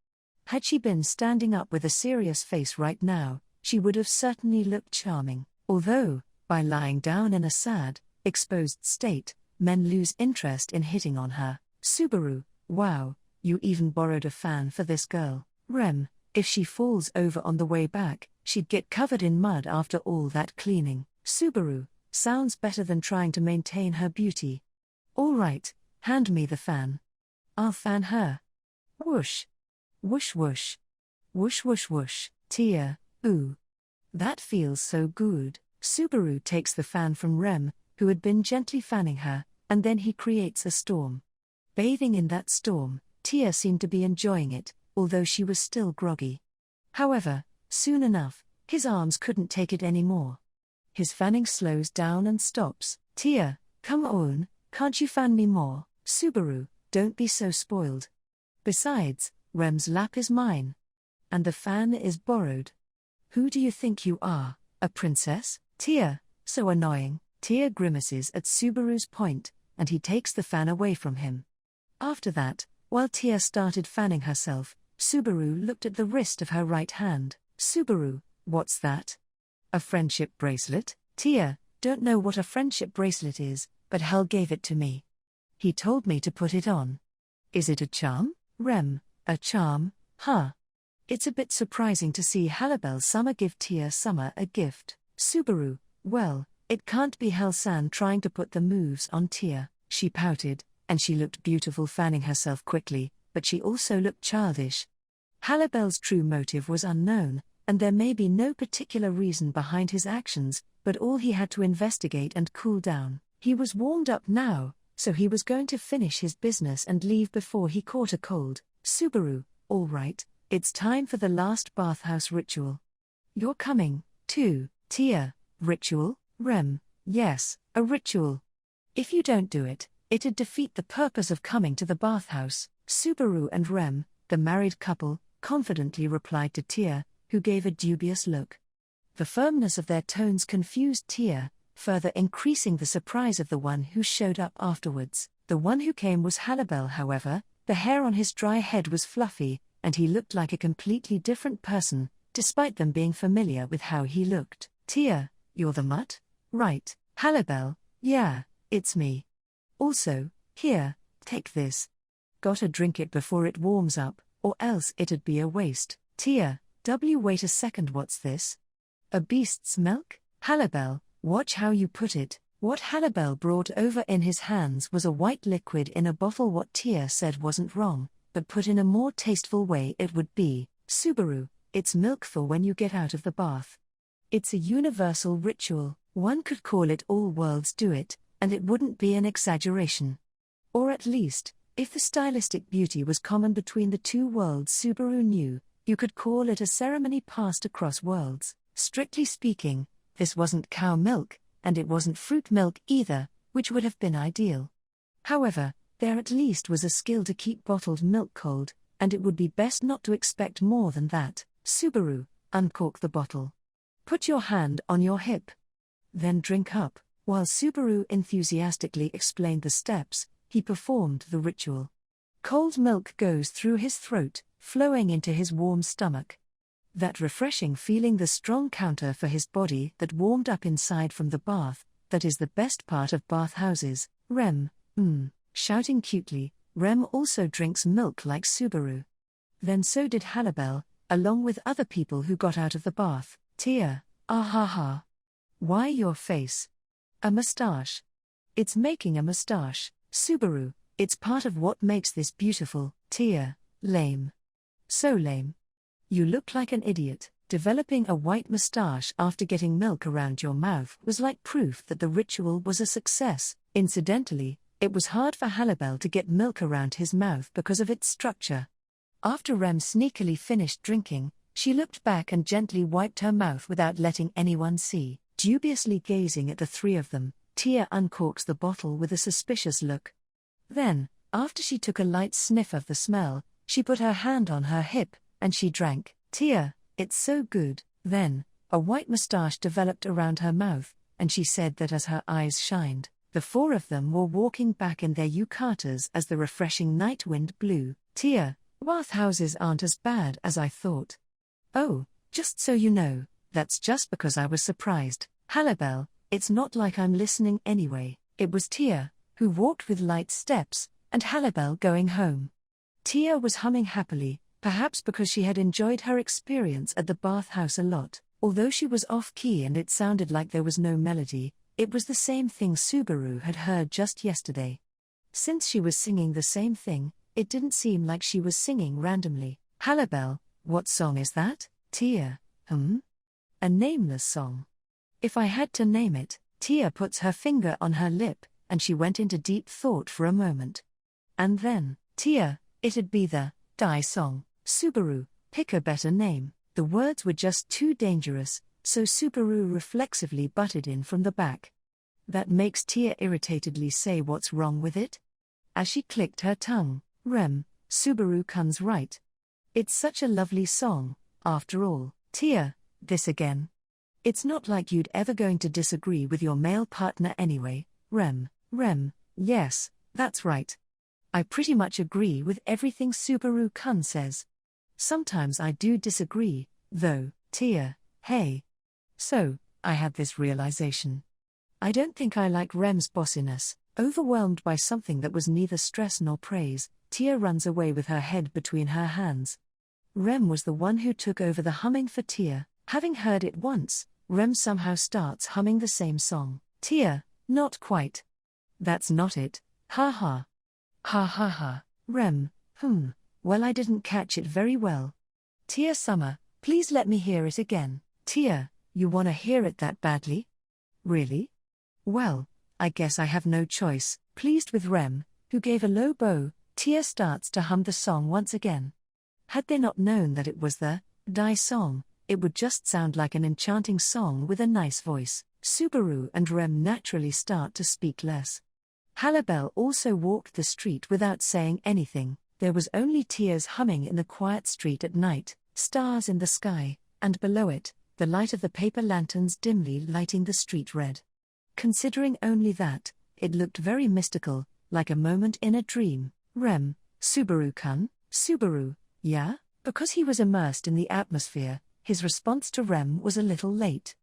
Had she been standing up with a serious face right now, she would have certainly looked charming, although, by lying down in a sad, exposed state, men lose interest in hitting on her. Subaru, wow, you even borrowed a fan for this girl. Rem, if she falls over on the way back, she'd get covered in mud after all that cleaning. Subaru, sounds better than trying to maintain her beauty. All right, hand me the fan. I'll fan her. Whoosh. Whoosh whoosh. Whoosh whoosh whoosh. Tia, ooh. That feels so good. Subaru takes the fan from Rem, who had been gently fanning her, and then he creates a storm. Bathing in that storm, Tia seemed to be enjoying it, although she was still groggy. However, soon enough, His arms couldn't take it anymore. His fanning slows down and stops. Tia, come on, can't you fan me more? Subaru, don't be so spoiled. Besides, Rem's lap is mine. And the fan is borrowed. Who do you think you are, a princess? Tia, so annoying. Tia grimaces at Subaru's point, and he takes the fan away from him. After that, while Tia started fanning herself, Subaru looked at the wrist of her right hand. Subaru, what's that? A friendship bracelet? Tia, don't know what a friendship bracelet is, but Hal gave it to me. He told me to put it on. Is it a charm? Rem, a charm, huh? It's a bit surprising to see Halabel-sama give Tia-sama a gift. Subaru, well, it can't be Hal-san trying to put the moves on Tia. She pouted, and she looked beautiful fanning herself quickly, but she also looked childish. Halabel's true motive was unknown, and there may be no particular reason behind his actions, but all he had to investigate and cool down. He was warmed up now, so he was going to finish his business and leave before he caught a cold. Subaru, all right, it's time for the last bathhouse ritual. You're coming, too, Tia. Ritual? Rem, yes, a ritual. If you don't do it, it'd defeat the purpose of coming to the bathhouse. Subaru and Rem, the married couple, confidently replied to Tia, who gave a dubious look. The firmness of their tones confused Tia, further increasing the surprise of the one who showed up afterwards. The one who came was Halabel, however. The hair on his dry head was fluffy, and he looked like a completely different person, despite them being familiar with how he looked. Tia, you're the mutt? Right. Halabel, yeah, it's me. Also, here, take this. Gotta drink it before it warms up, or else it'd be a waste. Tia, wait a second, what's this? A beast's milk? Halabel, watch how you put it. What Halabel brought over in his hands was a white liquid in a bottle. What Tia said wasn't wrong, but put in a more tasteful way it would be. Subaru, it's milk for when you get out of the bath. It's a universal ritual. One could call it all worlds do it, and it wouldn't be an exaggeration. Or at least, if the stylistic beauty was common between the two worlds Subaru knew, you could call it a ceremony passed across worlds. Strictly speaking, this wasn't cow milk, and it wasn't fruit milk either, which would have been ideal. However, there at least was a skill to keep bottled milk cold, and it would be best not to expect more than that. Subaru, uncork the bottle. Put your hand on your hip. Then drink up. While Subaru enthusiastically explained the steps, he performed the ritual. Cold milk goes through his throat, flowing into his warm stomach. That refreshing feeling, the strong counter for his body that warmed up inside from the bath, that is the best part of bathhouses. Rem, shouting cutely, Rem also drinks milk like Subaru. Then so did Halabel, along with other people who got out of the bath. Tia, ah. Why your face? A mustache. It's making a mustache. Subaru, it's part of what makes this beautiful. Tia, lame. So lame. You look like an idiot. Developing a white mustache after getting milk around your mouth was like proof that the ritual was a success. Incidentally, it was hard for Halabel to get milk around his mouth because of its structure. After Rem sneakily finished drinking, she looked back and gently wiped her mouth without letting anyone see. Dubiously gazing at the three of them, Tia uncorks the bottle with a suspicious look. Then, after she took a light sniff of the smell, she put her hand on her hip, and she drank. Tia, it's so good. Then, a white mustache developed around her mouth, and she said that as her eyes shined, the four of them were walking back in their yukatas as the refreshing night wind blew. Tia, bathhouses aren't as bad as I thought. Oh, just so you know, that's just because I was surprised. Halabel, it's not like I'm listening anyway. It was Tia, who walked with light steps, and Halabel going home. Tia was humming happily, perhaps because she had enjoyed her experience at the bathhouse a lot. Although she was off-key and it sounded like there was no melody, it was the same thing Subaru had heard just yesterday. Since she was singing the same thing, it didn't seem like she was singing randomly. Halabel, what song is that? Tia, A nameless song. If I had to name it. Tia puts her finger on her lip, and she went into deep thought for a moment. And then, Tia, it'd be the Die song. Subaru, pick a better name. The words were just too dangerous, so Subaru reflexively butted in from the back. That makes Tia irritatedly say what's wrong with it? As she clicked her tongue, Subaru-kun's right. It's such a lovely song, after all. Tia, this again. It's not like you'd ever going to disagree with your male partner anyway. Yes, that's right. I pretty much agree with everything Subaru-kun says. Sometimes I do disagree, though, Tia, hey. So, I had this realization. I don't think I like Rem's bossiness. Overwhelmed by something that was neither stress nor praise, Tia runs away with her head between her hands. Rem was the one who took over the humming for Tia. Having heard it once, Rem somehow starts humming the same song. Tia, not quite. That's not it. Ha ha. Ha ha ha. Rem, well, I didn't catch it very well. Tia Summer, please let me hear it again. Tia, you wanna hear it that badly? Really? Well, I guess I have no choice. Pleased with Rem, who gave a low bow, Tia starts to hum the song once again. Had they not known that it was the Die song, it would just sound like an enchanting song with a nice voice. Subaru and Rem naturally start to speak less. Halabel also walked the street without saying anything. There was only Tia's humming in the quiet street at night, stars in the sky, and below it, the light of the paper lanterns dimly lighting the street red. Considering only that, it looked very mystical, like a moment in a dream. Rem, Subaru-kun, Subaru, yeah? Because he was immersed in the atmosphere, his response to Rem was a little late.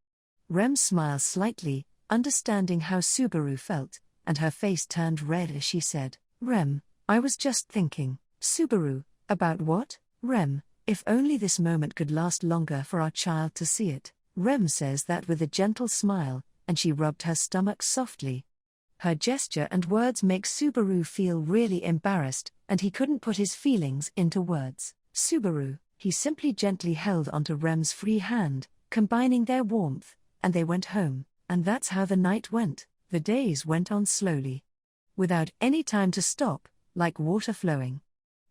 Rem smiled slightly, understanding how Subaru felt, and her face turned red as she said, Rem, I was just thinking. Subaru, about what? Rem, if only this moment could last longer for our child to see it. Rem says that with a gentle smile, and she rubbed her stomach softly. Her gesture and words make Subaru feel really embarrassed, and he couldn't put his feelings into words. Subaru, he simply gently held onto Rem's free hand, combining their warmth, and they went home, and that's how the night went. The days went on slowly. Without any time to stop, like water flowing.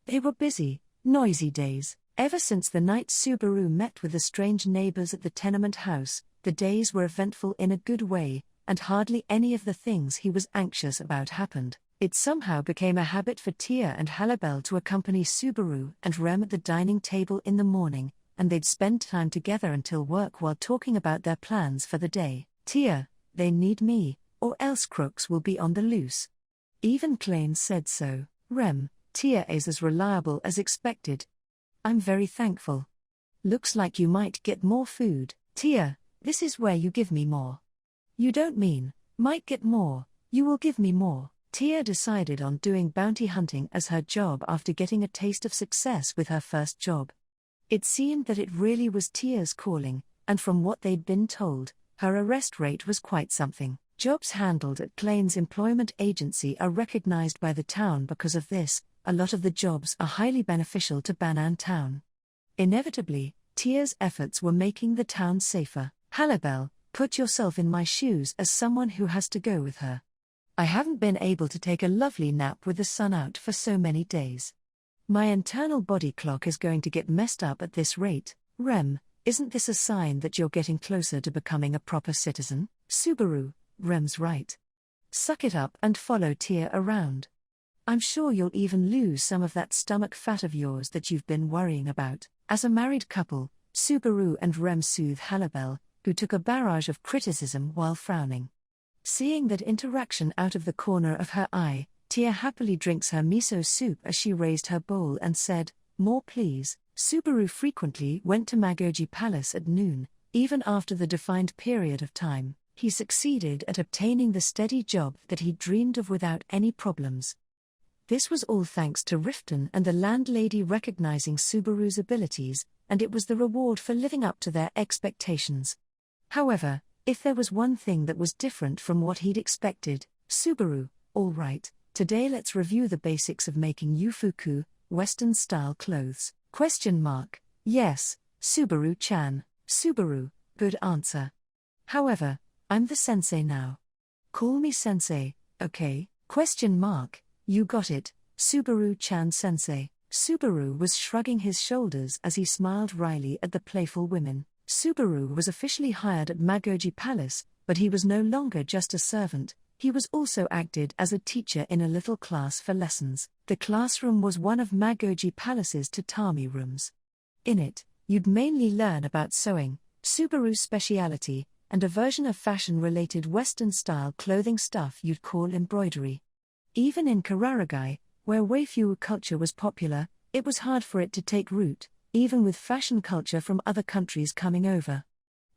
They were busy, noisy days. Ever since the night Subaru met with the strange neighbors at the tenement house, the days were eventful in a good way, and hardly any of the things he was anxious about happened. It somehow became a habit for Tia and Halabel to accompany Subaru and Rem at the dining table in the morning, and they'd spend time together until work while talking about their plans for the day. Tia, they need me, or else crooks will be on the loose. Even Klein said so. Rem, Tia is as reliable as expected. I'm very thankful. Looks like you might get more food. Tia, this is where you give me more. You don't mean, might get more, you will give me more. Tia decided on doing bounty hunting as her job after getting a taste of success with her first job. It seemed that it really was Tia's calling, and from what they'd been told, her arrest rate was quite something. Jobs handled at Klein's employment agency are recognized by the town because of this. A lot of the jobs are highly beneficial to Banan town. Inevitably, Tia's efforts were making the town safer. Halabel, put yourself in my shoes as someone who has to go with her. I haven't been able to take a lovely nap with the sun out for so many days. My internal body clock is going to get messed up at this rate. Rem, isn't this a sign that you're getting closer to becoming a proper citizen? Subaru, Rem's right. Suck it up and follow Tia around. I'm sure you'll even lose some of that stomach fat of yours that you've been worrying about. As a married couple, Subaru and Rem soothe Halabel, who took a barrage of criticism while frowning. Seeing that interaction out of the corner of her eye, Tia happily drinks her miso soup as she raised her bowl and said, more please. Subaru frequently went to Magogi Palace at noon, even after the defined period of time. He succeeded at obtaining the steady job that he dreamed of without any problems. This was all thanks to Riften and the landlady recognizing Subaru's abilities, and it was the reward for living up to their expectations. However, if there was one thing that was different from what he'd expected, Subaru, all right, today let's review the basics of making yufuku, Western-style clothes. ? Yes, Subaru-chan. Subaru, good answer. However, I'm the sensei now. Call me sensei, okay? ? You got it, Subaru-chan sensei. Subaru was shrugging his shoulders as he smiled wryly at the playful women. Subaru was officially hired at Magogi Palace, but he was no longer just a servant, he was also acted as a teacher in a little class for lessons. The classroom was one of Magogi Palace's tatami rooms. In it, you'd mainly learn about sewing, Subaru's speciality, and a version of fashion-related Western-style clothing stuff you'd call embroidery. Even in Kararagi, where waifu culture was popular, it was hard for it to take root, even with fashion culture from other countries coming over.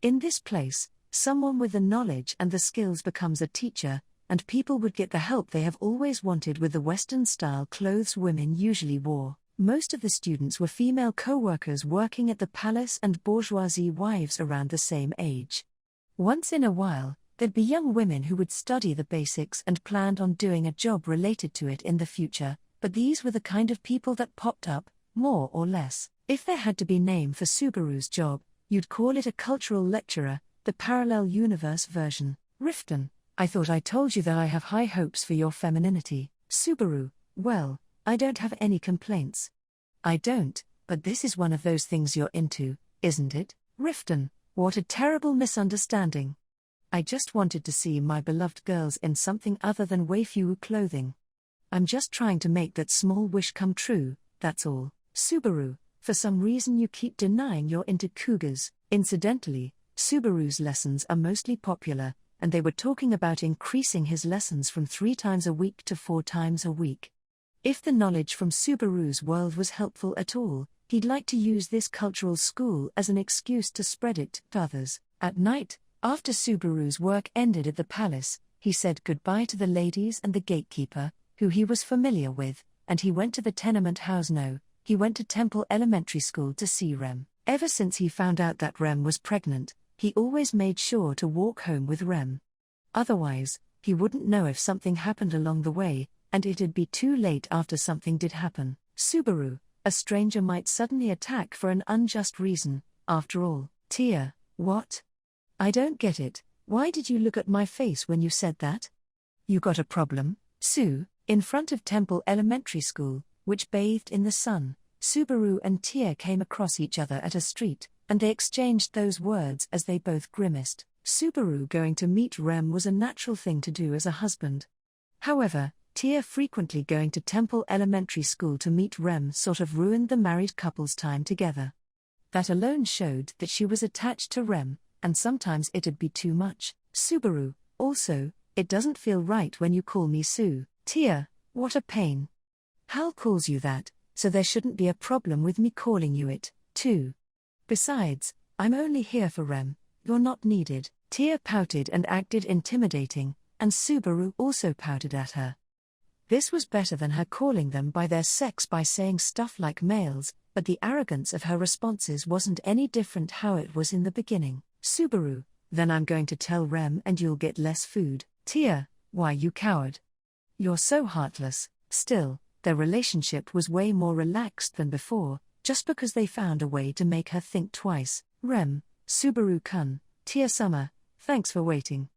In this place, someone with the knowledge and the skills becomes a teacher, and people would get the help they have always wanted with the Western-style clothes women usually wore. Most of the students were female co-workers working at the palace and bourgeoisie wives around the same age. Once in a while, there'd be young women who would study the basics and planned on doing a job related to it in the future, but these were the kind of people that popped up, more or less. If there had to be a name for Subaru's job, you'd call it a cultural lecturer, the parallel universe version. Riften, I thought I told you that I have high hopes for your femininity. Subaru, well, I don't have any complaints. I don't, but this is one of those things you're into, isn't it? Riften, what a terrible misunderstanding. I just wanted to see my beloved girls in something other than waifu clothing. I'm just trying to make that small wish come true, that's all. Subaru, for some reason you keep denying you're into cougars. Incidentally, Subaru's lessons are mostly popular, and they were talking about increasing his lessons from 3 times a week to 4 times a week. If the knowledge from Subaru's world was helpful at all, he'd like to use this cultural school as an excuse to spread it to others. At night, after Subaru's work ended at the palace, he said goodbye to the ladies and the gatekeeper, who he was familiar with, and he went to the tenement house. No, he went to Temple Elementary School to see Rem. Ever since he found out that Rem was pregnant, he always made sure to walk home with Rem. Otherwise, he wouldn't know if something happened along the way, and it'd be too late after something did happen. Subaru, a stranger might suddenly attack for an unjust reason, after all. Tia, what? I don't get it, why did you look at my face when you said that? You got a problem, Sue? In front of Temple Elementary School, which bathed in the sun, Subaru and Tia came across each other at a street, and they exchanged those words as they both grimaced. Subaru going to meet Rem was a natural thing to do as a husband. However, Tia frequently going to Temple Elementary School to meet Rem sort of ruined the married couple's time together. That alone showed that she was attached to Rem, and sometimes it'd be too much. Subaru, also, it doesn't feel right when you call me Sue. Tia, what a pain. Hal calls you that, so there shouldn't be a problem with me calling you it, too. Besides, I'm only here for Rem, you're not needed. Tia pouted and acted intimidating, and Subaru also pouted at her. This was better than her calling them by their sex by saying stuff like males, but the arrogance of her responses wasn't any different how it was in the beginning. Subaru, then I'm going to tell Rem and you'll get less food. Tia, why you coward? You're so heartless. Still, their relationship was way more relaxed than before, just because they found a way to make her think twice. Rem, Subaru-kun, Tia-sama, thanks for waiting.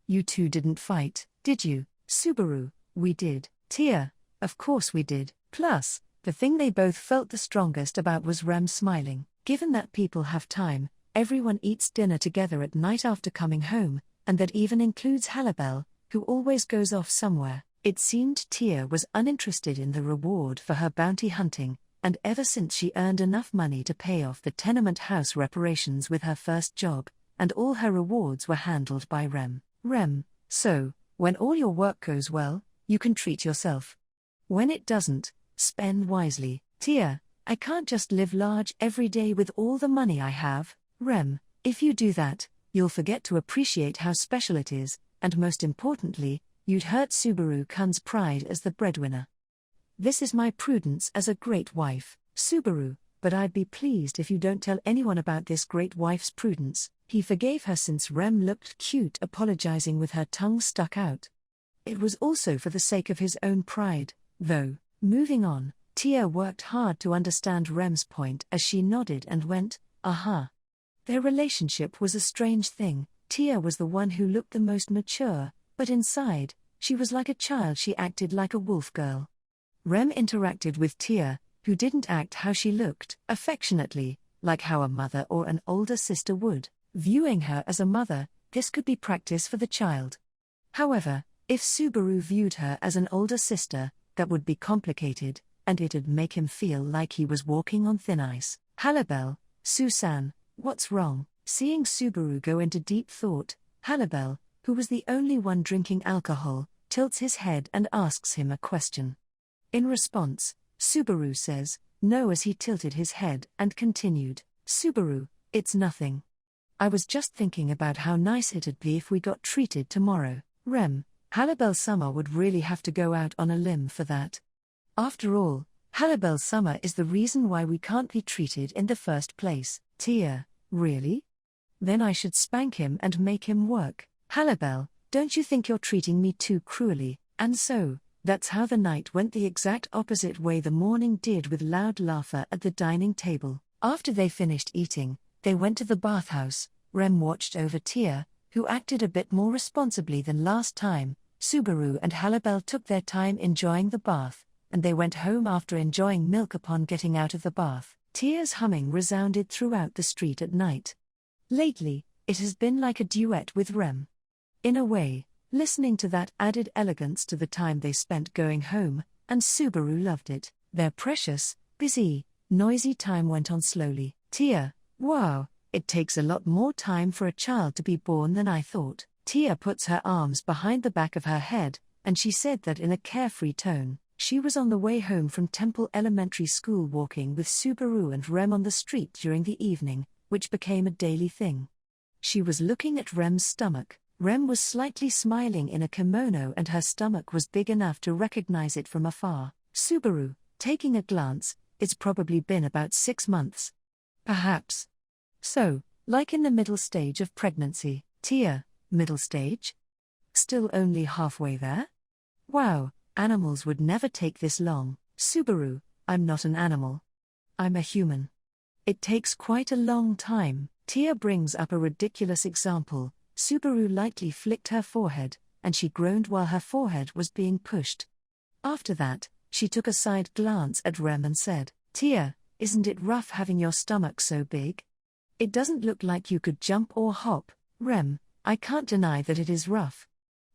You two didn't fight, did you? Subaru, we did. Tia, of course we did. Plus, the thing they both felt the strongest about was Rem smiling. Given that people have time, everyone eats dinner together at night after coming home, and that even includes Halabel, who always goes off somewhere. It seemed Tia was uninterested in the reward for her bounty hunting, and ever since she earned enough money to pay off the tenement house reparations with her first job, and all her rewards were handled by Rem. Rem, so, when all your work goes well, you can treat yourself. When it doesn't, spend wisely. Tia, I can't just live large every day with all the money I have. Rem, if you do that, you'll forget to appreciate how special it is, and most importantly, you'd hurt Subaru-kun's pride as the breadwinner. This is my prudence as a great wife, Subaru, but I'd be pleased if you don't tell anyone about this great wife's prudence. He forgave her since Rem looked cute apologizing with her tongue stuck out. It was also for the sake of his own pride, though. Moving on, Tia worked hard to understand Rem's point as she nodded and went, aha. Their relationship was a strange thing. Tia was the one who looked the most mature, but inside, she was like a child. She acted like a wolf girl. Rem interacted with Tia, who didn't act how she looked, affectionately, like how a mother or an older sister would. Viewing her as a mother, this could be practice for the child. However, if Subaru viewed her as an older sister, that would be complicated, and it'd make him feel like he was walking on thin ice. Halibel, Susan, what's wrong? Seeing Subaru go into deep thought, Halibel, who was the only one drinking alcohol, tilts his head and asks him a question. In response, Subaru says, no, as he tilted his head and continued, Subaru, it's nothing. I was just thinking about how nice it'd be if we got treated tomorrow. Rem, Halibel Summer would really have to go out on a limb for that. After all, Halibel Summer is the reason why we can't be treated in the first place. Tia, really? Then I should spank him and make him work. Halibel, don't you think you're treating me too cruelly? And so, that's how the night went the exact opposite way the morning did, with loud laughter at the dining table. After they finished eating, they went to the bathhouse. Rem watched over Tia, who acted a bit more responsibly than last time. Subaru and Halibel took their time enjoying the bath, and they went home after enjoying milk. Upon getting out of the bath, Tia's humming resounded throughout the street at night. Lately, it has been like a duet with Rem. In a way, listening to that added elegance to the time they spent going home, and Subaru loved it. Their precious, busy, noisy time went on slowly. Tia, wow, it takes a lot more time for a child to be born than I thought. Tia puts her arms behind the back of her head, and she said that in a carefree tone. She was on the way home from Temple Elementary School, walking with Subaru and Rem on the street during the evening, which became a daily thing. She was looking at Rem's stomach. Rem was slightly smiling in a kimono, and her stomach was big enough to recognize it from afar. Subaru, taking a glance, it's probably been about 6 months. Perhaps. So, like in the middle stage of pregnancy. Tia, middle stage? Still only halfway there? Wow, animals would never take this long. Subaru, I'm not an animal. I'm a human. It takes quite a long time. Tia brings up a ridiculous example. Subaru lightly flicked her forehead, and she groaned while her forehead was being pushed. After that, she took a side glance at Rem and said, Tia, isn't it rough having your stomach so big? It doesn't look like you could jump or hop. Rem, I can't deny that it is rough.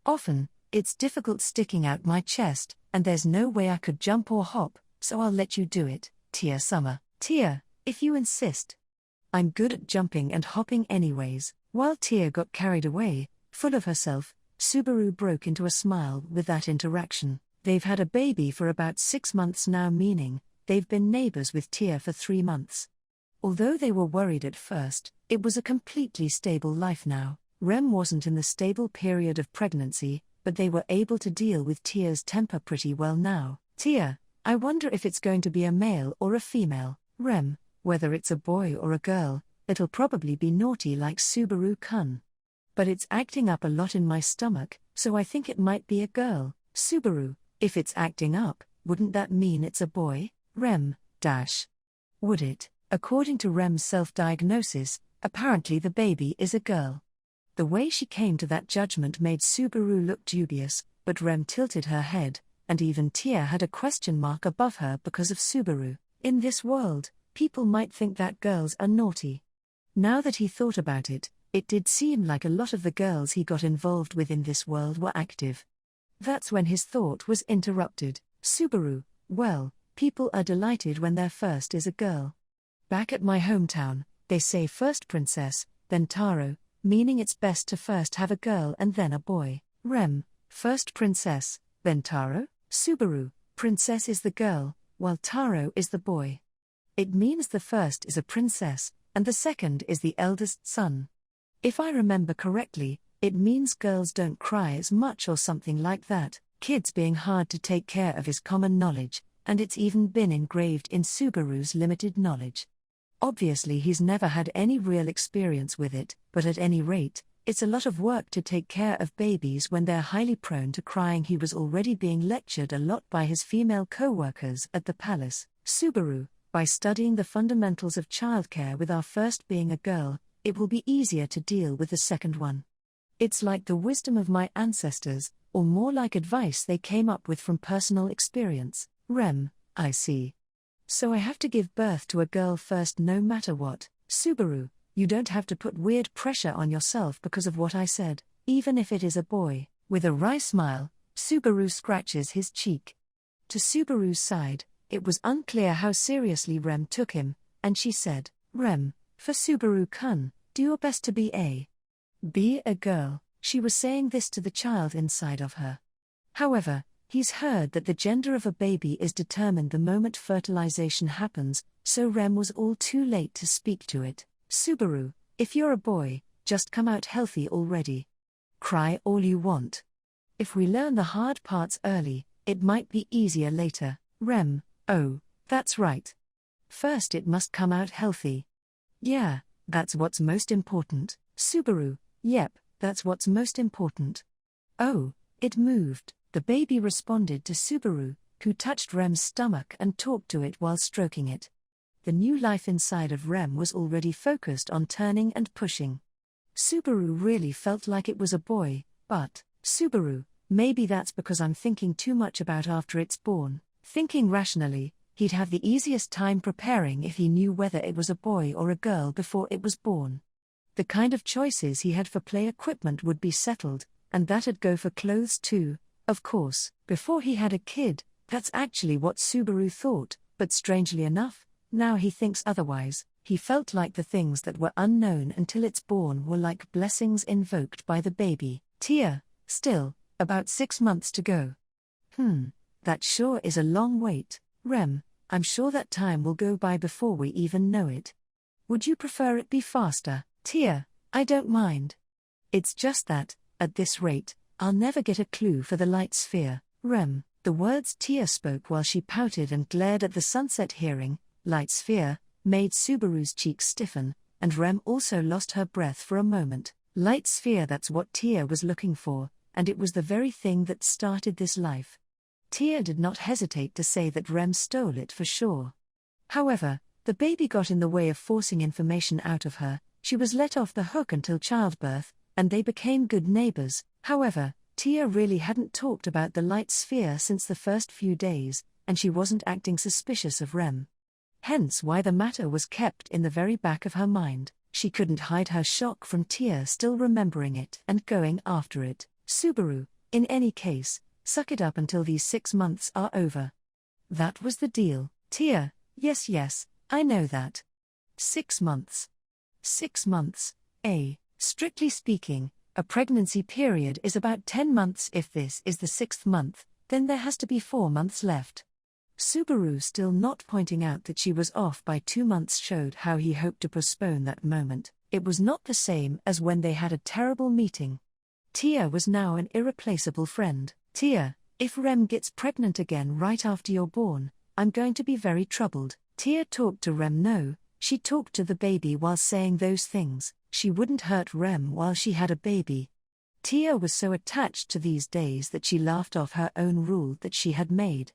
Often, it's difficult sticking out my chest, and there's no way I could jump or hop, so I'll let you do it, Tia Summer. Tia, if you insist. I'm good at jumping and hopping anyways. While Tia got carried away, full of herself, Subaru broke into a smile with that interaction. They've had a baby for about 6 months now, meaning they've been neighbors with Tia for 3 months. Although they were worried at first, it was a completely stable life now. Rem wasn't in the stable period of pregnancy, but they were able to deal with Tia's temper pretty well now. Tia, I wonder if it's going to be a male or a female. Rem, whether it's a boy or a girl, it'll probably be naughty like Subaru-kun. But it's acting up a lot in my stomach, so I think it might be a girl. Subaru, if it's acting up, wouldn't that mean it's a boy? Rem, would it? According to Rem's self-diagnosis, apparently the baby is a girl. The way she came to that judgment made Subaru look dubious, but Rem tilted her head, and even Tia had a question mark above her because of Subaru. In this world, people might think that girls are naughty. Now that he thought about it, it did seem like a lot of the girls he got involved with in this world were active. That's when his thought was interrupted. Subaru, well, people are delighted when their first is a girl. Back at my hometown, they say first princess, then Taro, meaning it's best to first have a girl and then a boy. Rem, first princess, then Taro? Subaru, princess is the girl, while Taro is the boy. It means the first is a princess, and the second is the eldest son. If I remember correctly, it means girls don't cry as much or something like that. Kids being hard to take care of is common knowledge, and it's even been engraved in Subaru's limited knowledge. Obviously he's never had any real experience with it, but at any rate, it's a lot of work to take care of babies when they're highly prone to crying. He was already being lectured a lot by his female co-workers at the palace. Subaru, by studying the fundamentals of childcare with our first being a girl, it will be easier to deal with the second one. It's like the wisdom of my ancestors, or more like advice they came up with from personal experience. Rem, I see. So I have to give birth to a girl first no matter what. Subaru, you don't have to put weird pressure on yourself because of what I said, even if it is a boy. With a wry smile, Subaru scratches his cheek. To Subaru's side, it was unclear how seriously Rem took him, and she said, Rem, for Subaru-kun, do your best to be a girl. She was saying this to the child inside of her. However, he's heard that the gender of a baby is determined the moment fertilization happens, so Rem was all too late to speak to it. Subaru, if you're a boy, just come out healthy already. Cry all you want. If we learn the hard parts early, it might be easier later. Rem, oh, that's right. First it must come out healthy. Yeah, that's what's most important. Subaru, yep, that's what's most important. Oh, it moved. The baby responded to Subaru, who touched Rem's stomach and talked to it while stroking it. The new life inside of Rem was already focused on turning and pushing. Subaru really felt like it was a boy, but, Subaru, maybe that's because I'm thinking too much about after it's born. Thinking rationally, he'd have the easiest time preparing if he knew whether it was a boy or a girl before it was born. The kind of choices he had for play equipment would be settled, and that'd go for clothes too, of course. Before he had a kid, that's actually what Subaru thought, but strangely enough, now he thinks otherwise. He felt like the things that were unknown until it's born were like blessings invoked by the baby. Tia, still, about 6 months to go. That sure is a long wait. Rem, I'm sure that time will go by before we even know it. Would you prefer it be faster? Tia, I don't mind. It's just that, at this rate, I'll never get a clue for the light sphere. Rem, the words Tia spoke while she pouted and glared at the sunset hearing, light sphere, made Subaru's cheeks stiffen, and Rem also lost her breath for a moment. Light sphere, that's what Tia was looking for, and it was the very thing that started this life. Tia did not hesitate to say that Rem stole it for sure. However, the baby got in the way of forcing information out of her. She was let off the hook until childbirth, and they became good neighbors. However, Tia really hadn't talked about the light sphere since the first few days, and she wasn't acting suspicious of Rem. Hence why the matter was kept in the very back of her mind. She couldn't hide her shock from Tia still remembering it and going after it. Subaru, in any case, suck it up until these 6 months are over. That was the deal. Tia, yes, I know that. 6 months. 6 months, strictly speaking, a pregnancy period is about 10 months. If this is the 6th month, then there has to be 4 months left. Subaru still not pointing out that she was off by 2 months showed how he hoped to postpone that moment. It was not the same as when they had a terrible meeting. Tia was now an irreplaceable friend. Tia, if Rem gets pregnant again right after you're born, I'm going to be very troubled. Tia talked to Rem. No, she talked to the baby while saying those things. She wouldn't hurt Rem while she had a baby. Tia was so attached to these days that she laughed off her own rule that she had made.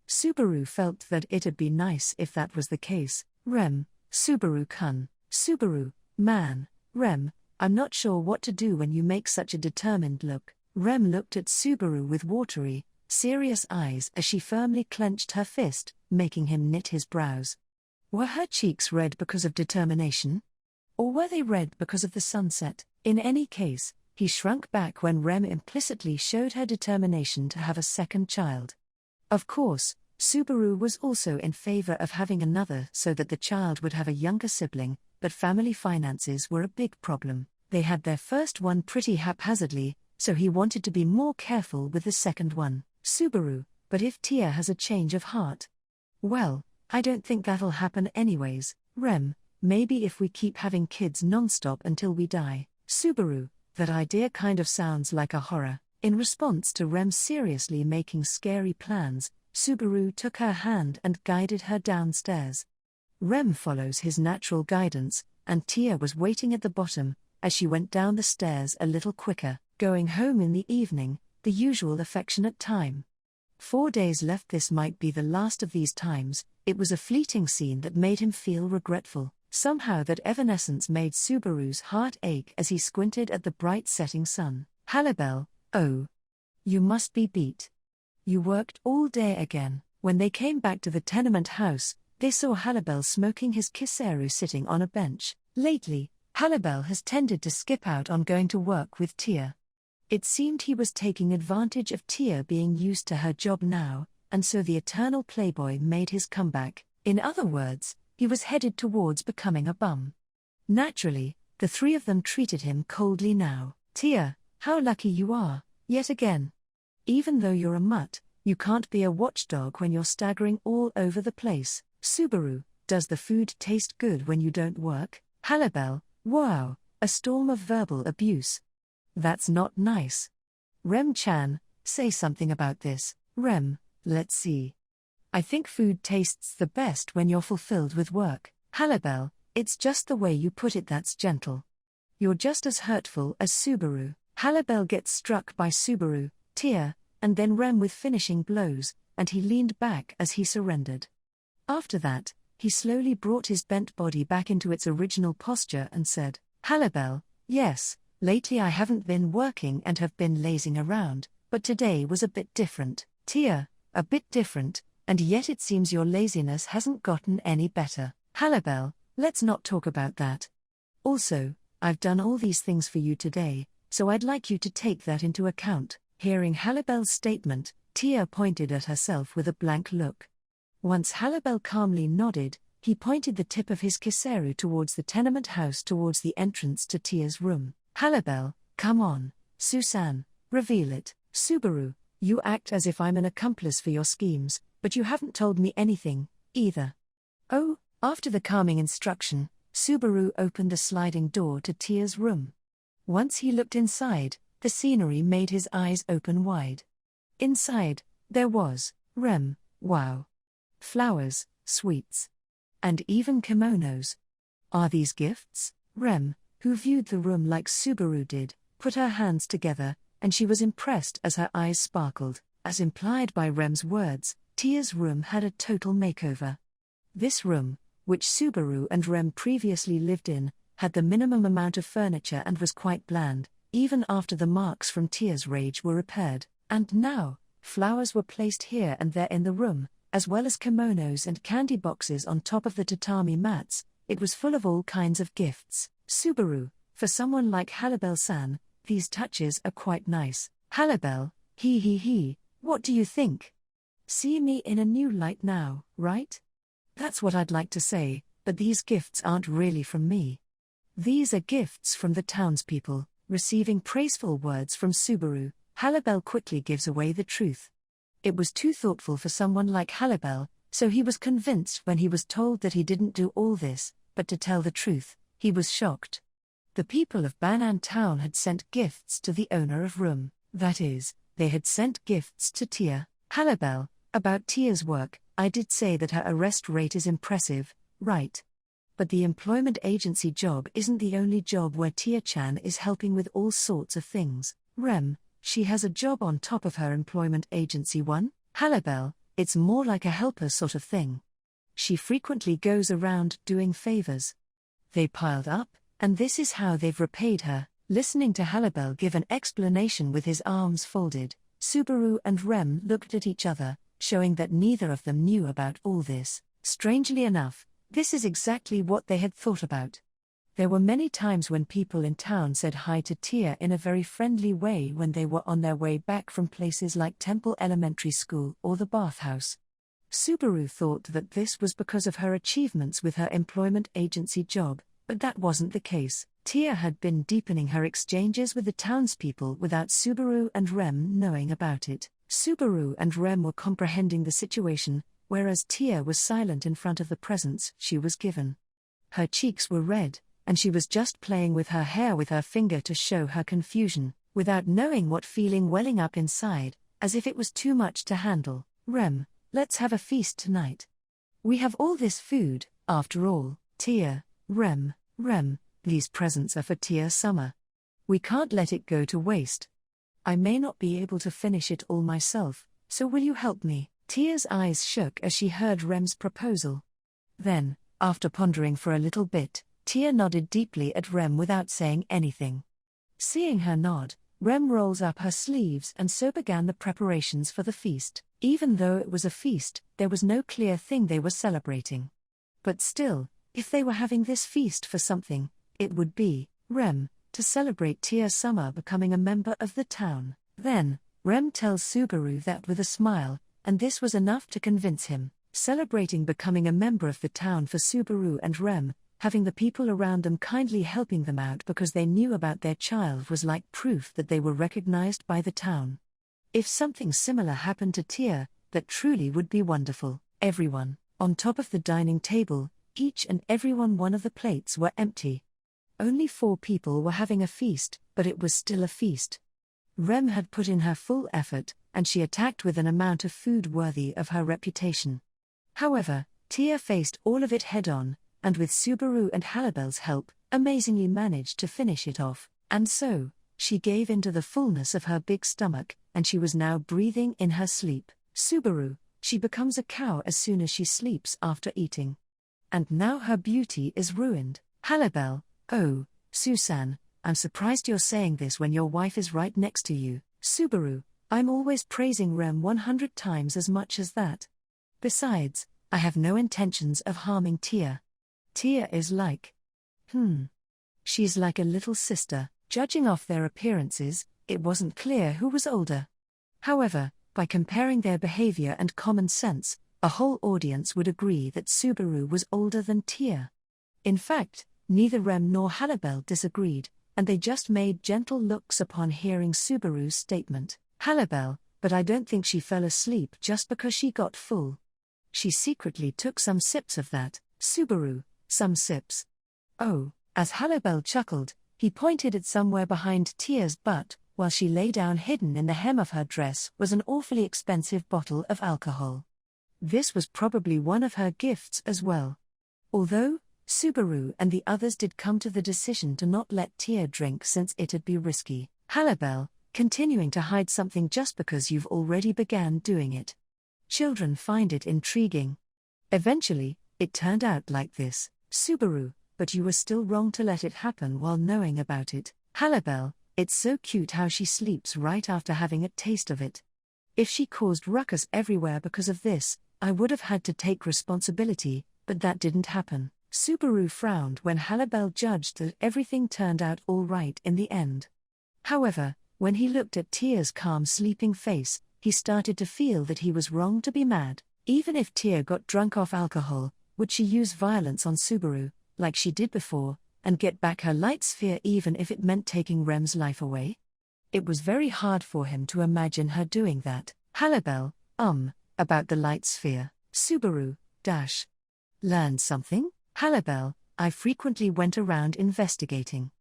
Subaru felt that it'd be nice if that was the case. Rem, Subaru-kun. Subaru, man, Rem, I'm not sure what to do when you make such a determined look. Rem looked at Subaru with watery, serious eyes as she firmly clenched her fist, making him knit his brows. Were her cheeks red because of determination? Or were they red because of the sunset? In any case, he shrunk back when Rem implicitly showed her determination to have a second child. Of course, Subaru was also in favor of having another so that the child would have a younger sibling, but family finances were a big problem. They had their first one pretty haphazardly, so he wanted to be more careful with the second one. Subaru, but if Tia has a change of heart? Well, I don't think that'll happen anyways. Rem, maybe if we keep having kids non-stop until we die. Subaru, that idea kind of sounds like a horror. In response to Rem seriously making scary plans, Subaru took her hand and guided her downstairs. Rem follows his natural guidance, and Tia was waiting at the bottom, as she went down the stairs a little quicker, going home in the evening, the usual affectionate time. 4 days left. This might be the last of these times. It was a fleeting scene that made him feel regretful. Somehow that evanescence made Subaru's heart ache as he squinted at the bright setting sun. Halibel, oh. You must be beat. You worked all day again. When they came back to the tenement house, They saw Halibel smoking his kiseru sitting on a bench. Lately, Halibel has tended to skip out on going to work with Tia. It seemed he was taking advantage of Tia being used to her job now, and so the eternal playboy made his comeback. In other words, he was headed towards becoming a bum. Naturally, the three of them treated him coldly now. Tia, how lucky you are, yet again. Even though you're a mutt, you can't be a watchdog when you're staggering all over the place. Subaru, does the food taste good when you don't work? Halibel, wow, a storm of verbal abuse. That's not nice. Rem-chan, say something about this. Rem, let's see. I think food tastes the best when you're fulfilled with work. Halibel, it's just the way you put it that's gentle. You're just as hurtful as Subaru. Halibel gets struck by Subaru, Tia, and then Rem with finishing blows, and he leaned back as he surrendered. After that, he slowly brought his bent body back into its original posture and said, Halibel, yes, lately I haven't been working and have been lazing around, but today was a bit different. Tia, a bit different, and yet it seems your laziness hasn't gotten any better. Halibel, let's not talk about that. Also, I've done all these things for you today, so I'd like you to take that into account. Hearing Halibel's statement, Tia pointed at herself with a blank look. Once Halibel calmly nodded, he pointed the tip of his kiseru towards the tenement house towards the entrance to Tia's room. Halibel, come on, Susan, reveal it. Subaru, you act as if I'm an accomplice for your schemes, but you haven't told me anything, either. Oh, after the calming instruction, Subaru opened the sliding door to Tia's room. Once he looked inside, the scenery made his eyes open wide. Inside, there was, Rem, wow. Flowers, sweets. And even kimonos. Are these gifts? Rem, who viewed the room like Subaru did, put her hands together, and she was impressed as her eyes sparkled. As implied by Rem's words, Tia's room had a total makeover. This room, which Subaru and Rem previously lived in, had the minimum amount of furniture and was quite bland, even after the marks from Tia's rage were repaired. And now, flowers were placed here and there in the room, as well as kimonos and candy boxes on top of the tatami mats. It was full of all kinds of gifts. Subaru, for someone like Halibel-san, these touches are quite nice. Halibel, he, what do you think? See me in a new light now, right? That's what I'd like to say, but these gifts aren't really from me. These are gifts from the townspeople. Receiving praiseful words from Subaru, Halibel quickly gives away the truth. It was too thoughtful for someone like Halibel, so he was convinced when he was told that he didn't do all this, but to tell the truth, he was shocked. The people of Banan Town had sent gifts to the owner of room. That is, they had sent gifts to Tia. Halibel, about Tia's work, I did say that her arrest rate is impressive, right? But the employment agency job isn't the only job where Tia-chan is helping with all sorts of things. Rem, she has a job on top of her employment agency one? Halibel, it's more like a helper sort of thing. She frequently goes around doing favors. They piled up, and this is how they've repaid her. Listening to Halibel give an explanation with his arms folded, Subaru and Rem looked at each other, showing that neither of them knew about all this. Strangely enough, this is exactly what they had thought about. There were many times when people in town said hi to Tia in a very friendly way when they were on their way back from places like Temple Elementary School or the bathhouse. Subaru thought that this was because of her achievements with her employment agency job, but that wasn't the case. Tia had been deepening her exchanges with the townspeople without Subaru and Rem knowing about it. Subaru and Rem were comprehending the situation, whereas Tia was silent in front of the presents she was given. Her cheeks were red, and she was just playing with her hair with her finger to show her confusion, without knowing what feeling welling up inside, as if it was too much to handle. Rem, let's have a feast tonight. We have all this food, after all. Tia, Rem, these presents are for Tia Summer. We can't let it go to waste. I may not be able to finish it all myself, so will you help me? Tia's eyes shook as she heard Rem's proposal. Then, after pondering for a little bit, Tia nodded deeply at Rem without saying anything. Seeing her nod, Rem rolls up her sleeves, and so began the preparations for the feast. Even though it was a feast, there was no clear thing they were celebrating. But still, if they were having this feast for something, it would be, Rem, to celebrate Tia's summer becoming a member of the town. Then, Rem tells Subaru that with a smile, and this was enough to convince him. Celebrating becoming a member of the town for Subaru and Rem, having the people around them kindly helping them out because they knew about their child was like proof that they were recognized by the town. If something similar happened to Tia, that truly would be wonderful. Everyone, on top of the dining table, each and every one of the plates were empty. Only 4 people were having a feast, but it was still a feast. Rem had put in her full effort, and she attacked with an amount of food worthy of her reputation. However, Tia faced all of it head-on, and with Subaru and Halibel's help, amazingly managed to finish it off, and so, she gave into the fullness of her big stomach, and she was now breathing in her sleep. Subaru, she becomes a cow as soon as she sleeps after eating. And now her beauty is ruined. Halibel, oh, Susan, I'm surprised you're saying this when your wife is right next to you. Subaru, I'm always praising Rem 100 times as much as that. Besides, I have no intentions of harming Tia. Tia is like… She's like a little sister. Judging off their appearances, it wasn't clear who was older. However, by comparing their behavior and common sense, a whole audience would agree that Subaru was older than Tia. In fact, neither Rem nor Halibel disagreed, and they just made gentle looks upon hearing Subaru's statement. Halibel, but I don't think she fell asleep just because she got full. She secretly took some sips of that. Subaru, some sips. Oh, as Halibel chuckled, he pointed at somewhere behind Tia's butt, while she lay down hidden in the hem of her dress was an awfully expensive bottle of alcohol. This was probably one of her gifts as well. Although, Subaru and the others did come to the decision to not let Tia drink since it'd be risky. Halibel, continuing to hide something just because you've already began doing it. Children find it intriguing. Eventually, it turned out like this. Subaru, but you were still wrong to let it happen while knowing about it. Halibel, it's so cute how she sleeps right after having a taste of it. If she caused ruckus everywhere because of this, I would have had to take responsibility, but that didn't happen. Subaru frowned when Halibel judged that everything turned out all right in the end. However, when he looked at Tia's calm sleeping face, he started to feel that he was wrong to be mad. Even if Tia got drunk off alcohol, would she use violence on Subaru, like she did before, and get back her light sphere even if it meant taking Rem's life away? It was very hard for him to imagine her doing that. Halibel, about the light sphere. Subaru, learned something? Halibel, I frequently went around investigating.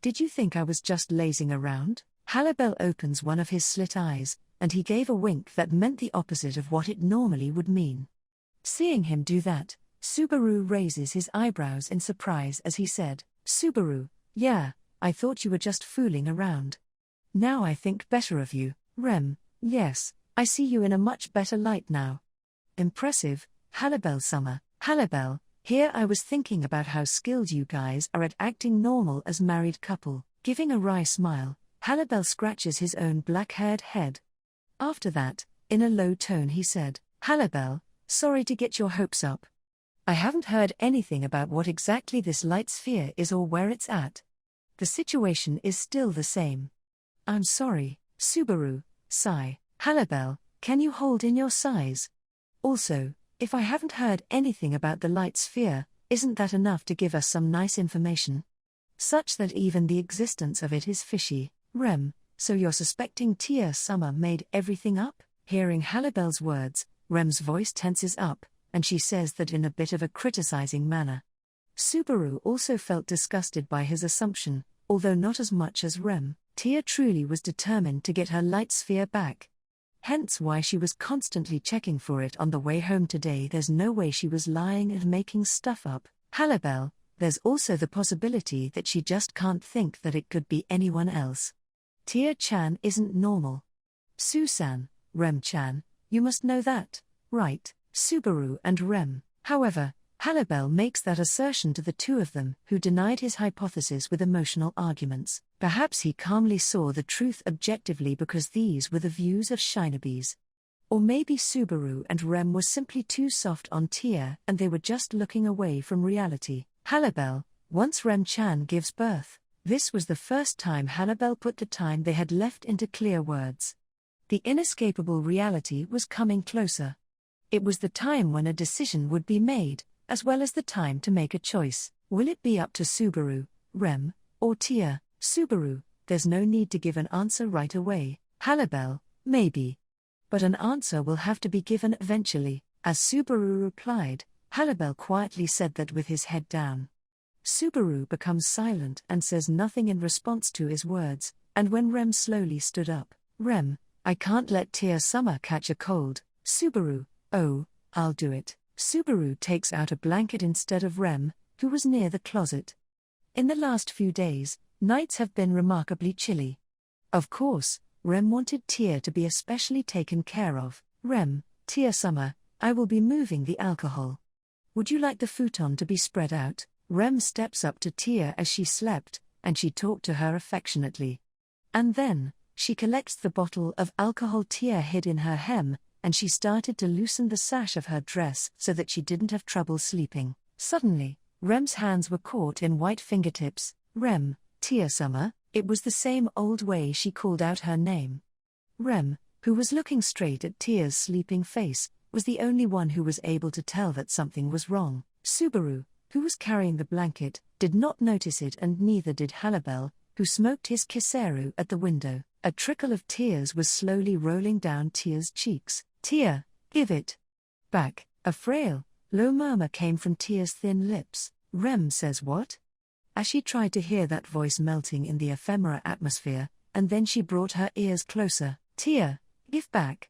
Did you think I was just lazing around? Halibel opens one of his slit eyes, and he gave a wink that meant the opposite of what it normally would mean. Seeing him do that, Subaru raises his eyebrows in surprise as he said, Subaru, yeah, I thought you were just fooling around. Now I think better of you, Rem, yes, I see you in a much better light now. Impressive, Halibel Summer. Halibel, here I was thinking about how skilled you guys are at acting normal as married couple. Giving a wry smile, Halibel scratches his own black-haired head. After that, in a low tone he said, Halibel, sorry to get your hopes up. I haven't heard anything about what exactly this light sphere is or where it's at. The situation is still the same. I'm sorry, Subaru, sigh. Halibel, can you hold in your sighs? Also, if I haven't heard anything about the light sphere, isn't that enough to give us some nice information? Such that even the existence of it is fishy. Rem, so you're suspecting Tia Summer made everything up? Hearing Halibel's words, Rem's voice tenses up, and she says that in a bit of a criticizing manner. Subaru also felt disgusted by his assumption, although not as much as Rem. Tia truly was determined to get her light sphere back. Hence why she was constantly checking for it on the way home today. There's no way she was lying and making stuff up. Halibel, there's also the possibility that she just can't think that it could be anyone else. Tia-chan isn't normal. Susan, Rem-chan, you must know that, right? Subaru and Rem. However, Halibel makes that assertion to the two of them, who denied his hypothesis with emotional arguments. Perhaps he calmly saw the truth objectively because these were the views of shinobis. Or maybe Subaru and Rem were simply too soft on Tia and they were just looking away from reality. Halibel, once Rem-chan gives birth. This was the first time Halibel put the time they had left into clear words. The inescapable reality was coming closer. It was the time when a decision would be made, as well as the time to make a choice. Will it be up to Subaru, Rem, or Tia? Subaru, there's no need to give an answer right away. Halibel, maybe. But an answer will have to be given eventually. As Subaru replied, Halibel quietly said that with his head down. Subaru becomes silent and says nothing in response to his words, and when Rem slowly stood up, Rem, I can't let Tia-sama catch a cold. Subaru, oh, I'll do it. Subaru takes out a blanket instead of Rem, who was near the closet. In the last few days, nights have been remarkably chilly. Of course, Rem wanted Tia to be especially taken care of. Rem, Tia-sama, I will be moving the alcohol. Would you like the futon to be spread out? Rem steps up to Tia as she slept, and she talked to her affectionately. And then, she collects the bottle of alcohol Tia hid in her hem, and she started to loosen the sash of her dress so that she didn't have trouble sleeping. Suddenly, Rem's hands were caught in white fingertips. Rem, Tia-sama. It was the same old way she called out her name. Rem, who was looking straight at Tia's sleeping face, was the only one who was able to tell that something was wrong. Subaru, who was carrying the blanket, did not notice it, and neither did Halibel, who smoked his kiseru at the window. A trickle of tears was slowly rolling down Tia's cheeks. Tia, give it back. A frail, low murmur came from Tia's thin lips. Rem says what? As she tried to hear that voice melting in the ephemera atmosphere, and then she brought her ears closer. Tia, give back.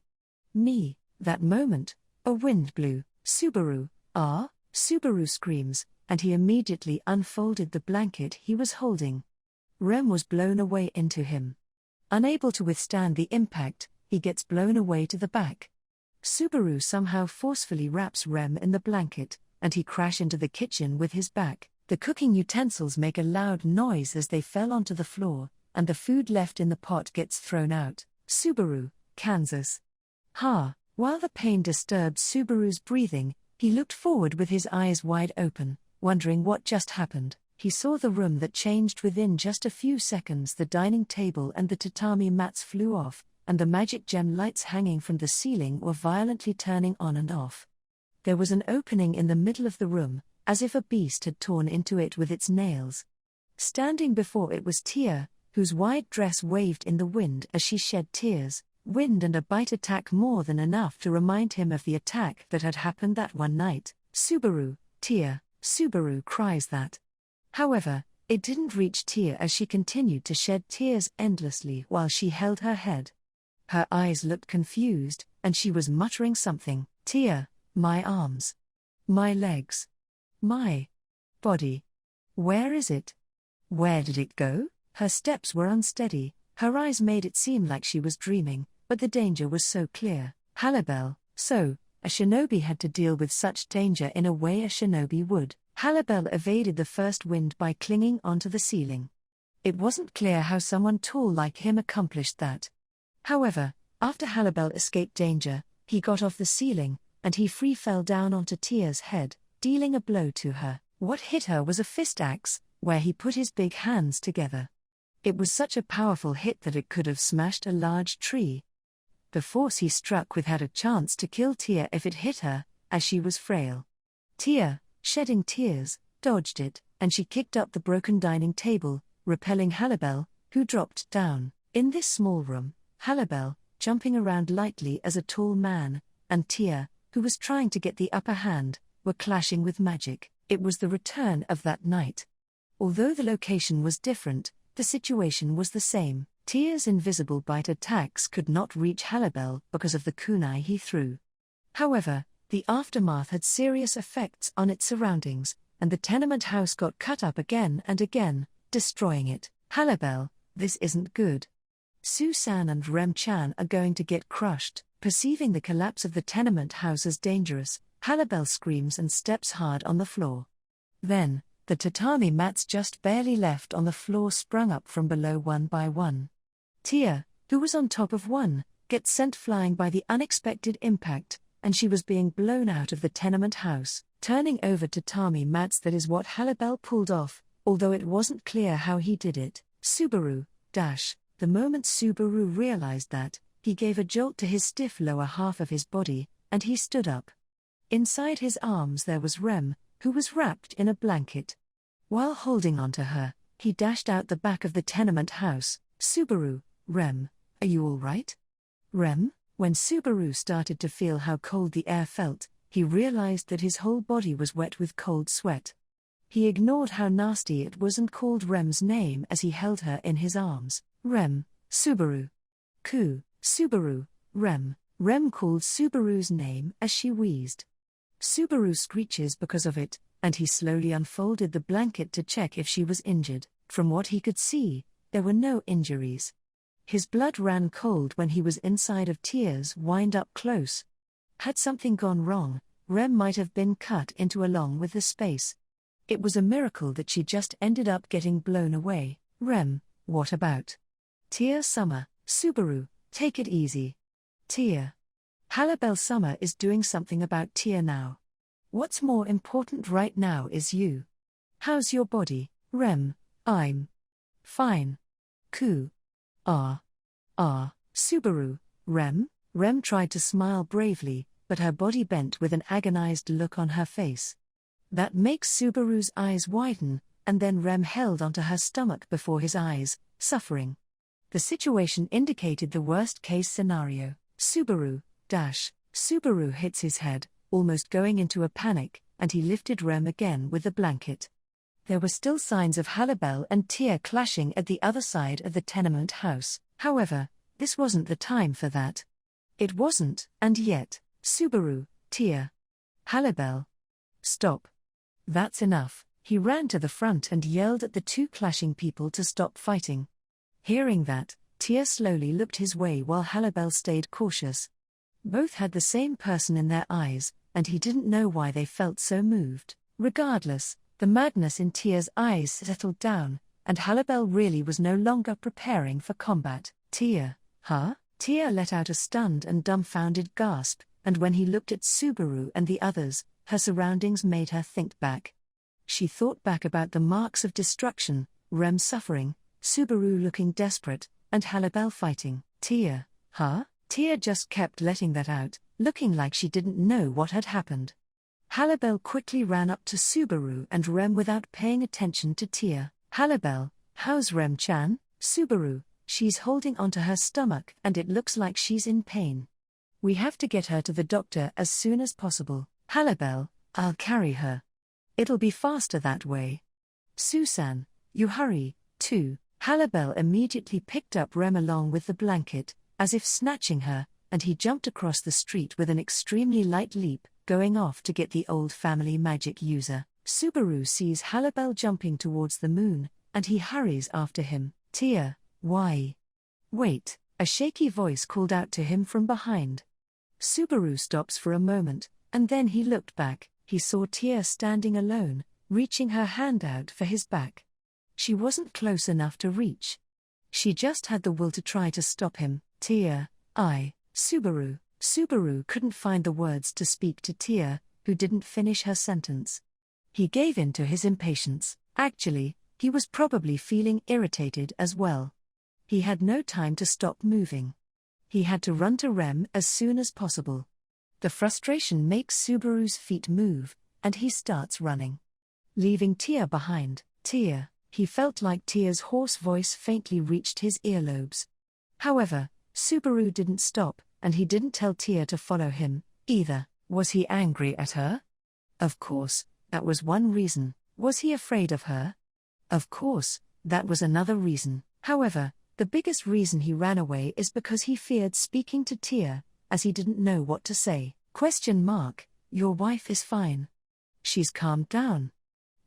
Me. That moment, a wind blew. Subaru, ah? Subaru screams, and he immediately unfolded the blanket he was holding. Rem was blown away into him. Unable to withstand the impact, he gets blown away to the back. Subaru somehow forcefully wraps Rem in the blanket, and he crashes into the kitchen with his back. The cooking utensils make a loud noise as they fell onto the floor, and the food left in the pot gets thrown out. Subaru, Kansas. Ha! While the pain disturbed Subaru's breathing, he looked forward with his eyes wide open, wondering what just happened. He saw the room that changed within just a few seconds. The dining table and the tatami mats flew off, and the magic gem lights hanging from the ceiling were violently turning on and off. There was an opening in the middle of the room, as if a beast had torn into it with its nails. Standing before it was Tia, whose white dress waved in the wind as she shed tears. Wind and a bite attack more than enough to remind him of the attack that had happened that one night. Subaru, Tia, Subaru cries that. However, it didn't reach Tia as she continued to shed tears endlessly while she held her head. Her eyes looked confused, and she was muttering something. Tia, my arms. My legs. My body. Where is it? Where did it go? Her steps were unsteady, her eyes made it seem like she was dreaming, but the danger was so clear. Halibel, so, a shinobi had to deal with such danger in a way a shinobi would. Halibel evaded the first wind by clinging onto the ceiling. It wasn't clear how someone tall like him accomplished that. However, after Halibel escaped danger, he got off the ceiling, and he free fell down onto Tia's head, dealing a blow to her. What hit her was a fist axe, where he put his big hands together. It was such a powerful hit that it could have smashed a large tree. The force he struck with had a chance to kill Tia if it hit her, as she was frail. Tia, shedding tears, dodged it, and she kicked up the broken dining table, repelling Halibel, who dropped down. In this small room, Halibel, jumping around lightly as a tall man, and Tia, who was trying to get the upper hand, were clashing with magic. It was the return of that night. Although the location was different, the situation was the same. Tia's invisible bite attacks could not reach Halibel because of the kunai he threw. However, the aftermath had serious effects on its surroundings, and the tenement house got cut up again and again, destroying it. Halibel, this isn't good. Susan and Rem-chan are going to get crushed. Perceiving the collapse of the tenement house as dangerous, Halibel screams and steps hard on the floor. Then, The tatami mats just barely left on the floor sprung up from below one by one. Tia, who was on top of one, gets sent flying by the unexpected impact, and she was being blown out of the tenement house, turning over tatami mats. That is what Halibel pulled off, although it wasn't clear how he did it. Subaru, the moment Subaru realized that, he gave a jolt to his stiff lower half of his body, and he stood up. Inside his arms there was Rem, who was wrapped in a blanket. While holding onto her, he dashed out the back of the tenement house. Subaru, Rem, are you all right? Rem, when Subaru started to feel how cold the air felt, he realized that his whole body was wet with cold sweat. He ignored how nasty it was and called Rem's name as he held her in his arms. Rem, Subaru. Ku, Subaru, Rem. Rem called Subaru's name as she wheezed. Subaru screeches because of it, and he slowly unfolded the blanket to check if she was injured. From what he could see, there were no injuries. His blood ran cold when he was inside of Tia's wind up close. Had something gone wrong, Rem might have been cut into along with the space. It was a miracle that she just ended up getting blown away. Rem, what about? Tia Summer, Subaru, take it easy. Tia. Halibel Summer is doing something about Tia now. What's more important right now is you. How's your body, Rem? I'm fine. Ku. Subaru, Rem? Rem tried to smile bravely, but her body bent with an agonized look on her face. That makes Subaru's eyes widen, and then Rem held onto her stomach before his eyes, suffering. The situation indicated the worst-case scenario. Subaru, Subaru hits his head, almost going into a panic, and he lifted Rem again with the blanket. There were still signs of Halibel and Tia clashing at the other side of the tenement house. However, this wasn't the time for that. It wasn't, and yet, Subaru, Tia. Halibel. Stop. That's enough. He ran to the front and yelled at the two clashing people to stop fighting. Hearing that, Tia slowly looked his way while Halibel stayed cautious. Both had the same person in their eyes, and he didn't know why they felt so moved. Regardless, the madness in Tia's eyes settled down, and Halibel really was no longer preparing for combat. Tia, huh? Tia let out a stunned and dumbfounded gasp, and when he looked at Subaru and the others, her surroundings made her think back. She thought back about the marks of destruction, Rem suffering, Subaru looking desperate, and Halibel fighting. Tia, huh? Tia just kept letting that out, looking like she didn't know what had happened. Halibel quickly ran up to Subaru and Rem without paying attention to Tia. Halibel, how's Rem-chan? Subaru, she's holding onto her stomach and it looks like she's in pain. We have to get her to the doctor as soon as possible. Halibel, I'll carry her. It'll be faster that way. Susan, you hurry, too. Halibel immediately picked up Rem along with the blanket, as if snatching her, and he jumped across the street with an extremely light leap, going off to get the old family magic user. Subaru sees Halibel jumping towards the moon, and he hurries after him. Tia, why? Wait, a shaky voice called out to him from behind. Subaru stops for a moment, and then he looked back. He saw Tia standing alone, reaching her hand out for his back. She wasn't close enough to reach. She just had the will to try to stop him. Tia, Subaru. Subaru couldn't find the words to speak to Tia, who didn't finish her sentence. He gave in to his impatience. Actually, he was probably feeling irritated as well. He had no time to stop moving. He had to run to Rem as soon as possible. The frustration makes Subaru's feet move, and he starts running, leaving Tia behind. Tia. He felt like Tia's hoarse voice faintly reached his earlobes. However, Subaru didn't stop, and he didn't tell Tia to follow him, either. Was he angry at her? Of course, that was one reason. Was he afraid of her? Of course, that was another reason. However, the biggest reason he ran away is because he feared speaking to Tia, as he didn't know what to say. Your wife is fine. She's calmed down.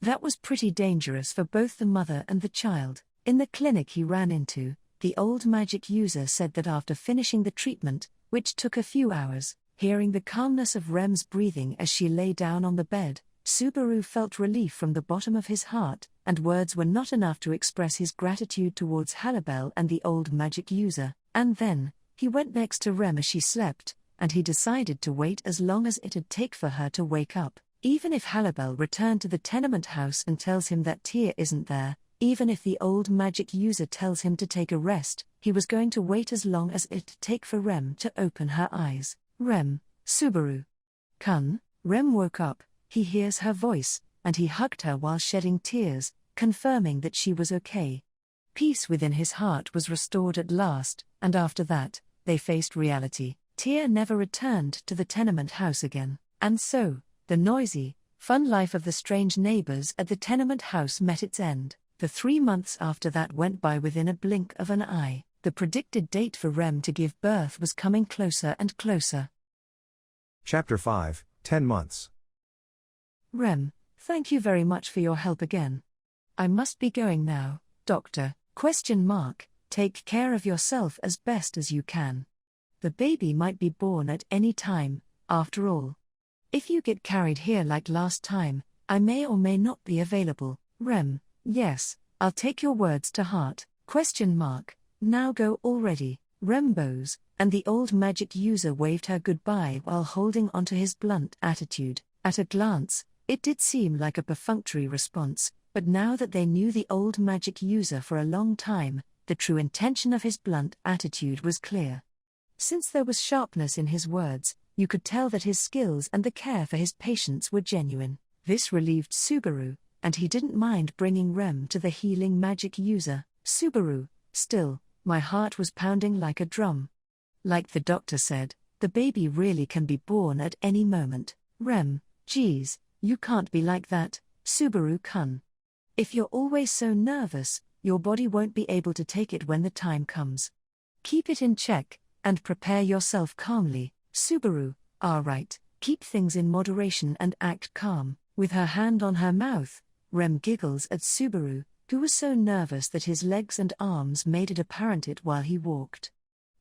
That was pretty dangerous for both the mother and the child. In the clinic he ran into, the old magic user said that after finishing the treatment, which took a few hours, hearing the calmness of Rem's breathing as she lay down on the bed, Subaru felt relief from the bottom of his heart, and words were not enough to express his gratitude towards Halibel and the old magic user. And then, he went next to Rem as she slept, and he decided to wait as long as it'd take for her to wake up. Even if Halibel returned to the tenement house and tells him that Tia isn't there, even if the old magic user tells him to take a rest, he was going to wait as long as it'd take for Rem to open her eyes. Rem, Subaru. Kun. Rem woke up, he hears her voice, and he hugged her while shedding tears, confirming that she was okay. Peace within his heart was restored at last, and after that, they faced reality. Tia never returned to the tenement house again, and so, the noisy, fun life of the strange neighbors at the tenement house met its end. The 3 months after that went by within a blink of an eye. The predicted date for Rem to give birth was coming closer and closer. Chapter 5, 10 months. Rem, thank you very much for your help again. I must be going now, Doctor. Take care of yourself as best as you can. The baby might be born at any time, after all. If you get carried here like last time, I may or may not be available. Rem, yes, I'll take your words to heart. Now go already. Rem bows, and the old magic user waved her goodbye while holding onto his blunt attitude. At a glance, it did seem like a perfunctory response, but now that they knew the old magic user for a long time, the true intention of his blunt attitude was clear. Since there was sharpness in his words, you could tell that his skills and the care for his patients were genuine. This relieved Subaru, and he didn't mind bringing Rem to the healing magic user. Subaru, still, my heart was pounding like a drum. Like the doctor said, the baby really can be born at any moment. Rem, geez, you can't be like that, Subaru-kun. If you're always so nervous, your body won't be able to take it when the time comes. Keep it in check, and prepare yourself calmly. Subaru, right, keep things in moderation and act calm. With her hand on her mouth, Rem giggles at Subaru, who was so nervous that his legs and arms made it apparent it while he walked.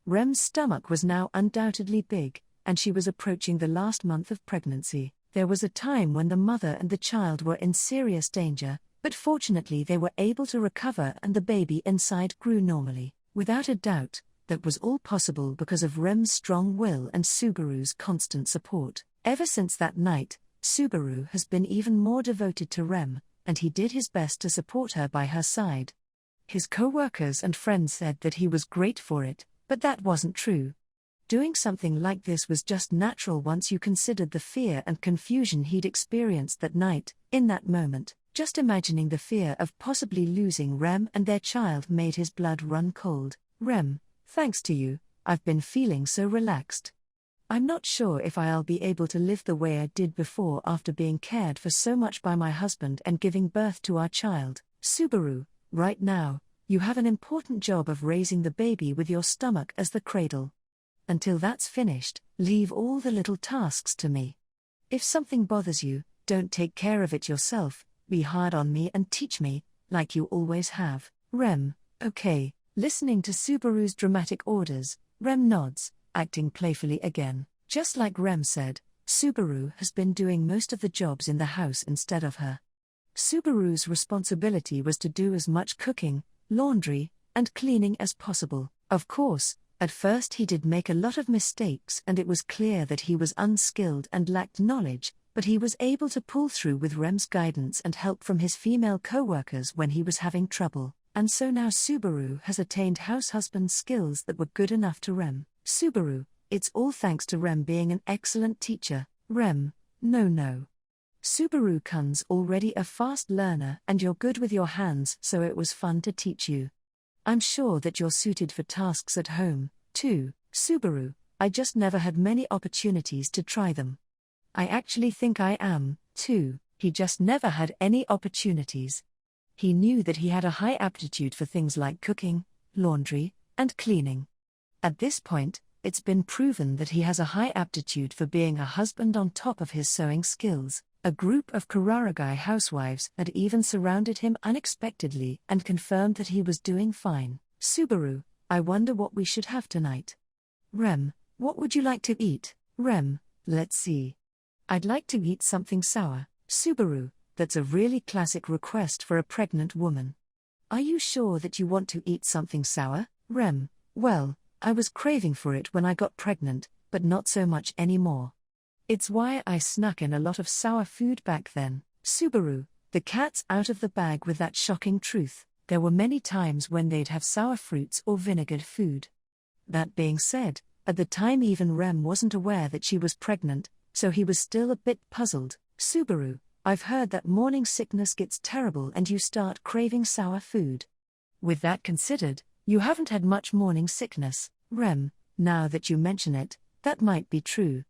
Rem's stomach was now undoubtedly big, and she was approaching the last month of pregnancy. There was a time when the mother and the child were in serious danger, but fortunately they were able to recover and the baby inside grew normally. Without a doubt, that was all possible because of Rem's strong will and Subaru's constant support. Ever since that night, Subaru has been even more devoted to Rem, and he did his best to support her by her side. His co-workers and friends said that he was great for it, but that wasn't true. Doing something like this was just natural once you considered the fear and confusion he'd experienced that night. In that moment, just imagining the fear of possibly losing Rem and their child made his blood run cold. Rem, thanks to you, I've been feeling so relaxed. I'm not sure if I'll be able to live the way I did before after being cared for so much by my husband and giving birth to our child. Subaru, right now, you have an important job of raising the baby with your stomach as the cradle. Until that's finished, leave all the little tasks to me. If something bothers you, don't take care of it yourself, be hard on me and teach me, like you always have. Rem, okay. Listening to Subaru's dramatic orders, Rem nods, acting playfully again. Just like Rem said, Subaru has been doing most of the jobs in the house instead of her. Subaru's responsibility was to do as much cooking, laundry, and cleaning as possible. Of course, at first he did make a lot of mistakes and it was clear that he was unskilled and lacked knowledge, but he was able to pull through with Rem's guidance and help from his female co-workers when he was having trouble. And so now Subaru has attained house husband skills that were good enough to Rem. Subaru, it's all thanks to Rem being an excellent teacher. Rem, no. Subaru-kun's already a fast learner and you're good with your hands, so it was fun to teach you. I'm sure that you're suited for tasks at home, too. Subaru, I just never had many opportunities to try them. I actually think I am, too. He just never had any opportunities. He knew that he had a high aptitude for things like cooking, laundry, and cleaning. At this point, it's been proven that he has a high aptitude for being a husband on top of his sewing skills. A group of Kararagi housewives had even surrounded him unexpectedly and confirmed that he was doing fine. Subaru, I wonder what we should have tonight. Rem, what would you like to eat? Rem, let's see. I'd like to eat something sour. Subaru, that's a really classic request for a pregnant woman. Are you sure that you want to eat something sour? Rem, well, I was craving for it when I got pregnant, but not so much anymore. It's why I snuck in a lot of sour food back then. Subaru, the cat's out of the bag with that shocking truth. There were many times when they'd have sour fruits or vinegared food. That being said, at the time even Rem wasn't aware that she was pregnant, so he was still a bit puzzled. Subaru, I've heard that morning sickness gets terrible and you start craving sour food. With that considered, you haven't had much morning sickness. Rem, now that you mention it, that might be true.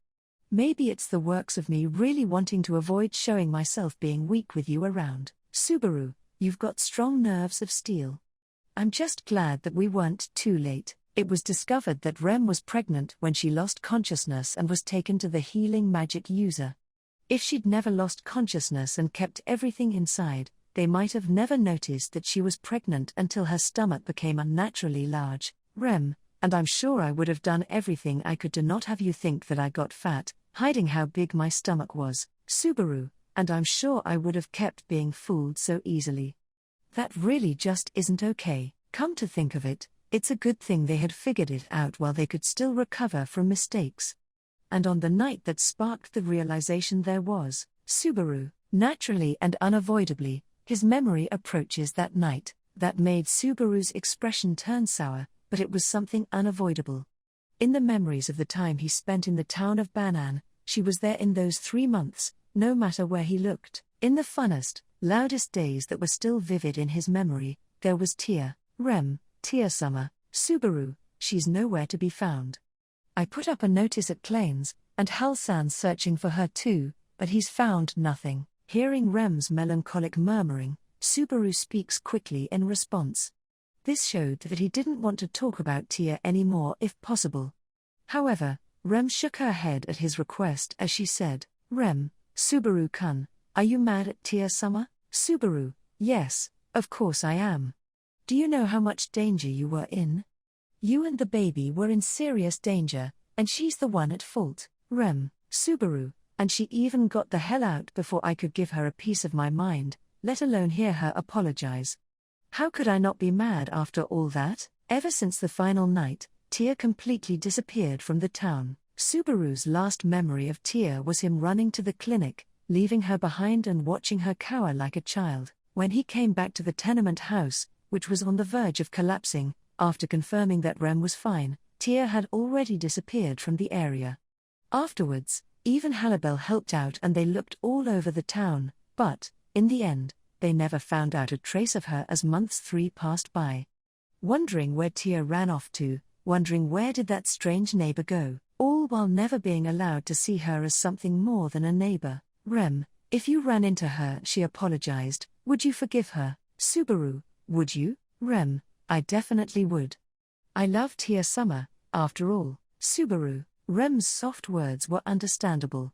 Maybe it's the works of me really wanting to avoid showing myself being weak with you around. Subaru, you've got strong nerves of steel. I'm just glad that we weren't too late. It was discovered that Rem was pregnant when she lost consciousness and was taken to the healing magic user. If she'd never lost consciousness and kept everything inside, they might have never noticed that she was pregnant until her stomach became unnaturally large. Rem, and I'm sure I would have done everything I could to not have you think that I got fat, hiding how big my stomach was. Subaru, and I'm sure I would have kept being fooled so easily. That really just isn't okay. Come to think of it, it's a good thing they had figured it out while they could still recover from mistakes. And on the night that sparked the realization there was, Subaru, naturally and unavoidably, his memory approaches that night. That made Subaru's expression turn sour, but it was something unavoidable. In the memories of the time he spent in the town of Banan, she was there in those 3 months, no matter where he looked. In the funnest, loudest days that were still vivid in his memory, there was Tia. Rem, Tia Summer, Subaru, she's nowhere to be found. I put up a notice at Klane's, and Halsan's searching for her too, but he's found nothing. Hearing Rem's melancholic murmuring, Subaru speaks quickly in response. This showed that he didn't want to talk about Tia anymore if possible. However, Rem shook her head at his request as she said, Rem, Subaru-kun, are you mad at Tia Summer? Subaru, yes, of course I am. Do you know how much danger you were in? You and the baby were in serious danger, and she's the one at fault. Rem, Subaru, and she even got the hell out before I could give her a piece of my mind, let alone hear her apologize. How could I not be mad after all that? Ever since the final night, Tia completely disappeared from the town. Subaru's last memory of Tia was him running to the clinic, leaving her behind and watching her cower like a child. When he came back to the tenement house, which was on the verge of collapsing, after confirming that Rem was fine, Tia had already disappeared from the area. Afterwards, even Halibel helped out and they looked all over the town, but, in the end, they never found out a trace of her as months 3 passed by. Wondering where Tia ran off to, wondering where did that strange neighbor go, all while never being allowed to see her as something more than a neighbor. Rem, if you ran into her, she apologized, would you forgive her? Subaru, would you? Rem, I definitely would. I love Tia Summer, after all. Subaru, Rem's soft words were understandable.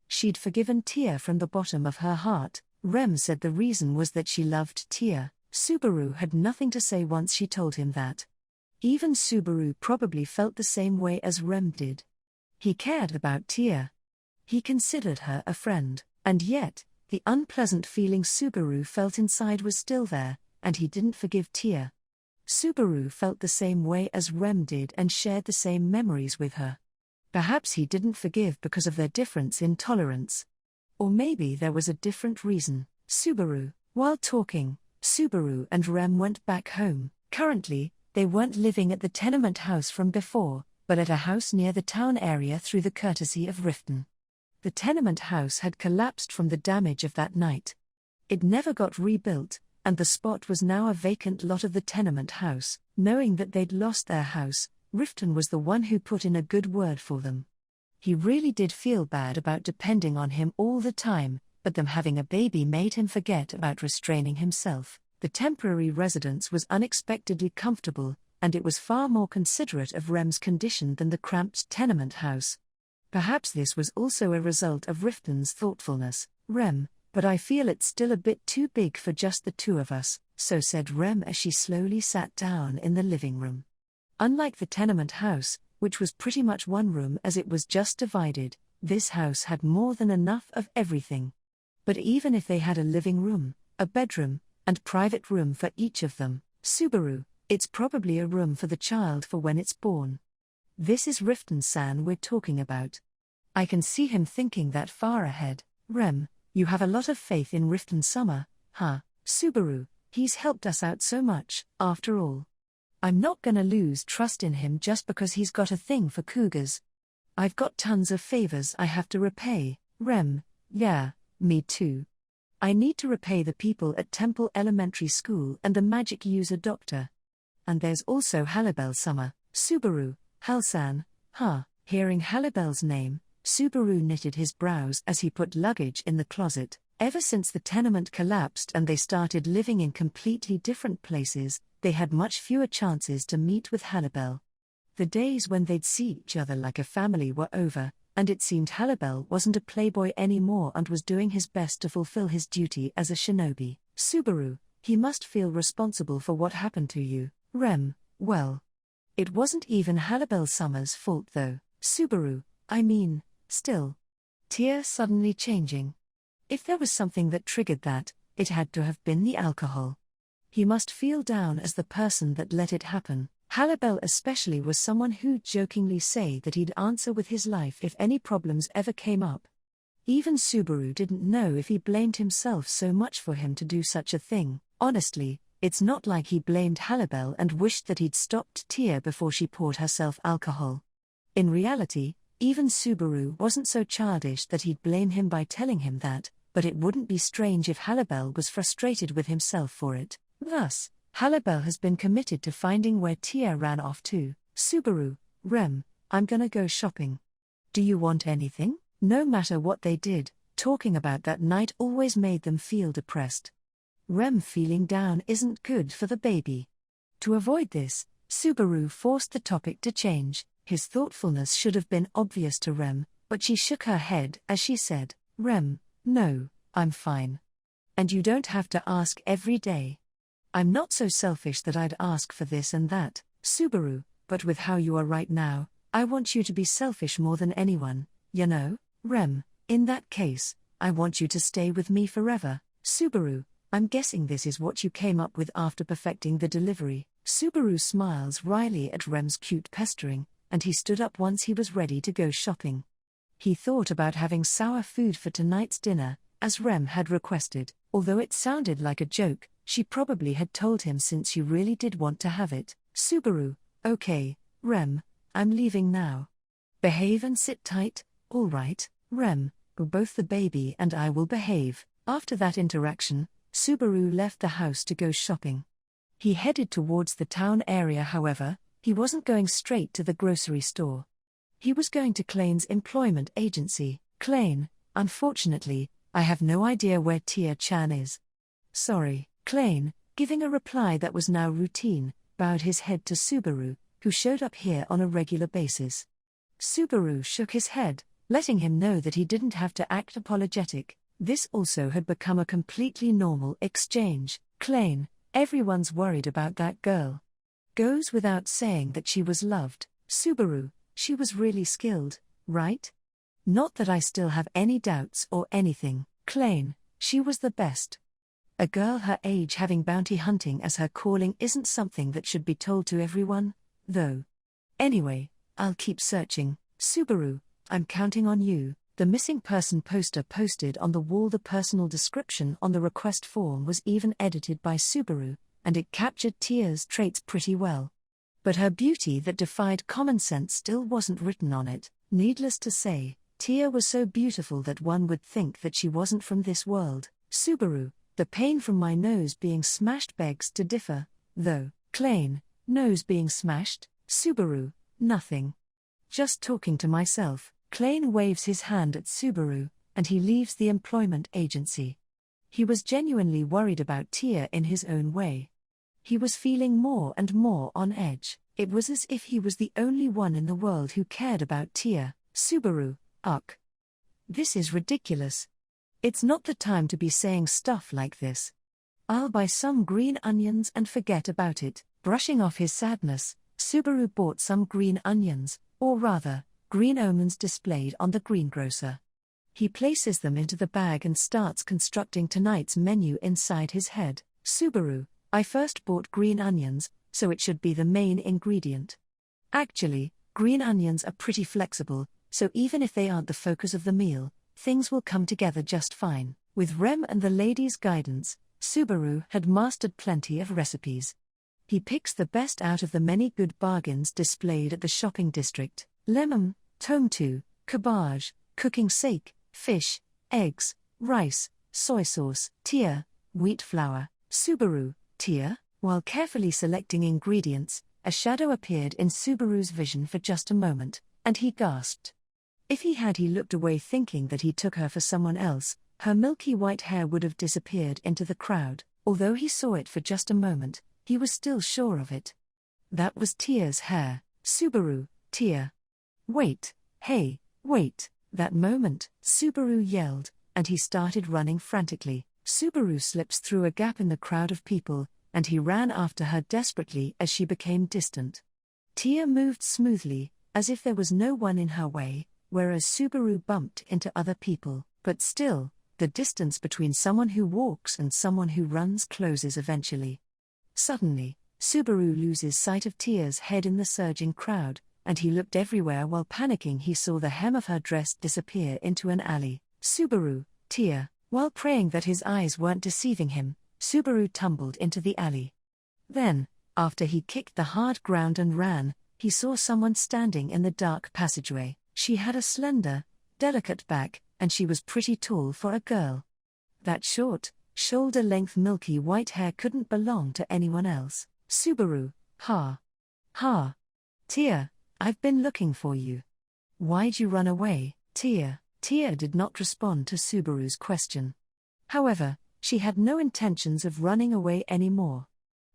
She'd forgiven Tia from the bottom of her heart. Rem said the reason was that she loved Tia. Subaru had nothing to say once she told him that. Even Subaru probably felt the same way as Rem did. He cared about Tia. He considered her a friend, and yet, the unpleasant feeling Subaru felt inside was still there, and he didn't forgive Tia. Subaru felt the same way as Rem did and shared the same memories with her. Perhaps he didn't forgive because of their difference in tolerance. Or maybe there was a different reason. Subaru. While talking, Subaru and Rem went back home. Currently, they weren't living at the tenement house from before, but at a house near the town area through the courtesy of Riften. The tenement house had collapsed from the damage of that night. It never got rebuilt, and the spot was now a vacant lot of the tenement house. Knowing that they'd lost their house, Riften was the one who put in a good word for them. He really did feel bad about depending on him all the time, but them having a baby made him forget about restraining himself. The temporary residence was unexpectedly comfortable, and it was far more considerate of Rem's condition than the cramped tenement house. Perhaps this was also a result of Riften's thoughtfulness. Rem, but I feel it's still a bit too big for just the 2 of us, so said Rem as she slowly sat down in the living room. Unlike the tenement house, which was pretty much one room as it was just divided, this house had more than enough of everything. But even if they had a living room, a bedroom, and private room for each of them, Subaru, it's probably a room for the child for when it's born. This is Riften-san we're talking about. I can see him thinking that far ahead. Rem, you have a lot of faith in Riften-sama, huh? Subaru, he's helped us out so much, after all. I'm not gonna lose trust in him just because he's got a thing for cougars. I've got tons of favors I have to repay. Rem, yeah, me too. I need to repay the people at Temple Elementary School and the magic user doctor. And there's also Halibel-sama, Subaru, Halsan, huh? Hearing Halibel's name, Subaru knitted his brows as he put luggage in the closet. Ever since the tenement collapsed and they started living in completely different places, they had much fewer chances to meet with Halibel. The days when they'd see each other like a family were over, and it seemed Halibel wasn't a playboy anymore and was doing his best to fulfill his duty as a shinobi. Subaru, he must feel responsible for what happened to you. Rem, well. It wasn't even Halibel-sama's fault though. Subaru, I mean, still. Tear suddenly changing. If there was something that triggered that, it had to have been the alcohol. He must feel down as the person that let it happen. Halibel especially was someone who'd jokingly say that he'd answer with his life if any problems ever came up. Even Subaru didn't know if he blamed himself so much for him to do such a thing. Honestly, it's not like he blamed Halibel and wished that he'd stopped Tear before she poured herself alcohol. In reality, even Subaru wasn't so childish that he'd blame him by telling him that, but it wouldn't be strange if Halibel was frustrated with himself for it. Thus, Halibel has been committed to finding where Tear ran off to. Subaru, Rem, I'm gonna go shopping. Do you want anything? No matter what they did, talking about that night always made them feel depressed. Rem feeling down isn't good for the baby. To avoid this, Subaru forced the topic to change. His thoughtfulness should have been obvious to Rem, but she shook her head as she said, Rem, no, I'm fine. And you don't have to ask every day. I'm not so selfish that I'd ask for this and that, Subaru, but with how you are right now, I want you to be selfish more than anyone, you know? Rem, in that case, I want you to stay with me forever. Subaru, I'm guessing this is what you came up with after perfecting the delivery. Subaru smiles wryly at Rem's cute pestering, and he stood up once he was ready to go shopping. He thought about having sour food for tonight's dinner, as Rem had requested. Although it sounded like a joke, she probably had told him since she really did want to have it. Subaru, okay, Rem, I'm leaving now. Behave and sit tight, all right, Rem, both the baby and I will behave. After that interaction, Subaru left the house to go shopping. He headed towards the town area. However, he wasn't going straight to the grocery store. He was going to Klein's employment agency. Klein, unfortunately, I have no idea where Tia-chan is. Sorry. Klein, giving a reply that was now routine, bowed his head to Subaru, who showed up here on a regular basis. Subaru shook his head, letting him know that he didn't have to act apologetic. This also had become a completely normal exchange. Klein, everyone's worried about that girl. Goes without saying that she was loved. Subaru, she was really skilled, right? Not that I still have any doubts or anything. Klein, she was the best. A girl her age having bounty hunting as her calling isn't something that should be told to everyone, though. Anyway, I'll keep searching. Subaru, I'm counting on you. The missing person poster posted on the wall. The personal description on the request form was even edited by Subaru, and it captured Tia's traits pretty well. But her beauty that defied common sense still wasn't written on it. Needless to say, Tia was so beautiful that one would think that she wasn't from this world. Subaru, the pain from my nose being smashed begs to differ, though. Klein, nose being smashed? Subaru, nothing. Just talking to myself. Klein waves his hand at Subaru, and he leaves the employment agency. He was genuinely worried about Tia in his own way. He was feeling more and more on edge. It was as if he was the only one in the world who cared about Tia. Subaru, ugh. This is ridiculous. It's not the time to be saying stuff like this. I'll buy some green onions and forget about it. Brushing off his sadness, Subaru bought some green onions, or rather, green omens displayed on the greengrocer. He places them into the bag and starts constructing tonight's menu inside his head. Subaru, I first bought green onions, so it should be the main ingredient. Actually, green onions are pretty flexible, so even if they aren't the focus of the meal, things will come together just fine. With Rem and the lady's guidance, Subaru had mastered plenty of recipes. He picks the best out of the many good bargains displayed at the shopping district: lemon, tomtu, cabbage, cooking sake, fish, eggs, rice, soy sauce, tea, wheat flour. Subaru, tea. While carefully selecting ingredients, a shadow appeared in Subaru's vision for just a moment, and he gasped. If he looked away thinking that he took her for someone else, her milky white hair would have disappeared into the crowd. Although he saw it for just a moment, he was still sure of it. That was Tia's hair. Subaru, Tia. Wait, hey, wait. That moment, Subaru yelled, and he started running frantically. Subaru slips through a gap in the crowd of people, and he ran after her desperately as she became distant. Tia moved smoothly, as if there was no one in her way, whereas Subaru bumped into other people. But still, the distance between someone who walks and someone who runs closes eventually. Suddenly, Subaru loses sight of Tia's head in the surging crowd, and he looked everywhere while panicking. He saw the hem of her dress disappear into an alley. Subaru, Tia. While praying that his eyes weren't deceiving him, Subaru tumbled into the alley. Then, after he kicked the hard ground and ran, he saw someone standing in the dark passageway. She had a slender, delicate back, and she was pretty tall for a girl. That short, shoulder-length milky white hair couldn't belong to anyone else. Subaru, ha. Ha. Tia, I've been looking for you. Why'd you run away, Tia? Tia did not respond to Subaru's question. However, she had no intentions of running away anymore.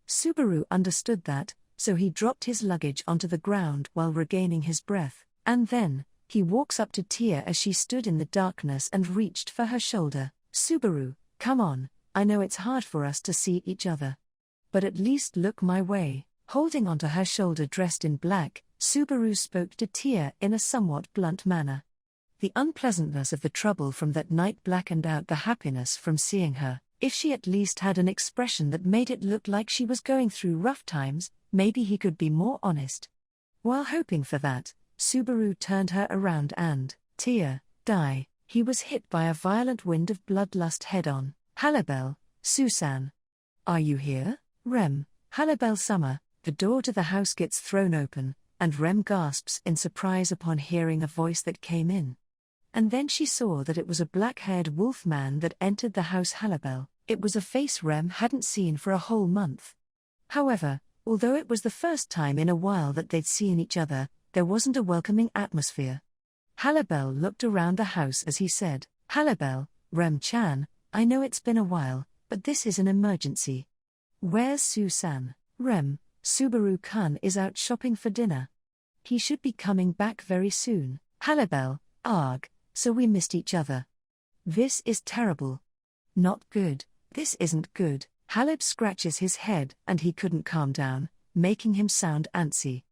Subaru understood that, so he dropped his luggage onto the ground while regaining his breath, and then, he walks up to Tia as she stood in the darkness and reached for her shoulder. Subaru, come on, I know it's hard for us to see each other. But at least look my way. Holding onto her shoulder dressed in black, Subaru spoke to Tia in a somewhat blunt manner. The unpleasantness of the trouble from that night blackened out the happiness from seeing her. If she at least had an expression that made it look like she was going through rough times, maybe he could be more honest. While hoping for that, Subaru turned her around and, Tia, die. He was hit by a violent wind of bloodlust head-on. Halabel, Susan. Are you here? Rem, Halabel Summer. The door to the house gets thrown open, and Rem gasps in surprise upon hearing a voice that came in. And then she saw that it was a black-haired wolf man that entered the house. Halabel. It was a face Rem hadn't seen for a whole month. However, although it was the first time in a while that they'd seen each other, there wasn't a welcoming atmosphere. Halabel looked around the house as he said, Halabel, Rem-chan, I know it's been a while, but this is an emergency. Where's Susan? Rem, Subaru-kun is out shopping for dinner. He should be coming back very soon. Halabel, arg, so we missed each other. This is terrible. Not good. This isn't good. Halab scratches his head and he couldn't calm down, making him sound antsy.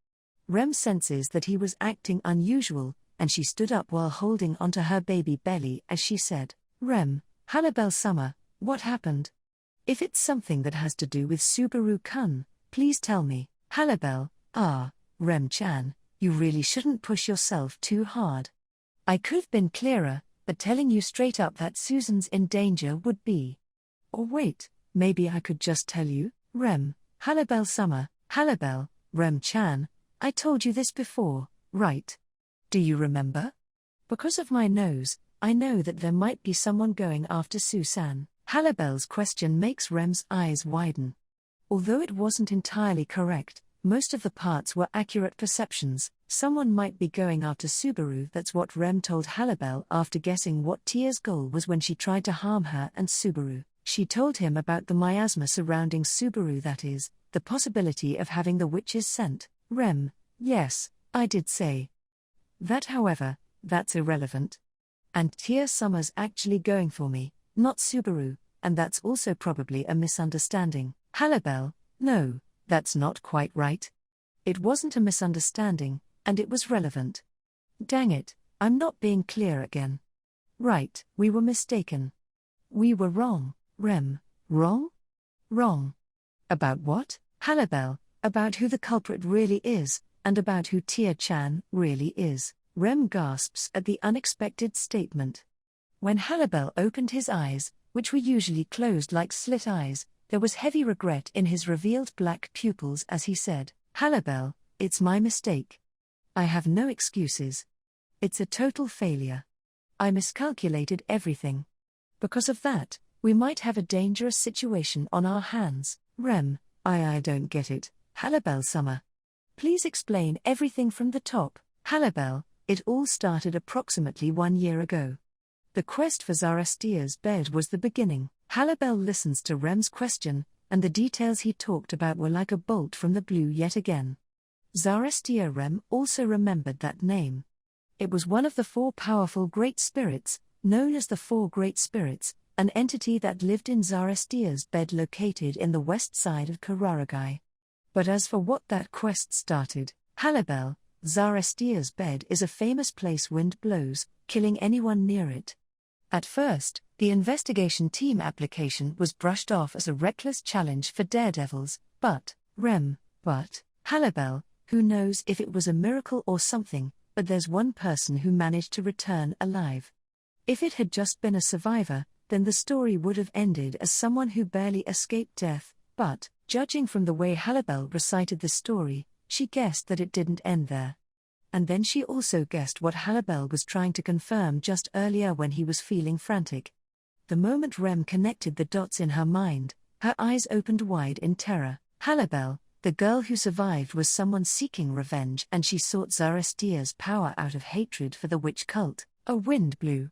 Rem senses that he was acting unusual, and she stood up while holding onto her baby belly as she said, Rem, Halabel Summer, what happened? If it's something that has to do with Subaru-kun, please tell me. Halabel, Rem-chan, you really shouldn't push yourself too hard. I could've been clearer, but telling you straight up that Susan's in danger would be. Or wait, maybe I could just tell you, Rem, Halabel Summer, Halabel, Rem-chan, I told you this before, right? Do you remember? Because of my nose, I know that there might be someone going after Susan. Halabel's question makes Rem's eyes widen. Although it wasn't entirely correct, most of the parts were accurate perceptions. Someone might be going after Subaru. That's what Rem told Halabel after guessing what Tia's goal was when she tried to harm her and Subaru. She told him about the miasma surrounding Subaru, that is, the possibility of having the witch's scent. Rem, yes, I did say that. However, that's irrelevant. And Tia Summer's actually going for me, not Subaru, and that's also probably a misunderstanding. Halabel, no, that's not quite right. It wasn't a misunderstanding, and it was relevant. Dang it, I'm not being clear again. Right, we were mistaken. We were wrong, Rem. Wrong? Wrong. About what? Halibel, about who the culprit really is, and about who Tia-chan really is. Rem gasps at the unexpected statement. When Halibel opened his eyes, which were usually closed like slit eyes, there was heavy regret in his revealed black pupils as he said, Halibel, it's my mistake. I have no excuses. It's a total failure. I miscalculated everything. Because of that, we might have a dangerous situation on our hands. Rem, I don't get it, Halibel-sama. Please explain everything from the top. Halibel, it all started approximately 1 year ago. The quest for Zarastia's bed was the beginning. Halibel listens to Rem's question, and the details he talked about were like a bolt from the blue yet again. Zarastia. Rem also remembered that name. It was one of the 4 powerful great spirits, known as the 4 Great Spirits, an entity that lived in Zarastia's bed located in the west side of Kararagi. But as for what that quest started, Halibel, Zarastia's bed is a famous place wind blows, killing anyone near it. At first, the investigation team application was brushed off as a reckless challenge for daredevils, but Halibel, who knows if it was a miracle or something, but there's one person who managed to return alive. If it had just been a survivor, then the story would have ended as someone who barely escaped death, but, judging from the way Halibel recited the story, she guessed that it didn't end there. And then she also guessed what Halibel was trying to confirm just earlier when he was feeling frantic. The moment Rem connected the dots in her mind, her eyes opened wide in terror. Halibel, the girl who survived, was someone seeking revenge, and she sought Zarastia's power out of hatred for the witch cult. A wind blew.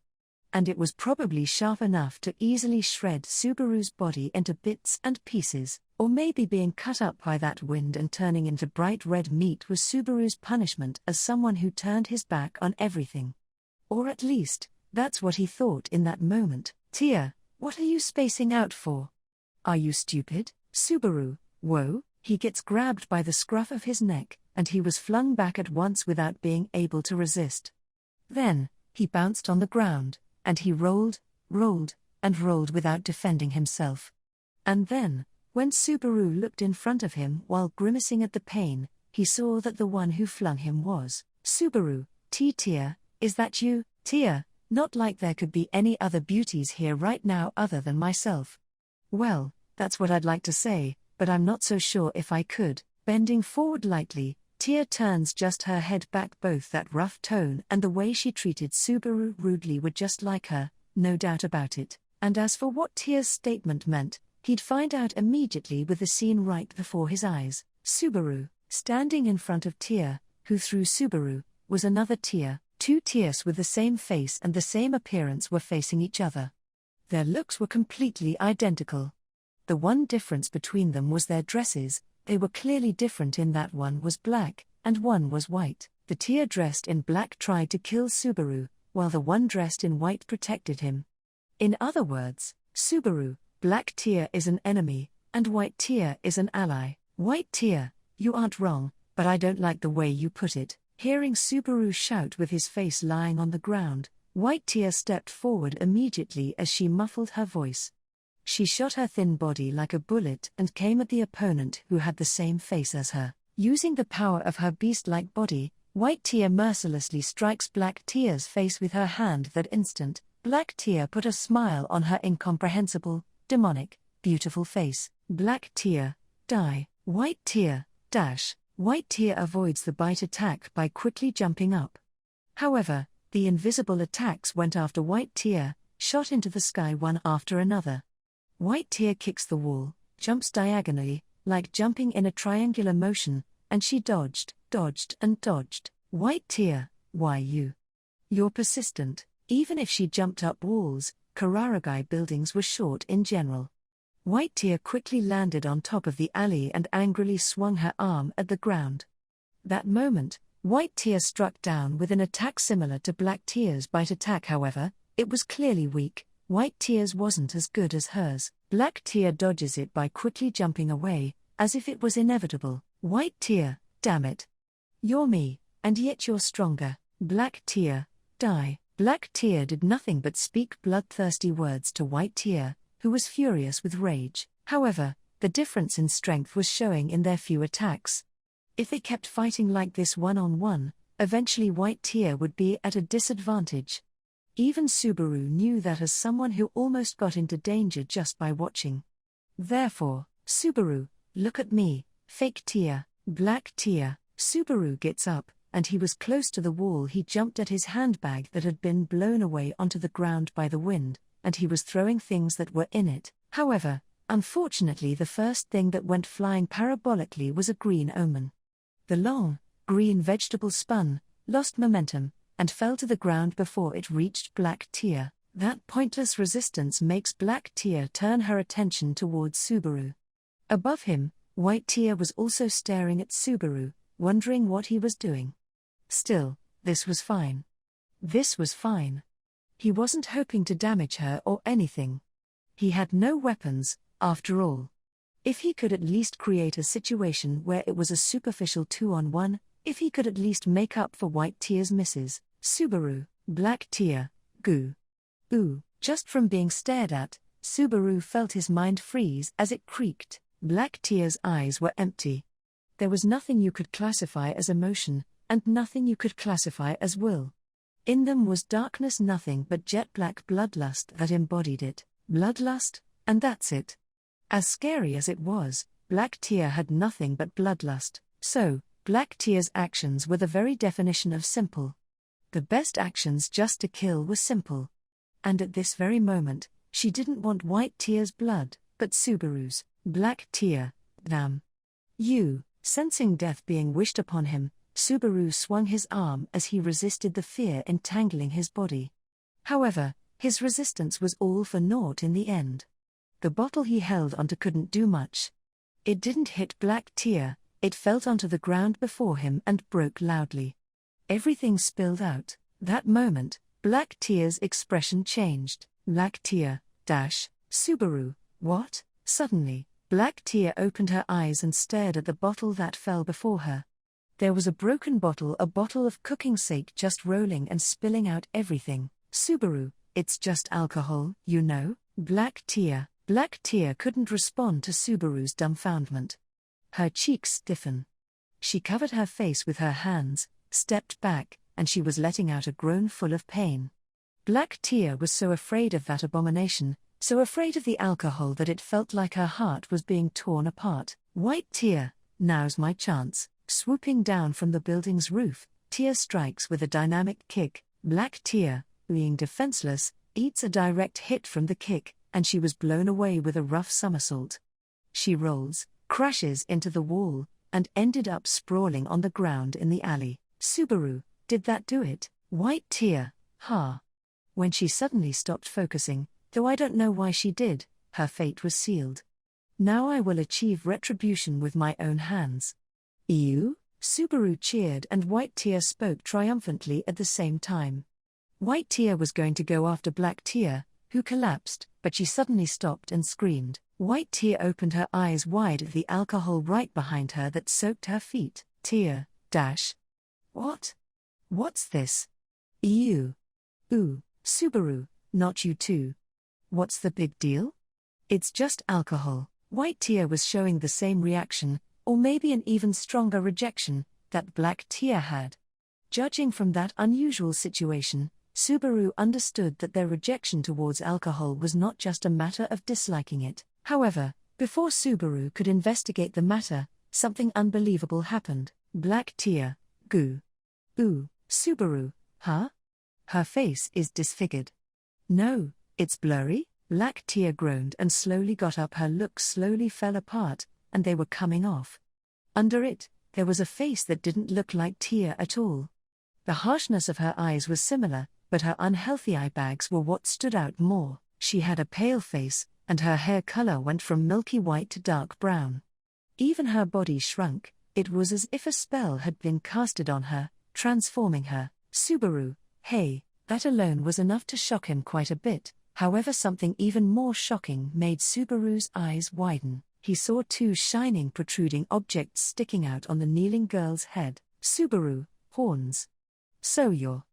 And it was probably sharp enough to easily shred Subaru's body into bits and pieces, or maybe being cut up by that wind and turning into bright red meat was Subaru's punishment as someone who turned his back on everything. Or at least, that's what he thought in that moment. Tia, what are you spacing out for? Are you stupid, Subaru? Whoa, he gets grabbed by the scruff of his neck, and he was flung back at once without being able to resist. Then, he bounced on the ground, and he rolled, and rolled without defending himself. And then, when Subaru looked in front of him while grimacing at the pain, he saw that the one who flung him was Subaru. Tia, is that you? Tia, not like there could be any other beauties here right now other than myself. Well, that's what I'd like to say, but I'm not so sure if I could. Bending forward lightly, Tia turns just her head back. Both that rough tone and the way she treated Subaru rudely were just like her, no doubt about it. And as for what Tia's statement meant, he'd find out immediately with the scene right before his eyes. Subaru, standing in front of Tia, who through Subaru, was another Tia. 2 Tias with the same face and the same appearance were facing each other. Their looks were completely identical. The one difference between them was their dresses. They were clearly different in that one was black, and one was white. The Tia dressed in black tried to kill Subaru, while the one dressed in white protected him. In other words, Subaru, black Tia is an enemy, and white Tia is an ally. White Tia, you aren't wrong, but I don't like the way you put it. Hearing Subaru shout with his face lying on the ground, white Tia stepped forward immediately as she muffled her voice. She shot her thin body like a bullet and came at the opponent who had the same face as her. Using the power of her beast-like body, white Tia mercilessly strikes black Tia's face with her hand. That instant, black Tia put a smile on her incomprehensible, demonic, beautiful face. Black Tia, die. White Tia, dash. White Tia avoids the bite attack by quickly jumping up. However, the invisible attacks went after white Tia, shot into the sky one after another. White Tia kicks the wall, jumps diagonally, like jumping in a triangular motion, and she dodged, and dodged. White Tia, why you? You're persistent. Even if she jumped up walls, Kararagi buildings were short in general. White Tia quickly landed on top of the alley and angrily swung her arm at the ground. That moment, white Tia struck down with an attack similar to black Tia's bite attack. However, it was clearly weak. White Tia's wasn't as good as hers. Black Tia dodges it by quickly jumping away, as if it was inevitable. White Tia, damn it. You're me, and yet you're stronger. Black Tia, die. Black Tear did nothing but speak bloodthirsty words to White Tear, who was furious with rage. However, the difference in strength was showing in their few attacks. If they kept fighting like this one-on-one, eventually White Tear would be at a disadvantage. Even Subaru knew that as someone who almost got into danger just by watching. Therefore, Subaru, look at me, fake Tear, Black Tear. Subaru gets up, and he was close to the wall. He jumped at his handbag that had been blown away onto the ground by the wind, and he was throwing things that were in it. However, unfortunately the first thing that went flying parabolically was a green omen. The long, green vegetable spun, lost momentum, and fell to the ground before it reached Black Tear. That pointless resistance makes Black Tear turn her attention towards Subaru. Above him, White Tear was also staring at Subaru, wondering what he was doing. Still, this was fine. This was fine. He wasn't hoping to damage her or anything. He had no weapons, after all. If he could at least create a situation where it was a superficial 2-on-1, if he could at least make up for White Tear's misses. Subaru, Black Tear, goo. Ooh, just from being stared at, Subaru felt his mind freeze as it creaked. Black Tear's eyes were empty. There was nothing you could classify as emotion, and nothing you could classify as will. In them was darkness, nothing but jet black bloodlust that embodied it. Bloodlust, and that's it. As scary as it was, Black Tear had nothing but bloodlust, so, Black Tear's actions were the very definition of simple. The best actions just to kill were simple. And at this very moment, she didn't want White Tear's blood, but Subaru's. Black Tear, damn. You, sensing death being wished upon him, Subaru swung his arm as he resisted the fear entangling his body. However, his resistance was all for naught in the end. The bottle he held onto couldn't do much. It didn't hit Black Tear, it fell onto the ground before him and broke loudly. Everything spilled out. That moment, Black Tear's expression changed. Black Tear, Subaru, what? Suddenly, Black Tear opened her eyes and stared at the bottle that fell before her. There was a broken bottle, a bottle of cooking sake just rolling and spilling out everything. Subaru, it's just alcohol, you know? Black Tear couldn't respond to Subaru's dumbfoundment. Her cheeks stiffened. She covered her face with her hands, stepped back, and she was letting out a groan full of pain. Black Tear was so afraid of that abomination, so afraid of the alcohol that it felt like her heart was being torn apart. White Tear, now's my chance. Swooping down from the building's roof, Tear strikes with a dynamic kick. Black Tear, being defenseless, eats a direct hit from the kick, and she was blown away with a rough somersault. She rolls, crashes into the wall, and ended up sprawling on the ground in the alley. Subaru, did that do it? White Tear, ha. When she suddenly stopped focusing, though I don't know why she did, her fate was sealed. Now I will achieve retribution with my own hands. You? Subaru cheered and White Tear spoke triumphantly at the same time. White Tear was going to go after Black Tear, who collapsed, but she suddenly stopped and screamed. White Tear opened her eyes wide at the alcohol right behind her that soaked her feet. Tear, What? What's this? You. Ooh, Subaru, not you too. What's the big deal? It's just alcohol. White Tear was showing the same reaction, or maybe an even stronger rejection, that Black Tear had. Judging from that unusual situation, Subaru understood that their rejection towards alcohol was not just a matter of disliking it. However, before Subaru could investigate the matter, something unbelievable happened. Black Tear, goo. Ooh, Subaru, huh? Her face is disfigured. No, it's blurry. Black Tear groaned and slowly got up. Her look slowly fell apart, and they were coming off. Under it, there was a face that didn't look like Tear at all. The harshness of her eyes was similar, but her unhealthy eye bags were what stood out more. She had a pale face, and her hair color went from milky white to dark brown. Even her body shrunk. It was as if a spell had been casted on her, transforming her. Subaru, hey, that alone was enough to shock him quite a bit. However, something even more shocking made Subaru's eyes widen. He saw two shining protruding objects sticking out on the kneeling girl's head. Subaru, horns. So you're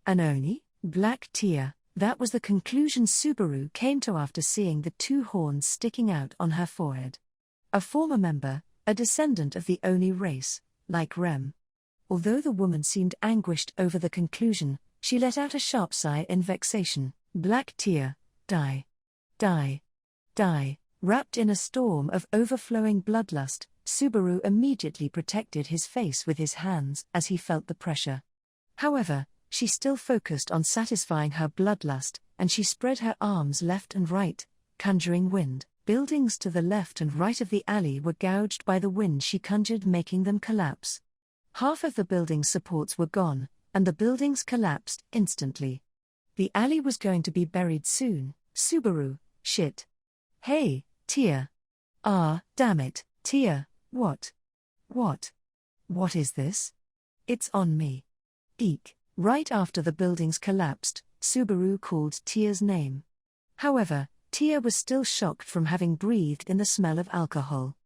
an Oni? Black tear. That was the conclusion Subaru came to after seeing the two horns sticking out on her forehead. A former member, a descendant of the Oni race, like Rem. Although the woman seemed anguished over the conclusion, she let out a sharp sigh in vexation. Black tear. Die. Die. Die. Wrapped in a storm of overflowing bloodlust, Subaru immediately protected his face with his hands as he felt the pressure. However, she still focused on satisfying her bloodlust, and she spread her arms left and right, conjuring wind. Buildings to the left and right of the alley were gouged by the wind she conjured, making them collapse. Half of the building's supports were gone, and the buildings collapsed instantly. The alley was going to be buried soon. Subaru, shit. Hey, Tia. Ah, damn it, Tia, what? What? What is this? It's on me. Eek. Right after the buildings collapsed, Subaru called Tia's name. However, Tia was still shocked from having breathed in the smell of alcohol.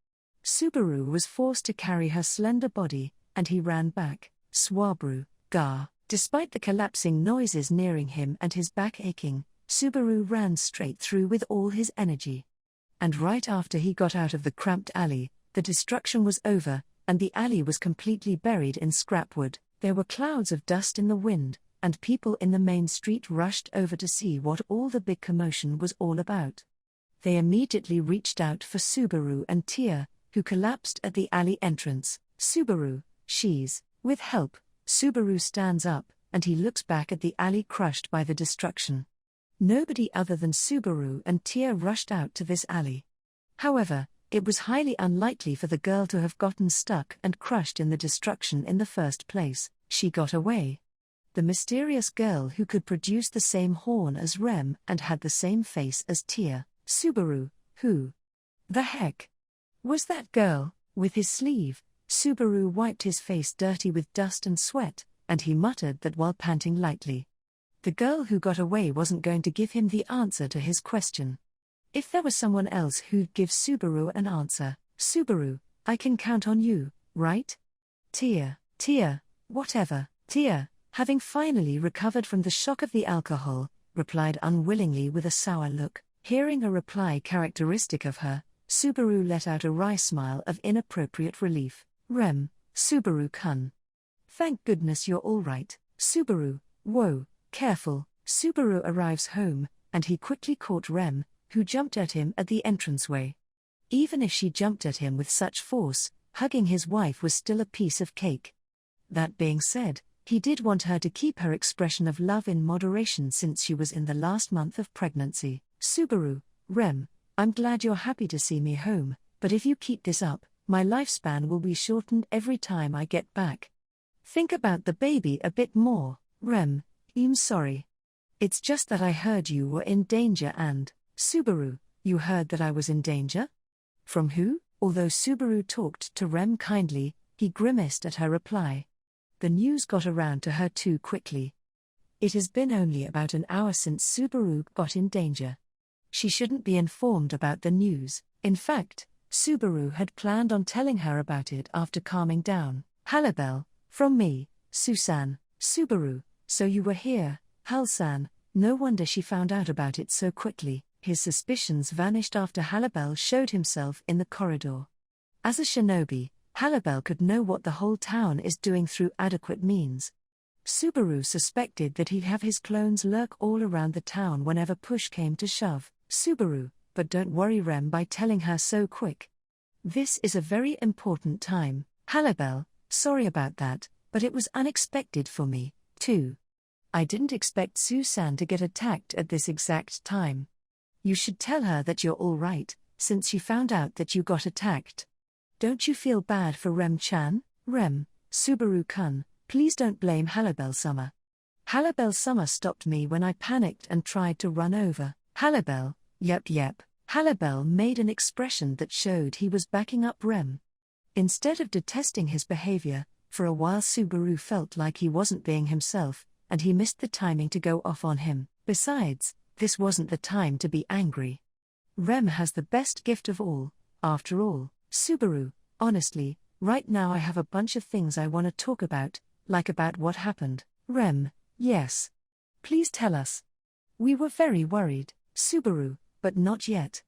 Subaru was forced to carry her slender body, and he ran back. Swabru, Gar. Despite the collapsing noises nearing him and his back aching, Subaru ran straight through with all his energy. And right after he got out of the cramped alley, the destruction was over, and the alley was completely buried in scrapwood. There were clouds of dust in the wind, and people in the main street rushed over to see what all the big commotion was all about. They immediately reached out for Subaru and Tia, who collapsed at the alley entrance. Subaru, she's, with help. Subaru stands up, and he looks back at the alley crushed by the destruction. Nobody other than Subaru and Tia rushed out to this alley. However, it was highly unlikely for the girl to have gotten stuck and crushed in the destruction in the first place. She got away. The mysterious girl who could produce the same horn as Rem and had the same face as Tia. Subaru, who the heck was that girl? With his sleeve, Subaru wiped his face dirty with dust and sweat, and he muttered that while panting lightly. The girl who got away wasn't going to give him the answer to his question. If there was someone else who'd give Subaru an answer, Subaru, I can count on you, right? Tia, whatever. Tia, having finally recovered from the shock of the alcohol, replied unwillingly with a sour look. Hearing a reply characteristic of her, Subaru let out a wry smile of inappropriate relief. Rem, Subaru-kun. Thank goodness you're all right. Subaru, whoa, careful. Subaru arrives home, and he quickly caught Rem, who jumped at him at the entranceway. Even if she jumped at him with such force, hugging his wife was still a piece of cake. That being said, he did want her to keep her expression of love in moderation since she was in the last month of pregnancy. Subaru, Rem, I'm glad you're happy to see me home, but if you keep this up, my lifespan will be shortened every time I get back. Think about the baby a bit more. Rem, I'm sorry. It's just that I heard you were in danger and… Subaru, you heard that I was in danger? From who? Although Subaru talked to Rem kindly, he grimaced at her reply. The news got around to her too quickly. It has been only about an hour since Subaru got in danger. She shouldn't be informed about the news. In fact, Subaru had planned on telling her about it after calming down. Halabel, from me, Susan. Subaru, so you were here, Hal-san. No wonder she found out about it so quickly. His suspicions vanished after Halabel showed himself in the corridor. As a shinobi, Halabel could know what the whole town is doing through adequate means. Subaru suspected that he'd have his clones lurk all around the town whenever push came to shove. Subaru, but don't worry Rem by telling her so quick. This is a very important time. Halabel, sorry about that, but it was unexpected for me, too. I didn't expect Susan to get attacked at this exact time. You should tell her that you're all right, since she found out that you got attacked. Don't you feel bad for Rem-chan? Rem, Subaru-kun, please don't blame Halabel-sama. Halabel-sama stopped me when I panicked and tried to run over. Halabel, yep. Halabel made an expression that showed he was backing up Rem. Instead of detesting his behavior, for a while Subaru felt like he wasn't being himself, and he missed the timing to go off on him. Besides, this wasn't the time to be angry. Rem has the best gift of all, after all. Subaru, honestly, right now I have a bunch of things I want to talk about, like about what happened. Rem, yes. Please tell us. We were very worried, Subaru, but not yet.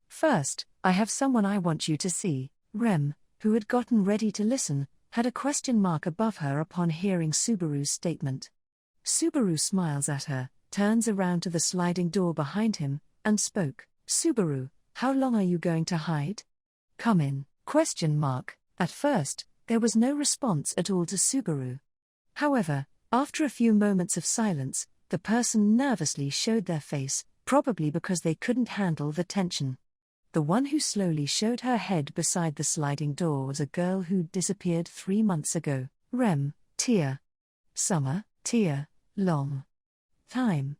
First, I have someone I want you to see. Rem, who had gotten ready to listen, had a question mark above her upon hearing Subaru's statement. Subaru smiles at her, turns around to the sliding door behind him, and spoke. Subaru, how long are you going to hide? Come in, ? At first, there was no response at all to Subaru. However, after a few moments of silence, the person nervously showed their face, probably because they couldn't handle the tension. The one who slowly showed her head beside the sliding door was a girl who'd disappeared 3 months ago. Rem, Tia. Summer, Tia, long time.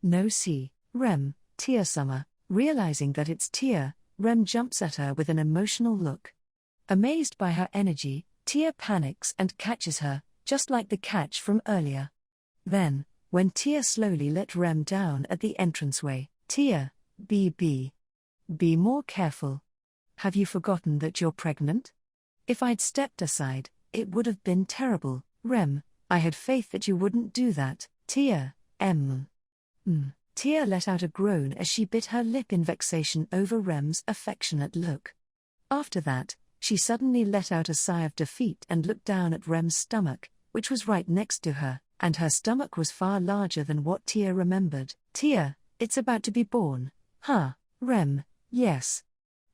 No see. Rem, Tia. Summer, realizing that it's Tia, Rem jumps at her with an emotional look. Amazed by her energy, Tia panics and catches her, just like the catch from earlier. Then, when Tia slowly let Rem down at the entranceway, Tia, be more careful. Have you forgotten that you're pregnant? If I'd stepped aside, it would have been terrible. Rem, I had faith that you wouldn't do that. Tia, Tia let out a groan as she bit her lip in vexation over Rem's affectionate look. After that, she suddenly let out a sigh of defeat and looked down at Rem's stomach, which was right next to her, and her stomach was far larger than what Tia remembered. Tia, it's about to be born. Huh, Rem, yes.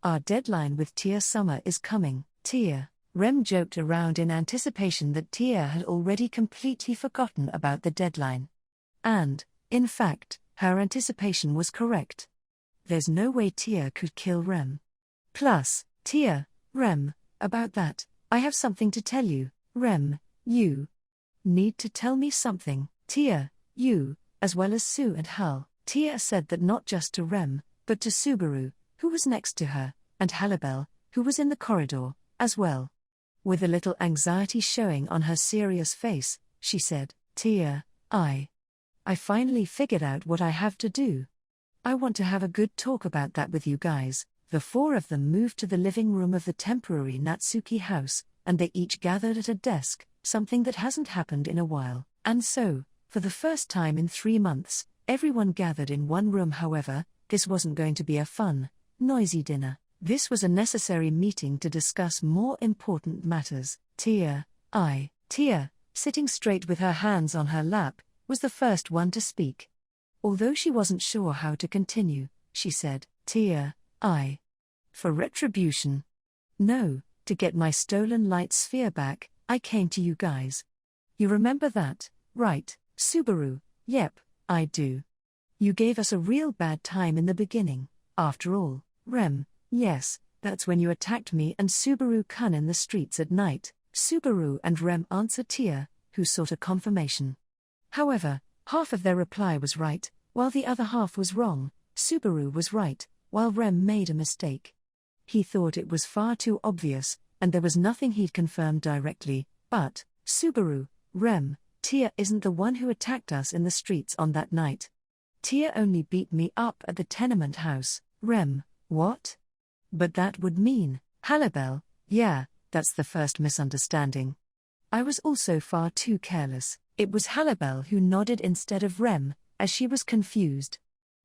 Our deadline with Tia. Summer is coming. Tia. Rem joked around in anticipation that Tia had already completely forgotten about the deadline. And, in fact, her anticipation was correct. There's no way Tia could kill Rem. Plus, Tia, Rem, about that, I have something to tell you. Rem, you need to tell me something. Tia, you, as well as Sue and Hal. Tia said that not just to Rem, but to Subaru, who was next to her, and Halibel, who was in the corridor, as well. With a little anxiety showing on her serious face, she said, Tia, I finally figured out what I have to do. I want to have a good talk about that with you guys. The 4 of them moved to the living room of the temporary Natsuki house, and they each gathered at a desk, something that hasn't happened in a while. And so, for the first time in 3 months, everyone gathered in one room. However, this wasn't going to be a fun, noisy dinner. This was a necessary meeting to discuss more important matters. Tia, sitting straight with her hands on her lap, was the first one to speak. Although she wasn't sure how to continue, she said, Tia, for retribution. No, to get my stolen light sphere back, I came to you guys. You remember that, right, Subaru? Yep, I do. You gave us a real bad time in the beginning, after all. Rem, yes, that's when you attacked me and Subaru-kun in the streets at night. Subaru and Rem answered Tia, who sought a confirmation. However, half of their reply was right, while the other half was wrong. Subaru was right, while Rem made a mistake. He thought it was far too obvious, and there was nothing he'd confirm directly, but, Subaru, Rem, Tia isn't the one who attacked us in the streets on that night. Tia only beat me up at the tenement house. Rem, what? But that would mean, Halibel, yeah, that's the first misunderstanding. I was also far too careless. It was Halibel who nodded instead of Rem, as she was confused.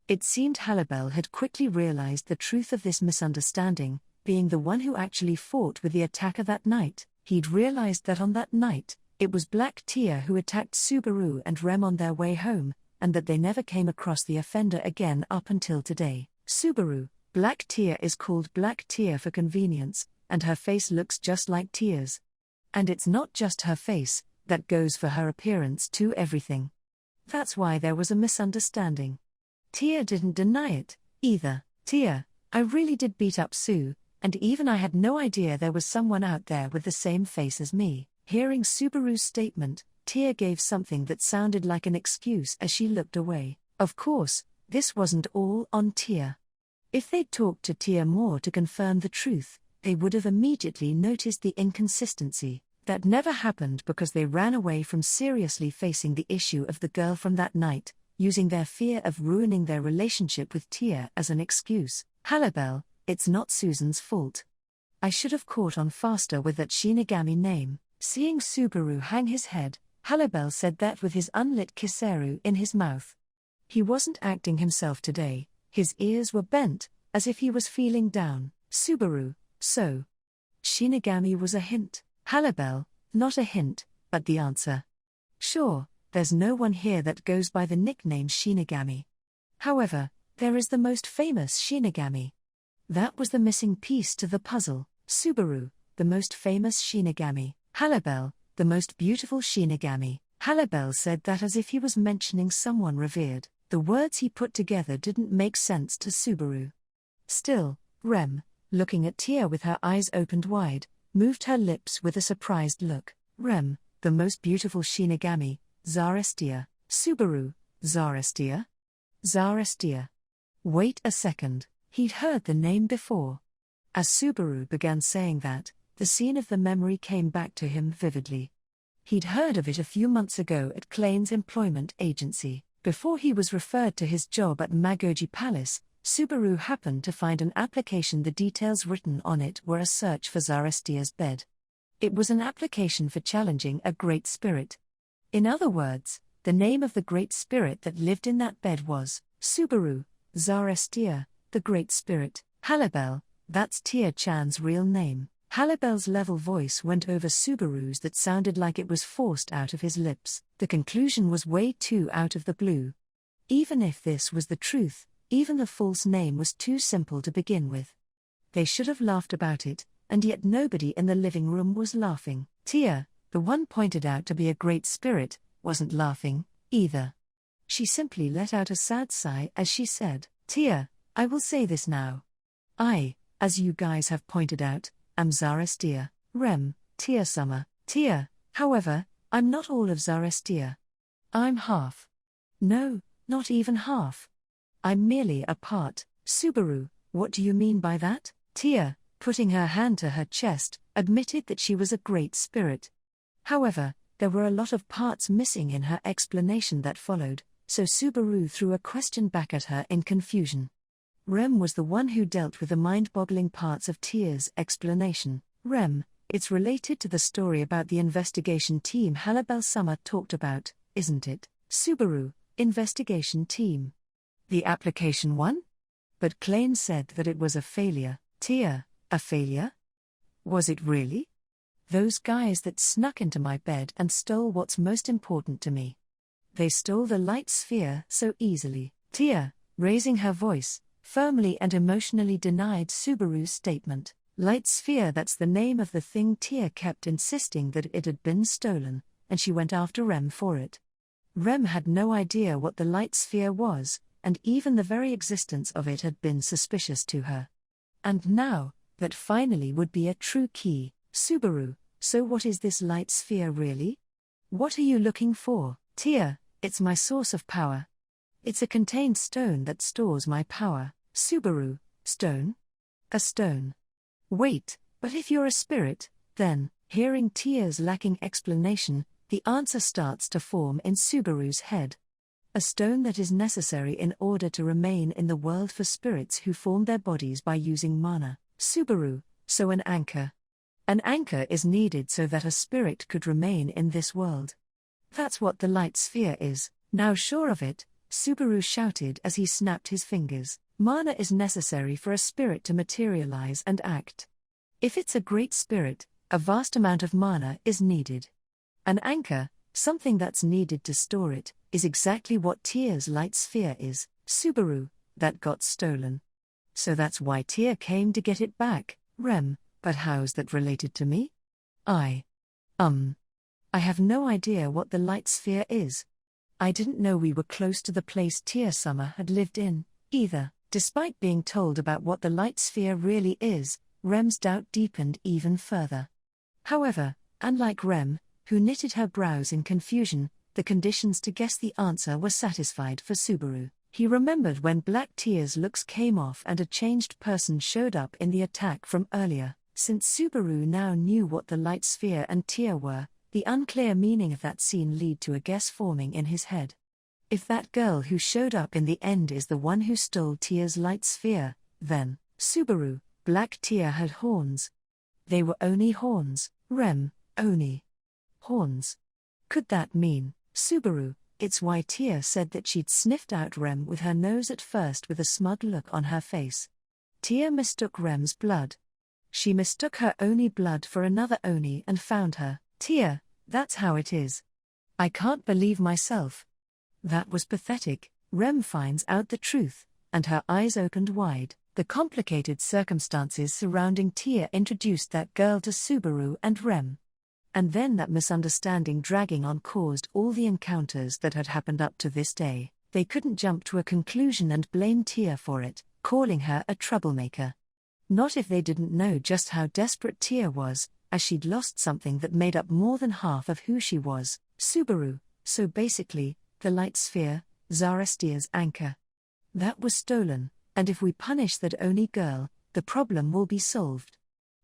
It seemed Halibel had quickly realized the truth of this misunderstanding, being the one who actually fought with the attacker that night. He'd realized that on that night, it was Black Tia who attacked Subaru and Rem on their way home, and that they never came across the offender again up until today. Subaru, Black Tia is called Black Tia for convenience, and her face looks just like Tia's. And it's not just her face, that goes for her appearance too. Everything. That's why there was a misunderstanding. Tia didn't deny it, either. Tia, I really did beat up Sue, and even I had no idea there was someone out there with the same face as me. Hearing Subaru's statement, Tia gave something that sounded like an excuse as she looked away. Of course, this wasn't all on Tia. If they'd talked to Tia more to confirm the truth, they would have immediately noticed the inconsistency. That never happened because they ran away from seriously facing the issue of the girl from that night, using their fear of ruining their relationship with Tia as an excuse. Halibel, it's not Susan's fault. I should have caught on faster with that Shinigami name. Seeing Subaru hang his head, Halibel said that with his unlit kiseru in his mouth. He wasn't acting himself today, his ears were bent, as if he was feeling down. Subaru, so. Shinigami was a hint. Halibel, not a hint, but the answer. Sure, there's no one here that goes by the nickname Shinigami. However, there is the most famous Shinigami. That was the missing piece to the puzzle. Subaru, the most famous Shinigami. Halibel, the most beautiful Shinigami. Halibel said that as if he was mentioning someone revered. The words he put together didn't make sense to Subaru. Still, Rem, looking at Tia with her eyes opened wide, moved her lips with a surprised look. Rem, the most beautiful Shinigami, Zarestia. Subaru, Zarestia? Zarestia. Wait a second, he'd heard the name before. As Subaru began saying that, the scene of the memory came back to him vividly. He'd heard of it a few months ago at Klein's employment agency. Before he was referred to his job at Magogi Palace, Subaru happened to find an application. The details written on it were a search for Zarestia's bed. It was an application for challenging a great spirit. In other words, the name of the great spirit that lived in that bed was Subaru, Zarestia, the great spirit. Halibel, that's Tia-chan's real name. Halibel's level voice went over Subaru's that sounded like it was forced out of his lips. The conclusion was way too out of the blue. Even if this was the truth, even the false name was too simple to begin with. They should have laughed about it, and yet nobody in the living room was laughing. Tia, the one pointed out to be a great spirit, wasn't laughing, either. She simply let out a sad sigh as she said, Tia, I will say this now. I, as you guys have pointed out, am Zarestia. Rem, Tia-sama. Tia, however, I'm not all of Zarestia. I'm half. No, not even half. I'm merely a part. Subaru, what do you mean by that? Tia, putting her hand to her chest, admitted that she was a great spirit. However, there were a lot of parts missing in her explanation that followed, so Subaru threw a question back at her in confusion. Rem was the one who dealt with the mind-boggling parts of Tia's explanation. Rem, it's related to the story about the investigation team Halibel-sama talked about, isn't it? Subaru, investigation team. The application won? But Klein said that it was a failure. Tia, a failure? Was it really? Those guys that snuck into my bed and stole what's most important to me. They stole the light sphere so easily. Tia, raising her voice, firmly and emotionally denied Subaru's statement. Light sphere, that's the name of the thing. Tia kept insisting that it had been stolen, and she went after Rem for it. Rem had no idea what the light sphere was, and even the very existence of it had been suspicious to her. And now, that finally would be a true key. Subaru, so what is this light sphere really? What are you looking for? Tia, it's my source of power. It's a contained stone that stores my power. Subaru, stone? A stone. Wait, but if you're a spirit, then, hearing Tia's lacking explanation, the answer starts to form in Subaru's head. A stone that is necessary in order to remain in the world for spirits who form their bodies by using mana. Subaru, so an anchor. An anchor is needed so that a spirit could remain in this world. That's what the light sphere is. Now sure of it, Subaru shouted as he snapped his fingers. Mana is necessary for a spirit to materialize and act. If it's a great spirit, a vast amount of mana is needed. An anchor, something that's needed to store it, is exactly what Tia's light sphere is. Subaru, that got stolen. So that's why Tia came to get it back. Rem, but how's that related to me? I have no idea what the light sphere is. I didn't know we were close to the place Tia-sama had lived in, either. Despite being told about what the light sphere really is, Rem's doubt deepened even further. However, unlike Rem, who knitted her brows in confusion, the conditions to guess the answer were satisfied for Subaru. He remembered when Black Tia's looks came off and a changed person showed up in the attack from earlier. Since Subaru now knew what the light sphere and Tia were, the unclear meaning of that scene led to a guess forming in his head. If that girl who showed up in the end is the one who stole Tia's light sphere, then, Subaru, Black Tia had horns. They were Oni horns. Rem, Oni horns. Could that mean, Subaru? It's why Tia said that she'd sniffed out Rem with her nose at first with a smug look on her face. Tia mistook Rem's blood. She mistook her Oni blood for another Oni and found her. Tia, that's how it is. I can't believe myself. That was pathetic. Rem finds out the truth, and her eyes opened wide. The complicated circumstances surrounding Tia introduced that girl to Subaru and Rem. And then that misunderstanding dragging on caused all the encounters that had happened up to this day. They couldn't jump to a conclusion and blame Tia for it, calling her a troublemaker. Not if they didn't know just how desperate Tia was, as she'd lost something that made up more than half of who she was, Subaru, so basically, the light sphere, Zarastia's anchor. That was stolen, and if we punish that Oni girl, the problem will be solved.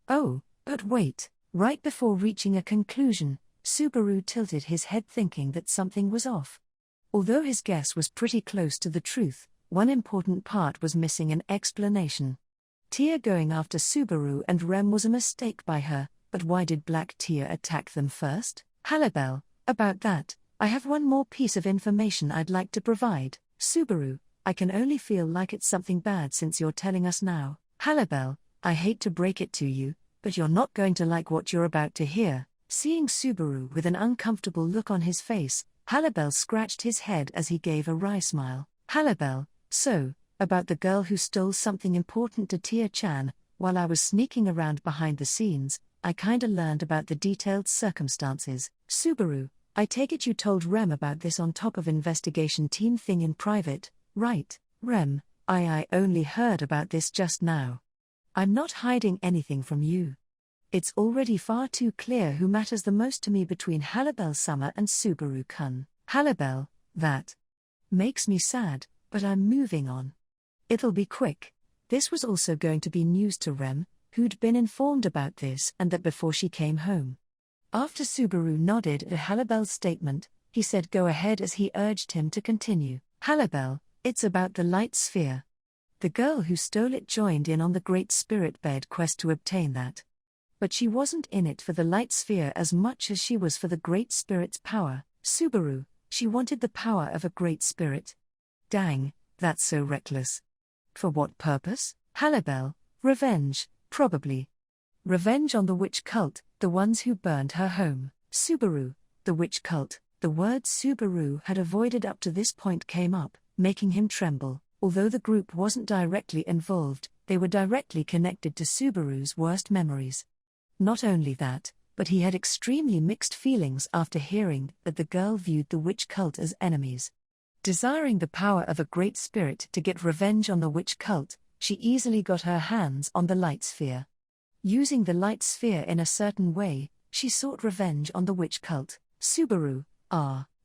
Oh, but wait. Right before reaching a conclusion, Subaru tilted his head thinking that something was off. Although his guess was pretty close to the truth, one important part was missing an explanation. Tia going after Subaru and Rem was a mistake by her, but why did Black Tia attack them first? Halibel, about that, I have one more piece of information I'd like to provide. Subaru, I can only feel like it's something bad since you're telling us now. Halibel, I hate to break it to you, but you're not going to like what you're about to hear. Seeing Subaru with an uncomfortable look on his face, Halibel scratched his head as he gave a wry smile. Halibel, so, about the girl who stole something important to Tia-chan, while I was sneaking around behind the scenes, I kinda learned about the detailed circumstances. Subaru, I take it you told Rem about this on top of investigation team thing in private, right? Rem, I only heard about this just now. I'm not hiding anything from you. It's already far too clear who matters the most to me between Halibel Summer and Subaru-kun. Halibel, that makes me sad, but I'm moving on. It'll be quick. This was also going to be news to Rem, who'd been informed about this and that before she came home. After Subaru nodded at Halibel's statement, he said go ahead as he urged him to continue. Halibel, it's about the light sphere. The girl who stole it joined in on the Great Spirit bed quest to obtain that. But she wasn't in it for the light sphere as much as she was for the Great Spirit's power. Subaru, she wanted the power of a Great Spirit. Dang, that's so reckless. For what purpose? Halibel, revenge, probably. Revenge on the witch cult, the ones who burned her home. Subaru, the witch cult. The word Subaru had avoided up to this point came up, making him tremble. Although the group wasn't directly involved, they were directly connected to Subaru's worst memories. Not only that, but he had extremely mixed feelings after hearing that the girl viewed the witch cult as enemies. Desiring the power of a great spirit to get revenge on the witch cult, she easily got her hands on the light sphere. Using the light sphere in a certain way, she sought revenge on the witch cult. Subaru,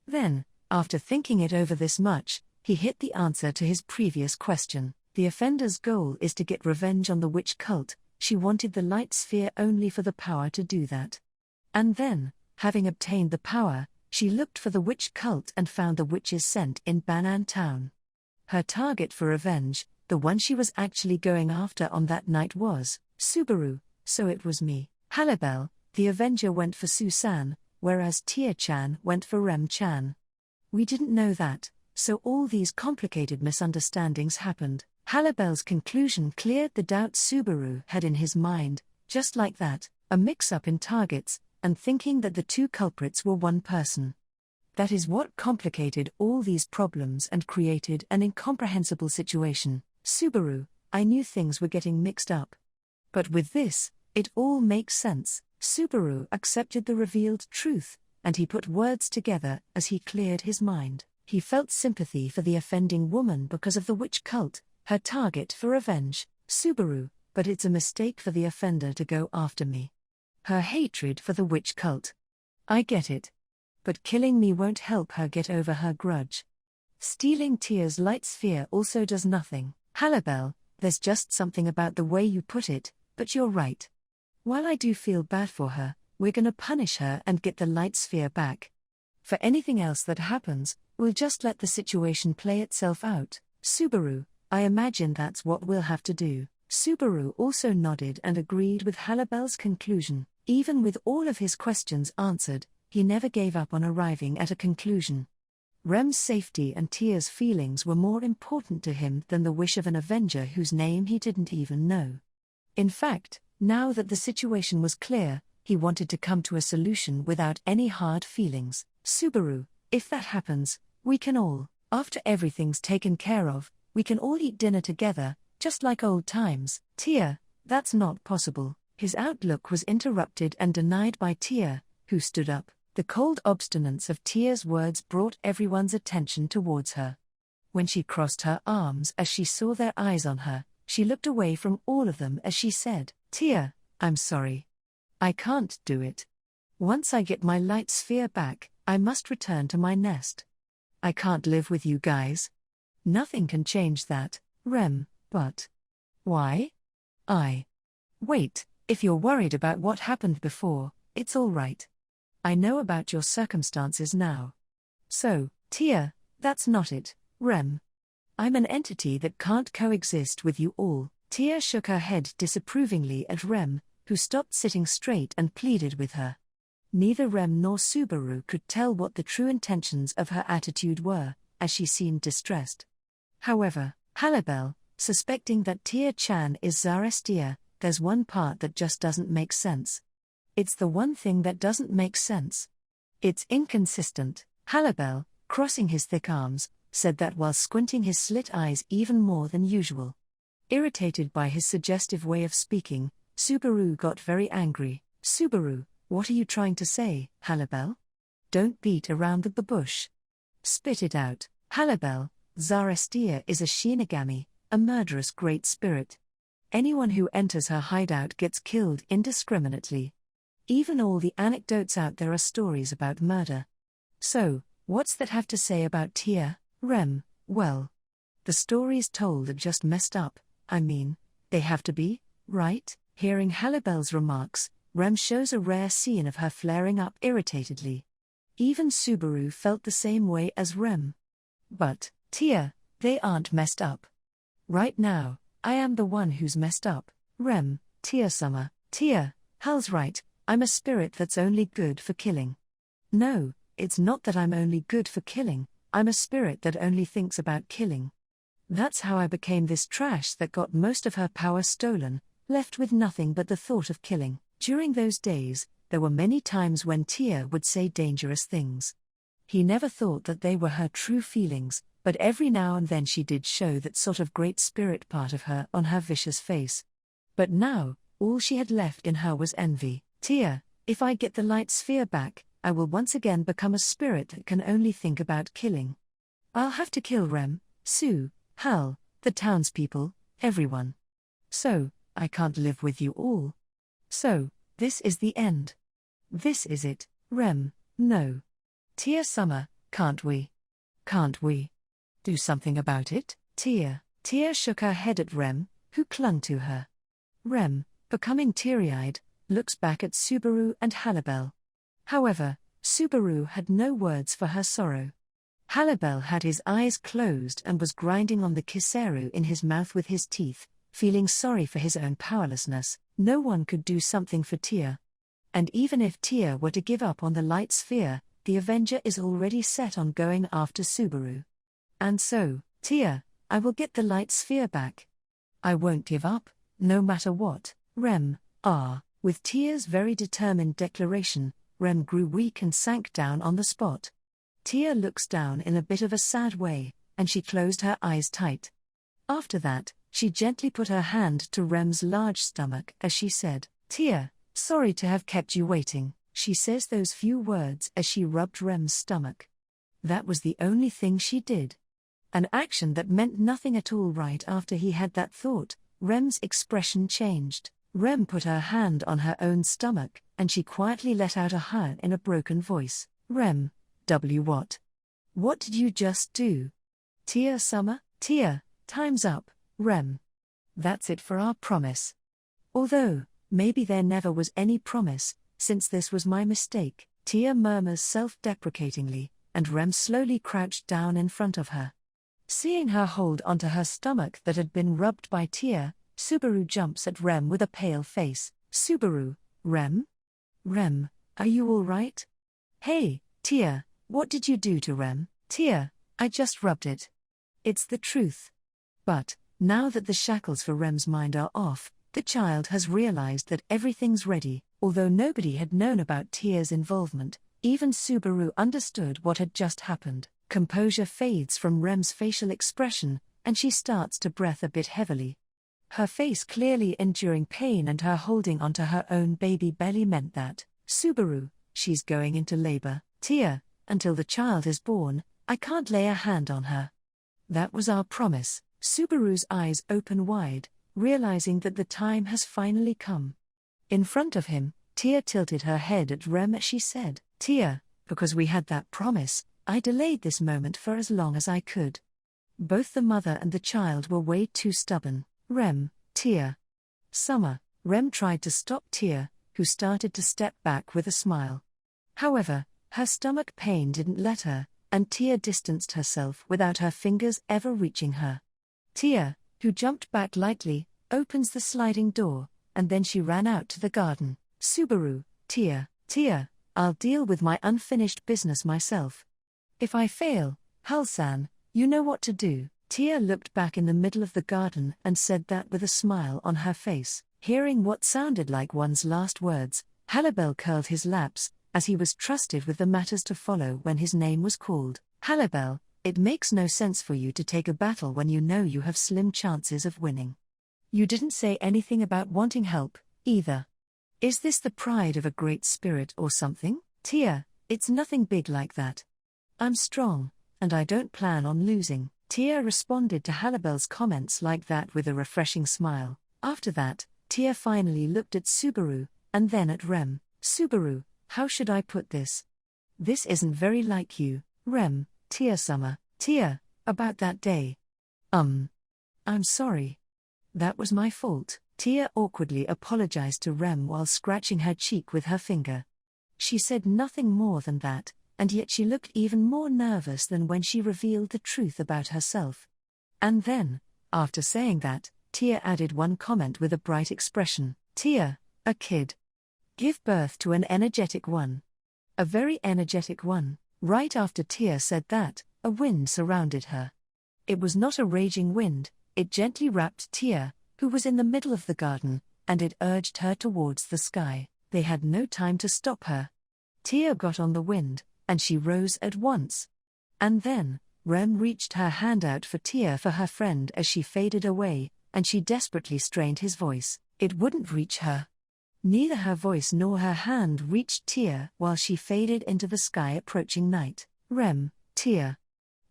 then, after thinking it over this much, he hit the answer to his previous question. The offender's goal is to get revenge on the witch cult. She wanted the light sphere only for the power to do that. And then, having obtained the power, she looked for the witch cult and found the witches sent in Banan Town. Her target for revenge, the one she was actually going after on that night was Subaru, so it was me. Halibel, the Avenger went for Susan, whereas Tia-chan went for Rem-chan. We didn't know that. So all these complicated misunderstandings happened. Halibel's conclusion cleared the doubt Subaru had in his mind, just like that, a mix-up in targets, and thinking that the two culprits were one person. That is what complicated all these problems and created an incomprehensible situation. Subaru, I knew things were getting mixed up. But with this, it all makes sense. Subaru accepted the revealed truth, and he put words together as he cleared his mind. He felt sympathy for the offending woman because of the witch cult, her target for revenge. Subaru, but it's a mistake for the offender to go after me. Her hatred for the witch cult. I get it. But killing me won't help her get over her grudge. Stealing Tia's light sphere also does nothing. Halibel, there's just something about the way you put it, but you're right. While I do feel bad for her, we're gonna punish her and get the light sphere back. For anything else that happens, we'll just let the situation play itself out. Subaru, I imagine that's what we'll have to do. Subaru also nodded and agreed with Halibel's conclusion. Even with all of his questions answered, he never gave up on arriving at a conclusion. Rem's safety and Tia's feelings were more important to him than the wish of an avenger whose name he didn't even know. In fact, now that the situation was clear, he wanted to come to a solution without any hard feelings. Subaru, if that happens, we can all, after everything's taken care of, we can all eat dinner together, just like old times. Tia, that's not possible. His outlook was interrupted and denied by Tia, who stood up. The cold obstinance of Tia's words brought everyone's attention towards her. When she crossed her arms as she saw their eyes on her, she looked away from all of them as she said, Tia, I'm sorry. I can't do it. Once I get my light sphere back, I must return to my nest. I can't live with you guys. Nothing can change that, Rem, but... Why? Wait, if you're worried about what happened before, it's all right. I know about your circumstances now. So, Tia, that's not it, Rem. I'm an entity that can't coexist with you all. Tia shook her head disapprovingly at Rem, who stopped sitting straight and pleaded with her. Neither Rem nor Subaru could tell what the true intentions of her attitude were, as she seemed distressed. However, Halibel, suspecting that Tia-chan is Zarestia, there's one part that just doesn't make sense. It's the one thing that doesn't make sense. It's inconsistent. Halibel, crossing his thick arms, said that while squinting his slit eyes even more than usual. Irritated by his suggestive way of speaking, Subaru got very angry. Subaru, what are you trying to say, Halibel? Don't beat around the bush. Spit it out. Halibel, Zarestia is a Shinigami, a murderous great spirit. Anyone who enters her hideout gets killed indiscriminately. Even all the anecdotes out there are stories about murder. So, what's that have to say about Tia, Rem? Well, the stories told are just messed up. I mean, they have to be, right? Hearing Halibel's remarks, Rem shows a rare scene of her flaring up irritatedly. Even Subaru felt the same way as Rem. But, Tia, they aren't messed up. Right now, I am the one who's messed up. Rem, Tia-sama, Tia, Hal's right, I'm a spirit that's only good for killing. No, it's not that I'm only good for killing, I'm a spirit that only thinks about killing. That's how I became this trash that got most of her power stolen, left with nothing but the thought of killing. During those days, there were many times when Tia would say dangerous things. He never thought that they were her true feelings, but every now and then she did show that sort of great spirit part of her on her vicious face. But now, all she had left in her was envy. Tia, if I get the light sphere back, I will once again become a spirit that can only think about killing. I'll have to kill Rem, Sue, Hal, the townspeople, everyone. So, I can't live with you all. So, this is the end. This is it, Rem, no. Tia-sama, can't we do something about it? Tia shook her head at Rem, who clung to her. Rem, becoming teary-eyed, looks back at Subaru and Halibel. However, Subaru had no words for her sorrow. Halibel had his eyes closed and was grinding on the kiseru in his mouth with his teeth, feeling sorry for his own powerlessness. No one could do something for Tia. And even if Tia were to give up on the light sphere, the Avenger is already set on going after Subaru. And so, Tia, I will get the light sphere back. I won't give up, no matter what. Rem, with Tia's very determined declaration, Rem grew weak and sank down on the spot. Tia looks down in a bit of a sad way, and she closed her eyes tight. After that, she gently put her hand to Rem's large stomach as she said, Tia, sorry to have kept you waiting. She says those few words as she rubbed Rem's stomach. That was the only thing she did. An action that meant nothing at all. Right after he had that thought, Rem's expression changed. Rem put her hand on her own stomach, and she quietly let out a "huh" in a broken voice. Rem, what? What did you just do? Tia-sama, Tia, time's up, Rem. That's it for our promise. Although, maybe there never was any promise, since this was my mistake, Tia murmurs self-deprecatingly, and Rem slowly crouched down in front of her. Seeing her hold onto her stomach that had been rubbed by Tia, Subaru jumps at Rem with a pale face. Subaru, Rem? Rem, are you all right? Hey, Tia, what did you do to Rem? Tia, I just rubbed it. It's the truth. But, now that the shackles for Rem's mind are off, the child has realized that everything's ready. Although nobody had known about Tia's involvement, even Subaru understood what had just happened. Composure fades from Rem's facial expression, and she starts to breath a bit heavily. Her face clearly enduring pain and her holding onto her own baby belly meant that, Subaru, she's going into labor. Tia, until the child is born, I can't lay a hand on her. That was our promise. Subaru's eyes open wide, realizing that the time has finally come. In front of him, Tia tilted her head at Rem as she said, Tia, because we had that promise, I delayed this moment for as long as I could. Both the mother and the child were way too stubborn. Rem, Tia. Summer. Rem tried to stop Tia, who started to step back with a smile. However, her stomach pain didn't let her, and Tia distanced herself without her fingers ever reaching her. Tia, who jumped back lightly, opens the sliding door, and then she ran out to the garden. Subaru, Tia, I'll deal with my unfinished business myself. If I fail, Halsan, you know what to do. Tia looked back in the middle of the garden and said that with a smile on her face. Hearing what sounded like one's last words, Halibel curled his laps, as he was trusted with the matters to follow when his name was called. Halibel, it makes no sense for you to take a battle when you know you have slim chances of winning. You didn't say anything about wanting help, either. Is this the pride of a great spirit or something? Tia, it's nothing big like that. I'm strong, and I don't plan on losing. Tia responded to Halibel's comments like that with a refreshing smile. After that, Tia finally looked at Subaru, and then at Rem. Subaru, how should I put this? This isn't very like you, Rem. Tia Summer. Tia, about that day. I'm sorry. That was my fault. Tia awkwardly apologized to Rem while scratching her cheek with her finger. She said nothing more than that, and yet she looked even more nervous than when she revealed the truth about herself. And then, after saying that, Tia added one comment with a bright expression. Tia, a kid. Give birth to an energetic one. A very energetic one. Right after Tia said that, a wind surrounded her. It was not a raging wind, it gently wrapped Tia, who was in the middle of the garden, and it urged her towards the sky. They had no time to stop her. Tia got on the wind, and she rose at once. And then, Rem reached her hand out for Tia for her friend as she faded away, and she desperately strained his voice. It wouldn't reach her. Neither her voice nor her hand reached Tia while she faded into the sky approaching night. Rem, Tia.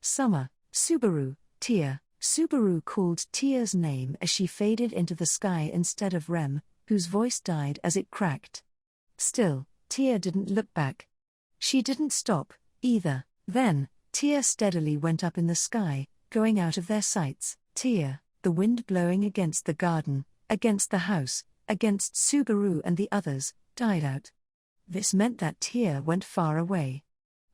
Summer, Subaru, Tia. Subaru called Tia's name as she faded into the sky instead of Rem, whose voice died as it cracked. Still, Tia didn't look back. She didn't stop, either. Then, Tia steadily went up in the sky, going out of their sights. Tia, the wind blowing against the garden, against the house, against Subaru and the others, died out. This meant that Tia went far away.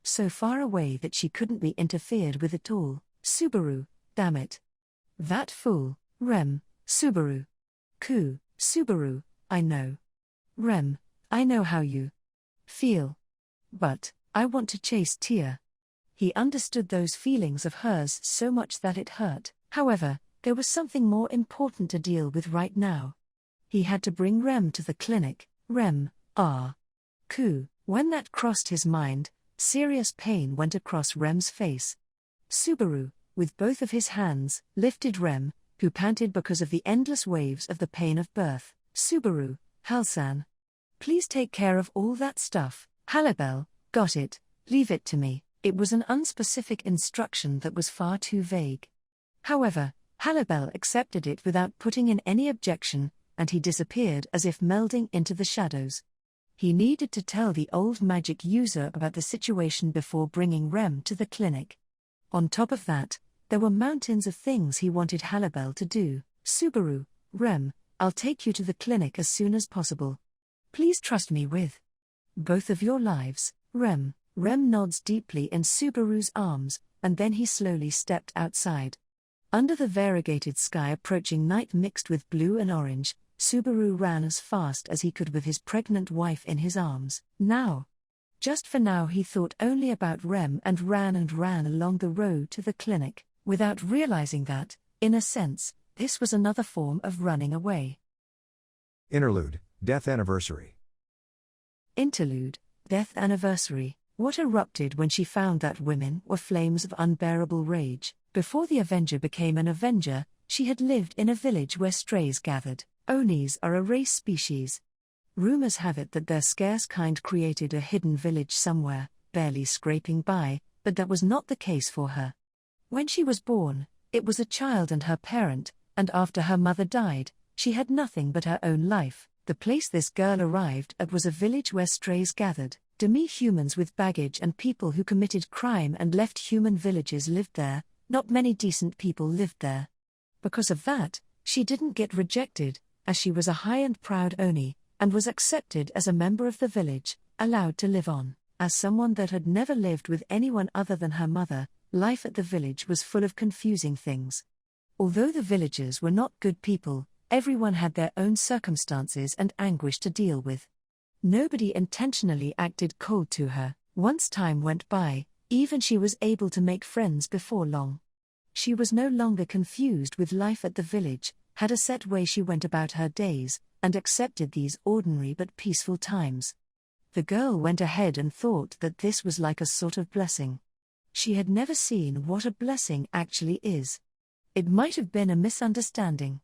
So far away that she couldn't be interfered with at all. Subaru, damn it. That fool. Rem, Subaru. Ku, Subaru, I know. Rem, I know how you feel. But, I want to chase Tia. He understood those feelings of hers so much that it hurt. However, there was something more important to deal with right now. He had to bring Rem to the clinic. Rem, Ku. When that crossed his mind, serious pain went across Rem's face. Subaru, with both of his hands, lifted Rem, who panted because of the endless waves of the pain of birth. Subaru, Halsan. Please take care of all that stuff. Halibel, got it, leave it to me. It was an unspecific instruction that was far too vague. However, Halibel accepted it without putting in any objection, and he disappeared as if melding into the shadows. He needed to tell the old magic user about the situation before bringing Rem to the clinic. On top of that, there were mountains of things he wanted Halibel to do. Subaru, Rem, I'll take you to the clinic as soon as possible. Please trust me with both of your lives. Rem nods deeply in Subaru's arms, and then he slowly stepped outside. Under the variegated sky approaching night mixed with blue and orange, Subaru ran as fast as he could with his pregnant wife in his arms. Now, Just for now he thought only about Rem and ran along the road to the clinic, without realizing that, in a sense, this was another form of running away. Interlude, Death Anniversary. Interlude, Death Anniversary. What erupted when she found that women were flames of unbearable rage. Before the Avenger became an Avenger, she had lived in a village where strays gathered. Onis are a race species. Rumors have it that their scarce kind created a hidden village somewhere, barely scraping by, but that was not the case for her. When she was born, it was a child and her parent, and after her mother died, she had nothing but her own life. The place this girl arrived at was a village where strays gathered. Demi-humans with baggage and people who committed crime and left human villages lived there. Not many decent people lived there. Because of that, she didn't get rejected, as she was a high and proud Oni, and was accepted as a member of the village, allowed to live on. As someone that had never lived with anyone other than her mother, life at the village was full of confusing things. Although the villagers were not good people, everyone had their own circumstances and anguish to deal with. Nobody intentionally acted cold to her. Once time went by, even she was able to make friends before long. She was no longer confused with life at the village, had a set way she went about her days, and accepted these ordinary but peaceful times. The girl went ahead and thought that this was like a sort of blessing. She had never seen what a blessing actually is. It might have been a misunderstanding.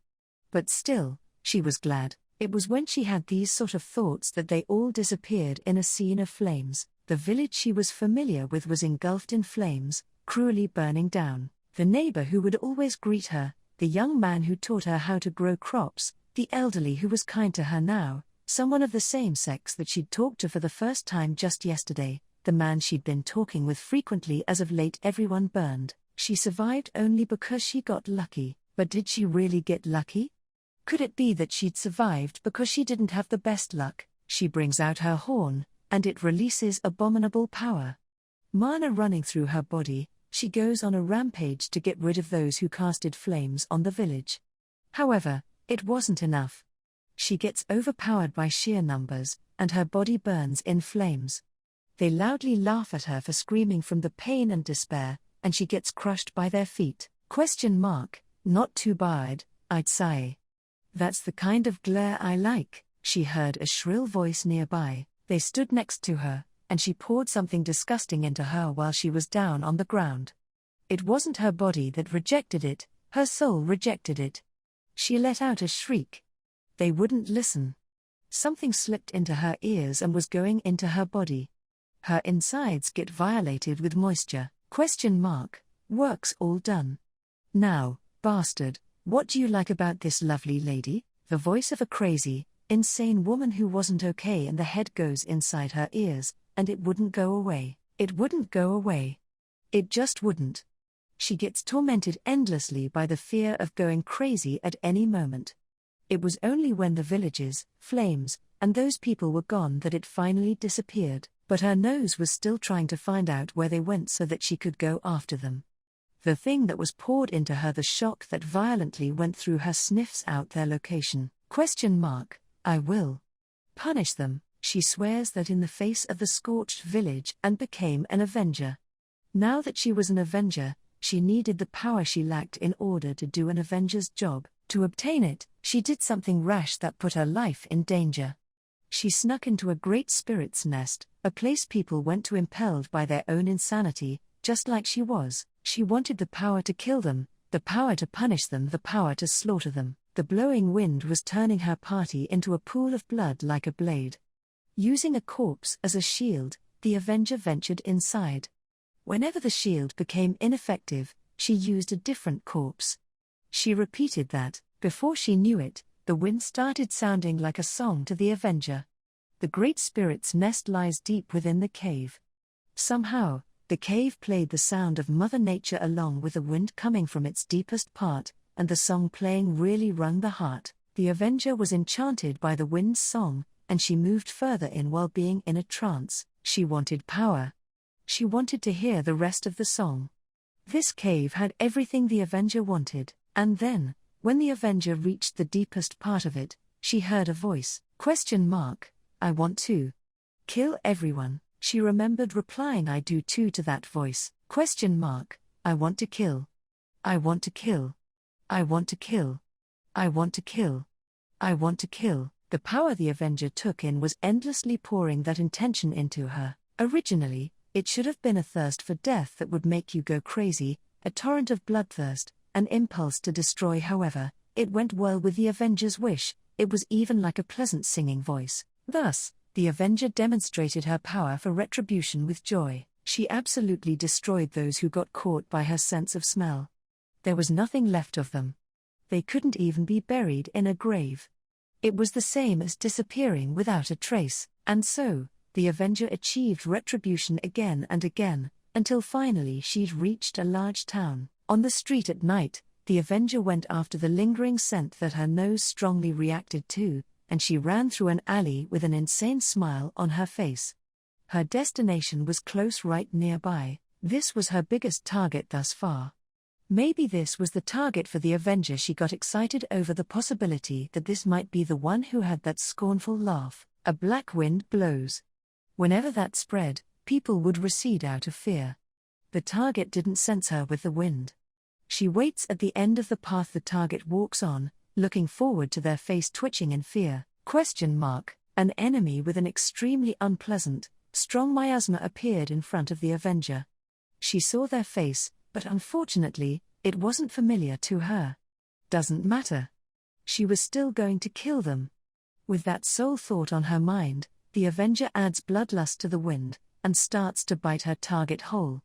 But still, she was glad. It was when she had these sort of thoughts that they all disappeared in a scene of flames. The village she was familiar with was engulfed in flames, cruelly burning down. The neighbor who would always greet her, the young man who taught her how to grow crops, the elderly who was kind to her now, someone of the same sex that she'd talked to for the first time just yesterday, the man she'd been talking with frequently as of late, everyone burned. She survived only because she got lucky. But did she really get lucky? Could it be that she'd survived because she didn't have the best luck? She brings out her horn, and it releases abominable power. Mana running through her body, she goes on a rampage to get rid of those who casted flames on the village. However, it wasn't enough. She gets overpowered by sheer numbers, and her body burns in flames. They loudly laugh at her for screaming from the pain and despair, and she gets crushed by their feet. ? Not too bad, I'd say. That's the kind of glare I like. She heard a shrill voice nearby. They stood next to her, and she poured something disgusting into her while she was down on the ground. It wasn't her body that rejected it, her soul rejected it. She let out a shriek. They wouldn't listen. Something slipped into her ears and was going into her body. Her insides get violated with moisture. ? Work's all done. Now, bastard, what do you like about this lovely lady? The voice of a crazy, insane woman who wasn't okay, and the head goes inside her ears, and it wouldn't go away. It wouldn't go away. It just wouldn't. She gets tormented endlessly by the fear of going crazy at any moment. It was only when the villages, flames, and those people were gone that it finally disappeared, but her nose was still trying to find out where they went so that she could go after them. The thing that was poured into her, the shock that violently went through her, sniffs out their location. ? I will punish them. She swears that in the face of the scorched village and became an Avenger. Now that she was an Avenger, she needed the power she lacked in order to do an Avenger's job. To obtain it, she did something rash that put her life in danger. She snuck into a great spirit's nest, a place people went to impelled by their own insanity, just like she was. She wanted the power to kill them, the power to punish them, the power to slaughter them. The blowing wind was turning her party into a pool of blood like a blade. Using a corpse as a shield, the Avenger ventured inside. Whenever the shield became ineffective, she used a different corpse. She repeated that. Before she knew it, the wind started sounding like a song to the Avenger. The Great Spirit's nest lies deep within the cave. Somehow, the cave played the sound of Mother Nature along with the wind coming from its deepest part, and the song playing really wrung the heart. The Avenger was enchanted by the wind's song, and she moved further in while being in a trance. She wanted power. She wanted to hear the rest of the song. This cave had everything the Avenger wanted, and then, when the Avenger reached the deepest part of it, she heard a voice. ? I want to kill everyone. She remembered replying "I do too" to that voice. I want to kill. I want to kill. I want to kill. I want to kill. I want to kill. The power the Avenger took in was endlessly pouring that intention into her. Originally, it should have been a thirst for death that would make you go crazy, a torrent of bloodthirst, an impulse to destroy. However, it went well with the Avenger's wish. It was even like a pleasant singing voice. Thus, the Avenger demonstrated her power for retribution with joy. She absolutely destroyed those who got caught by her sense of smell. There was nothing left of them. They couldn't even be buried in a grave. It was the same as disappearing without a trace, and so, the Avenger achieved retribution again and again, until finally she'd reached a large town. On the street at night, the Avenger went after the lingering scent that her nose strongly reacted to, and she ran through an alley with an insane smile on her face. Her destination was close, right nearby. This was her biggest target thus far. Maybe this was the target for the Avenger. She got excited over the possibility that this might be the one who had that scornful laugh. A black wind blows. Whenever that spread, people would recede out of fear. The target didn't sense her with the wind. She waits at the end of the path. The target walks on, looking forward to their face twitching in fear. An enemy with an extremely unpleasant, strong miasma appeared in front of the Avenger. She saw their face, but unfortunately, it wasn't familiar to her. Doesn't matter. She was still going to kill them. With that sole thought on her mind, the Avenger adds bloodlust to the wind, and starts to bite her target whole.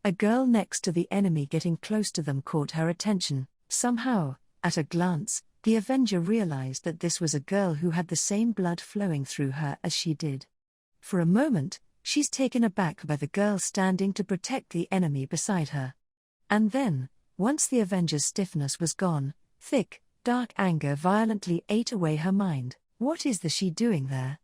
A girl next to the enemy getting close to them caught her attention. Somehow, at a glance, the Avenger realized that this was a girl who had the same blood flowing through her as she did. For a moment, she's taken aback by the girl standing to protect the enemy beside her. And then, once the Avenger's stiffness was gone, thick, dark anger violently ate away her mind. What is she doing there?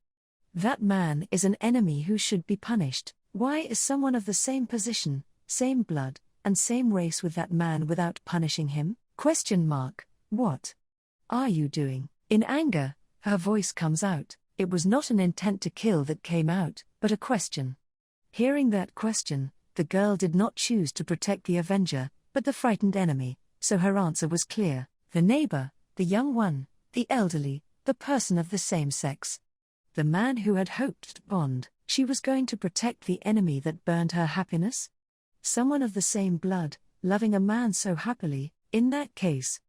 That man is an enemy who should be punished. Why is someone of the same position, same blood, and same race with that man without punishing him? What are you doing? In anger, her voice comes out. It was not an intent to kill that came out, but a question. Hearing that question, the girl did not choose to protect the Avenger, but the frightened enemy, so her answer was clear. The neighbor, the young one, the elderly, the person of the same sex. The man who had hoped to bond. She was going to protect the enemy that burned her happiness? Someone of the same blood, loving a man so happily, in that case,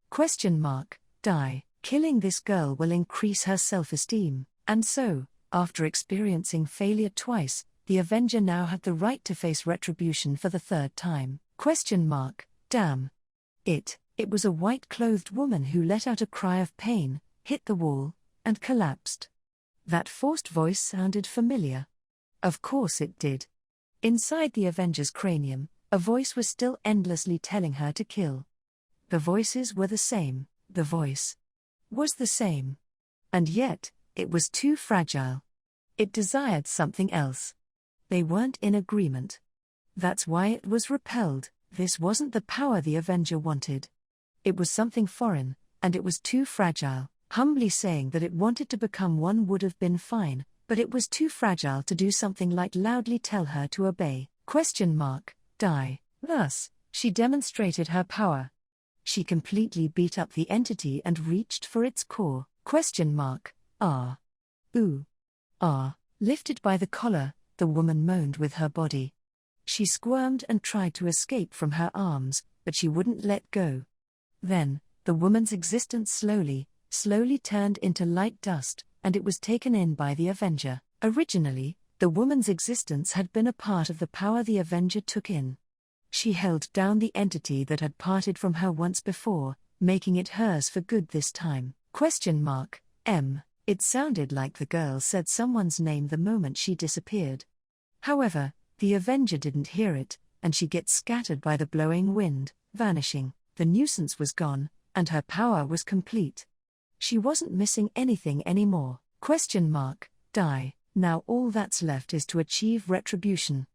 die. Killing this girl will increase her self-esteem. And so, after experiencing failure twice, the Avenger now had the right to face retribution for the third time. Damn. It was a white-clothed woman who let out a cry of pain, hit the wall, and collapsed. That forced voice sounded familiar. Of course it did. Inside the Avenger's cranium, a voice was still endlessly telling her to kill. The voices were the same, the voice was the same. And yet, it was too fragile. It desired something else. They weren't in agreement. That's why it was repelled. This wasn't the power the Avenger wanted. It was something foreign, and it was too fragile. Humbly saying that it wanted to become one would have been fine, but it was too fragile to do something like loudly tell her to obey. Die. Thus, she demonstrated her power. She completely beat up the entity and reached for its core. Lifted by the collar, the woman moaned with her body. She squirmed and tried to escape from her arms, but she wouldn't let go. Then, the woman's existence slowly turned into light dust, and it was taken in by the Avenger. Originally, the woman's existence had been a part of the power the Avenger took in. She held down the entity that had parted from her once before, making it hers for good this time. It sounded like the girl said someone's name the moment she disappeared. However, the Avenger didn't hear it, and she gets scattered by the blowing wind, vanishing. The nuisance was gone, and her power was complete. She wasn't missing anything anymore. Die. Now all that's left is to achieve retribution.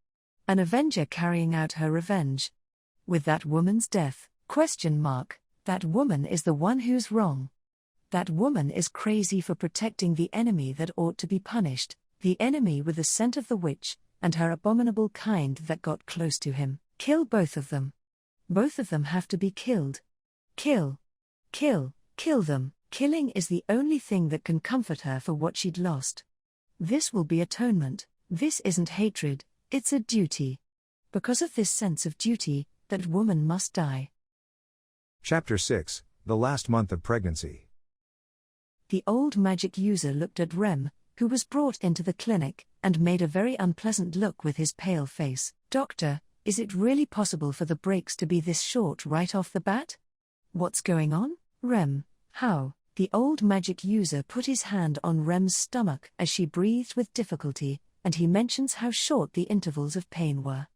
An Avenger carrying out her revenge. With that woman's death, that woman is the one who's wrong. That woman is crazy for protecting the enemy that ought to be punished. The enemy with the scent of the witch, and her abominable kind that got close to him. Kill both of them. Both of them have to be killed. Kill. Kill. Kill them. Killing is the only thing that can comfort her for what she'd lost. This will be atonement. This isn't hatred, it's a duty. Because of this sense of duty, that woman must die. Chapter 6, The Last Month of Pregnancy. The old magic user looked at Rem, who was brought into the clinic, and made a very unpleasant look with his pale face. Doctor, is it really possible for the breaks to be this short right off the bat? What's going on? Rem, how? The old magic user put his hand on Rem's stomach as she breathed with difficulty, and he mentions how short the intervals of pain were.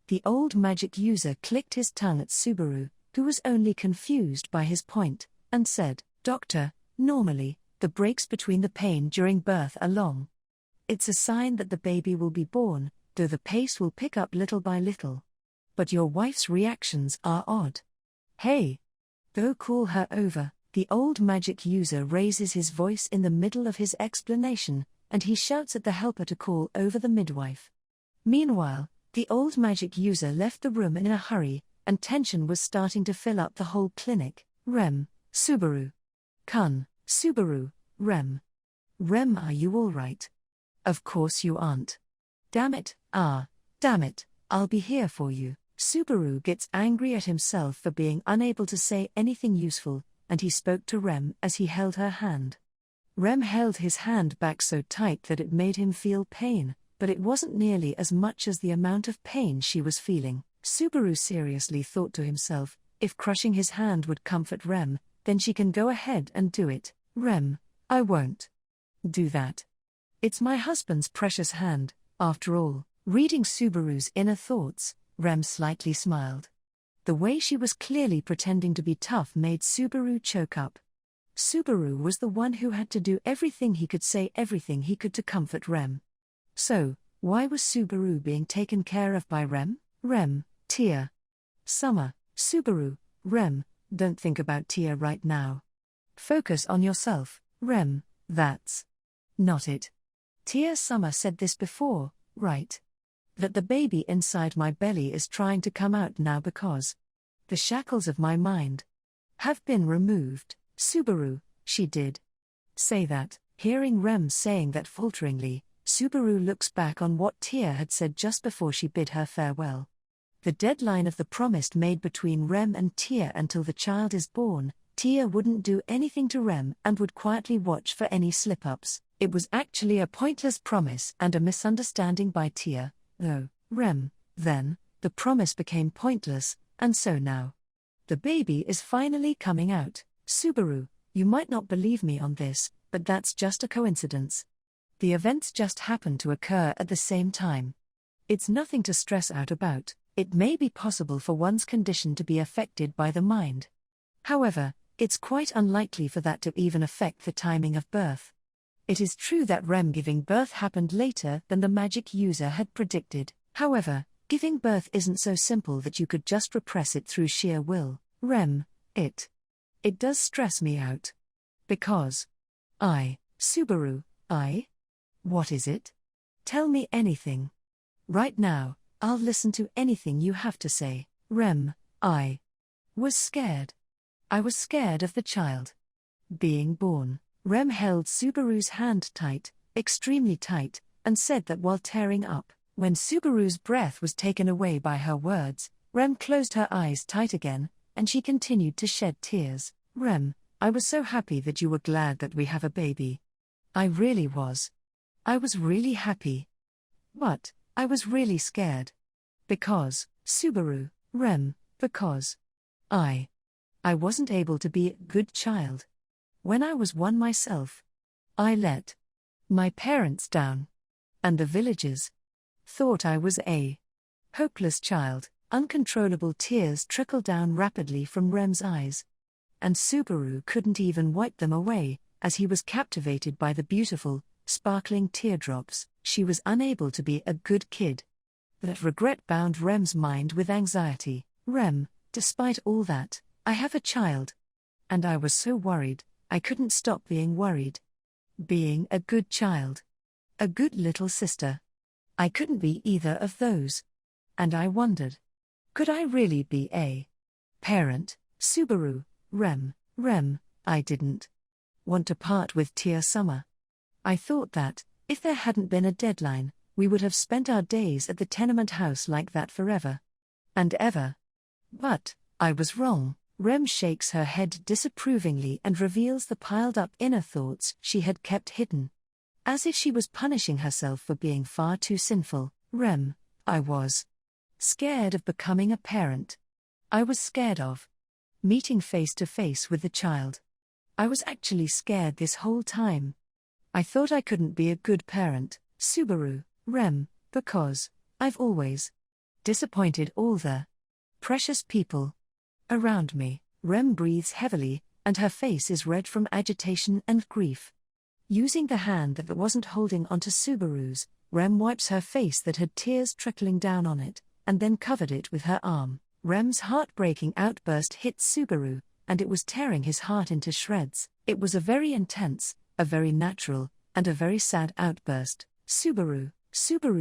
The old magic user clicked his tongue at Subaru, who was only confused by his point, and said, Doctor, normally, the breaks between the pain during birth are long. It's a sign that the baby will be born, though the pace will pick up little by little. But your wife's reactions are odd. Hey! Go call her over. The old magic user raises his voice in the middle of his explanation, and he shouts at the helper to call over the midwife. Meanwhile, the old magic user left the room in a hurry, and tension was starting to fill up the whole clinic. Rem, Subaru. Kun, Subaru, Rem. Rem, are you all right? Of course you aren't. Damn it, damn it, I'll be here for you. Subaru gets angry at himself for being unable to say anything useful, and he spoke to Rem as he held her hand. Rem held his hand back so tight that it made him feel pain, but it wasn't nearly as much as the amount of pain she was feeling. Subaru seriously thought to himself, if crushing his hand would comfort Rem, then she can go ahead and do it. Rem, I won't do that. It's my husband's precious hand, after all. Reading Subaru's inner thoughts, Rem slightly smiled. The way she was clearly pretending to be tough made Subaru choke up. Subaru was the one who had to do everything he could, say everything he could to comfort Rem. So, why was Subaru being taken care of by Rem? Rem, Tia. Summer, Subaru, Rem, don't think about Tia right now. Focus on yourself, Rem, that's not it. Tia, Summer said this before, right? That the baby inside my belly is trying to come out now because the shackles of my mind have been removed. Subaru, she did say that. Hearing Rem saying that falteringly, Subaru looks back on what Tia had said just before she bid her farewell. The deadline of the promise made between Rem and Tia until the child is born. Tia wouldn't do anything to Rem and would quietly watch for any slip-ups. It was actually a pointless promise and a misunderstanding by Tia, though. Rem, then, the promise became pointless, and so now. The baby is finally coming out. Subaru, you might not believe me on this, but that's just a coincidence. The events just happen to occur at the same time. It's nothing to stress out about. It may be possible for one's condition to be affected by the mind. However, it's quite unlikely for that to even affect the timing of birth. It is true that Rem giving birth happened later than the magic user had predicted. However, giving birth isn't so simple that you could just repress it through sheer will. Rem, it does stress me out. Because Subaru, what is it? Tell me anything. Right now, I'll listen to anything you have to say. Rem, I was scared. I was scared of the child being born. Rem held Subaru's hand tight, extremely tight, and said that while tearing up. When Subaru's breath was taken away by her words, Rem closed her eyes tight again, and she continued to shed tears. Rem, I was so happy that you were glad that we have a baby. I really was. I was really happy. But I was really scared. Because, Subaru, Rem, because I wasn't able to be a good child. When I was one myself, I let my parents down. And the villagers thought I was a hopeless child. Uncontrollable tears trickled down rapidly from Rem's eyes. And Subaru couldn't even wipe them away, as he was captivated by the beautiful, sparkling teardrops. She was unable to be a good kid. That regret bound Rem's mind with anxiety. Rem, despite all that, I have a child. And I was so worried, I couldn't stop being worried. Being a good child. A good little sister. I couldn't be either of those. And I wondered, could I really be a parent? Subaru, Rem, I didn't want to part with Tia Summer. I thought that, if there hadn't been a deadline, we would have spent our days at the tenement house like that forever and ever. But I was wrong. Rem shakes her head disapprovingly and reveals the piled-up inner thoughts she had kept hidden. As if she was punishing herself for being far too sinful. Rem, I was scared of becoming a parent. I was scared of meeting face to face with the child. I was actually scared this whole time. I thought I couldn't be a good parent, Subaru, Rem, because I've always disappointed all the precious people around me. Rem breathes heavily, and her face is red from agitation and grief. Using the hand that wasn't holding onto Subaru's, Rem wipes her face that had tears trickling down on it, and then covered it with her arm. Rem's heartbreaking outburst hit Subaru, and it was tearing his heart into shreds. It was a very intense, a very natural, and a very sad outburst. Subaru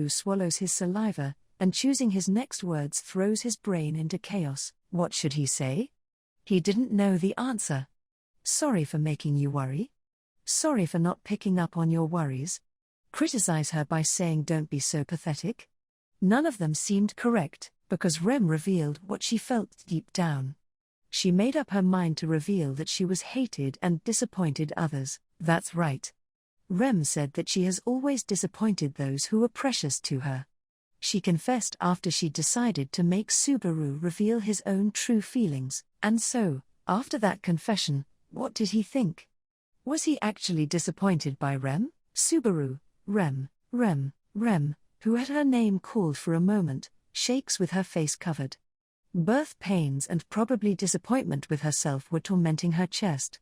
swallows his saliva, and choosing his next words throws his brain into chaos. What should he say? He didn't know the answer. Sorry for making you worry? Sorry for not picking up on your worries? Criticize her by saying don't be so pathetic? None of them seemed correct, because Rem revealed what she felt deep down. She made up her mind to reveal that she was hated and disappointed others. That's right. Rem said that she has always disappointed those who were precious to her. She confessed after she decided to make Subaru reveal his own true feelings. And so, after that confession, what did he think? Was he actually disappointed by Rem? Subaru, Rem, who had her name called for a moment, shakes with her face covered. Birth pains and probably disappointment with herself were tormenting her chest.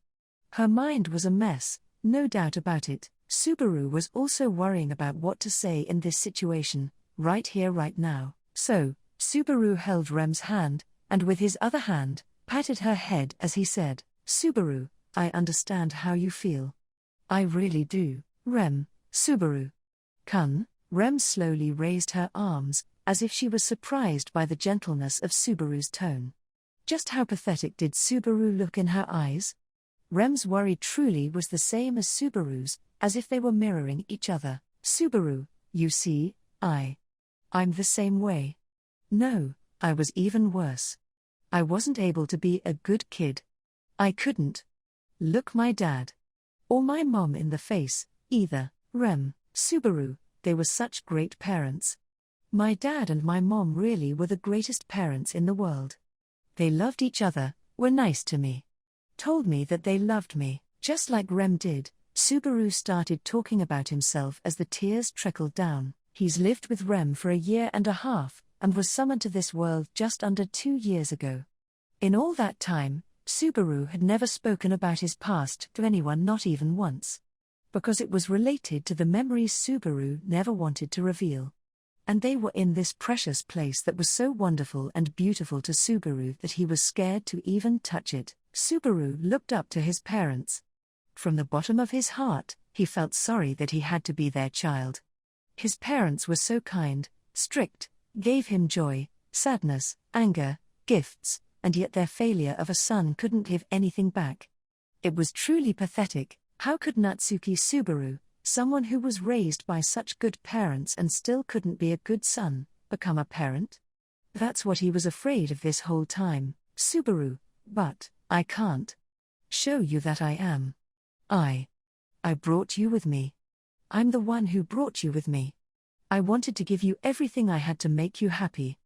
Her mind was a mess, no doubt about it. Subaru was also worrying about what to say in this situation, right here right now. So, Subaru held Rem's hand, and with his other hand, patted her head as he said, Subaru, I understand how you feel. I really do, Rem. Subaru. Kun. Rem slowly raised her arms, as if she was surprised by the gentleness of Subaru's tone. Just how pathetic did Subaru look in her eyes? Rem's worry truly was the same as Subaru's, as if they were mirroring each other. Subaru, you see, I'm the same way. No, I was even worse. I wasn't able to be a good kid. I couldn't look my dad or my mom in the face, either. Rem, Subaru, they were such great parents. My dad and my mom really were the greatest parents in the world. They loved each other, were nice to me, told me that they loved me, just like Rem did. Subaru started talking about himself as the tears trickled down. He's lived with Rem for 1.5 years, and was summoned to this world just under 2 years ago. In all that time, Subaru had never spoken about his past to anyone, not even once. Because it was related to the memories Subaru never wanted to reveal. And they were in this precious place that was so wonderful and beautiful to Subaru that he was scared to even touch it. Subaru looked up to his parents. From the bottom of his heart, he felt sorry that he had to be their child. His parents were so kind, strict, gave him joy, sadness, anger, gifts, and yet their failure of a son couldn't give anything back. It was truly pathetic. How could Natsuki Subaru, someone who was raised by such good parents and still couldn't be a good son, become a parent? That's what he was afraid of this whole time. Subaru, but I can't show you that I am. I brought you with me. I'm the one who brought you with me. I wanted to give you everything I had to make you happy.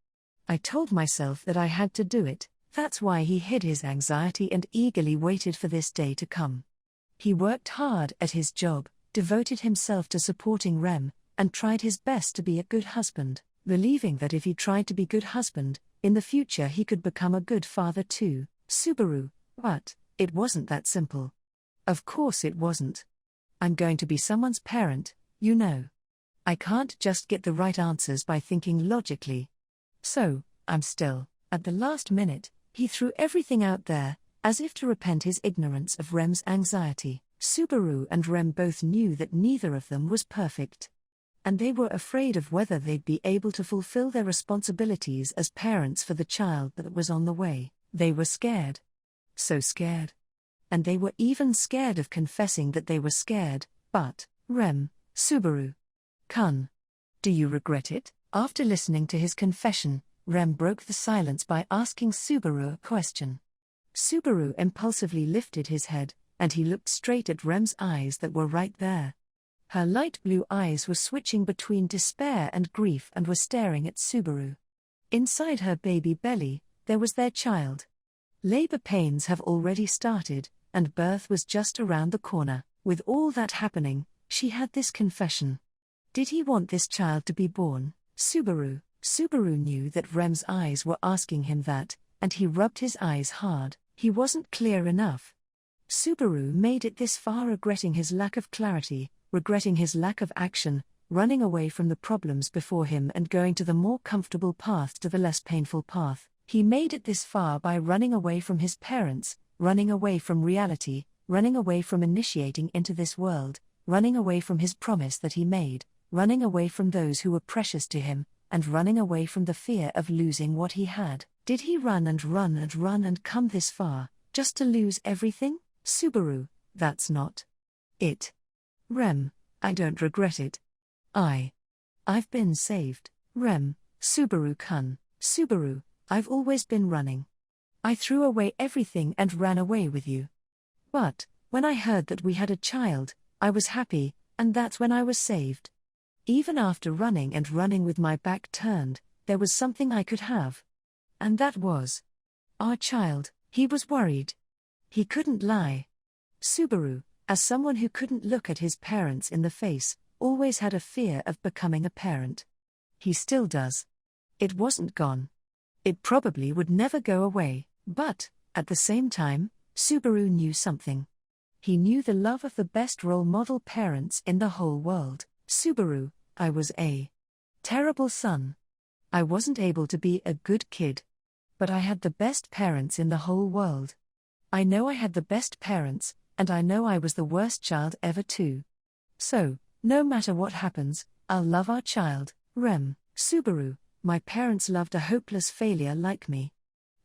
I told myself that I had to do it. That's why he hid his anxiety and eagerly waited for this day to come. He worked hard at his job, devoted himself to supporting Rem, and tried his best to be a good husband, believing that if he tried to be a good husband, in the future he could become a good father too. Subaru, but it wasn't that simple. Of course it wasn't. I'm going to be someone's parent, you know. I can't just get the right answers by thinking logically. So, I'm still. At the last minute, he threw everything out there, as if to repent his ignorance of Rem's anxiety. Subaru and Rem both knew that neither of them was perfect. And they were afraid of whether they'd be able to fulfill their responsibilities as parents for the child that was on the way. They were scared. So scared. And they were even scared of confessing that they were scared, but, Rem, Subaru-kun, do you regret it? After listening to his confession, Rem broke the silence by asking Subaru a question. Subaru impulsively lifted his head, and he looked straight at Rem's eyes that were right there. Her light blue eyes were switching between despair and grief and were staring at Subaru. Inside her baby belly, there was their child. Labor pains have already started, and birth was just around the corner. With all that happening, she had this confession. Did he want this child to be born? Subaru knew that Rem's eyes were asking him that, and he rubbed his eyes hard. He wasn't clear enough. Subaru made it this far regretting his lack of clarity, regretting his lack of action, running away from the problems before him and going to the more comfortable path to the less painful path. He made it this far by running away from his parents, running away from reality, running away from initiating into this world, running away from his promise that he made, running away from those who were precious to him, and running away from the fear of losing what he had. Did he run and run and run and come this far, just to lose everything? Subaru, that's not it. Rem, I don't regret it. I've been saved. Rem, Subaru-kun, Subaru, I've always been running. I threw away everything and ran away with you. But, when I heard that we had a child, I was happy, and that's when I was saved. Even after running and running with my back turned, there was something I could have. And that was our child. He was worried. He couldn't lie. Subaru, as someone who couldn't look at his parents in the face, always had a fear of becoming a parent. He still does. It wasn't gone. It probably would never go away, but, at the same time, Subaru knew something. He knew the love of the best role model parents in the whole world. Subaru, I was a terrible son. I wasn't able to be a good kid. But I had the best parents in the whole world. I know I had the best parents, and I know I was the worst child ever too. So, no matter what happens, I'll love our child. Rem, Subaru, my parents loved a hopeless failure like me.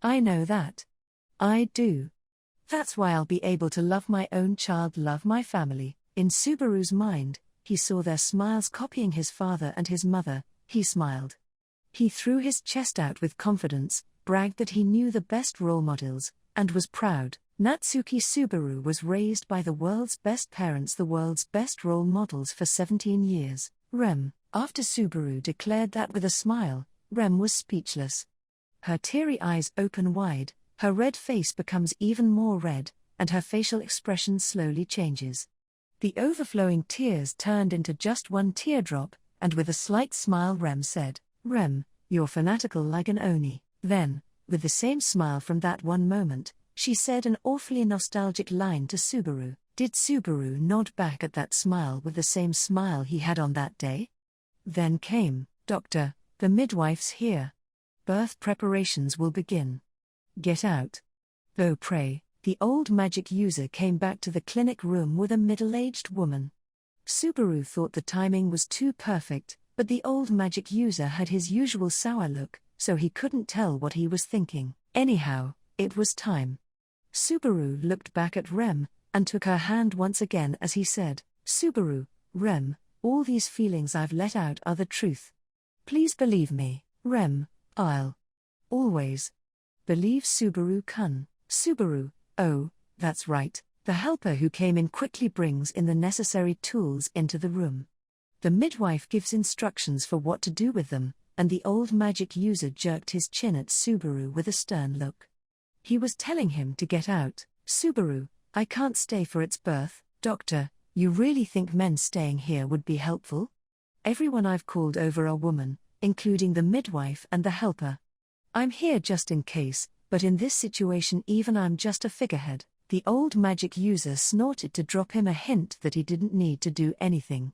I know that. I do. That's why I'll be able to love my own child, love my family. In Subaru's mind, he saw their smiles copying his father and his mother. He smiled. He threw his chest out with confidence, bragged that he knew the best role models, and was proud. Natsuki Subaru was raised by the world's best parents, the world's best role models for 17 years. Rem, after Subaru declared that with a smile, Rem was speechless. Her teary eyes open wide, her red face becomes even more red, and her facial expression slowly changes. The overflowing tears turned into just one teardrop, and with a slight smile Rem said, Rem, you're fanatical like an Oni. Then, with the same smile from that one moment, she said an awfully nostalgic line to Subaru. Did Subaru nod back at that smile with the same smile he had on that day? Then came, Doctor, the midwife's here. Birth preparations will begin. Get out. Go pray. The old magic user came back to the clinic room with a middle-aged woman. Subaru thought the timing was too perfect, but the old magic user had his usual sour look, so he couldn't tell what he was thinking. Anyhow, it was time. Subaru looked back at Rem, and took her hand once again as he said, Subaru, Rem, all these feelings I've let out are the truth. Please believe me, Rem, I'll always believe Subaru-kun. Subaru, oh, that's right. The helper who came in quickly brings in the necessary tools into the room. The midwife gives instructions for what to do with them, and the old magic user jerked his chin at Subaru with a stern look. He was telling him to get out. Subaru, I can't stay for its birth. Doctor, you really think men staying here would be helpful? Everyone I've called over are women, including the midwife and the helper. I'm here just in case, but in this situation even I'm just a figurehead. The old magic user snorted to drop him a hint that he didn't need to do anything.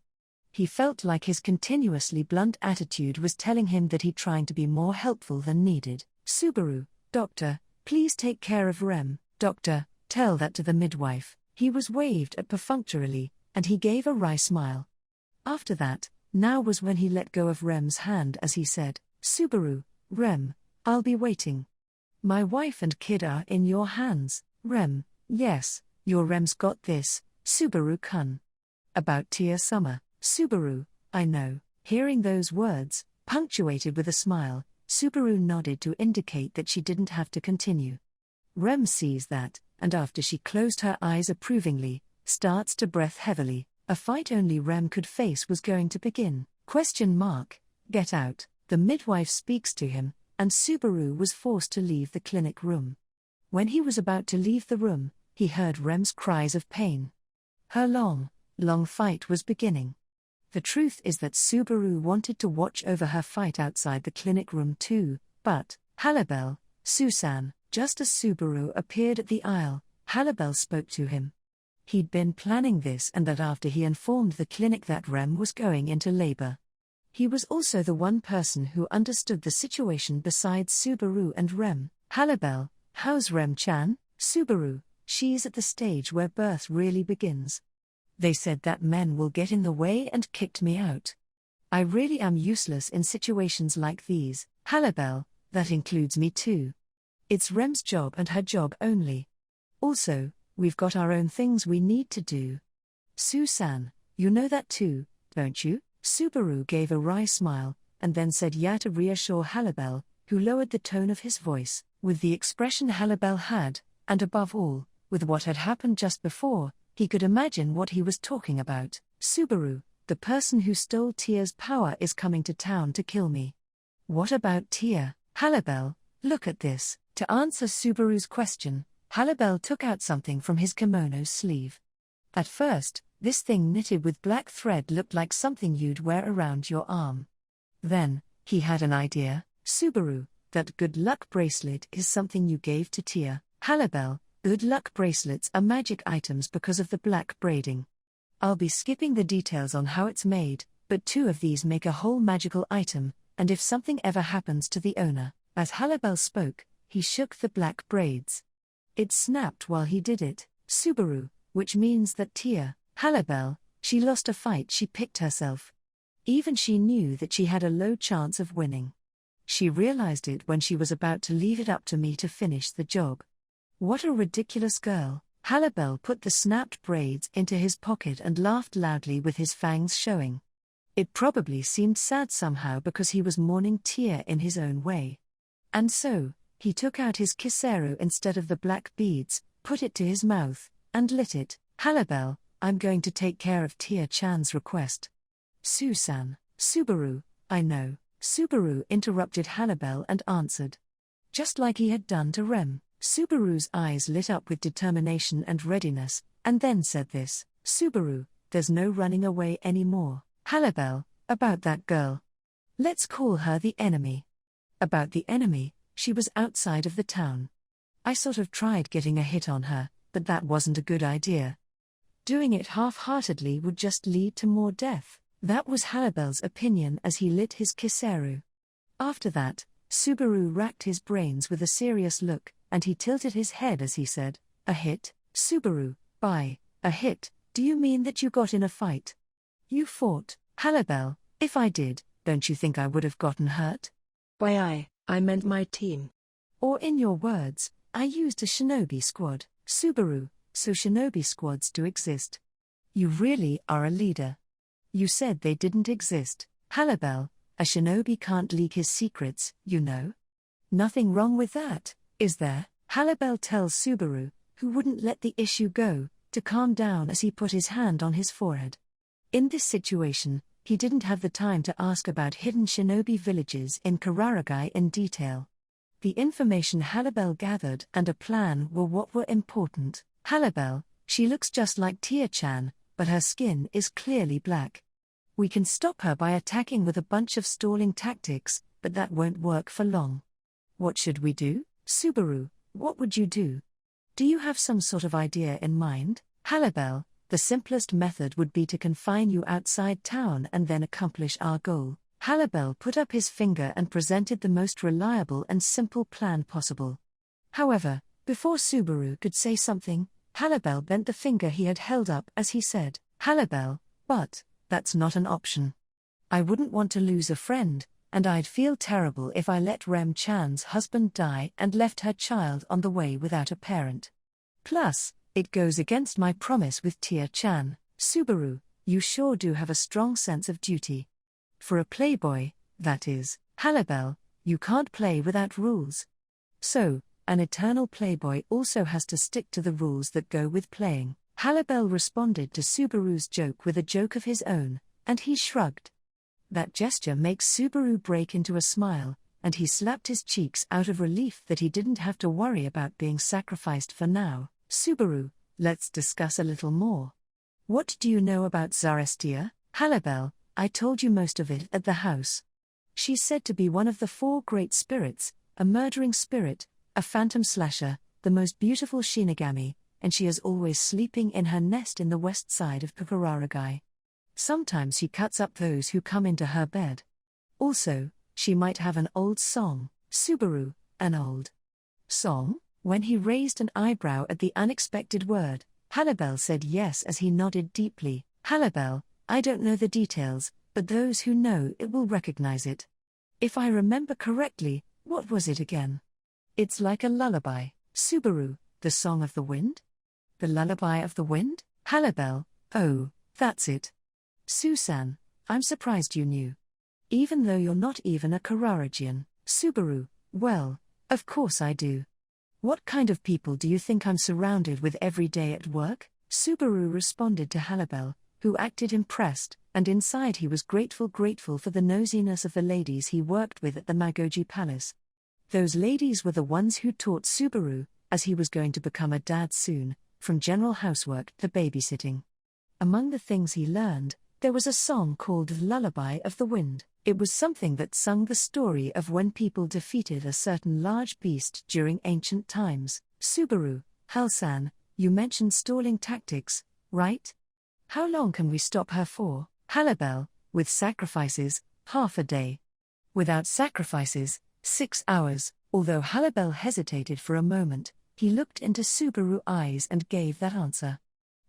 He felt like his continuously blunt attitude was telling him that he's trying to be more helpful than needed. Subaru, Doctor, please take care of Rem. Doctor, tell that to the midwife. He was waved at perfunctorily, and he gave a wry smile. After that, Now was when he let go of Rem's hand as he said, "Subaru, Rem, I'll be waiting. My wife and kid are in your hands, Rem." "Yes, your Rem's got this, Subaru-kun." "About Tia Summer, Subaru, I know." Hearing those words, punctuated with a smile, Subaru nodded to indicate that she didn't have to continue. Rem sees that, and after she closed her eyes approvingly, starts to breath heavily. A fight only Rem could face was going to begin. Get out. The midwife speaks to him, and Subaru was forced to leave the clinic room. When he was about to leave the room, he heard Rem's cries of pain. Her long fight was beginning. The truth is that Subaru wanted to watch over her fight outside the clinic room too, but, "Halibel, Susan." Just as Subaru appeared at the aisle, Halibel spoke to him. He'd been planning this and that after he informed the clinic that Rem was going into labor. He was also the one person who understood the situation besides Subaru and Rem. "Halibel, how's Rem-chan?" "Subaru, she's at the stage where birth really begins. They said that men will get in the way and kicked me out. I really am useless in situations like these." "Halibel, that includes me too. It's Rem's job and her job only. Also, we've got our own things we need to do." "Susan, you know that too, don't you?" Subaru gave a wry smile, and then said yeah to reassure Halibel, who lowered the tone of his voice. With the expression Halibel had, and above all, with what had happened just before, he could imagine what he was talking about. "Subaru, the person who stole Tia's power is coming to town to kill me." "What about Tia?" "Halibel, look at this." To answer Subaru's question, Halibel took out something from his kimono sleeve. At first, this thing knitted with black thread looked like something you'd wear around your arm. Then, he had an idea. "Subaru, that good luck bracelet is something you gave to Tia." "Halibel, good luck bracelets are magic items because of the black braiding. I'll be skipping the details on how it's made, but 2 of these make a whole magical item, and if something ever happens to the owner." As Halibel spoke, he shook the black braids. It snapped while he did it. "Subaru, which means that Tia, Halibel, she lost a fight she picked herself. Even she knew that she had a low chance of winning. She realized it when she was about to leave it up to me to finish the job. What a ridiculous girl." Halibel put the snapped braids into his pocket and laughed loudly with his fangs showing. It probably seemed sad somehow because he was mourning Tia in his own way. And so, he took out his kisero instead of the black beads, put it to his mouth, and lit it. "Halibel, I'm going to take care of Tia-chan's request." "Susan, Subaru, I know." Subaru interrupted Halibel and answered. Just like he had done to Rem, Subaru's eyes lit up with determination and readiness, and then said this. "Subaru, there's no running away anymore." "Halibel, about that girl. Let's call her the enemy." "About the enemy, she was outside of the town. I sort of tried getting a hit on her, but that wasn't a good idea. Doing it half-heartedly would just lead to more death." That was Halibel's opinion as he lit his kisero. After that, Subaru racked his brains with a serious look, and he tilted his head as he said, "A hit? Subaru, by a hit, do you mean that you got in a fight? You fought?" "Halibel, if I did, don't you think I would have gotten hurt?" "By I meant my team. Or in your words, I used a shinobi squad." "Subaru, so shinobi squads do exist. You really are a leader. You said they didn't exist." "Halibel, a shinobi can't leak his secrets, you know. Nothing wrong with that, is there?" Halibel tells Subaru, who wouldn't let the issue go, to calm down as he put his hand on his forehead. In this situation, he didn't have the time to ask about hidden shinobi villages in Kararagi in detail. The information Halibel gathered and a plan were what were important. "Halibel, she looks just like Tia-chan, but her skin is clearly black. We can stop her by attacking with a bunch of stalling tactics, but that won't work for long. What should we do?" "Subaru, what would you do? Do you have some sort of idea in mind?" "Halibel, the simplest method would be to confine you outside town and then accomplish our goal." Halibel put up his finger and presented the most reliable and simple plan possible. However, before Subaru could say something, Halibel bent the finger he had held up as he said, "Halibel, but that's not an option. I wouldn't want to lose a friend, and I'd feel terrible if I let Rem-chan's husband die and left her child on the way without a parent. Plus, it goes against my promise with Tia-chan. Subaru, you sure do have a strong sense of duty. For a playboy, that is, Halibel, you can't play without rules. So, an eternal playboy also has to stick to the rules that go with playing. Halibel responded to Subaru's joke with a joke of his own, and he shrugged. That gesture makes Subaru break into a smile, and he slapped his cheeks out of relief that he didn't have to worry about being sacrificed for now. Subaru, let's discuss a little more. What do you know about Zarestia? Halibel, I told you most of it at the house. She's said to be one of the 4 great spirits, a murdering spirit, a phantom slasher, the most beautiful Shinigami, and she is always sleeping in her nest in the west side of Kararagi. Sometimes she cuts up those who come into her bed. Also, she might have an old song. Subaru, an old song? When he raised an eyebrow at the unexpected word, Halibel said yes as he nodded deeply. Halibel, I don't know the details, but those who know it will recognize it. If I remember correctly, what was it again? It's like a lullaby. Subaru, the song of the wind? The lullaby of the wind? Halibel, oh, that's it. Susan, I'm surprised you knew. Even though you're not even a Kararagian. Subaru, well, of course I do. What kind of people do you think I'm surrounded with every day at work? Subaru responded to Halibel, who acted impressed, and inside he was grateful for the nosiness of the ladies he worked with at the Magogi Palace. Those ladies were the ones who taught Subaru, as he was going to become a dad soon, from general housework to babysitting. Among the things he learned, there was a song called The Lullaby of the Wind. It was something that sung the story of when people defeated a certain large beast during ancient times. Subaru, Halsan, you mentioned stalling tactics, right? How long can we stop her for? Halibel, with sacrifices, half a day. Without sacrifices, 6 hours. Although Halibel hesitated for a moment, he looked into Subaru's eyes and gave that answer.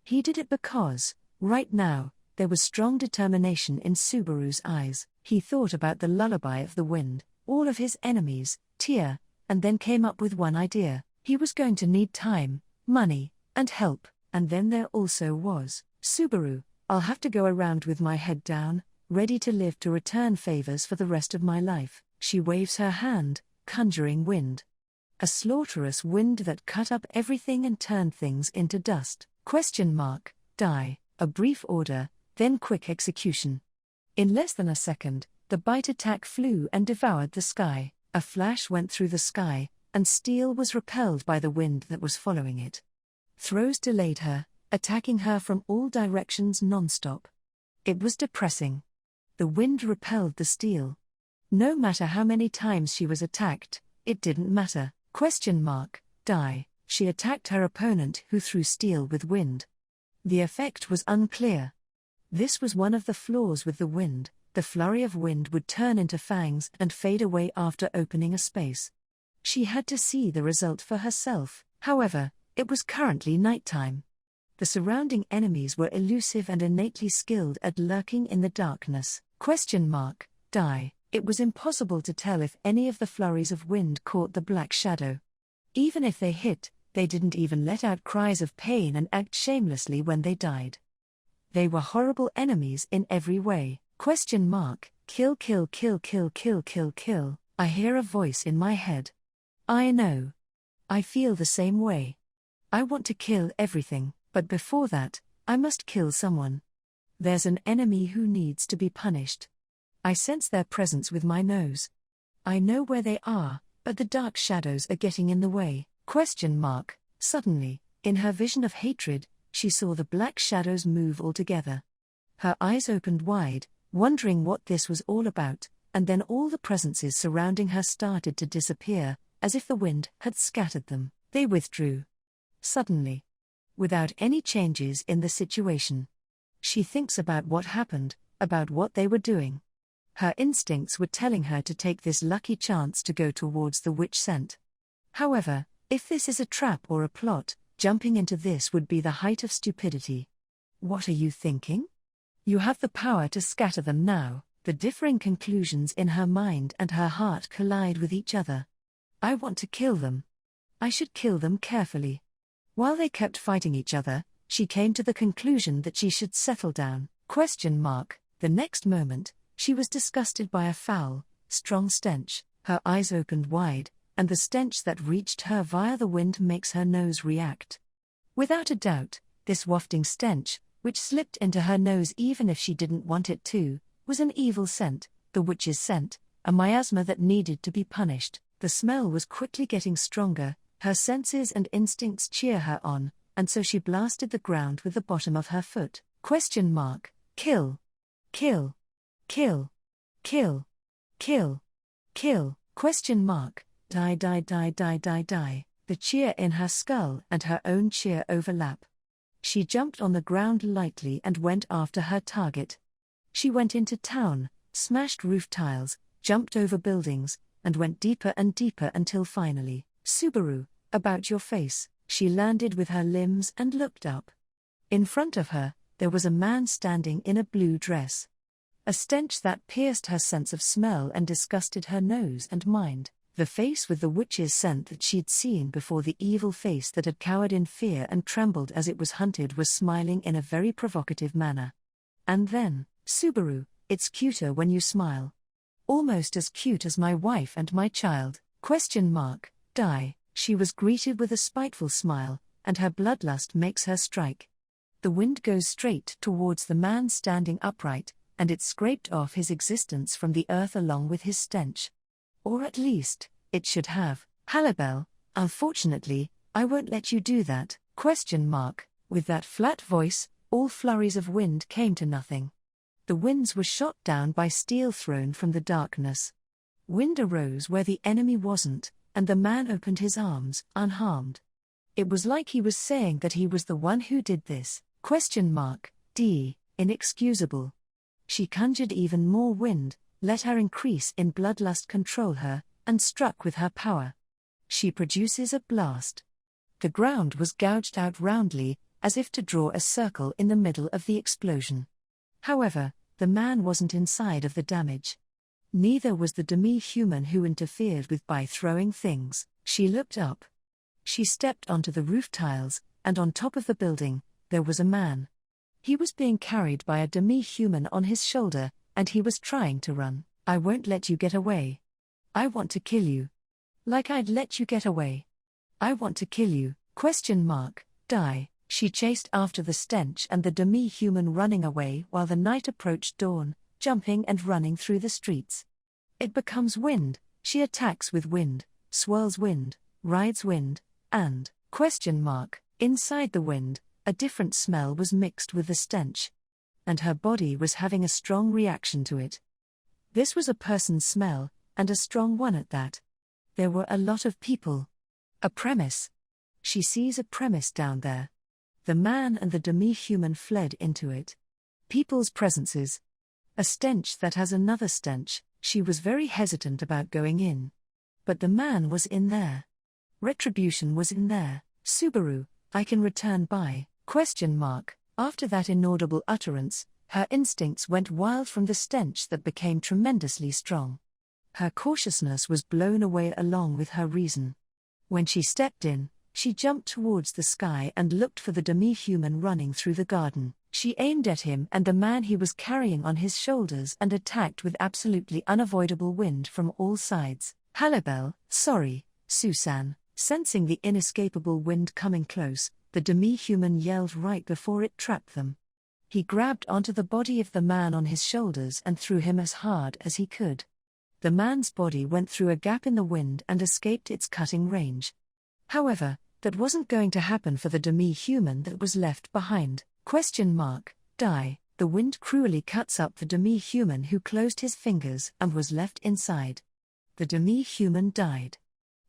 He did it because, right now, there was strong determination in Subaru's eyes. He thought about the lullaby of the wind, all of his enemies, Tia, and then came up with one idea. He was going to need time, money, and help, and then there also was Subaru. I'll have to go around with my head down, ready to live to return favors for the rest of my life. She waves her hand, conjuring wind. A slaughterous wind that cut up everything and turned things into dust. Die. A brief order, then quick execution. In less than a second, the bite attack flew and devoured the sky. A flash went through the sky, and steel was repelled by the wind that was following it. Throws delayed her, attacking her from all directions non-stop. It was depressing. The wind repelled the steel. No matter how many times she was attacked, it didn't matter. Die. She attacked her opponent who threw steel with wind. The effect was unclear. This was one of the flaws with the wind. The flurry of wind would turn into fangs and fade away after opening a space. She had to see the result for herself. However, it was currently nighttime. The surrounding enemies were elusive and innately skilled at lurking in the darkness. Die. It was impossible to tell if any of the flurries of wind caught the black shadow. Even if they hit, they didn't even let out cries of pain and act shamelessly when they died. They were horrible enemies in every way. Kill. I hear a voice in my head. I know. I feel the same way. I want to kill everything, but before that, I must kill someone. There's an enemy who needs to be punished. I sense their presence with my nose. I know where they are, but the dark shadows are getting in the way. Suddenly, in her vision of hatred, she saw the black shadows move altogether. Her eyes opened wide, wondering what this was all about, and then all the presences surrounding her started to disappear, as if the wind had scattered them. They withdrew. Suddenly. Without any changes in the situation. She thinks about what happened, about what they were doing. Her instincts were telling her to take this lucky chance to go towards the witch scent. However, if this is a trap or a plot, jumping into this would be the height of stupidity. What are you thinking? You have the power to scatter them now. The differing conclusions in her mind and her heart collide with each other. I want to kill them. I should kill them carefully. While they kept fighting each other, she came to the conclusion that she should settle down. The next moment, she was disgusted by a foul, strong stench. Her eyes opened wide, and the stench that reached her via the wind makes her nose react. Without a doubt, this wafting stench, which slipped into her nose even if she didn't want it to, was an evil scent, the witch's scent, a miasma that needed to be punished. The smell was quickly getting stronger, her senses and instincts cheer her on, and so she blasted the ground with the bottom of her foot. Kill. Kill. Kill. Kill. Kill. Kill. Die. The cheer in her skull and her own cheer overlap. She jumped on the ground lightly and went after her target. She went into town, smashed roof tiles, jumped over buildings, and went deeper and deeper until finally, Subaru, about your face. She landed with her limbs and looked up. In front of her, there was a man standing in a blue dress. A stench that pierced her sense of smell and disgusted her nose and mind. The face with the witch's scent that she'd seen before, the evil face that had cowered in fear and trembled as it was hunted, was smiling in a very provocative manner. And then, Subaru, it's cuter when you smile. Almost as cute as my wife and my child. Die. She was greeted with a spiteful smile, and her bloodlust makes her strike. The wind goes straight towards the man standing upright, and it scraped off his existence from the earth along with his stench. Or at least, it should have. Halibel, unfortunately, I won't let you do that. With that flat voice, all flurries of wind came to nothing. The winds were shot down by steel thrown from the darkness. Wind arose where the enemy wasn't, and the man opened his arms, unharmed. It was like he was saying that he was the one who did this. Inexcusable. She conjured even more wind, let her increase in bloodlust control her, and struck with her power. She produces a blast. The ground was gouged out roundly, as if to draw a circle in the middle of the explosion. However, the man wasn't inside of the damage. Neither was the demi-human who interfered with by throwing things. She looked up. She stepped onto the roof tiles, and on top of the building, there was a man. He was being carried by a demi-human on his shoulder, and he was trying to run. I won't let you get away. I want to kill you. Like I'd let you get away. I want to kill you. Die. She chased after the stench and the demi-human, running away while the night approached dawn, jumping and running through the streets. It becomes wind, she attacks with wind, swirls wind, rides wind, and, inside the wind, a different smell was mixed with the stench. And her body was having a strong reaction to it. This was a person's smell, and a strong one at that. There were a lot of people. A premise. She sees a premise down there. The man and the demi-human fled into it. People's presences. A stench that has another stench. She was very hesitant about going in. But the man was in there. Retribution was in there. Subaru, I can return by. After that inaudible utterance, her instincts went wild from the stench that became tremendously strong. Her cautiousness was blown away along with her reason. When she stepped in, she jumped towards the sky and looked for the demi-human running through the garden. She aimed at him and the man he was carrying on his shoulders and attacked with absolutely unavoidable wind from all sides. Halibel, sorry, Susan. Sensing the inescapable wind coming close, the demi-human yelled right before it trapped them. He grabbed onto the body of the man on his shoulders and threw him as hard as he could. The man's body went through a gap in the wind and escaped its cutting range. However, that wasn't going to happen for the demi-human that was left behind. Die. The wind cruelly cuts up the demi-human who closed his fingers and was left inside. The demi-human died.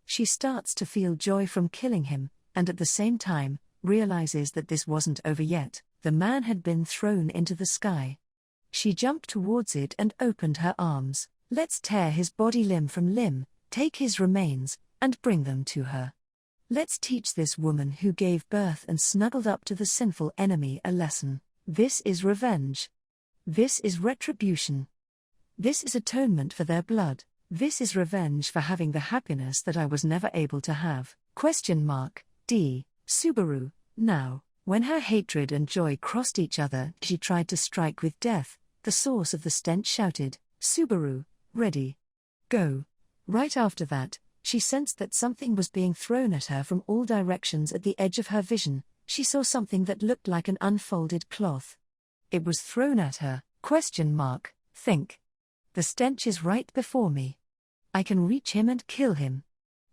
She starts to feel joy from killing him, and at the same time, realizes that this wasn't over yet. The man had been thrown into the sky. She jumped towards it and opened her arms. Let's tear his body limb from limb, take his remains, and bring them to her. Let's teach this woman who gave birth and snuggled up to the sinful enemy a lesson. This is revenge. This is retribution. This is atonement for their blood. This is revenge for having the happiness that I was never able to have. D. Subaru. Now, when her hatred and joy crossed each other, she tried to strike with death. The source of the stench shouted, "Subaru, ready. Go." Right after that, she sensed that something was being thrown at her from all directions. At the edge of her vision, she saw something that looked like an unfolded cloth. It was thrown at her. Think. The stench is right before me. I can reach him and kill him.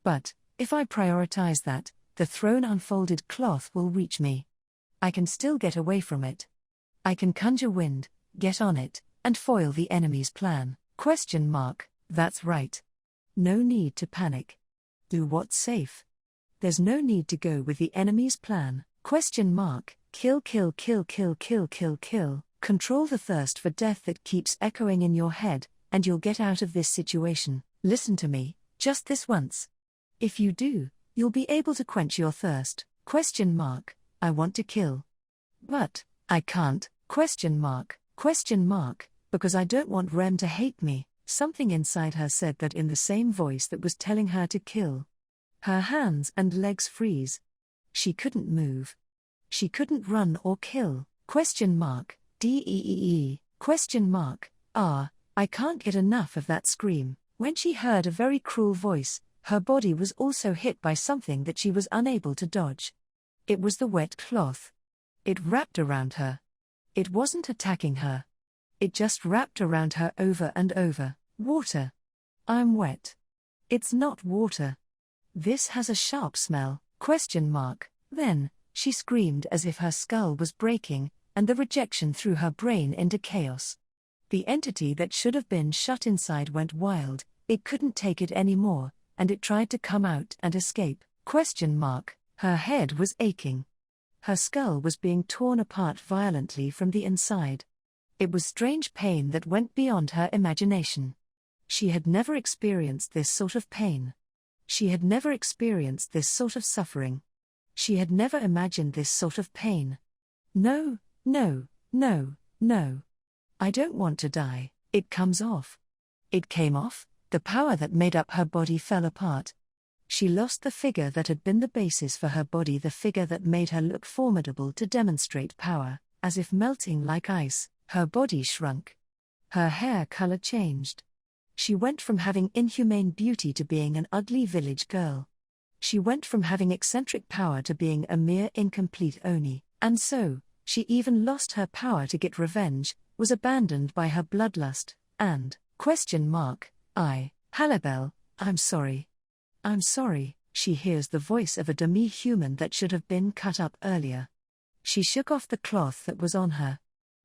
But, if I prioritize that, the thrown unfolded cloth will reach me. I can still get away from it. I can conjure wind, get on it, and foil the enemy's plan. That's right. No need to panic. Do what's safe. There's no need to go with the enemy's plan. Kill. Control the thirst for death that keeps echoing in your head, and you'll get out of this situation. Listen to me, just this once. If you do, you'll be able to quench your thirst. I want to kill. But, I can't, because I don't want Rem to hate me. Something inside her said that in the same voice that was telling her to kill. Her hands and legs freeze. She couldn't move. She couldn't run or kill. I can't get enough of that scream. When she heard a very cruel voice, her body was also hit by something that she was unable to dodge. It was the wet cloth. It wrapped around her. It wasn't attacking her. It just wrapped around her over and over. Water. I'm wet. It's not water. This has a sharp smell. Then, she screamed as if her skull was breaking, and the rejection threw her brain into chaos. The entity that should have been shut inside went wild. It couldn't take it anymore, and it tried to come out and escape. Her head was aching. Her skull was being torn apart violently from the inside. It was strange pain that went beyond her imagination. She had never experienced this sort of pain. She had never experienced this sort of suffering. She had never imagined this sort of pain. No. I don't want to die. It comes off. It came off. The power that made up her body fell apart. She lost the figure that had been the basis for her body, the figure that made her look formidable to demonstrate power. As if melting like ice, her body shrunk. Her hair color changed. She went from having inhumane beauty to being an ugly village girl. She went from having eccentric power to being a mere incomplete Oni, and so, she even lost her power to get revenge, was abandoned by her bloodlust, and, Halibel, I'm sorry. I'm sorry. She hears the voice of a demi-human that should have been cut up earlier. She shook off the cloth that was on her.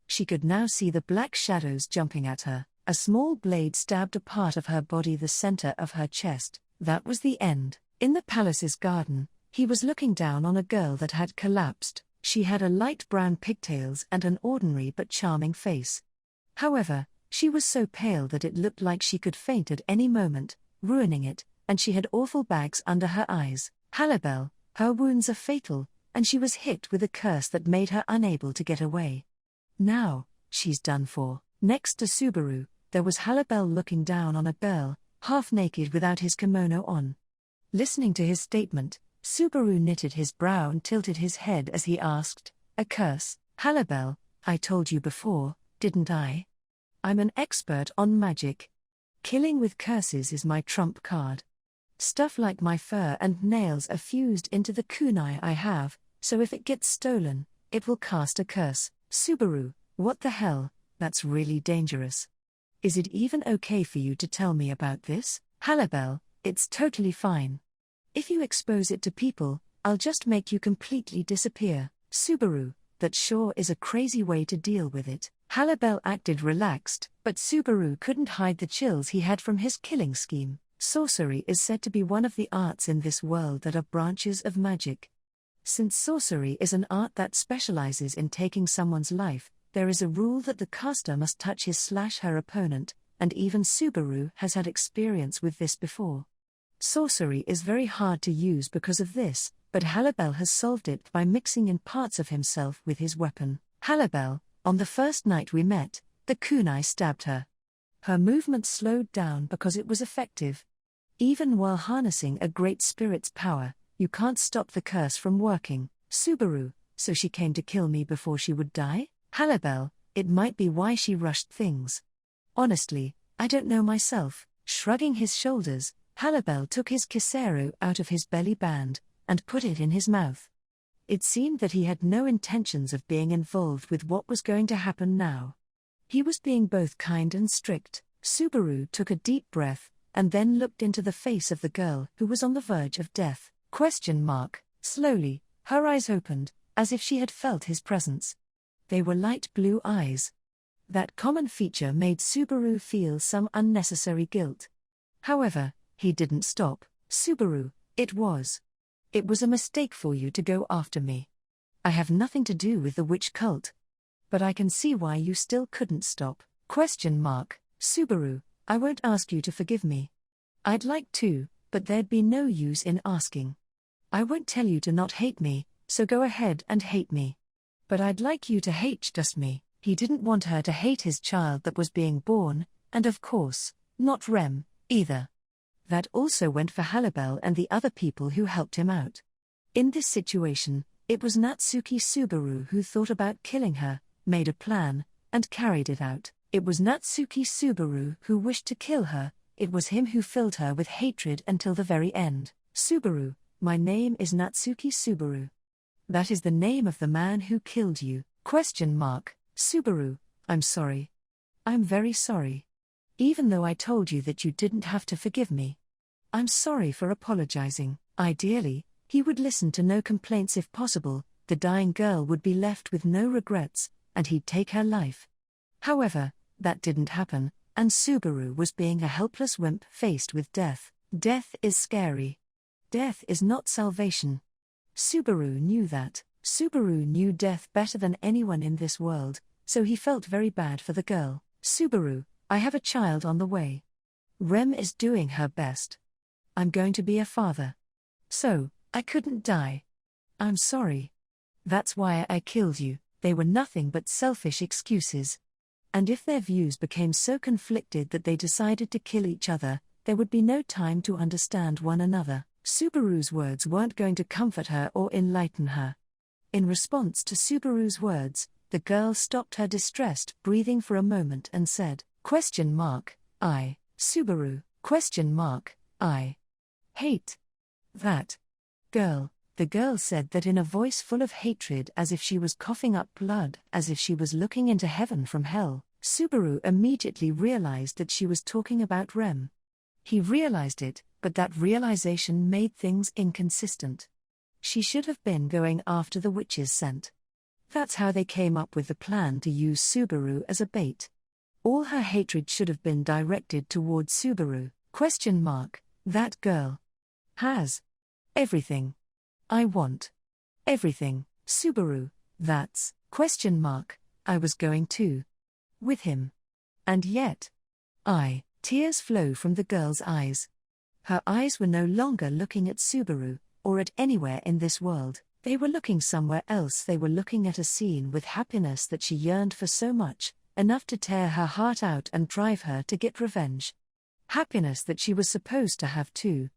She could now see the black shadows jumping at her. A small blade stabbed a part of her body, the center of her chest. That was the end. In the palace's garden, he was looking down on a girl that had collapsed. She had a light brown pigtails and an ordinary but charming face. However, she was so pale that it looked like she could faint at any moment, ruining it, and she had awful bags under her eyes. Halibel, her wounds are fatal, and she was hit with a curse that made her unable to get away. Now, she's done for. Next to Subaru, there was Halibel looking down on a girl, half naked without his kimono on. Listening to his statement, Subaru knitted his brow and tilted his head as he asked, "A curse, Halibel? I told you before, didn't I? I'm an expert on magic. Killing with curses is my trump card. Stuff like my fur and nails are fused into the kunai I have, so if it gets stolen, it will cast a curse." Subaru, what the hell, that's really dangerous. Is it even okay for you to tell me about this? Halibel, it's totally fine. If you expose it to people, I'll just make you completely disappear. Subaru, that sure is a crazy way to deal with it. Halibel acted relaxed, but Subaru couldn't hide the chills he had from his killing scheme. Sorcery is said to be one of the arts in this world that are branches of magic. Since sorcery is an art that specializes in taking someone's life, there is a rule that the caster must touch his/her opponent, and even Subaru has had experience with this before. Sorcery is very hard to use because of this, but Halibel has solved it by mixing in parts of himself with his weapon. Halibel, on the first night we met, the kunai stabbed her. Her movement slowed down because it was effective. Even while harnessing a great spirit's power, you can't stop the curse from working. Subaru, so she came to kill me before she would die? Halibel, it might be why she rushed things. Honestly, I don't know myself. Shrugging his shoulders, Halibel took his kisero out of his belly band, and put it in his mouth. It seemed that he had no intentions of being involved with what was going to happen now. He was being both kind and strict. Subaru took a deep breath, and then looked into the face of the girl who was on the verge of death. Slowly, her eyes opened, as if she had felt his presence. They were light blue eyes. That common feature made Subaru feel some unnecessary guilt. However, he didn't stop. Subaru, it was a mistake for you to go after me. I have nothing to do with the witch cult. But I can see why you still couldn't stop. Subaru, I won't ask you to forgive me. I'd like to, but there'd be no use in asking. I won't tell you to not hate me, so go ahead and hate me. But I'd like you to hate just me. He didn't want her to hate his child that was being born, and of course, not Rem, either. That also went for Halibel and the other people who helped him out. In this situation, it was Natsuki Subaru who thought about killing her, made a plan, and carried it out. It was Natsuki Subaru who wished to kill her. It was him who filled her with hatred until the very end. Subaru, my name is Natsuki Subaru. That is the name of the man who killed you. Subaru, I'm sorry. I'm very sorry. Even though I told you that you didn't have to forgive me. I'm sorry for apologizing. Ideally, he would listen to no complaints if possible. The dying girl would be left with no regrets, and he'd take her life. However, that didn't happen, and Subaru was being a helpless wimp faced with death. Death is scary. Death is not salvation. Subaru knew that. Subaru knew death better than anyone in this world, so he felt very bad for the girl. Subaru, I have a child on the way. Rem is doing her best. I'm going to be a father. So, I couldn't die. I'm sorry. That's why I killed you. They were nothing but selfish excuses. And if their views became so conflicted that they decided to kill each other, there would be no time to understand one another. Subaru's words weren't going to comfort her or enlighten her. In response to Subaru's words, the girl stopped her distressed breathing for a moment and said, I, Subaru, I hate that girl. The girl said that in a voice full of hatred, as if she was coughing up blood, as if she was looking into heaven from hell. Subaru immediately realized that she was talking about Rem. He realized it, but that realization made things inconsistent. She should have been going after the witch's scent. That's how they came up with the plan to use Subaru as a bait. All her hatred should have been directed towards Subaru. That girl has everything. I want everything. Subaru, that's I was going to with him. And yet, tears flow from the girl's eyes. Her eyes were no longer looking at Subaru, or at anywhere in this world. They were looking somewhere else. They were looking at a scene with happiness that she yearned for so much, enough to tear her heart out and drive her to get revenge. Happiness that she was supposed to have too.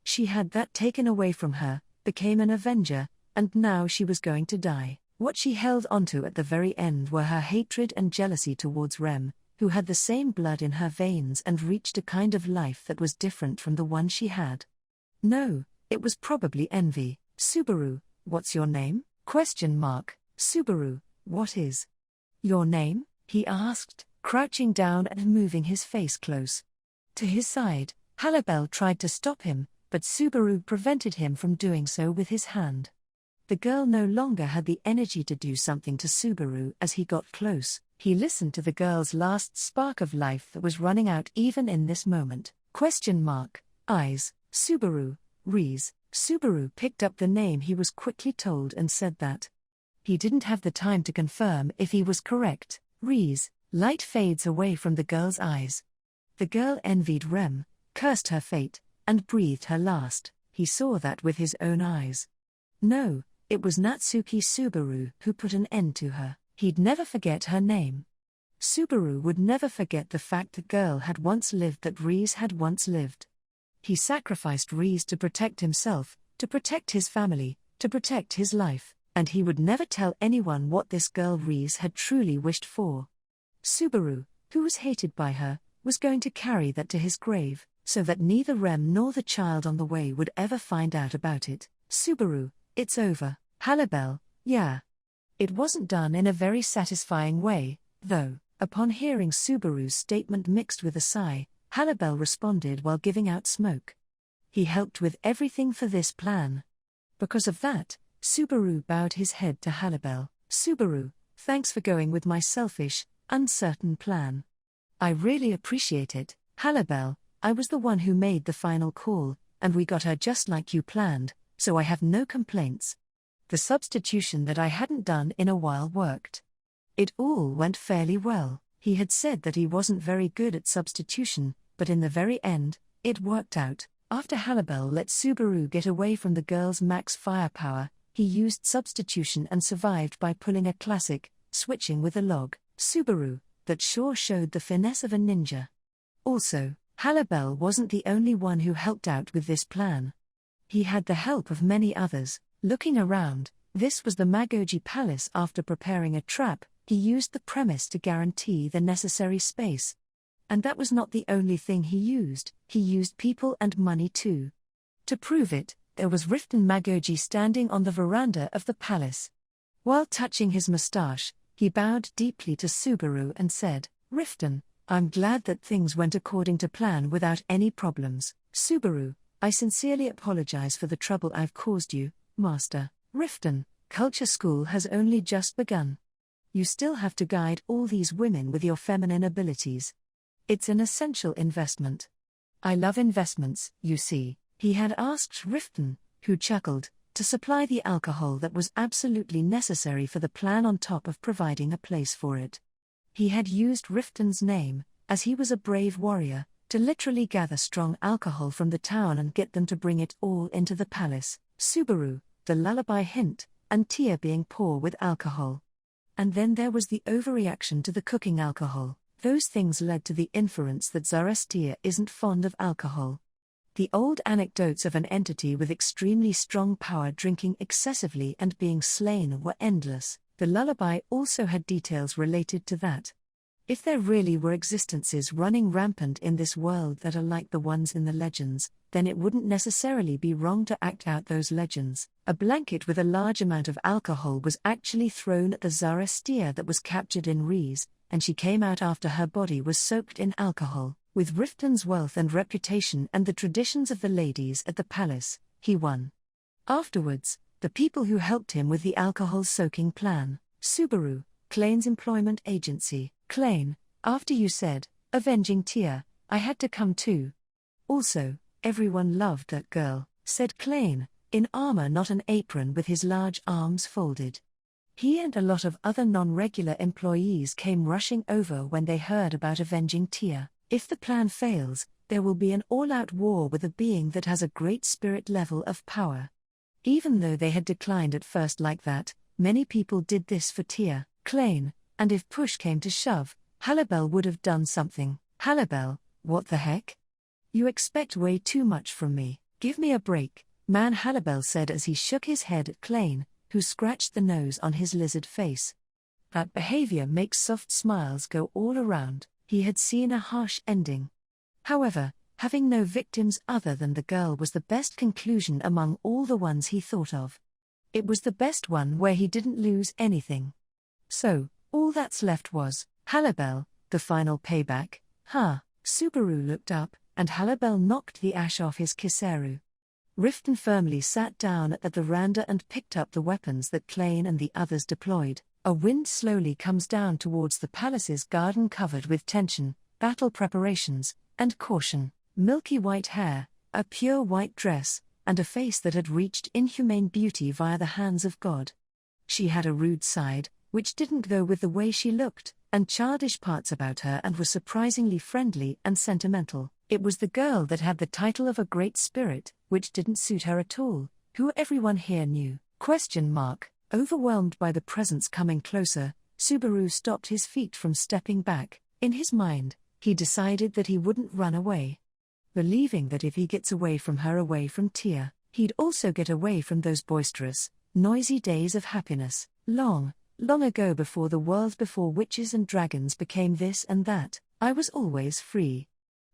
She had that taken away from her, became an avenger, and now she was going to die. What she held onto at the very end were her hatred and jealousy towards Rem, who had the same blood in her veins and reached a kind of life that was different from the one she had. No, it was probably envy. Subaru, what's your name? Subaru, what is your name? He asked, crouching down and moving his face close to his side. Halibel tried to stop him, but Subaru prevented him from doing so with his hand. The girl no longer had the energy to do something to Subaru as he got close. He listened to the girl's last spark of life that was running out even in this moment. Eyes, Subaru, Rize. Subaru picked up the name he was quickly told and said that. He didn't have the time to confirm if he was correct. Rize. Light fades away from the girl's eyes. The girl envied Rem, cursed her fate, and breathed her last. He saw that with his own eyes. No, it was Natsuki Subaru who put an end to her. He'd never forget her name. Subaru would never forget the fact the girl had once lived that Reese had once lived. He sacrificed Reese to protect himself, to protect his family, to protect his life, and he would never tell anyone what this girl Reese had truly wished for. Subaru, who was hated by her, was going to carry that to his grave, so that neither Rem nor the child on the way would ever find out about it. Subaru, it's over. Halibel, yeah. It wasn't done in a very satisfying way, though. Upon hearing Subaru's statement mixed with a sigh, Halibel responded while giving out smoke. He helped with everything for this plan. Because of that, Subaru bowed his head to Halibel. Subaru, thanks for going with my selfish, uncertain plan. I really appreciate it. Halibel, I was the one who made the final call, and we got her just like you planned, so I have no complaints. The substitution that I hadn't done in a while worked. It all went fairly well. He had said that he wasn't very good at substitution, but in the very end, it worked out. After Halibel let Subaru get away from the girl's max firepower, he used substitution and survived by pulling a classic, switching with a log. Subaru, that sure showed the finesse of a ninja. Also, Halibel wasn't the only one who helped out with this plan. He had the help of many others. Looking around, this was the Magogi palace. After preparing a trap, he used the premise to guarantee the necessary space. And that was not the only thing he used people and money too. To prove it, there was Riften Magogi standing on the veranda of the palace. While touching his moustache, he bowed deeply to Subaru and said, Riften, I'm glad that things went according to plan without any problems. Subaru, I sincerely apologize for the trouble I've caused you, Master. Riften, culture school has only just begun. You still have to guide all these women with your feminine abilities. It's an essential investment. I love investments, you see. He had asked Riften, who chuckled, to supply the alcohol that was absolutely necessary for the plan on top of providing a place for it. He had used Riften's name, as he was a brave warrior, to literally gather strong alcohol from the town and get them to bring it all into the palace. Subaru, the lullaby hint, and Tia being poor with alcohol. And then there was the overreaction to the cooking alcohol. Those things led to the inference that Zarestia isn't fond of alcohol. The old anecdotes of an entity with extremely strong power drinking excessively and being slain were endless. The lullaby also had details related to that. If there really were existences running rampant in this world that are like the ones in the legends, then it wouldn't necessarily be wrong to act out those legends. A blanket with a large amount of alcohol was actually thrown at the Zarestia that was captured in Rees, and she came out after her body was soaked in alcohol. With Riften's wealth and reputation and the traditions of the ladies at the palace, he won. Afterwards, the people who helped him with the alcohol-soaking plan. Subaru, Klane's employment agency. Klane, after you said, avenging Tia, I had to come too. Also, everyone loved that girl, said Klane, in armor not an apron with his large arms folded. He and a lot of other non-regular employees came rushing over when they heard about avenging Tia. If the plan fails, there will be an all-out war with a being that has a great spirit level of power. Even though they had declined at first like that, many people did this for Tia, Klane, and if push came to shove, Halibel would have done something. Halibel, what the heck? You expect way too much from me. Give me a break, man, Halibel said as he shook his head at Klane, who scratched the nose on his lizard face. That behavior makes soft smiles go all around. He had seen a harsh ending. However, having no victims other than the girl was the best conclusion among all the ones he thought of. It was the best one where he didn't lose anything. So, all that's left was, Halibel, the final payback. Subaru looked up, and Halibel knocked the ash off his kiseru. Riften firmly sat down at the veranda and picked up the weapons that Klane and the others deployed. A wind slowly comes down towards the palace's garden covered with tension, battle preparations, and caution. Milky white hair, a pure white dress, and a face that had reached inhumane beauty via the hands of God. She had a rude side, which didn't go with the way she looked, and childish parts about her and was surprisingly friendly and sentimental. It was the girl that had the title of a great spirit, which didn't suit her at all, who everyone here knew. Overwhelmed by the presence coming closer, Subaru stopped his feet from stepping back. In his mind, he decided that he wouldn't run away. Believing that if he gets away from her, away from Tia, he'd also get away from those boisterous, noisy days of happiness. Long, long ago, before the world, before witches and dragons became this and that, I was always free.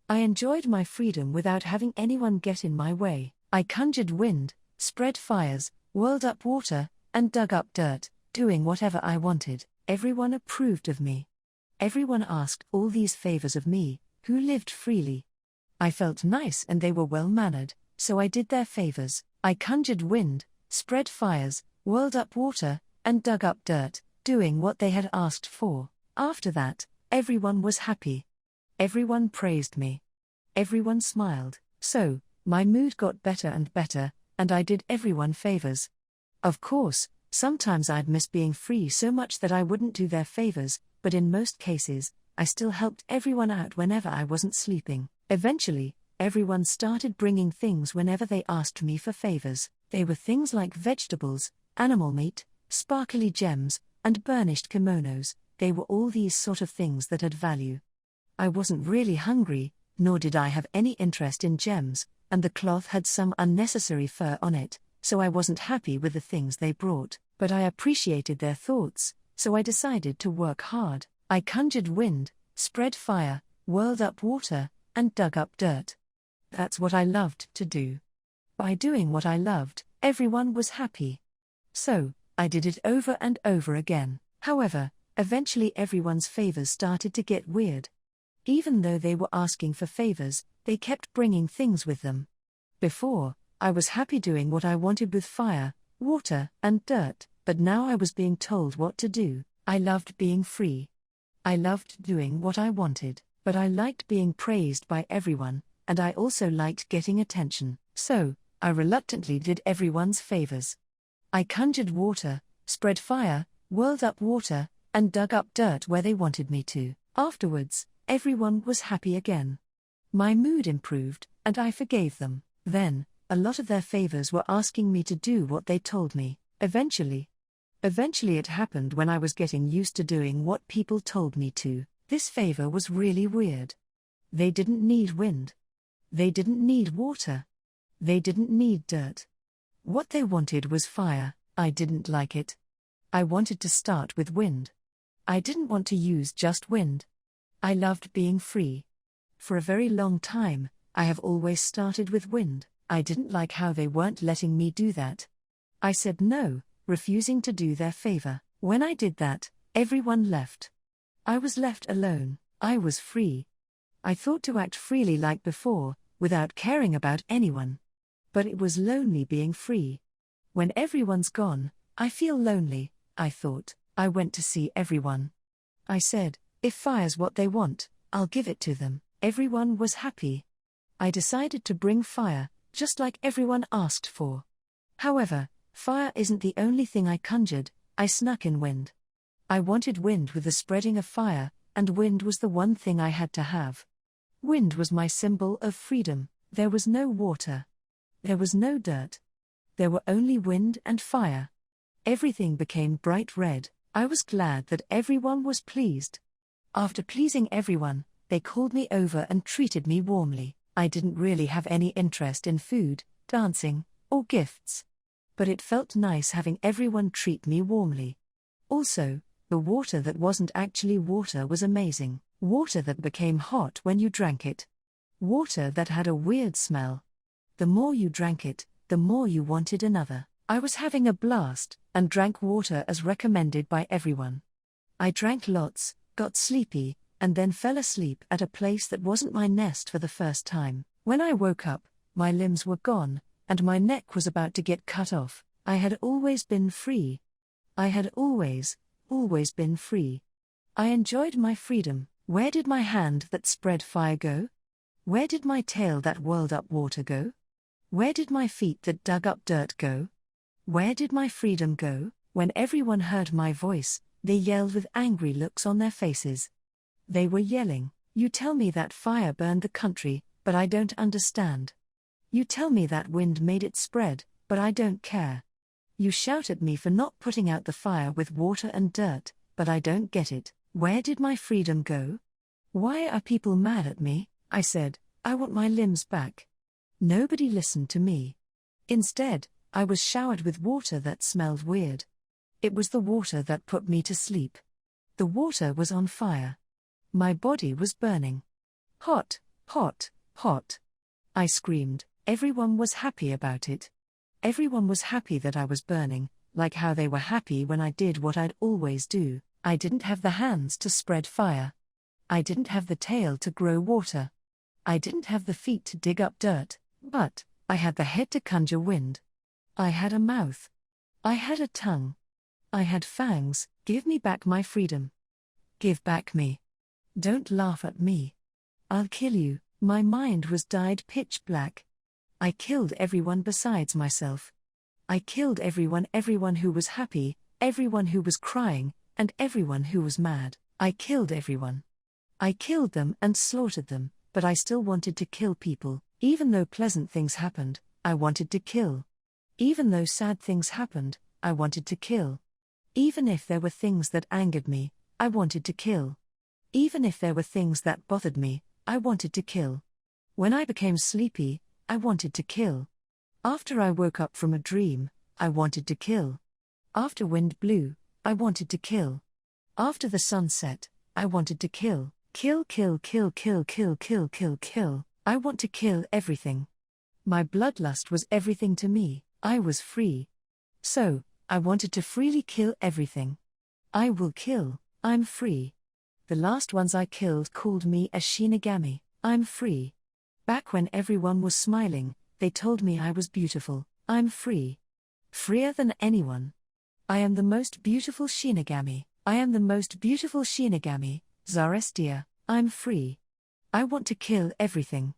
I enjoyed my freedom without having anyone get in my way. I conjured wind, spread fires, whirled up water, and dug up dirt, doing whatever I wanted. Everyone approved of me. Everyone asked all these favors of me, who lived freely. I felt nice and they were well-mannered, so I did their favors. I conjured wind, spread fires, whirled up water, and dug up dirt, doing what they had asked for. After that, everyone was happy. Everyone praised me. Everyone smiled. So, my mood got better and better, and I did everyone favors. Of course, sometimes I'd miss being free so much that I wouldn't do their favors, but in most cases, I still helped everyone out whenever I wasn't sleeping. Eventually, everyone started bringing things whenever they asked me for favors. They were things like vegetables, animal meat, sparkly gems, and burnished kimonos. They were all these sort of things that had value. I wasn't really hungry, nor did I have any interest in gems, and the cloth had some unnecessary fur on it, so I wasn't happy with the things they brought, but I appreciated their thoughts, so I decided to work hard. I conjured wind, spread fire, whirled up water, and dug up dirt. That's what I loved to do. By doing what I loved, everyone was happy. So, I did it over and over again. However, eventually everyone's favors started to get weird. Even though they were asking for favors, they kept bringing things with them. Before, I was happy doing what I wanted with fire, water, and dirt, but now I was being told what to do. I loved being free. I loved doing what I wanted, but I liked being praised by everyone, and I also liked getting attention, so I reluctantly did everyone's favors. I conjured water, spread fire, whirled up water, and dug up dirt where they wanted me to. Afterwards, everyone was happy again. My mood improved, and I forgave them. Then, a lot of their favors were asking me to do what they told me. Eventually it happened when I was getting used to doing what people told me to. This favor was really weird. They didn't need wind. They didn't need water. They didn't need dirt. What they wanted was fire. I didn't like it. I wanted to start with wind. I didn't want to use just wind. I loved being free. For a very long time, I have always started with wind. I didn't like how they weren't letting me do that. I said no, refusing to do their favor. When I did that, everyone left. I was left alone. I was free. I thought to act freely like before, without caring about anyone. But it was lonely being free. When everyone's gone, I feel lonely, I thought. I went to see everyone. I said, if fire's what they want, I'll give it to them. Everyone was happy. I decided to bring fire, just like everyone asked for. However, fire isn't the only thing I conjured. I snuck in wind. I wanted wind with the spreading of fire, and wind was the one thing I had to have. Wind was my symbol of freedom. There was no water. There was no dirt. There were only wind and fire. Everything became bright red. I was glad that everyone was pleased. After pleasing everyone, they called me over and treated me warmly. I didn't really have any interest in food, dancing, or gifts. But it felt nice having everyone treat me warmly. Also, the water that wasn't actually water was amazing. Water that became hot when you drank it. Water that had a weird smell. The more you drank it, the more you wanted another. I was having a blast, and drank water as recommended by everyone. I drank lots, got sleepy, and then fell asleep at a place that wasn't my nest for the first time. When I woke up, my limbs were gone, and my neck was about to get cut off. I had always been free. I had always been free. I enjoyed my freedom. Where did my hand that spread fire go? Where did my tail that whirled up water go? Where did my feet that dug up dirt go? Where did my freedom go? When everyone heard my voice, they yelled with angry looks on their faces. They were yelling, "You tell me that fire burned the country, but I don't understand. You tell me that wind made it spread, but I don't care. You shout at me for not putting out the fire with water and dirt, but I don't get it. Where did my freedom go? Why are people mad at me? I said, I want my limbs back. Nobody listened to me. Instead, I was showered with water that smelled weird. It was the water that put me to sleep. The water was on fire. My body was burning. Hot, hot, hot. I screamed. Everyone was happy about it. Everyone was happy that I was burning, like how they were happy when I did what I'd always do. I didn't have the hands to spread fire. I didn't have the tail to grow water. I didn't have the feet to dig up dirt, but I had the head to conjure wind. I had a mouth. I had a tongue. I had fangs. Give me back my freedom. Give back me. Don't laugh at me. I'll kill you. My mind was dyed pitch black. I killed everyone besides myself. I killed everyone who was happy, everyone who was crying, and everyone who was mad. I killed everyone. I killed them and slaughtered them, but I still wanted to kill people. Even though pleasant things happened, I wanted to kill. Even though sad things happened, I wanted to kill. Even if there were things that angered me, I wanted to kill. Even if there were things that bothered me, I wanted to kill. When I became sleepy, I wanted to kill. After I woke up from a dream, I wanted to kill. After wind blew, I wanted to kill. After the sun set, I wanted to kill. Kill, kill, kill, kill, kill, kill, kill, kill. I want to kill everything. My bloodlust was everything to me. I was free. So, I wanted to freely kill everything. I will kill. I'm free. The last ones I killed called me a Shinigami. I'm free. Back when everyone was smiling, they told me I was beautiful. I'm free. Freer than anyone. I am the most beautiful Shinigami. I am the most beautiful Shinigami, Zarestia. I'm free. I want to kill everything.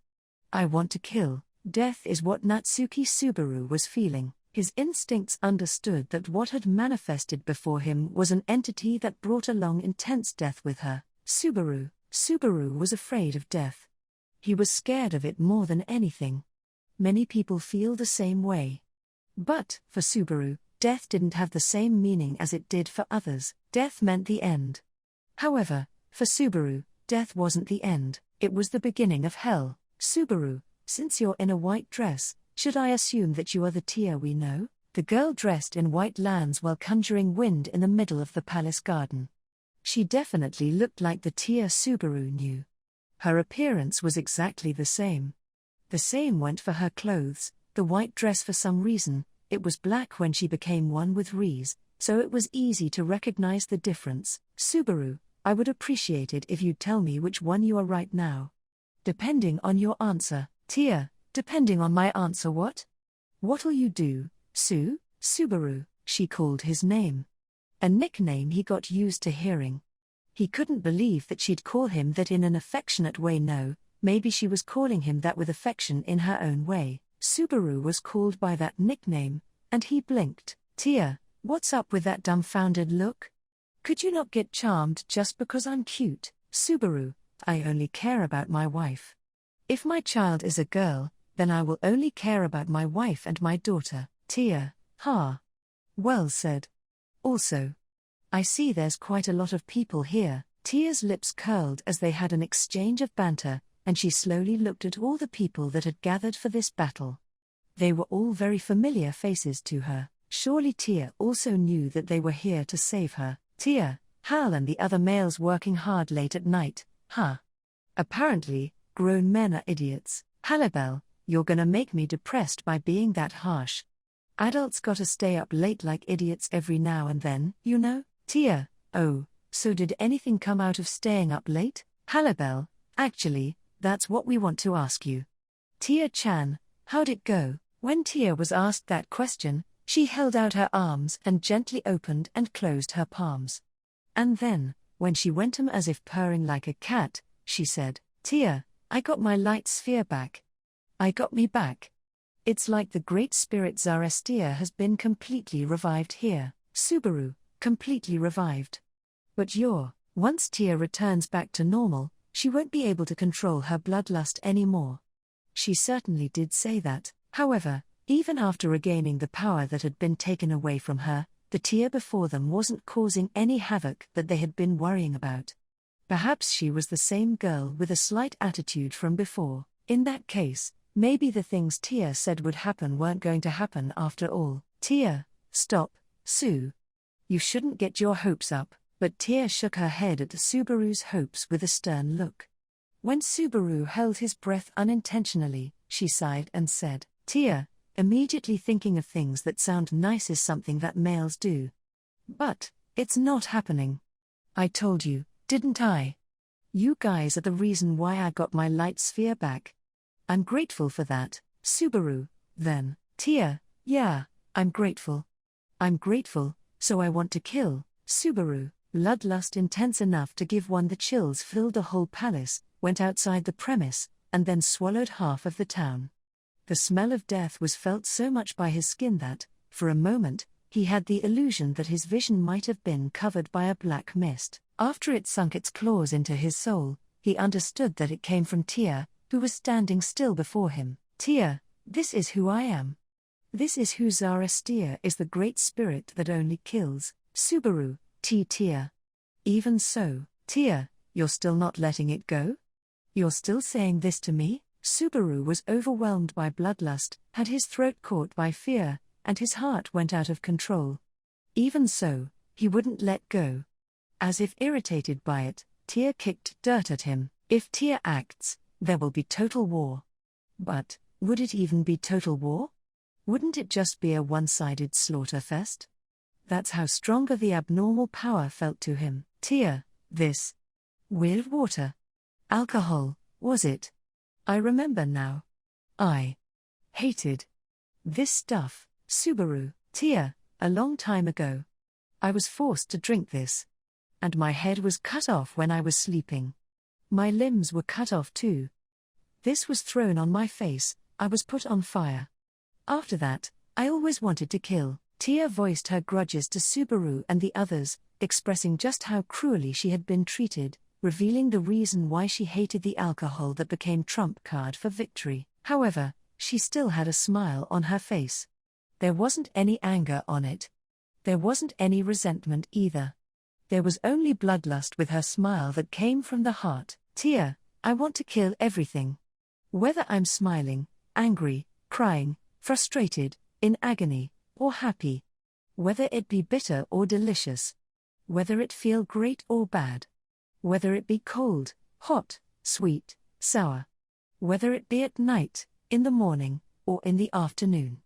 I want to kill. Death is what Natsuki Subaru was feeling. His instincts understood that what had manifested before him was an entity that brought along intense death with her. Subaru was afraid of death. He was scared of it more than anything. Many people feel the same way. But, for Subaru, death didn't have the same meaning as it did for others. Death meant the end. However, for Subaru, death wasn't the end, it was the beginning of hell. Subaru, since you're in a white dress, should I assume that you are the Tia we know? The girl dressed in white lands while conjuring wind in the middle of the palace garden. She definitely looked like the Tia Subaru knew. Her appearance was exactly the same. The same went for her clothes, the white dress for some reason, it was black when she became one with Rize, so it was easy to recognize the difference. Subaru, I would appreciate it if you'd tell me which one you are right now. Depending on your answer. Tia, depending on my answer what? What'll you do, Subaru, she called his name. A nickname he got used to hearing. He couldn't believe that she'd call him that in an affectionate way. No, maybe she was calling him that with affection in her own way. Subaru was called by that nickname, and he blinked. Tia, what's up with that dumbfounded look? Could you not get charmed just because I'm cute? Subaru, I only care about my wife. If my child is a girl, then I will only care about my wife and my daughter. Tia, ha. Well said. Also, I see there's quite a lot of people here. Tia's lips curled as they had an exchange of banter, and she slowly looked at all the people that had gathered for this battle. They were all very familiar faces to her. Surely Tia also knew that they were here to save her. Tia, Hal and the other males working hard late at night, huh? Apparently, grown men are idiots. Halibel, you're gonna make me depressed by being that harsh. Adults gotta stay up late like idiots every now and then, you know? Tia, oh, so did anything come out of staying up late? Halibel, actually, that's what we want to ask you. Tia-chan, how'd it go? When Tia was asked that question, she held out her arms and gently opened and closed her palms. And then, when she went as if purring like a cat, she said, Tia, I got my light sphere back. I got me back. It's like the great spirit Zarestia has been completely revived here. Subaru, completely revived. But once Tia returns back to normal, she won't be able to control her bloodlust anymore. She certainly did say that. However, even after regaining the power that had been taken away from her, The Tia before them wasn't causing any havoc that they had been worrying about. Perhaps she was the same girl with a slight attitude from before. In that case, maybe the things Tia said would happen weren't going to happen after all. Tia, stop, Sue. You shouldn't get your hopes up. But Tia shook her head at Subaru's hopes with a stern look. When Subaru held his breath unintentionally, she sighed and said, Tia, immediately thinking of things that sound nice is something that males do. But, it's not happening. I told you, didn't I? You guys are the reason why I got my light sphere back. I'm grateful for that, Subaru. Then, Tia, yeah, I'm grateful. I'm grateful, so I want to kill, Subaru. Bloodlust intense enough to give one the chills filled the whole palace, went outside the premise, and then swallowed half of the town. The smell of death was felt so much by his skin that, for a moment, he had the illusion that his vision might have been covered by a black mist. After it sunk its claws into his soul, he understood that it came from Tia, who was standing still before him. Tia, this is who I am. This is who Zarastier is, the great spirit that only kills, Subaru. Tia. Even so, Tia, you're still not letting it go? You're still saying this to me? Subaru was overwhelmed by bloodlust, had his throat caught by fear, and his heart went out of control. Even so, he wouldn't let go. As if irritated by it, Tia kicked dirt at him. If Tia acts, there will be total war. But, would it even be total war? Wouldn't it just be a one-sided slaughter fest? That's how stronger the abnormal power felt to him. Tia, this weird water. Alcohol, was it? I remember now. I hated this stuff, Subaru. Tia, a long time ago. I was forced to drink this. And my head was cut off when I was sleeping. My limbs were cut off too. This was thrown on my face, I was put on fire. After that, I always wanted to kill. Tia voiced her grudges to Subaru and the others, expressing just how cruelly she had been treated, revealing the reason why she hated the alcohol that became trump card for victory. However, she still had a smile on her face. There wasn't any anger on it. There wasn't any resentment either. There was only bloodlust with her smile that came from the heart. Tia, I want to kill everything. Whether I'm smiling, angry, crying, frustrated, in agony, or happy. Whether it be bitter or delicious. Whether it feel great or bad. Whether it be cold, hot, sweet, sour. Whether it be at night, in the morning, or in the afternoon.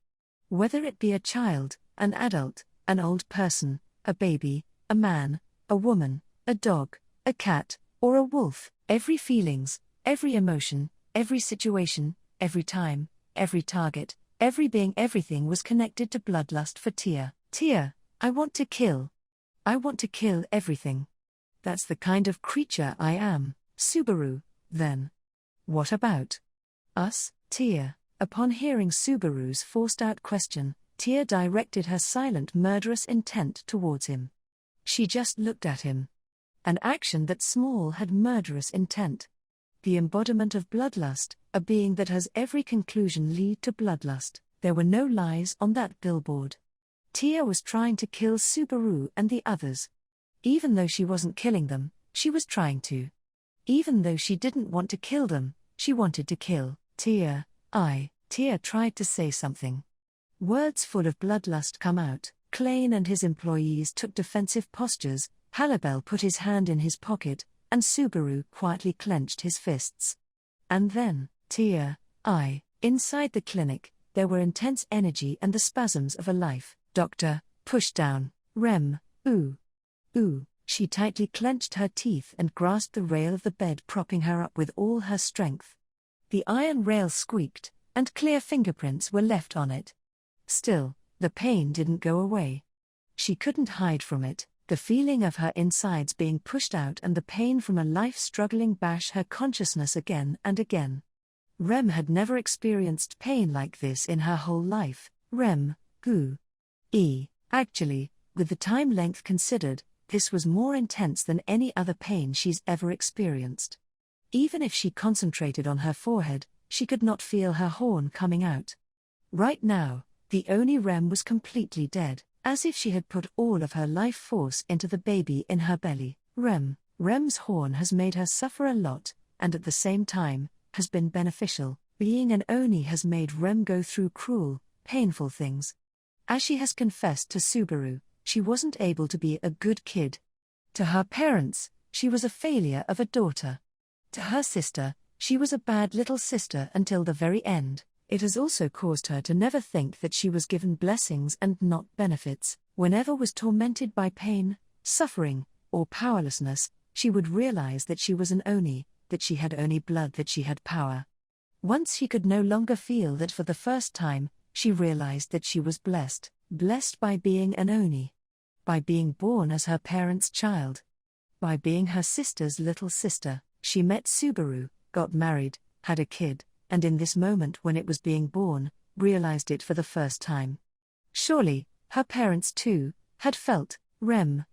Whether it be a child, an adult, an old person, a baby, a man, a woman, a dog, a cat, or a wolf. Every feelings, every emotion, every situation, every time, every target, every being, everything was connected to bloodlust for Tia. Tia, I want to kill. I want to kill everything. That's the kind of creature I am, Subaru. Then, what about us, Tia? Upon hearing Subaru's forced-out question, Tia directed her silent murderous intent towards him. She just looked at him. An action that small had murderous intent. The embodiment of bloodlust, a being that has every conclusion lead to bloodlust. There were no lies on that billboard. Tia was trying to kill Subaru and the others. Even though she wasn't killing them, she was trying to. Even though she didn't want to kill them, she wanted to kill. Tia tried to say something. Words full of bloodlust come out. Klein and his employees took defensive postures, Halibel put his hand in his pocket, and Subaru quietly clenched his fists. And then, inside the clinic, there were intense energy and the spasms of a life. Doctor, push down, Rem, ooh. She tightly clenched her teeth and grasped the rail of the bed, propping her up with all her strength. The iron rail squeaked, and clear fingerprints were left on it. Still, the pain didn't go away. She couldn't hide from it. The feeling of her insides being pushed out and the pain from a life-struggling bash her consciousness again and again. Rem had never experienced pain like this in her whole life. Rem, actually, with the time length considered, this was more intense than any other pain she's ever experienced. Even if she concentrated on her forehead, she could not feel her horn coming out. Right now, the Oni Rem was completely dead. As if she had put all of her life force into the baby in her belly. Rem's horn has made her suffer a lot, and at the same time, has been beneficial. Being an Oni has made Rem go through cruel, painful things. As she has confessed to Subaru, she wasn't able to be a good kid. To her parents, she was a failure of a daughter. To her sister, she was a bad little sister until the very end. It has also caused her to never think that she was given blessings and not benefits. Whenever was tormented by pain, suffering, or powerlessness, she would realize that she was an Oni, that she had Oni blood, that she had power. Once she could no longer feel that for the first time, she realized that she was blessed by being an Oni. By being born as her parents' child. By being her sister's little sister. She met Subaru, got married, had a kid, and in this moment when it was being born, realized it for the first time. Surely, her parents too, had felt, Rem,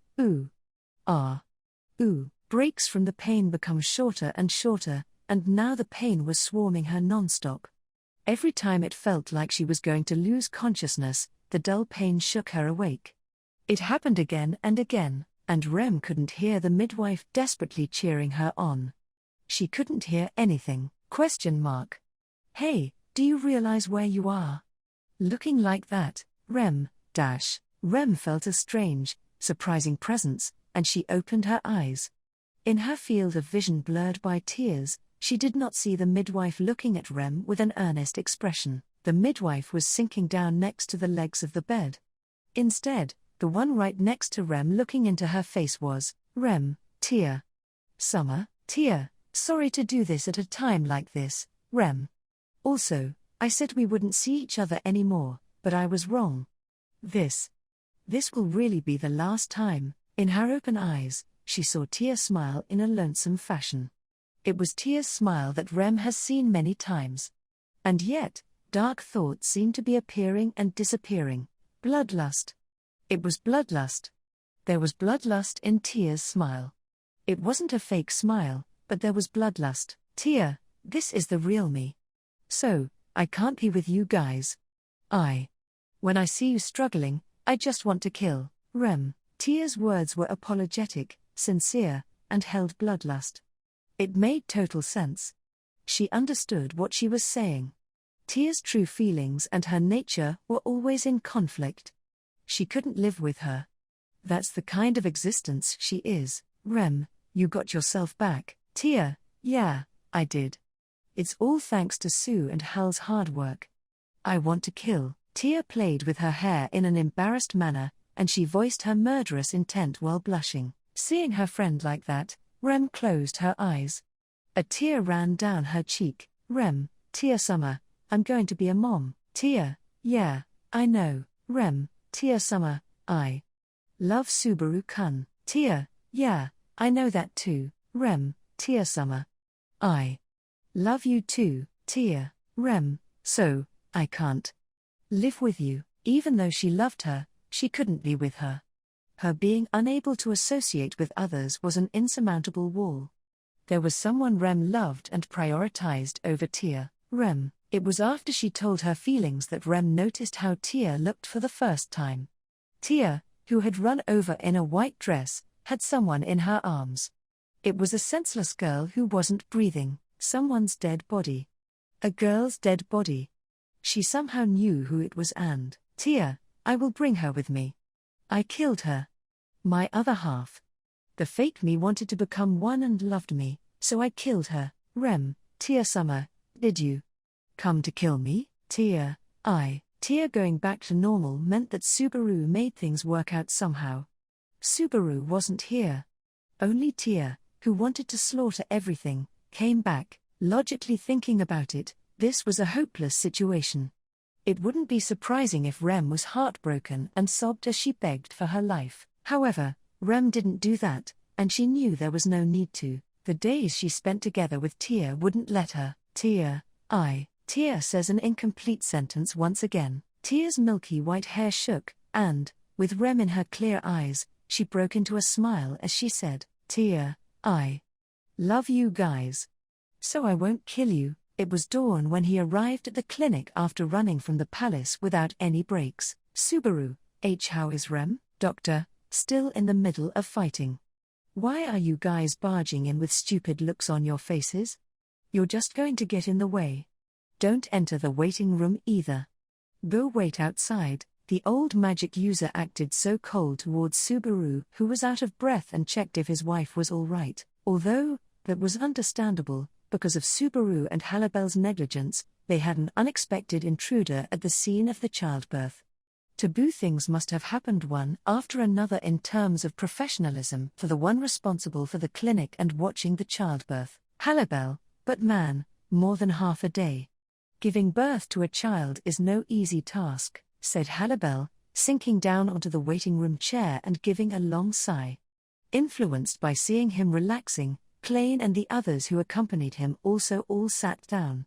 breaks from the pain become shorter and shorter, and now the pain was swarming her non-stop. Every time it felt like she was going to lose consciousness, the dull pain shook her awake. It happened again, and Rem couldn't hear the midwife desperately cheering her on. She couldn't hear anything. ? Hey, do you realize where you are? Looking like that, Rem felt a strange, surprising presence, and she opened her eyes. In her field of vision blurred by tears, she did not see the midwife looking at Rem with an earnest expression. The midwife was sinking down next to the legs of the bed. Instead, the one right next to Rem looking into her face was, Rem, Tia. Summer, Tia, sorry to do this at a time like this, Rem. Also, I said we wouldn't see each other anymore, but I was wrong. This will really be the last time. In her open eyes, she saw Tia smile in a lonesome fashion. It was Tia's smile that Rem has seen many times. And yet, dark thoughts seemed to be appearing and disappearing. Bloodlust. It was bloodlust. There was bloodlust in Tia's smile. It wasn't a fake smile, but there was bloodlust. Tia, this is the real me. So, I can't be with you guys. When I see you struggling, I just want to kill. Rem. Tia's words were apologetic, sincere, and held bloodlust. It made total sense. She understood what she was saying. Tia's true feelings and her nature were always in conflict. She couldn't live with her. That's the kind of existence she is. Rem, you got yourself back. Tia, yeah, I did. It's all thanks to Sue and Hal's hard work. I want to kill. Tia played with her hair in an embarrassed manner, and she voiced her murderous intent while blushing. Seeing her friend like that, Rem closed her eyes. A tear ran down her cheek. Rem, Tia Summer, I'm going to be a mom. Tia, yeah, I know. Rem, Tia Summer, I love Subaru-kun. Tia, yeah, I know that too. Rem, Tia Summer, I love you too. Tia, Rem, so, I can't live with you. Even though she loved her, she couldn't be with her. Her being unable to associate with others was an insurmountable wall. There was someone Rem loved and prioritized over Tia. Rem. It was after she told her feelings that Rem noticed how Tia looked for the first time. Tia, who had run over in a white dress, had someone in her arms. It was a senseless girl who wasn't breathing, someone's dead body. A girl's dead body. She somehow knew who it was and, Tia, I will bring her with me. I killed her. My other half. The fake me wanted to become one and loved me, so I killed her. Rem, Tia Summer, did you come to kill me? Tia, Tia going back to normal meant that Subaru made things work out somehow. Subaru wasn't here. Only Tia, who wanted to slaughter everything, came back. Logically thinking about it, this was a hopeless situation. It wouldn't be surprising if Rem was heartbroken and sobbed as she begged for her life. However, Rem didn't do that, and she knew there was no need to. The days she spent together with Tia wouldn't let her. Tia says an incomplete sentence once again. Tia's milky white hair shook, and, with Rem in her clear eyes, she broke into a smile as she said, Tia, I love you guys. So I won't kill you. It was dawn when he arrived at the clinic after running from the palace without any breaks. Subaru, How is Rem, doctor, still in the middle of fighting? Why are you guys barging in with stupid looks on your faces? You're just going to get in the way. Don't enter the waiting room either. Go wait outside. The old magic user acted so cold towards Subaru, who was out of breath and checked if his wife was all right, although that was understandable. Because of Subaru and Halibel's negligence, they had an unexpected intruder at the scene of the childbirth. Taboo things must have happened one after another in terms of professionalism for the one responsible for the clinic and watching the childbirth, Halibel, but man, more than half a day. Giving birth to a child is no easy task, said Halibel, sinking down onto the waiting room chair and giving a long sigh. Influenced by seeing him relaxing, Klein and the others who accompanied him also all sat down.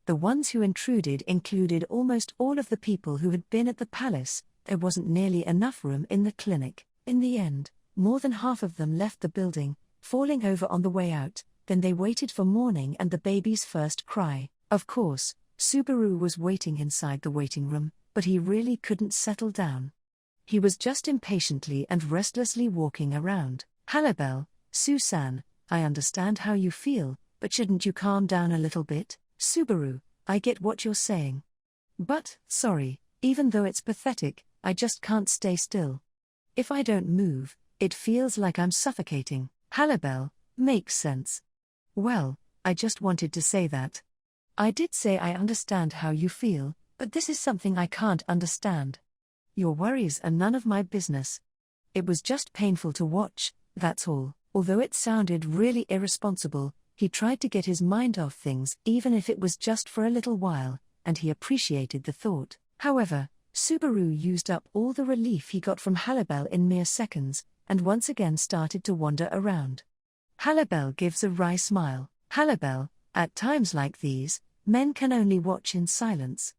The ones who intruded included almost all of the people who had been at the palace. There wasn't nearly enough room in the clinic. In the end, more than half of them left the building, falling over on the way out. Then they waited for morning and the baby's first cry. Of course, Subaru was waiting inside the waiting room, but he really couldn't settle down. He was just impatiently and restlessly walking around. Halibel, Susan, I understand how you feel, but shouldn't you calm down a little bit? Subaru, I get what you're saying. But, sorry, even though it's pathetic, I just can't stay still. If I don't move, it feels like I'm suffocating. Halibel, makes sense. Well, I just wanted to say that. I did say I understand how you feel, but this is something I can't understand. Your worries are none of my business. It was just painful to watch, that's all. Although it sounded really irresponsible, he tried to get his mind off things even if it was just for a little while, and he appreciated the thought. However, Subaru used up all the relief he got from Halibel in mere seconds, and once again started to wander around. Halibel gives a wry smile. Halibel, at times like these, men can only watch in silence.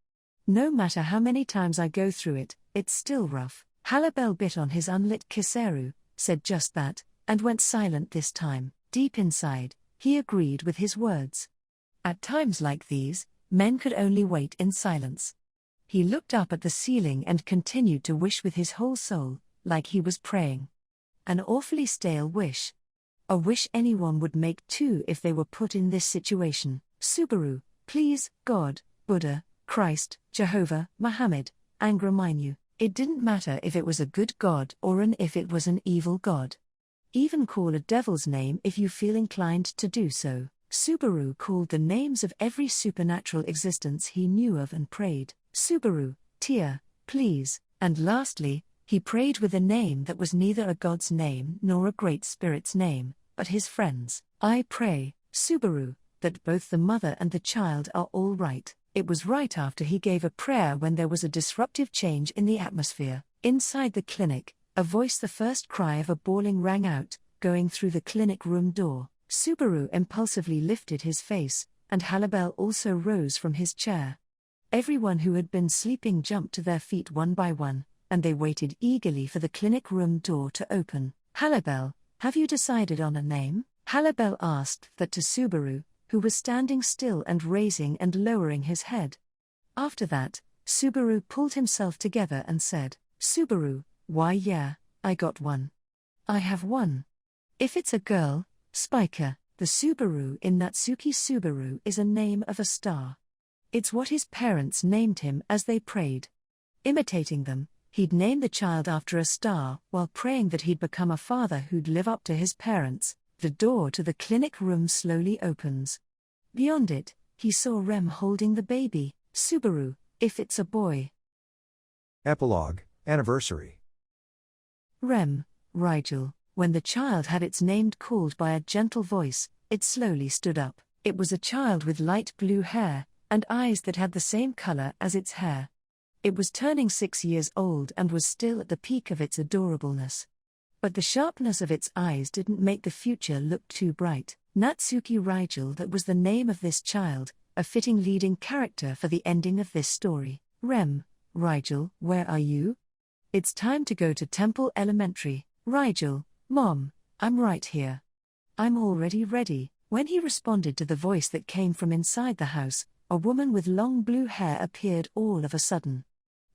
No matter how many times I go through it, it's still rough. Halibel bit on his unlit kiseru, said just that, and went silent this time. Deep inside, he agreed with his words. At times like these, men could only wait in silence. He looked up at the ceiling and continued to wish with his whole soul, like he was praying. An awfully stale wish. A wish anyone would make too if they were put in this situation. Subaru, please, God, Buddha, Christ, Jehovah, Muhammad, Angraminu. It didn't matter if it was a good God or if it was an evil God. Even call a devil's name if you feel inclined to do so. Subaru called the names of every supernatural existence he knew of and prayed. Subaru, Tia, please. And lastly, he prayed with a name that was neither a god's name nor a great spirit's name, but his friend's. I pray, Subaru, that both the mother and the child are all right. It was right after he gave a prayer when there was a disruptive change in the atmosphere. Inside the clinic, a voice, the first cry of a bawling, rang out, going through the clinic room door. Subaru impulsively lifted his face, and Halibel also rose from his chair. Everyone who had been sleeping jumped to their feet one by one, and they waited eagerly for the clinic room door to open. Halibel, have you decided on a name? Halibel asked that to Subaru, who was standing still and raising and lowering his head. After that, Subaru pulled himself together and said, Subaru, why yeah, I got one. I have one. If it's a girl, Spiker. The Subaru in Natsuki. Subaru is a name of a star. It's what his parents named him as they prayed. Imitating them, he'd name the child after a star while praying that he'd become a father who'd live up to his parents. The door to the clinic room slowly opens. Beyond it, he saw Rem holding the baby. Subaru, if it's a boy. Epilogue, Anniversary. Rem, Rigel. When the child had its name called by a gentle voice, it slowly stood up. It was a child with light blue hair, and eyes that had the same color as its hair. It was turning 6 years old and was still at the peak of its adorableness. But the sharpness of its eyes didn't make the future look too bright. Natsuki Rigel, that was the name of this child, a fitting leading character for the ending of this story. Rem, Rigel, where are you? It's time to go to Temple Elementary. Rigel, Mom, I'm right here. I'm already ready. When he responded to the voice that came from inside the house, a woman with long blue hair appeared all of a sudden.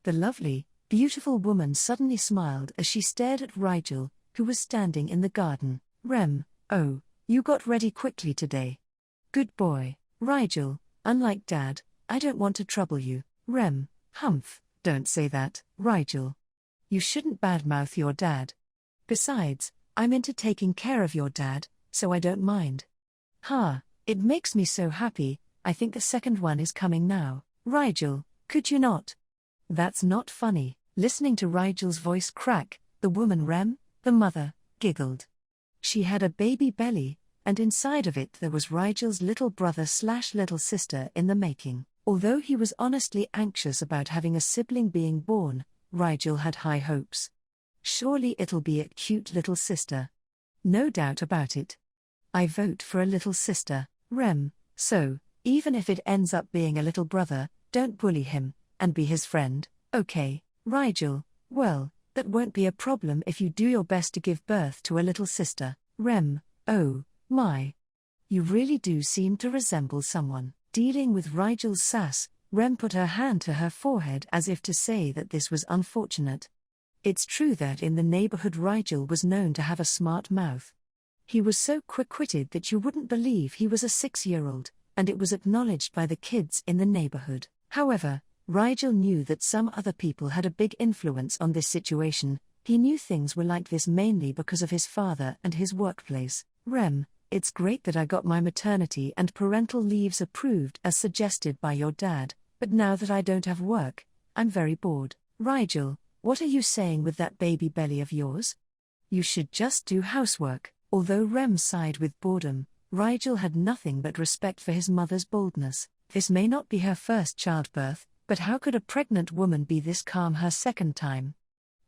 The lovely, Beautiful woman suddenly smiled as she stared at Rigel, who was standing in the garden. Rem, oh, you got ready quickly today. Good boy, Rigel, unlike Dad, I don't want to trouble you. Rem, humph, don't say that, Rigel. You shouldn't badmouth your dad. Besides, I'm into taking care of your dad, so I don't mind. Ha, it makes me so happy, I think the second one is coming now. Rigel, could you not? That's not funny. Listening to Rigel's voice crack, the woman Rem, the mother, giggled. She had a baby belly, and inside of it there was Rigel's little brother/little sister in the making. Although he was honestly anxious about having a sibling being born, Rigel had high hopes. Surely it'll be a cute little sister. No doubt about it. I vote for a little sister, Rem, so, even if it ends up being a little brother, don't bully him, and be his friend, okay, Rigel? Well, that won't be a problem if you do your best to give birth to a little sister. Rem, oh, my. You really do seem to resemble someone. Dealing with Rigel's sass, Rem put her hand to her forehead as if to say that this was unfortunate. It's true that in the neighborhood Rigel was known to have a smart mouth. He was so quick-witted that you wouldn't believe he was a 6-year-old, and it was acknowledged by the kids in the neighborhood. However, Rigel knew that some other people had a big influence on this situation. He knew things were like this mainly because of his father and his workplace. Rem, it's great that I got my maternity and parental leaves approved as suggested by your dad, but now that I don't have work, I'm very bored. Rigel, what are you saying with that baby belly of yours? You should just do housework. Although Rem sighed with boredom, Rigel had nothing but respect for his mother's boldness. This may not be her first childbirth, but how could a pregnant woman be this calm her second time?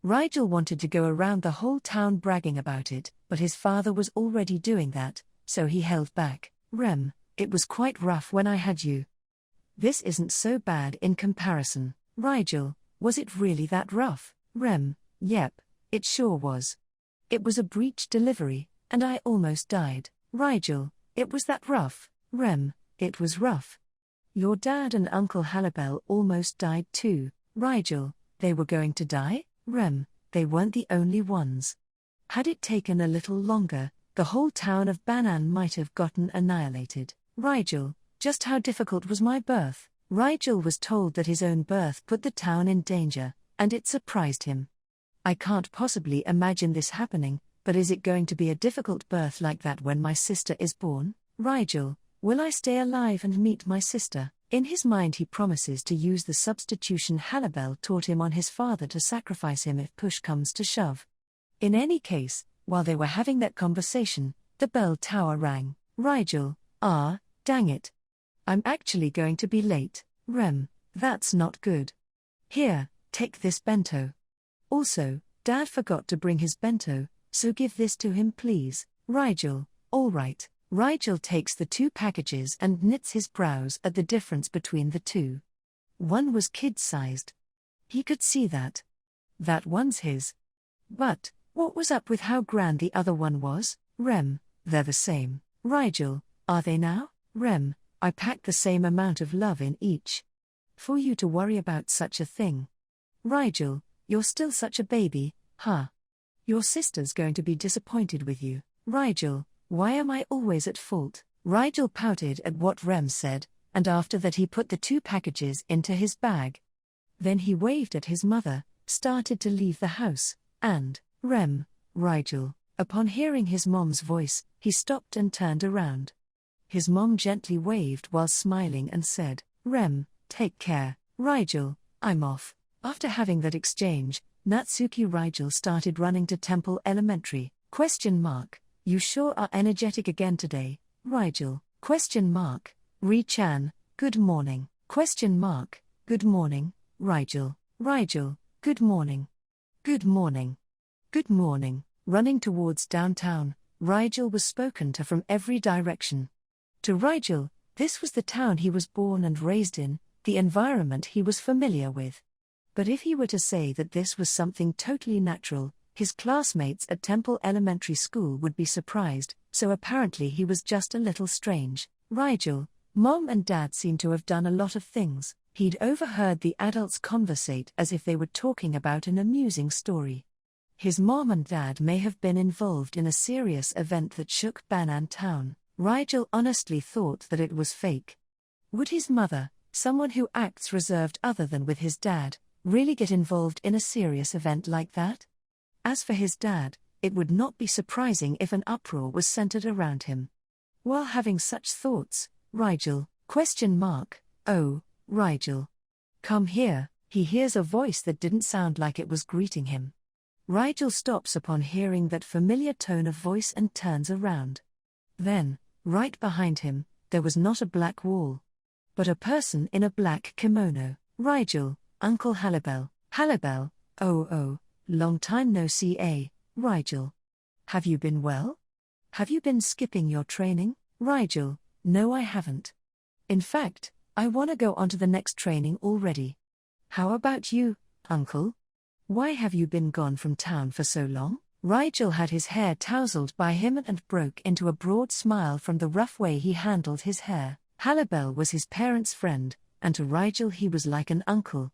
Rigel wanted to go around the whole town bragging about it, but his father was already doing that, so he held back. Rem, it was quite rough when I had you. This isn't so bad in comparison. Rigel, was it really that rough? Rem, yep, it sure was. It was a breech delivery, and I almost died. Rigel, it was that rough? Rem, it was rough. Your dad and Uncle Halibel almost died too. Rigel, they were going to die? Rem, they weren't the only ones. Had it taken a little longer, the whole town of Banan might have gotten annihilated. Rigel, just how difficult was my birth? Rigel was told that his own birth put the town in danger, and it surprised him. I can't possibly imagine this happening, but is it going to be a difficult birth like that when my sister is born? Rigel, will I stay alive and meet my sister? In his mind he promises to use the substitution Halibel taught him on his father to sacrifice him if push comes to shove. In any case, while they were having that conversation, the bell tower rang. Rigel, dang it. I'm actually going to be late. Rem, that's not good. Here, take this bento. Also, Dad forgot to bring his bento, so give this to him please. Rigel, all right. Rigel takes the 2 packages and knits his brows at the difference between the 2. One was kid-sized. He could see that. That one's his. But, what was up with how grand the other one was? Rem, they're the same. Rigel, are they now? Rem, I packed the same amount of love in each. For you to worry about such a thing. Rigel, you're still such a baby, huh? Your sister's going to be disappointed with you. Rigel, why am I always at fault? Rigel pouted at what Rem said, and after that he put the 2 packages into his bag. Then he waved at his mother, started to leave the house, and, Rem, Rigel. Upon hearing his mom's voice, he stopped and turned around. His mom gently waved while smiling and said, Rem, take care. Rigel, I'm off. After having that exchange, Natsuki Rigel started running to Temple Elementary. ? You sure are energetic again today, Rigel? ? Ri-chan, good morning. ? Good morning, Rigel. Rigel, good morning. Good morning. Good morning. Running towards downtown, Rigel was spoken to from every direction. To Rigel, this was the town he was born and raised in, the environment he was familiar with. But if he were to say that this was something totally natural, his classmates at Temple Elementary School would be surprised, so apparently he was just a little strange. Rigel, Mom and Dad seem to have done a lot of things. He'd overheard the adults conversate as if they were talking about an amusing story. His mom and dad may have been involved in a serious event that shook Banan town. Rigel honestly thought that it was fake. Would his mother, someone who acts reserved other than with his dad, really get involved in a serious event like that? As for his dad, it would not be surprising if an uproar was centered around him. While having such thoughts, Rigel, oh, Rigel. Come here, he hears a voice that didn't sound like it was greeting him. Rigel stops upon hearing that familiar tone of voice and turns around. Then, right behind him, there was not a black wall, but a person in a black kimono. Rigel, Uncle Halibel. Halibel, oh, long time no see, Rigel. Have you been well? Have you been skipping your training? Rigel, no I haven't. In fact, I wanna go on to the next training already. How about you, Uncle? Why have you been gone from town for so long? Rigel had his hair tousled by him and broke into a broad smile from the rough way he handled his hair. Halibel was his parents' friend, and to Rigel he was like an uncle.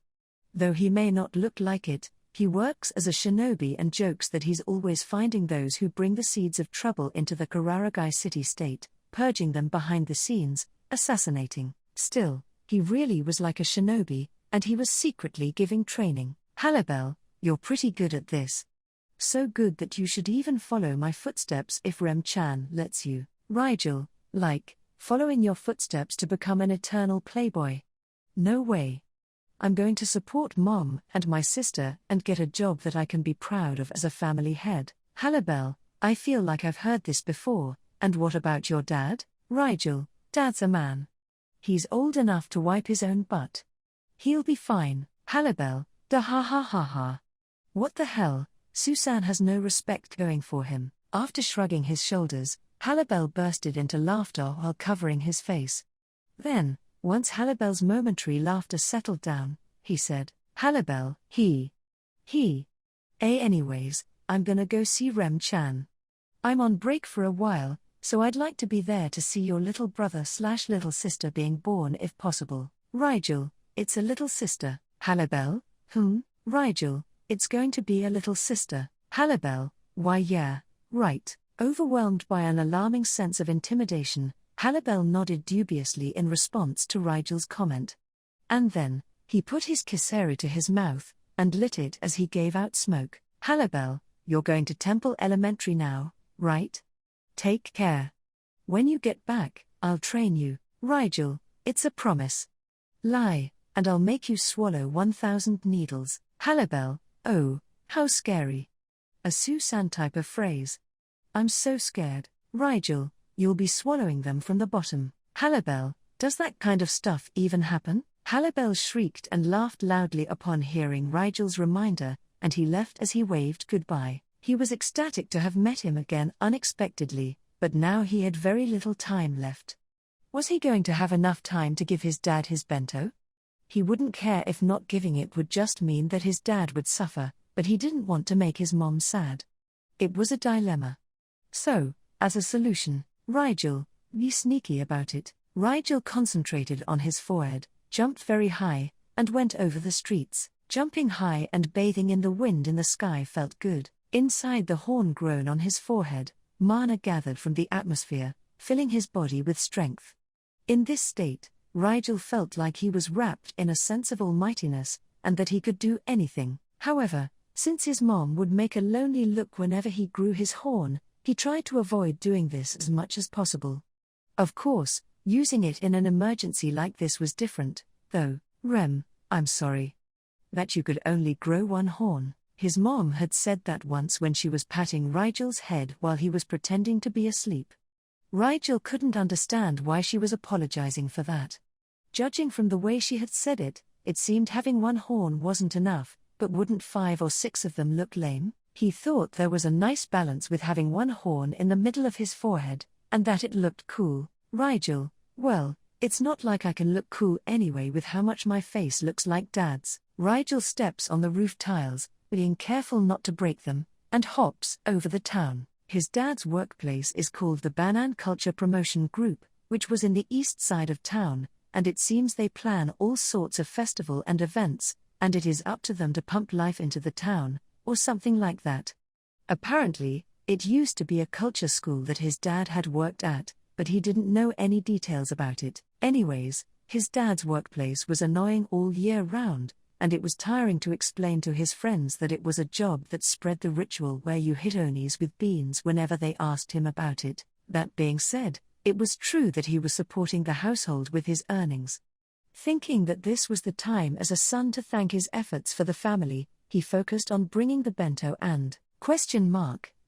Though he may not look like it, he works as a shinobi and jokes that he's always finding those who bring the seeds of trouble into the Kararagi city-state, purging them behind the scenes, assassinating. Still, he really was like a shinobi, and he was secretly giving training. Halibel, you're pretty good at this. So good that you should even follow my footsteps if Rem-chan lets you. Rigel, like, following your footsteps to become an eternal playboy? No way. I'm going to support Mom and my sister and get a job that I can be proud of as a family head. Halibel, I feel like I've heard this before, and what about your dad? Rigel, Dad's a man. He's old enough to wipe his own butt. He'll be fine. Halibel, da ha ha ha ha. What the hell, Susan has no respect going for him. After shrugging his shoulders, Halibel bursted into laughter while covering his face. Then, once Halibel's momentary laughter settled down, he said, Halibel, anyways, I'm gonna go see Rem-chan. I'm on break for a while, so I'd like to be there to see your little brother/little sister being born if possible. Rigel, it's a little sister. Halibel, Rigel, it's going to be a little sister. Halibel, why yeah, right. Overwhelmed by an alarming sense of intimidation, Halibel nodded dubiously in response to Rigel's comment. And then, he put his kiseri to his mouth, and lit it as he gave out smoke. Halibel, you're going to Temple Elementary now, right? Take care. When you get back, I'll train you. Rigel, it's a promise. Lie, and I'll make you swallow 1,000 needles. Halibel, oh, how scary. A Susan type of phrase. I'm so scared. Rigel, you'll be swallowing them from the bottom. Halibel, does that kind of stuff even happen? Halibel shrieked and laughed loudly upon hearing Rigel's reminder, and he left as he waved goodbye. He was ecstatic to have met him again unexpectedly, but now he had very little time left. Was he going to have enough time to give his dad his bento? He wouldn't care if not giving it would just mean that his dad would suffer, but he didn't want to make his mom sad. It was a dilemma. So, as a solution, Rigel, be sneaky about it. Rigel concentrated on his forehead, jumped very high, and went over the streets. Jumping high and bathing in the wind in the sky felt good. Inside the horn grown on his forehead, mana gathered from the atmosphere, filling his body with strength. In this state, Rigel felt like he was wrapped in a sense of almightiness, and that he could do anything. However, since his mom would make a lonely look whenever he grew his horn, he tried to avoid doing this as much as possible. Of course, using it in an emergency like this was different, though. Rem, I'm sorry that you could only grow one horn. His mom had said that once when she was patting Rigel's head while he was pretending to be asleep. Rigel couldn't understand why she was apologizing for that. Judging from the way she had said it, it seemed having one horn wasn't enough, but wouldn't 5 or 6 of them look lame? He thought there was a nice balance with having one horn in the middle of his forehead, and that it looked cool. Rigel, well, it's not like I can look cool anyway with how much my face looks like Dad's. Rigel steps on the roof tiles, being careful not to break them, and hops over the town. His dad's workplace is called the Banan Culture Promotion Group, which was in the east side of town, and it seems they plan all sorts of festival and events, and it is up to them to pump life into the town, or something like that. Apparently, it used to be a culture school that his dad had worked at, but he didn't know any details about it. Anyways, his dad's workplace was annoying all year round, and it was tiring to explain to his friends that it was a job that spread the ritual where you hit onis with beans whenever they asked him about it. That being said, it was true that he was supporting the household with his earnings. Thinking that this was the time as a son to thank his efforts for the family, he focused on bringing the bento and,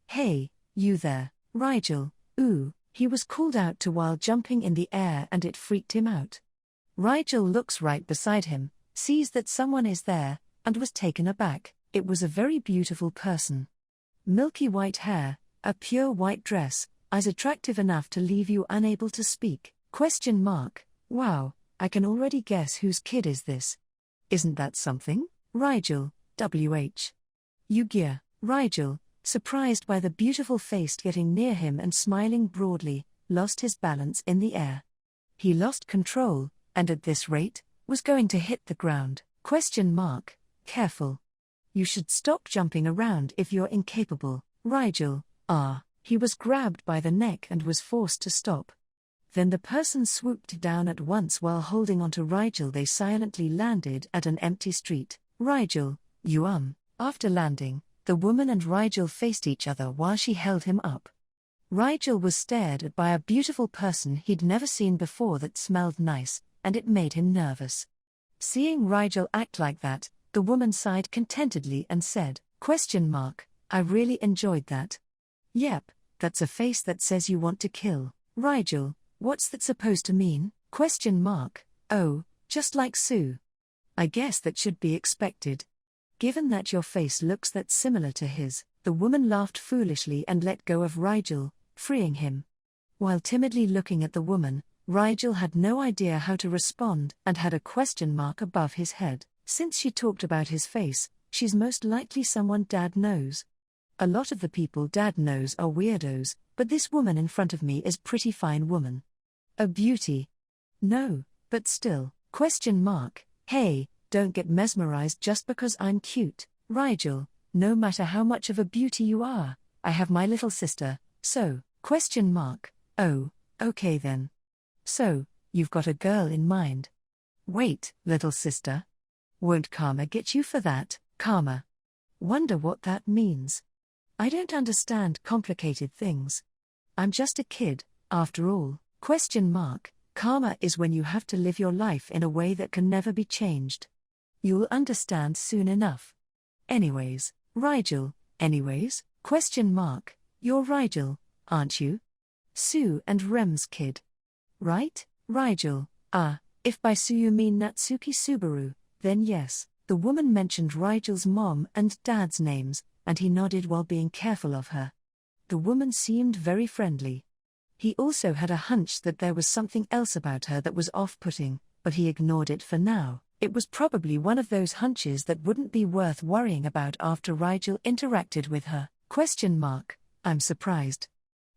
"Hey, you there, Rigel, ooh," he was called out to while jumping in the air and it freaked him out. Rigel looks right beside him, sees that someone is there, and was taken aback. It was a very beautiful person. Milky white hair, a pure white dress, eyes attractive enough to leave you unable to speak. Wow, I can already guess whose kid is this. Isn't that something? Rigel, WH. Yugia, Rigel, surprised by the beautiful face getting near him and smiling broadly, lost his balance in the air. He lost control, and at this rate, was going to hit the ground. Careful. You should stop jumping around if you're incapable. Rigel, he was grabbed by the neck and was forced to stop. Then the person swooped down at once while holding onto Rigel. They silently landed at an empty street. Rigel, After landing, the woman and Rigel faced each other while she held him up. Rigel was stared at by a beautiful person he'd never seen before that smelled nice, and it made him nervous. Seeing Rigel act like that, the woman sighed contentedly and said, I really enjoyed that. Yep, that's a face that says you want to kill. Rigel, what's that supposed to mean? Oh, just like Sue. I guess that should be expected. Given that your face looks that similar to his, the woman laughed foolishly and let go of Rigel, freeing him. While timidly looking at the woman, Rigel had no idea how to respond and had a question mark above his head. Since she talked about his face, she's most likely someone Dad knows. A lot of the people Dad knows are weirdos, but this woman in front of me is pretty fine woman. A beauty. No, but still. Hey, don't get mesmerized just because I'm cute. Rigel, no matter how much of a beauty you are, I have my little sister, so, Oh, okay then. So, you've got a girl in mind. Wait, little sister? Won't karma get you for that? Karma. Wonder what that means. I don't understand complicated things. I'm just a kid, after all. Karma is when you have to live your life in a way that can never be changed. You'll understand soon enough. Anyways, Rigel, You're Rigel, aren't you? Sue and Rem's kid. Right? Rigel, if by Sue you mean Natsuki Subaru, then yes. The woman mentioned Rigel's mom and dad's names, and he nodded while being careful of her. The woman seemed very friendly. He also had a hunch that there was something else about her that was off-putting, but he ignored it for now. It was probably one of those hunches that wouldn't be worth worrying about after Rigel interacted with her. I'm surprised.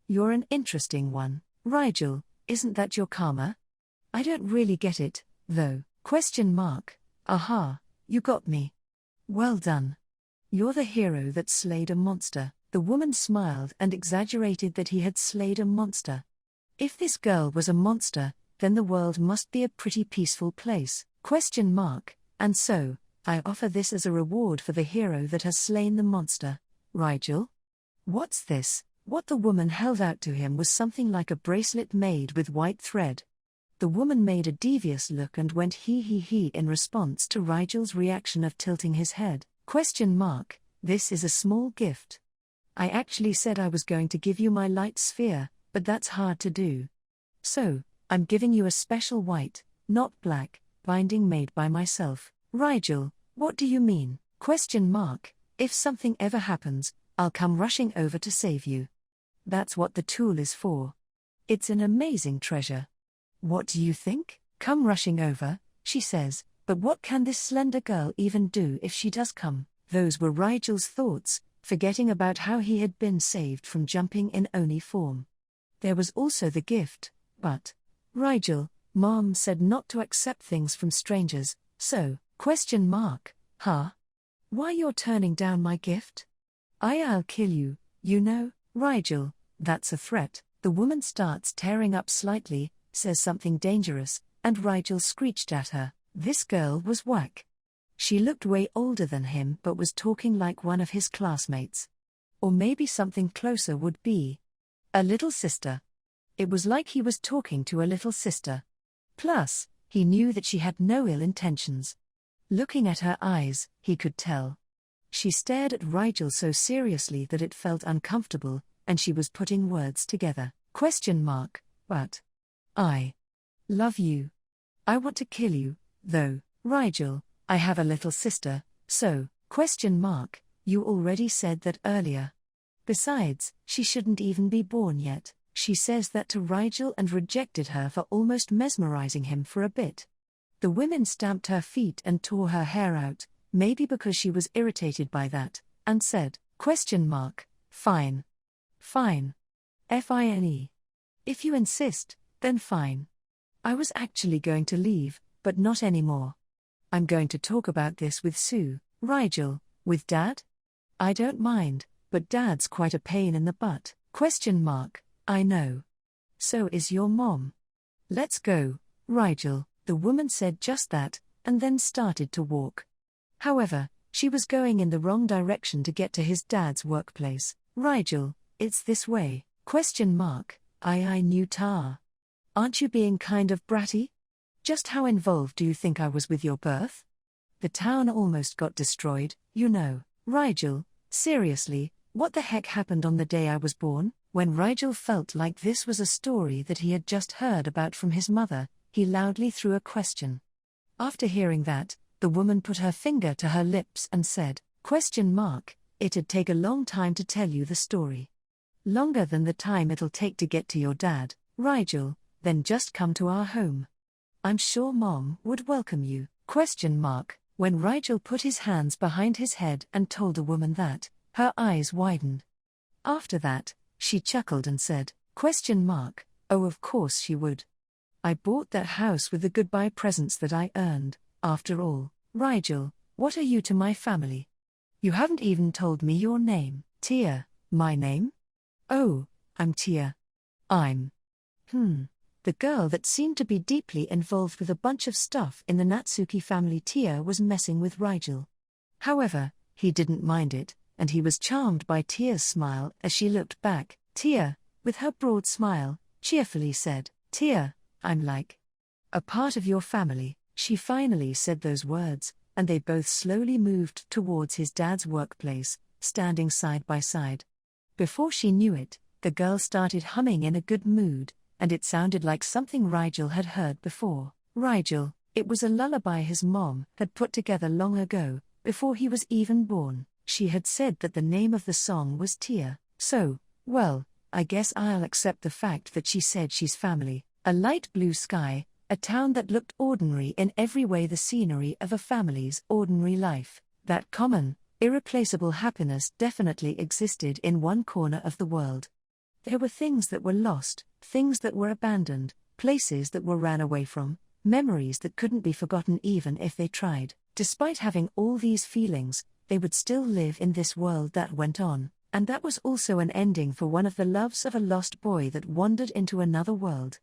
You're an interesting one. Rigel, isn't that your karma? I don't really get it, though. Aha, you got me. Well done. You're the hero that slayed a monster. The woman smiled and exaggerated that he had slayed a monster. If this girl was a monster, then the world must be a pretty peaceful place. And so, I offer this as a reward for the hero that has slain the monster. Rigel? What's this? What the woman held out to him was something like a bracelet made with white thread. The woman made a devious look and went he in response to Rigel's reaction of tilting his head. This is a small gift. I actually said I was going to give you my light sphere, but that's hard to do. So, I'm giving you a special white, not black, binding made by myself. Rigel, what do you mean? If something ever happens, I'll come rushing over to save you. That's what the tool is for. It's an amazing treasure. What do you think? Come rushing over, she says, but what can this slender girl even do if she does come? Those were Rigel's thoughts, forgetting about how he had been saved from jumping in Oni form. There was also the gift, but, Rigel, Mom said not to accept things from strangers, so, ? Huh? Why you're turning down my gift? I'll kill you, you know, Rigel, that's a threat. The woman starts tearing up slightly, says something dangerous, and Rigel screeched at her. This girl was whack. She looked way older than him but was talking like one of his classmates. Or maybe something closer would be a little sister. It was like he was talking to a little sister. Plus, he knew that she had no ill intentions. Looking at her eyes, he could tell. She stared at Rigel so seriously that it felt uncomfortable, and she was putting words together. ? But I love you. I want to kill you, though, Rigel. I have a little sister, so, ? You already said that earlier. Besides, she shouldn't even be born yet. She says that to Rigel and rejected her for almost mesmerizing him for a bit. The women stamped her feet and tore her hair out, maybe because she was irritated by that, and said, ? Fine. Fine. Fine. If you insist, then fine. I was actually going to leave, but not anymore. I'm going to talk about this with Sue. Rigel, with Dad? I don't mind, but Dad's quite a pain in the butt. ? I know. So is your mom. Let's go, Rigel. The woman said just that, and then started to walk. However, she was going in the wrong direction to get to his dad's workplace. Rigel, it's this way. ? I knew Ta. Aren't you being kind of bratty? Just how involved do you think I was with your birth? The town almost got destroyed, you know. Rigel, seriously, what the heck happened on the day I was born? When Rigel felt like this was a story that he had just heard about from his mother, he loudly threw a question. After hearing that, the woman put her finger to her lips and said, ? It'd take a long time to tell you the story. Longer than the time it'll take to get to your dad, Rigel, then just come to our home. I'm sure Mom would welcome you. ? When Rigel put his hands behind his head and told the woman that, her eyes widened. After that, she chuckled and said, ? Oh, of course she would. I bought that house with the goodbye presents that I earned. After all, Rigel, what are you to my family? You haven't even told me your name. Tia. My name? Oh, I'm Tia. I'm. The girl that seemed to be deeply involved with a bunch of stuff in the Natsuki family. Tia was messing with Rigel. However, he didn't mind it, and he was charmed by Tia's smile as she looked back. Tia, with her broad smile, cheerfully said, Tia, I'm like a part of your family. She finally said those words, and they both slowly moved towards his dad's workplace, standing side by side. Before she knew it, the girl started humming in a good mood, and it sounded like something Rigel had heard before. Rigel, it was a lullaby his mom had put together long ago, before he was even born. She had said that the name of the song was Tia, so, well, I guess I'll accept the fact that she said she's family. A light blue sky, a town that looked ordinary in every way, the scenery of a family's ordinary life. That common, irreplaceable happiness definitely existed in one corner of the world. There were things that were lost, things that were abandoned, places that were ran away from, memories that couldn't be forgotten even if they tried. Despite having all these feelings, they would still live in this world that went on, and that was also an ending for one of the loves of a lost boy that wandered into another world.